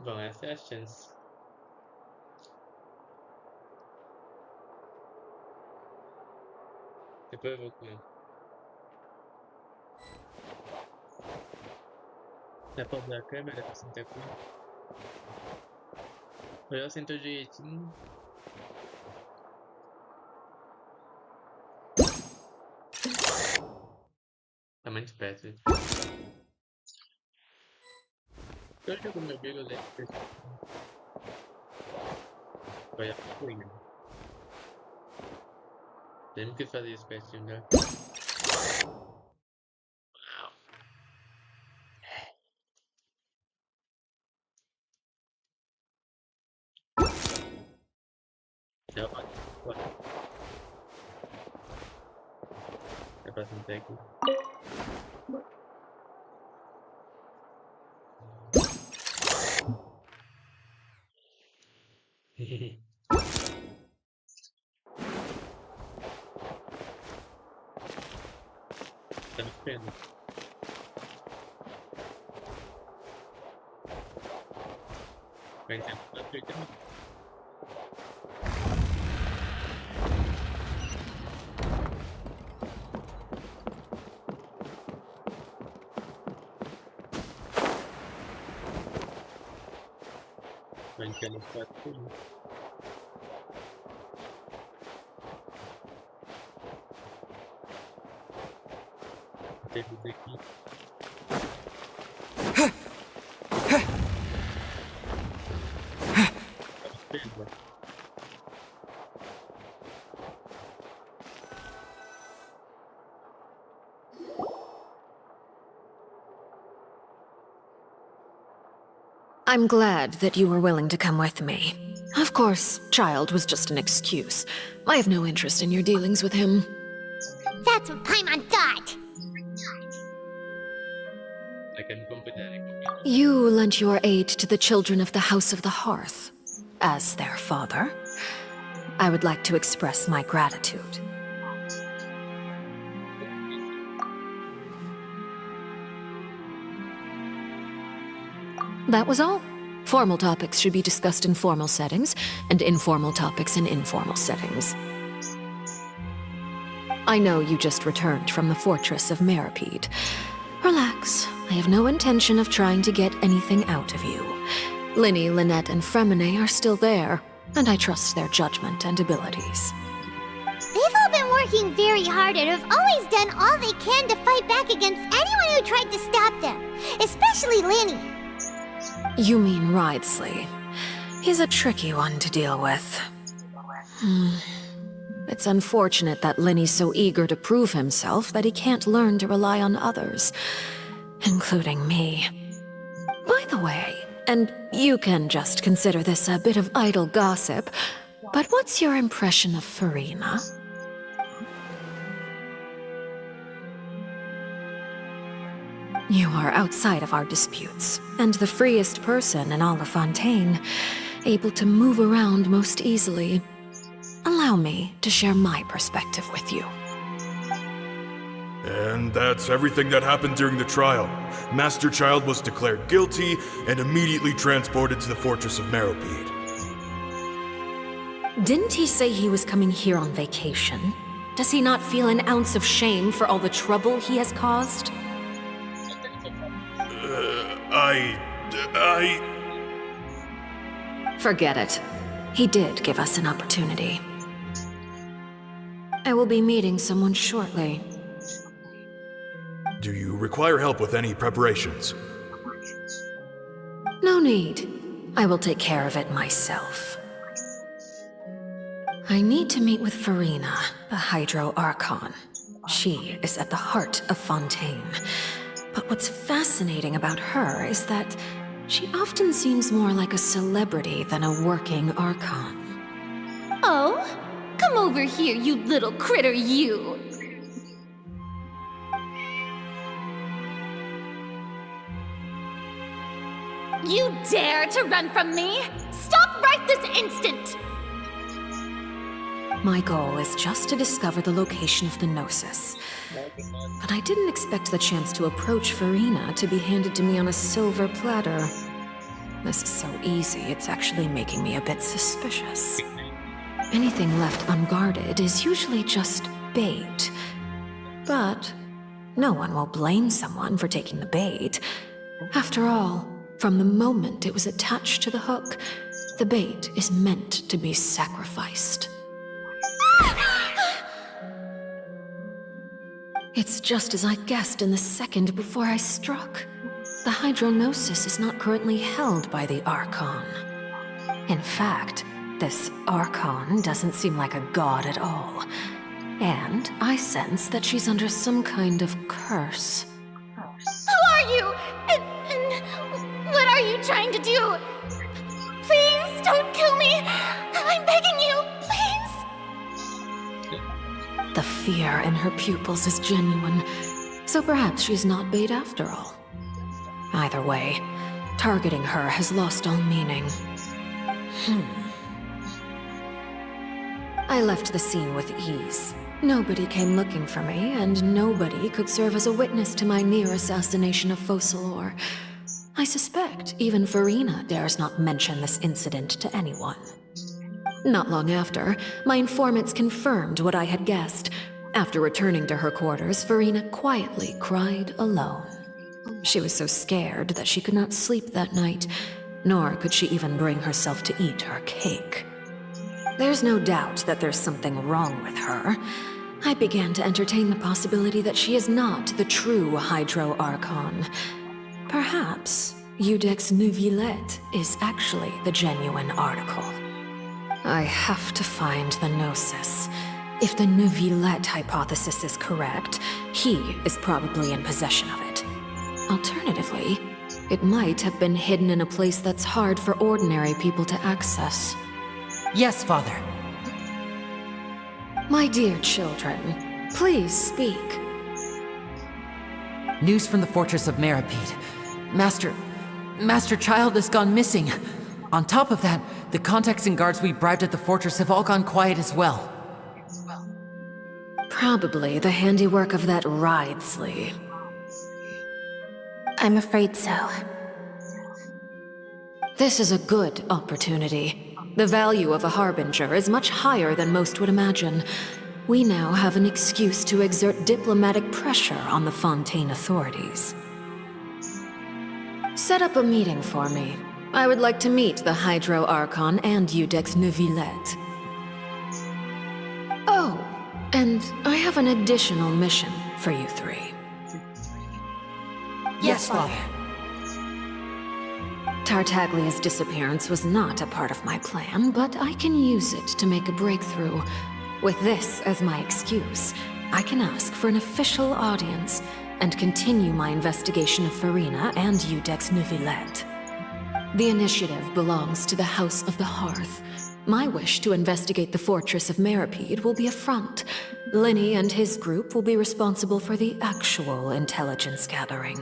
Bom, essa é a chance. Depois eu vou com ele. Dá pra usar a câmera pra sentar com ele? Ou ela sentou direitinho? Tá muito perto. Eu jogo meu Big, eu lembro. Vai a coisa. Temos que fazer isso pertinho da. Uau. Já vai. É pra sentar aqui. Tá me esperando. Vai tentar apertar. Vai entrar nos quatro. Temos aqui. I'm glad that you were willing to come with me. Of course, child was just an excuse. I have no interest in your dealings with him. That's what Paimon thought. You lent your aid to the children of the House of the Hearth. As their father, I would like to express my gratitude. That was all. Formal topics should be discussed in formal settings, and informal topics in informal settings. I know you just returned from the fortress of Meripede. Relax. I have no intention of trying to get anything out of you. Linny, Lynette, and Fremine are still there, and I trust their judgment and abilities. They've all been working very hard and have always done all they can to fight back against anyone who tried to stop them, especially Linny. You mean Ridesley. He's a tricky one to deal with. It's unfortunate that Linny's so eager to prove himself that he can't learn to rely on others, including me. By the way, and you can just consider this a bit of idle gossip, but what's your impression of Farina? You are outside of our disputes, and the freest person in all of Fontaine, able to move around most easily. Allow me to share my perspective with you. And that's everything that happened during the trial. Master Child was declared guilty and immediately transported to the Fortress of Meripede. Didn't he say he was coming here on vacation? Does he not feel an ounce of shame for all the trouble he has caused? Forget it. He did give us an opportunity. I will be meeting someone shortly. Do you require help with any preparations? No need. I will take care of it myself. I need to meet with Farina, the Hydro Archon. She is at the heart of Fontaine. But what's fascinating about her is that she often seems more like a celebrity than a working Archon. Oh, come over here, you little critter, you! You dare to run from me? Stop right this instant! My goal is just to discover the location of the Gnosis. But I didn't expect the chance to approach Farina to be handed to me on a silver platter. This is so easy, it's actually making me a bit suspicious. Anything left unguarded is usually just bait. But no one will blame someone for taking the bait. After all, from the moment it was attached to the hook, the bait is meant to be sacrificed. It's just as I guessed in the second before I struck. The Hydrognosis is not currently held by the Archon. In fact, This Archon doesn't seem like a god at all. And I sense that she's under some kind of curse. Who are you? And what are you trying to do? Please don't kill me. I'm begging you, please. The fear in her pupils is genuine, so perhaps she's not bait after all. Either way, targeting her has lost all meaning. I left the scene with ease. Nobody came looking for me, and nobody could serve as a witness to my near assassination of Focalor. I suspect even Farina dares not mention this incident to anyone. Not long after, my informants confirmed what I had guessed. After returning to her quarters, Farina quietly cried alone. She was so scared that she could not sleep that night, nor could she even bring herself to eat her cake. There's no doubt that there's something wrong with her. I began to entertain the possibility that she is not the true Hydro Archon. Perhaps Iudex Neuvillette is actually the genuine article. I have to find the Gnosis. If the Neuvillette hypothesis is correct, he is probably in possession of it. Alternatively, it might have been hidden in a place that's hard for ordinary people to access. Yes, Father. My dear children, please speak. News from the fortress of Meripede. Master Child has gone missing. On top of that, the contacts and guards we bribed at the fortress have all gone quiet as well. Probably the handiwork of that Ridesley. I'm afraid so. This is a good opportunity. The value of a Harbinger is much higher than most would imagine. We now have an excuse to exert diplomatic pressure on the Fontaine authorities. Set up a meeting for me. I would like to meet the Hydro Archon and Iudex Neuvillette. Oh, and I have an additional mission for you three. Yes, Father. Tartaglia's disappearance was not a part of my plan, but I can use it to make a breakthrough. With this as my excuse, I can ask for an official audience and continue my investigation of Farina and Iudex Neuvillette. The initiative belongs to the House of the Hearth. My wish to investigate the fortress of Meripede will be a front. Linny and his group will be responsible for the actual intelligence gathering.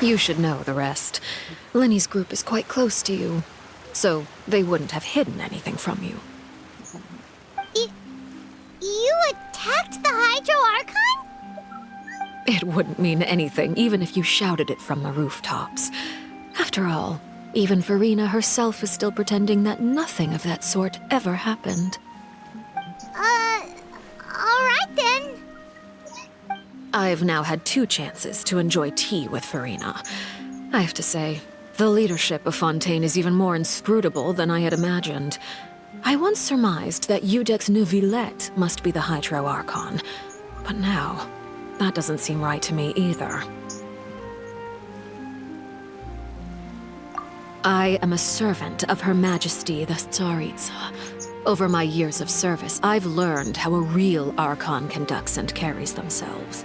You should know the rest. Linny's group is quite close to you, so they wouldn't have hidden anything from you. You attacked the Hydro Archon? It wouldn't mean anything, even if you shouted it from the rooftops. After all, even Farina herself is still pretending that nothing of that sort ever happened. Alright then. I've now had 2 chances to enjoy tea with Farina. I have to say, the leadership of Fontaine is even more inscrutable than I had imagined. I once surmised that Iudex Neuvillette must be the Hydro Archon, but now, that doesn't seem right to me either. I am a servant of Her Majesty the Tsaritsa. Over my years of service, I've learned how a real Archon conducts and carries themselves.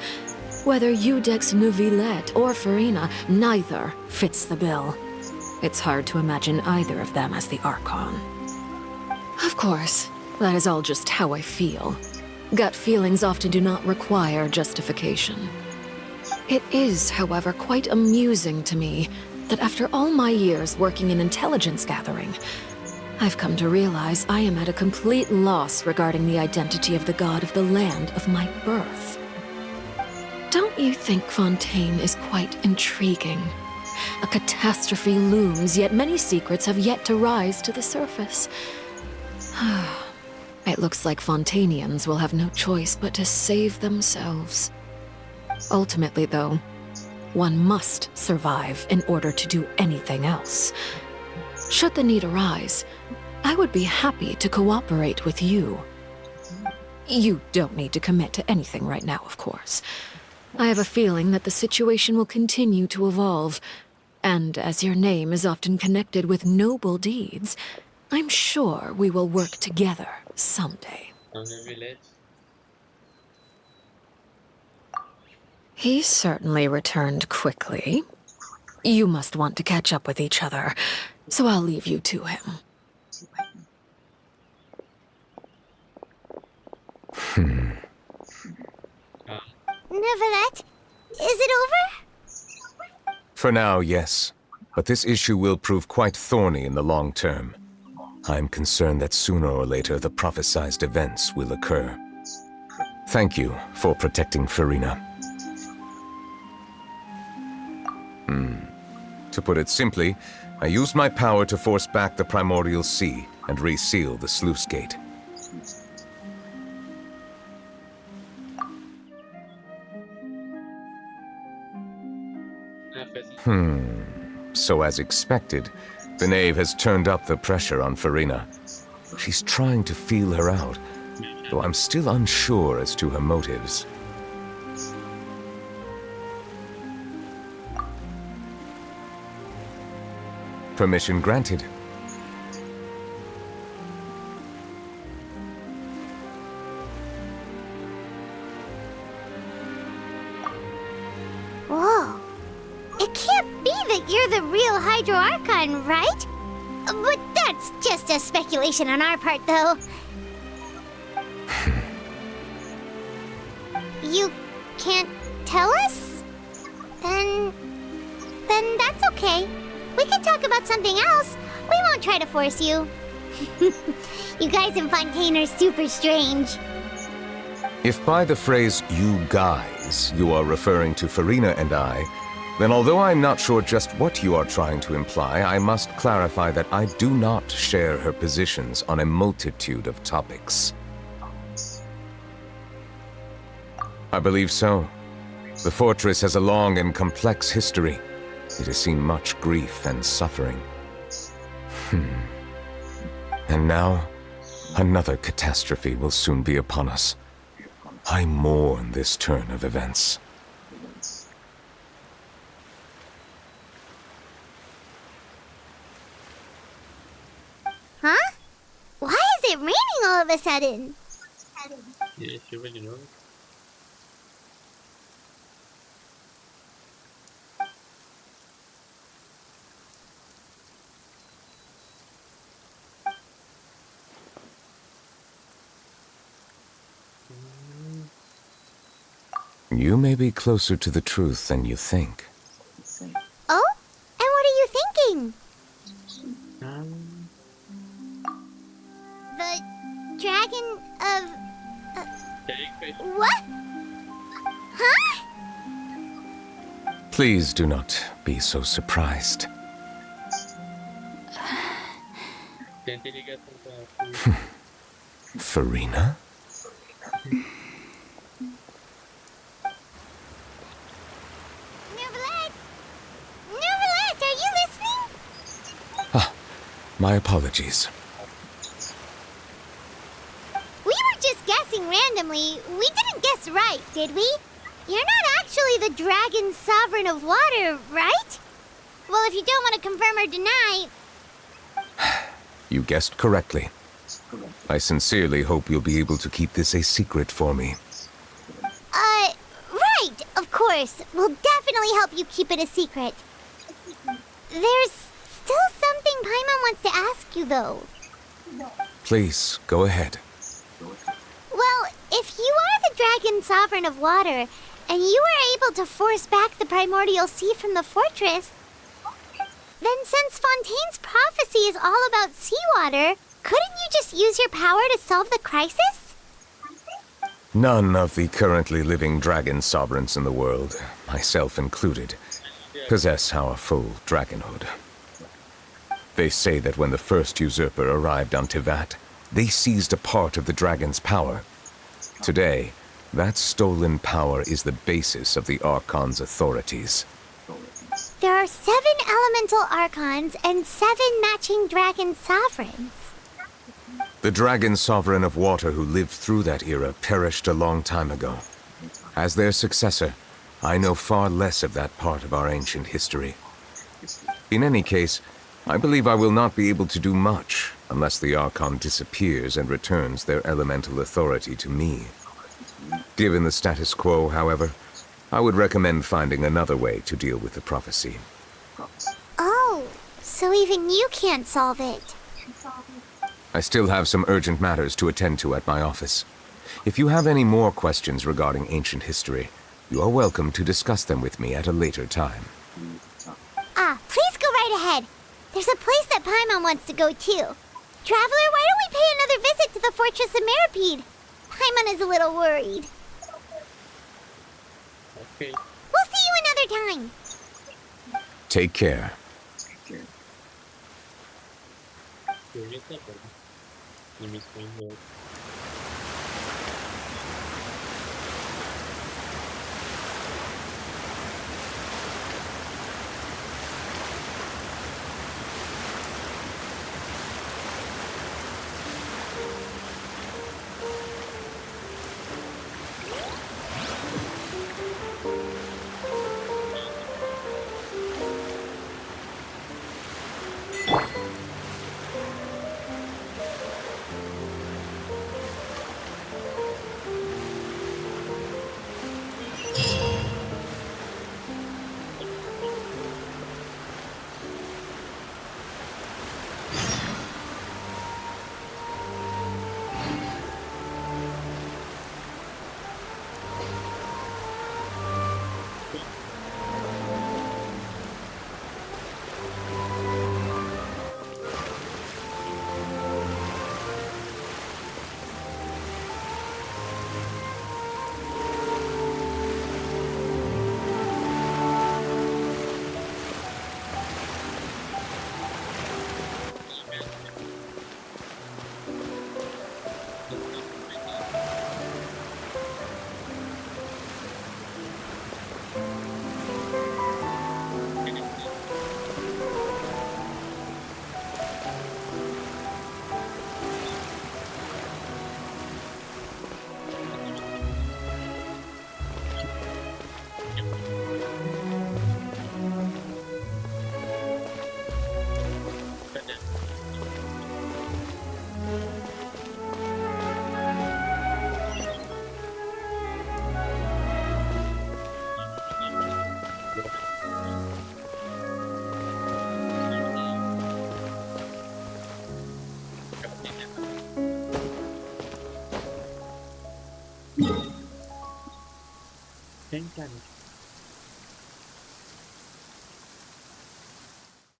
Whether Eudex Neuvillette or Farina, neither fits the bill. It's hard to imagine either of them as the Archon. Of course, that is all just how I feel. Gut feelings often do not require justification. It is, however, quite amusing to me that after all my years working in intelligence gathering, I've come to realize I am at a complete loss regarding the identity of the god of the land of my birth. Don't you think Fontaine is quite intriguing? A catastrophe looms, yet many secrets have yet to rise to the surface. It looks like Fontainians will have no choice but to save themselves. Ultimately, though, one must survive in order to do anything else. Should the need arise, I would be happy to cooperate with you. You don't need to commit to anything right now, of course. I have a feeling that the situation will continue to evolve, and as your name is often connected with noble deeds, I'm sure we will work together someday. He certainly returned quickly. You must want to catch up with each other, so I'll leave you to him. Neuvillette, is it over? For now, yes. But this issue will prove quite thorny in the long term. I'm concerned that sooner or later the prophesized events will occur. Thank you for protecting Farina. To put it simply, I used my power to force back the primordial sea and reseal the sluice gate. So as expected, the knave has turned up the pressure on Farina. She's trying to feel her out, though I'm still unsure as to her motives. Permission granted. Whoa. It can't be that you're the real Hydro Archon, right? But that's just a speculation on our part, though. You can't tell us? Then that's okay. We can talk about something else. We won't try to force you. You guys in Fontaine are super strange. If by the phrase, you guys, you are referring to Farina and I, then although I'm not sure just what you are trying to imply, I must clarify that I do not share her positions on a multitude of topics. I believe so. The fortress has a long and complex history. It has seen much grief and suffering. And now, another catastrophe will soon be upon us. I mourn this turn of events. Huh? Why is it raining all of a sudden? Yeah, she really knows. You may be closer to the truth than you think. Oh? And what are you thinking? The dragon of... what? Huh? Please do not be so surprised. Farina? Neuvillette, are you listening? My apologies. We were just guessing randomly. We didn't guess right, did we? You're not actually the dragon sovereign of water, right? Well, if you don't want to confirm or deny... You guessed correctly. I sincerely hope you'll be able to keep this a secret for me. Right, of course. course. We'll definitely help you keep it a secret. There's still something Paimon wants to ask you, though. Please, go ahead. Well, if you are the Dragon Sovereign of Water, and you were able to force back the primordial sea from the fortress, then since Fontaine's prophecy is all about seawater, couldn't you just use your power to solve the crisis? None of the currently living dragon sovereigns in the world, myself included, possess our full dragonhood. They say that when the first usurper arrived on Tivat, they seized a part of the dragon's power. Today, that stolen power is the basis of the Archon's authorities. There are 7 elemental archons and 7 matching dragon sovereigns. The dragon sovereign of water who lived through that era perished a long time ago. As their successor, I know far less of that part of our ancient history. In any case, I believe I will not be able to do much unless the Archon disappears and returns their elemental authority to me. Given the status quo, however, I would recommend finding another way to deal with the prophecy. Oh, so even you can't solve it. I still have some urgent matters to attend to at my office. If you have any more questions regarding ancient history, you are welcome to discuss them with me at a later time. Please go right ahead. There's a place that Paimon wants to go too. Traveler, why don't we pay another visit to the Fortress of Meripede? Paimon is a little worried. Okay. We'll see you another time. Take care.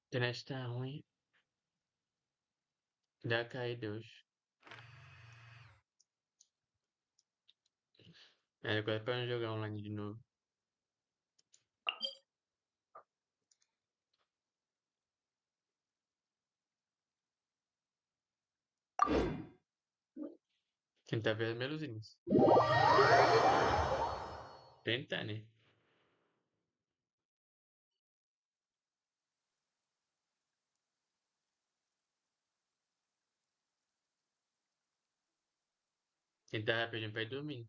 Internet tá ruim. Dá caída hoje. Agora é pra não jogar online de novo. Tentar ver as meluzinhas. Tentar, né? Tentar rapidinho pra ir dormir.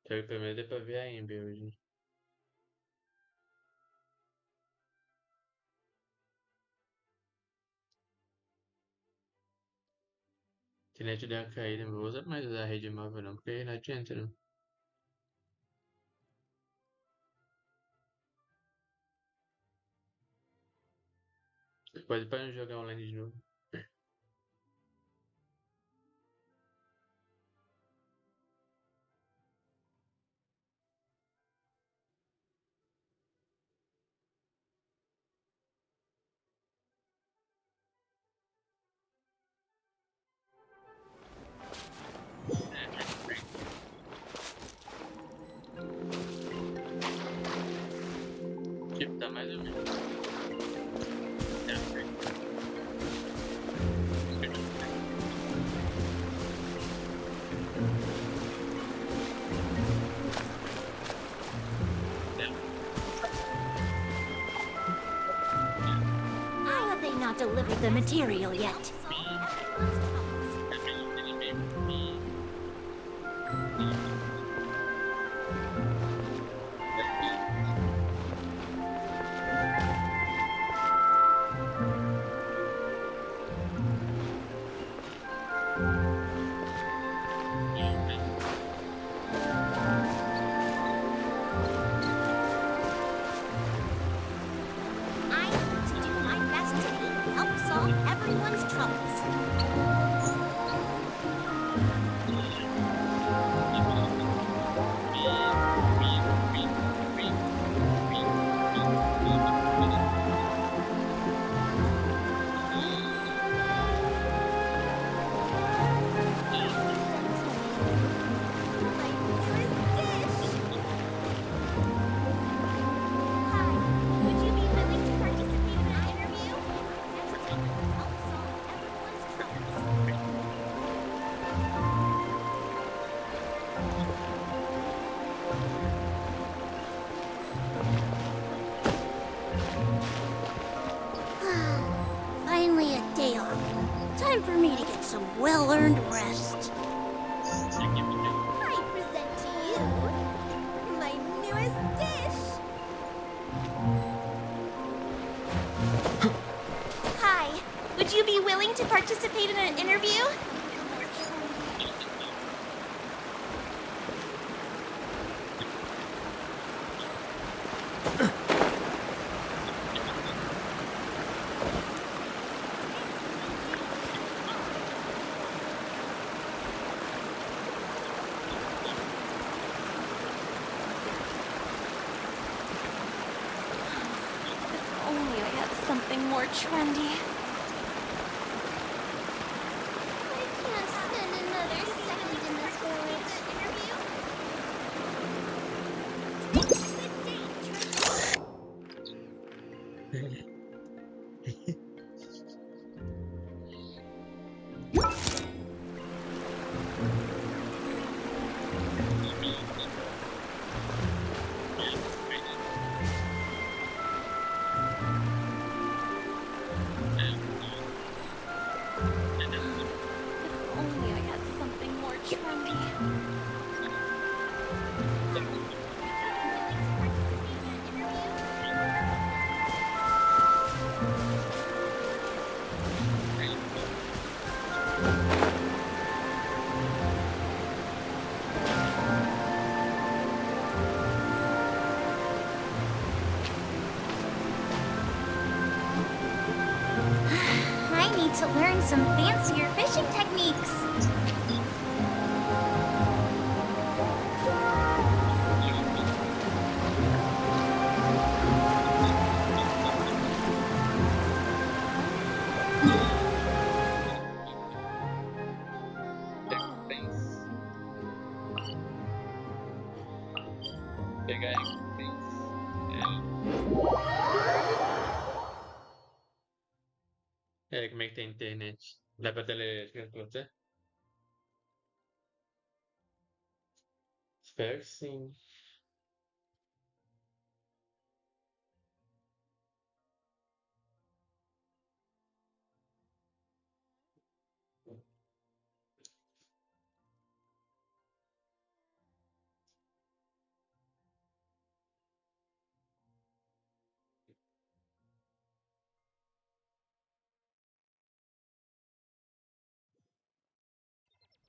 Só que pelo menos deu pra ver a Amber hoje. internet deu uma caída, não vou usar mais usar a rede móvel não, porque não adianta não. Você pode para não jogar online de novo. Tipo, tá mais ou menos. How have they not delivered the material yet? I need to do my best today to help solve everyone's troubles. Would you be willing to participate in an interview? Help solve everyone's troubles. Finally a day off. Time for me to get some well-earned rest. I present to you my newest dish. Hi, would you be willing to participate in an interview? If only I had something more trendy. I can't spend another second in this village. If only I had something more trendy. I need to learn some fancier fishing techniques. Pegar como é que tem internet? Dá pra teletransportar? Espero que sim.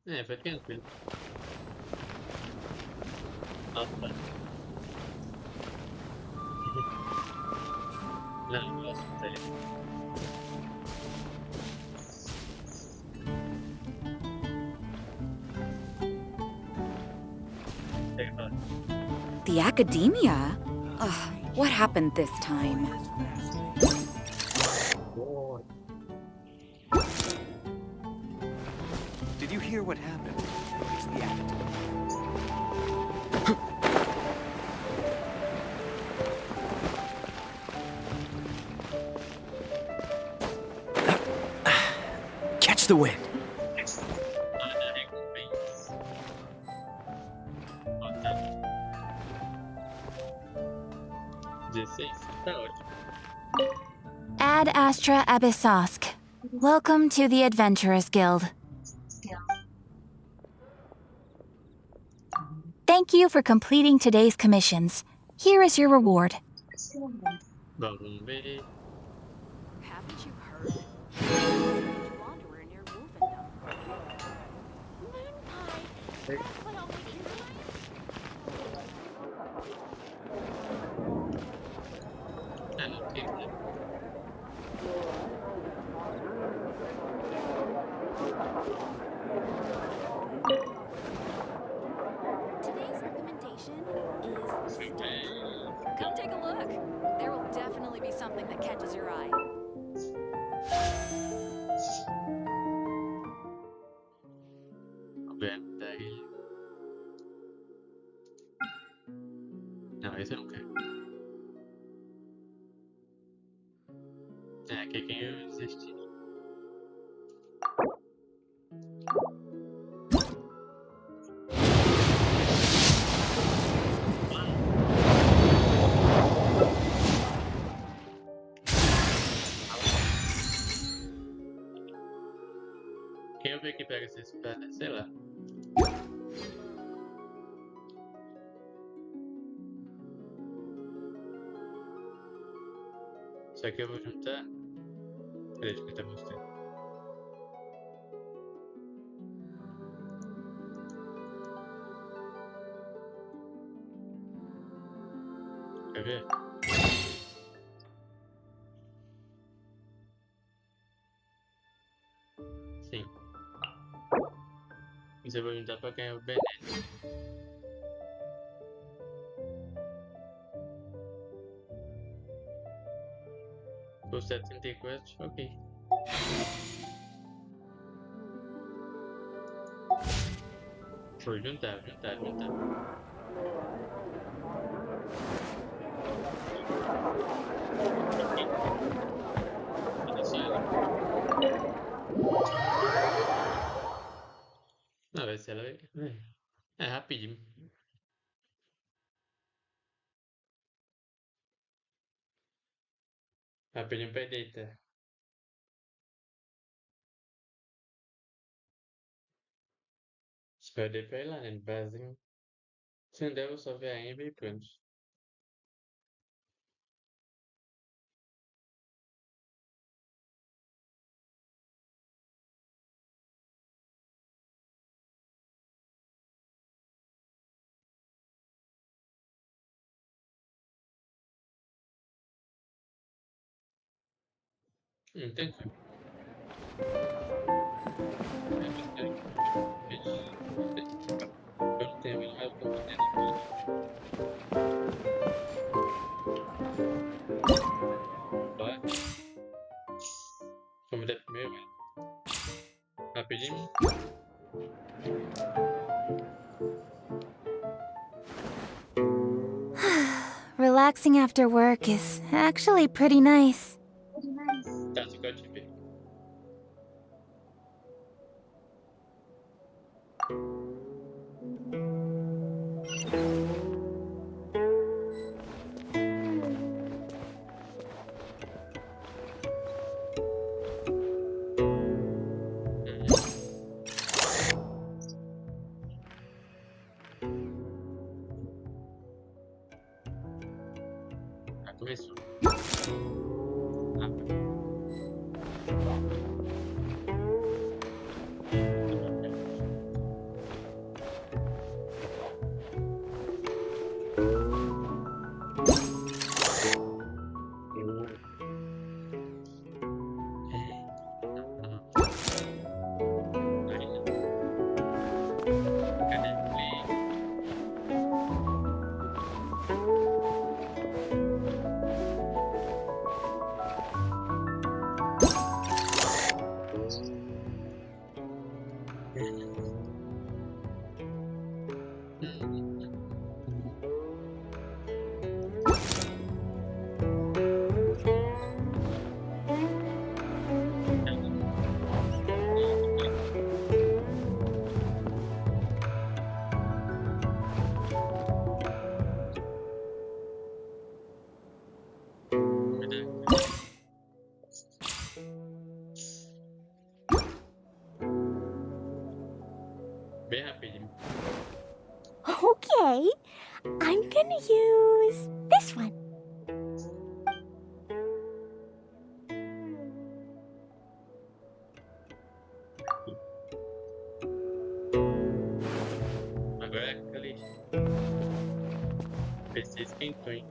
Foi tranquilo. Nossa. Não, gosto dele. The academia? Ugh, what happened this time? Did you hear what happened? It's the academy. Catch the wind. Ad Astra Abyssosk. Welcome to the Adventurers Guild. Thank you for completing today's commissions. Here is your reward. Vamos ver. Haven't you heard? Wanderer near Wolfendom. Today's recommendation is stunning. Come take a look. There will definitely be something that catches your eye. Não, esse eu não quero. Aqui é quem eu desisti. Quem eu ver que pega essa espada? Sei lá. Isso aqui eu vou juntar. Peraí, deixa eu tentar mostrar. Quer ver? Sim. Isso eu vou juntar pra ganhar o Benet. Por 74, ok. Vou juntar. Não, vai ser ela. É rapidinho. Rapidinho pra deitar. Espero pra ir lá, né? No barzinho. Se não der, eu vou só ver a Amber e pronto. Entendi. Eu não tenho mais pra poder. Vai. Vamos dar primeiro, velho. Rapidinho. Relaxing after work is actually pretty nice. Tá, você pode ver. Começou. Bem rapidinho. Okay, I'm gonna use this one. Agora é aquele PC esquentou, hein?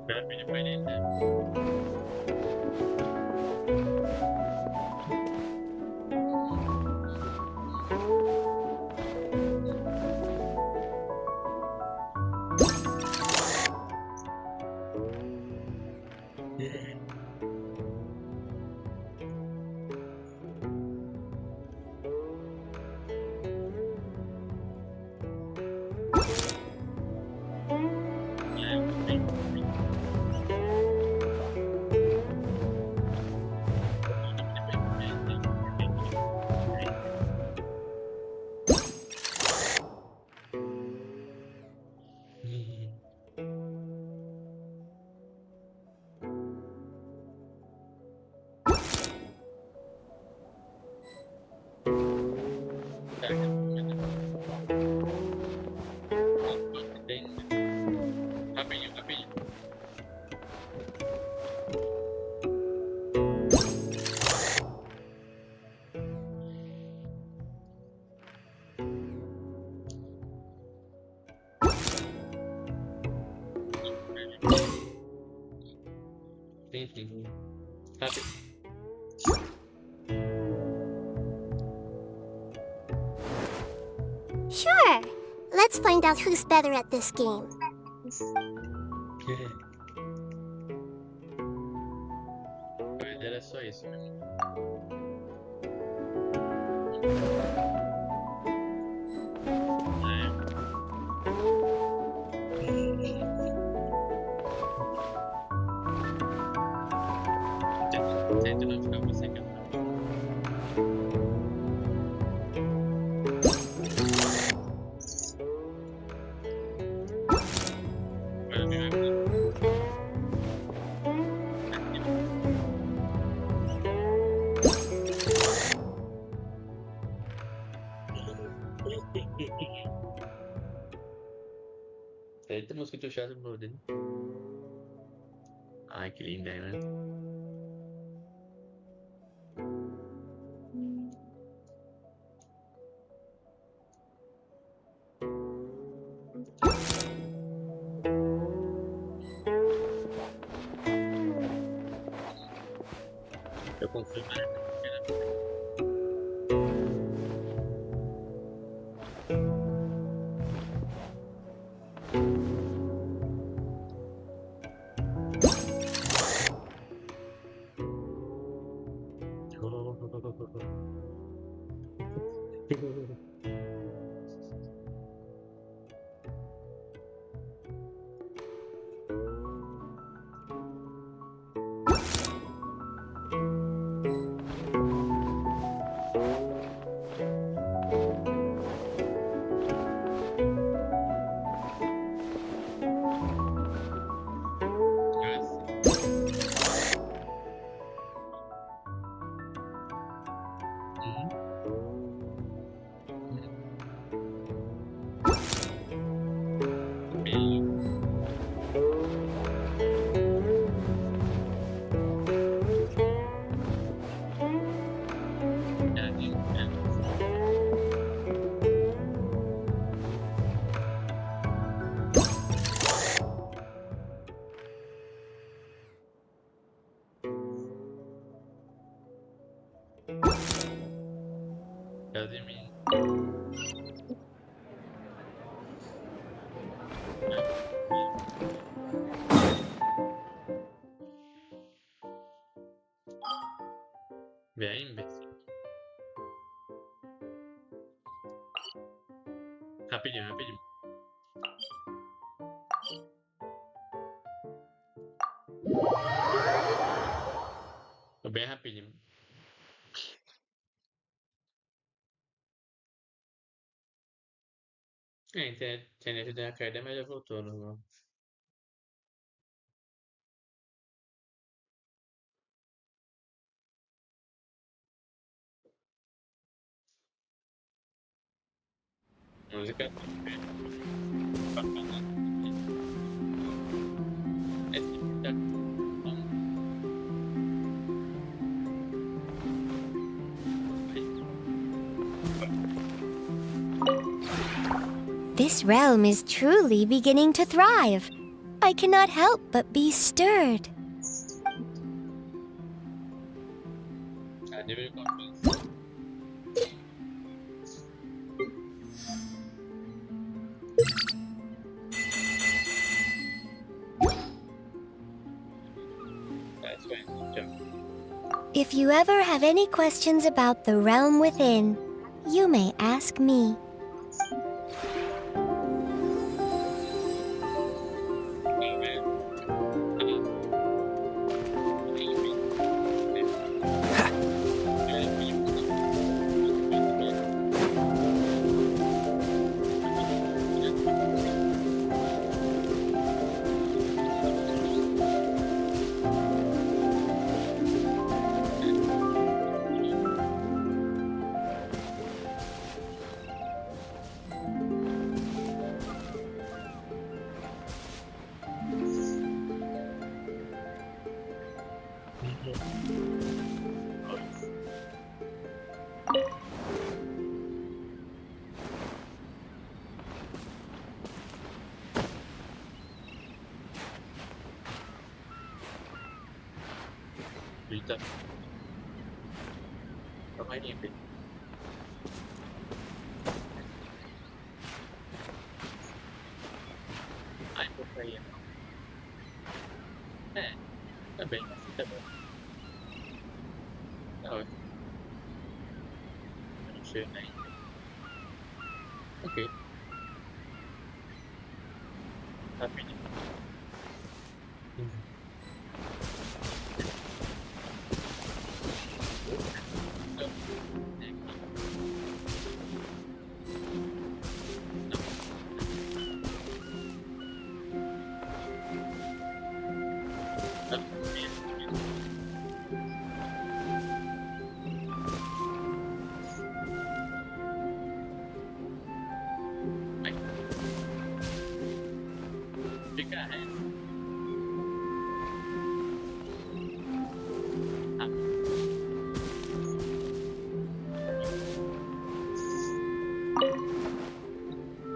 Vai pedir pra ele, né? Rapidinho, rapidinho. Sim, sim. Rápido. Sure. Let's find out who's better at this game. Na verdade era só isso mesmo. Tenta não ficar você cantando. Agora me vai. Eita, mosquito chato no dele. Ai, que linda, né? Eu confio mais. Cadê mim? Vem, imbecil. Rapidinho, rapidinho. Tô bem rapidinho. É, a internet deu uma caída, mas já voltou normal. Música. This realm is truly beginning to thrive. I cannot help but be stirred. If you ever have any questions about the realm within, you may ask me. Eita. Calma aí, Fê. Ai, porcaria. É, tá bem, assim tá bom. Tá ótimo. Eu não sei nem. Ok. Rapidinho. Fica reto.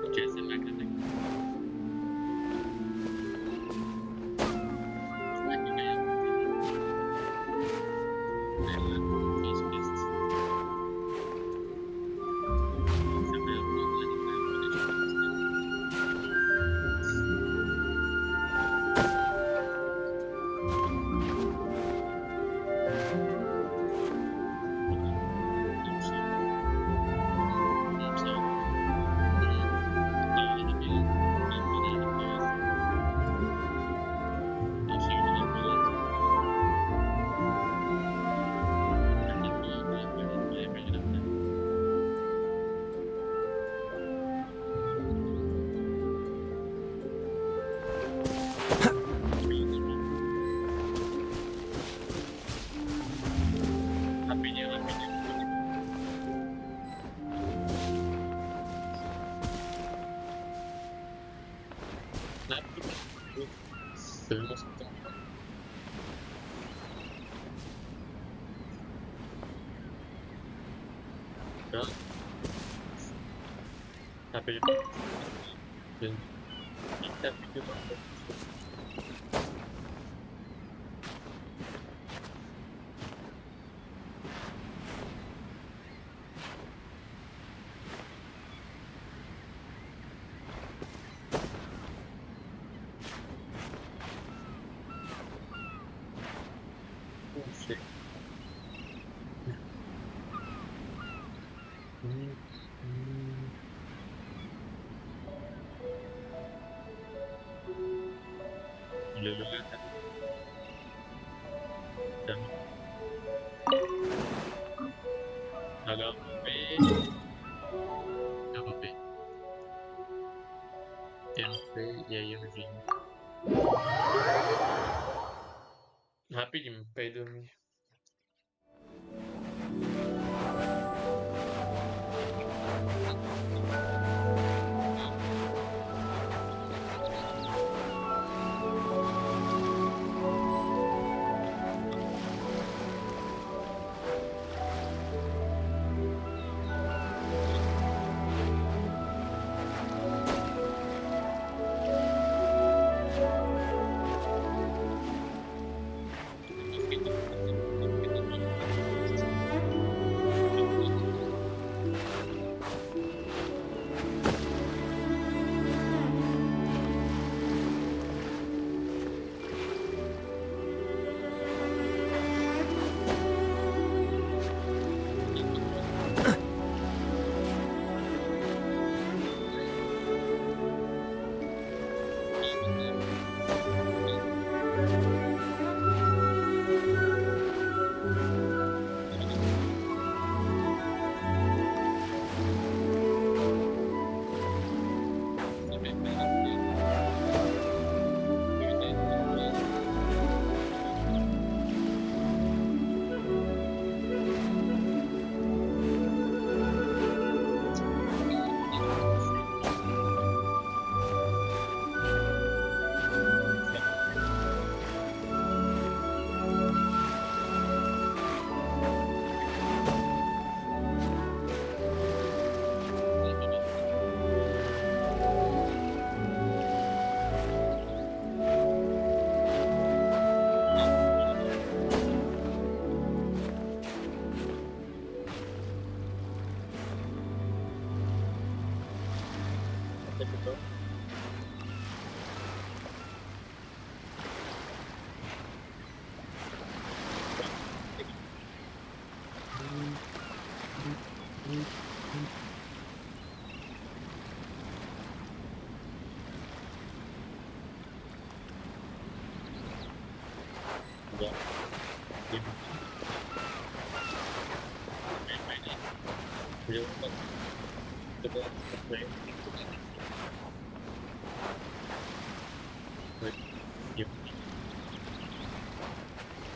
Porque essa máquina daqui. Aqui ganha. As coisas. Você vai Filmes que estão. Pronto. Tá pedindo. Tá pedindo. HP, MP e aí eu vim. Rapidinho pra ir dormir.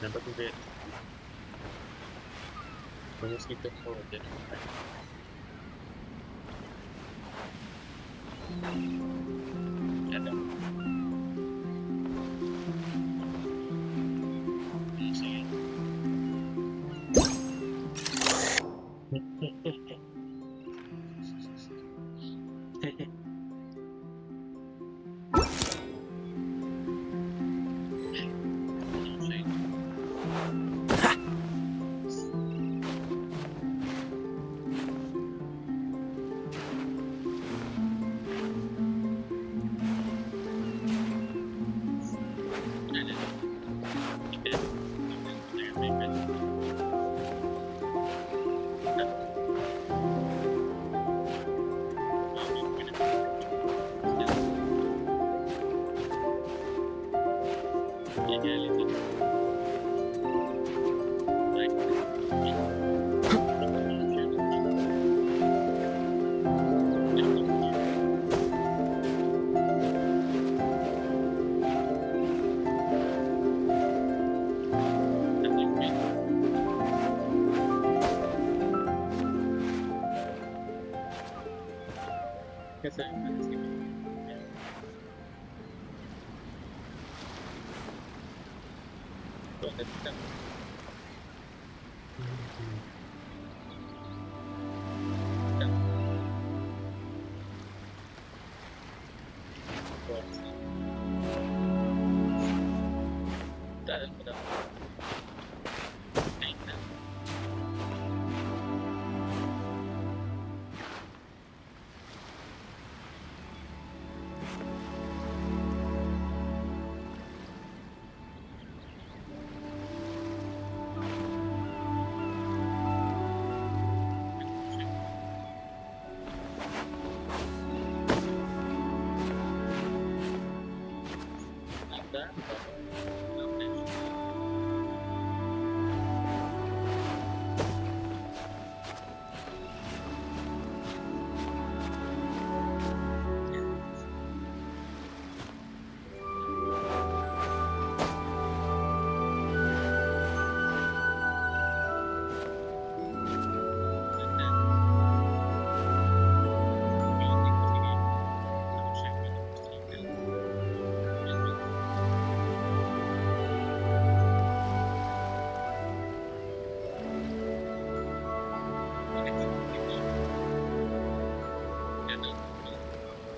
Dapat juga banyak sekitar forward ya. Ada.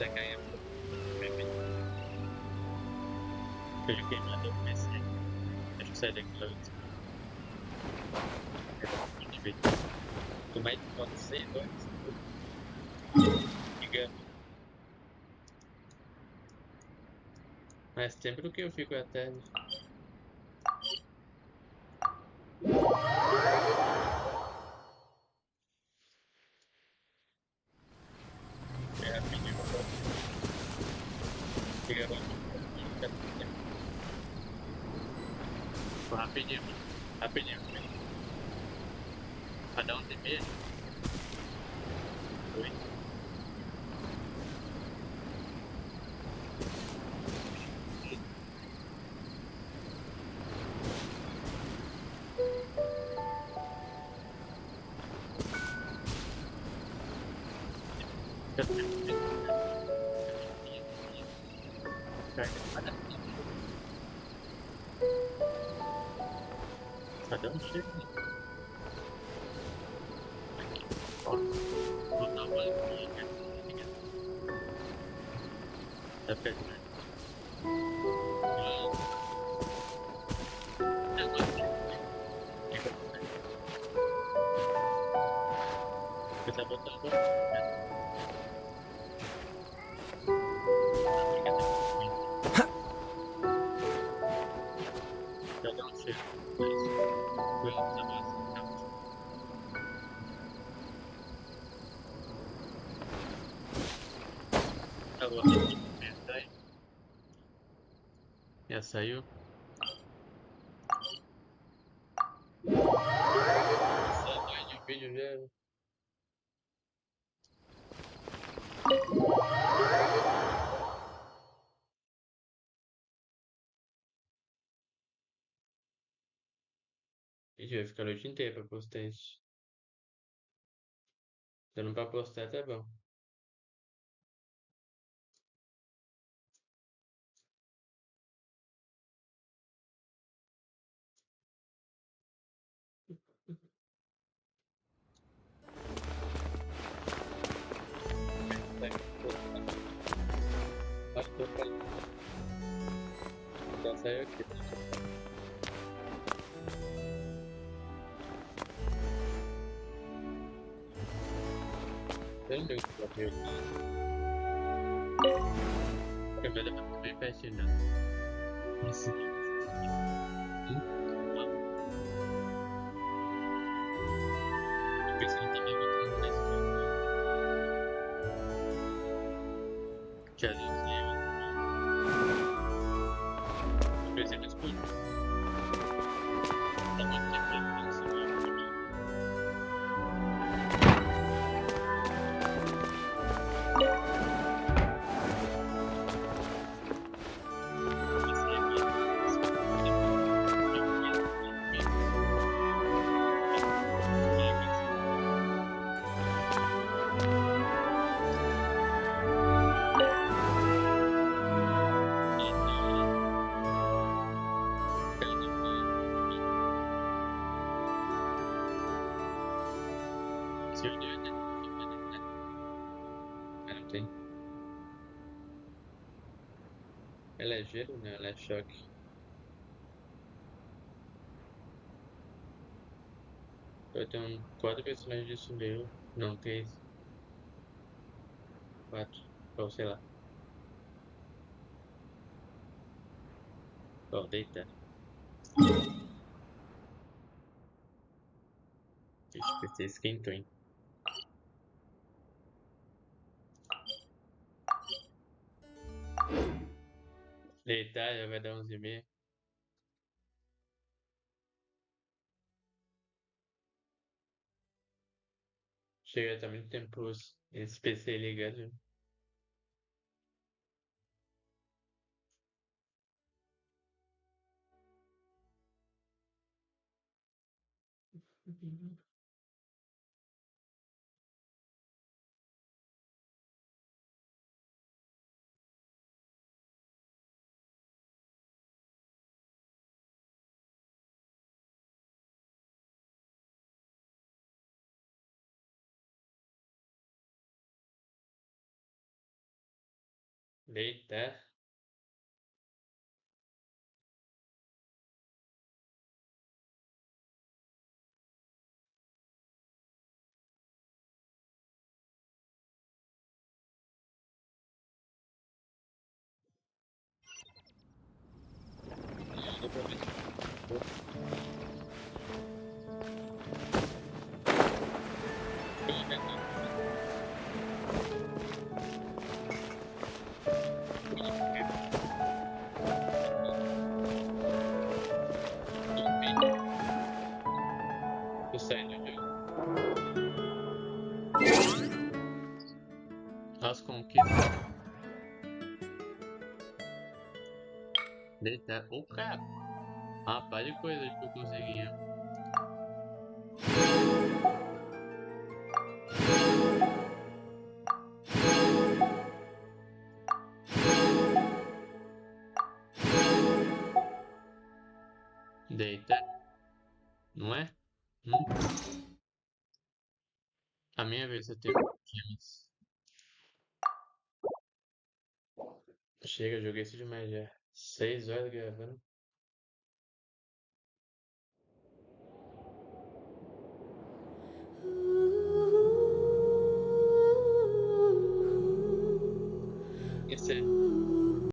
Até cair. Eu já queimado o PC. Deixa eu sair daqui logo. Como é que pode ser? Digamos. Mas sempre que eu fico eterno. É rapidinho. Chega rapidinho. Rapidinho. Pra dar um e-mail. Oi. Só dá um jeito. Ó, vou dar uma olhadinha. Tá perto. Eu tá botando. Já dá um cheiro. Já saiu? Saiu de vídeo já. A gente vai ficar a noite inteira pra postar isso. Dando pra postar tá bom. Já saiu aqui. Eu não deu pra ver. A câmera tá bem pertinho, né? Isso. Eu pensei que tava botando nesse ponto. Já deu saiu. Eu pensei que escuro. Tá bom, tem que subir. Tem. Ela é gelo, né? Ela é choque. Eu tenho 4 personagens de sumeio. Não, 3. 4. Ou sei lá. Ó, deita. Ixi, o PC esquentou, hein? Deitar já vai dar 11h30. Chega, tá muito tempo esse PC ligado. Eita. Tô saindo do jogo. As conquistas. Eita. O cara. Rapaz de coisa que eu consegui. Deita. Não é? A minha vez eu tenho gemas. Chega, joguei isso demais já. 6 horas gravando.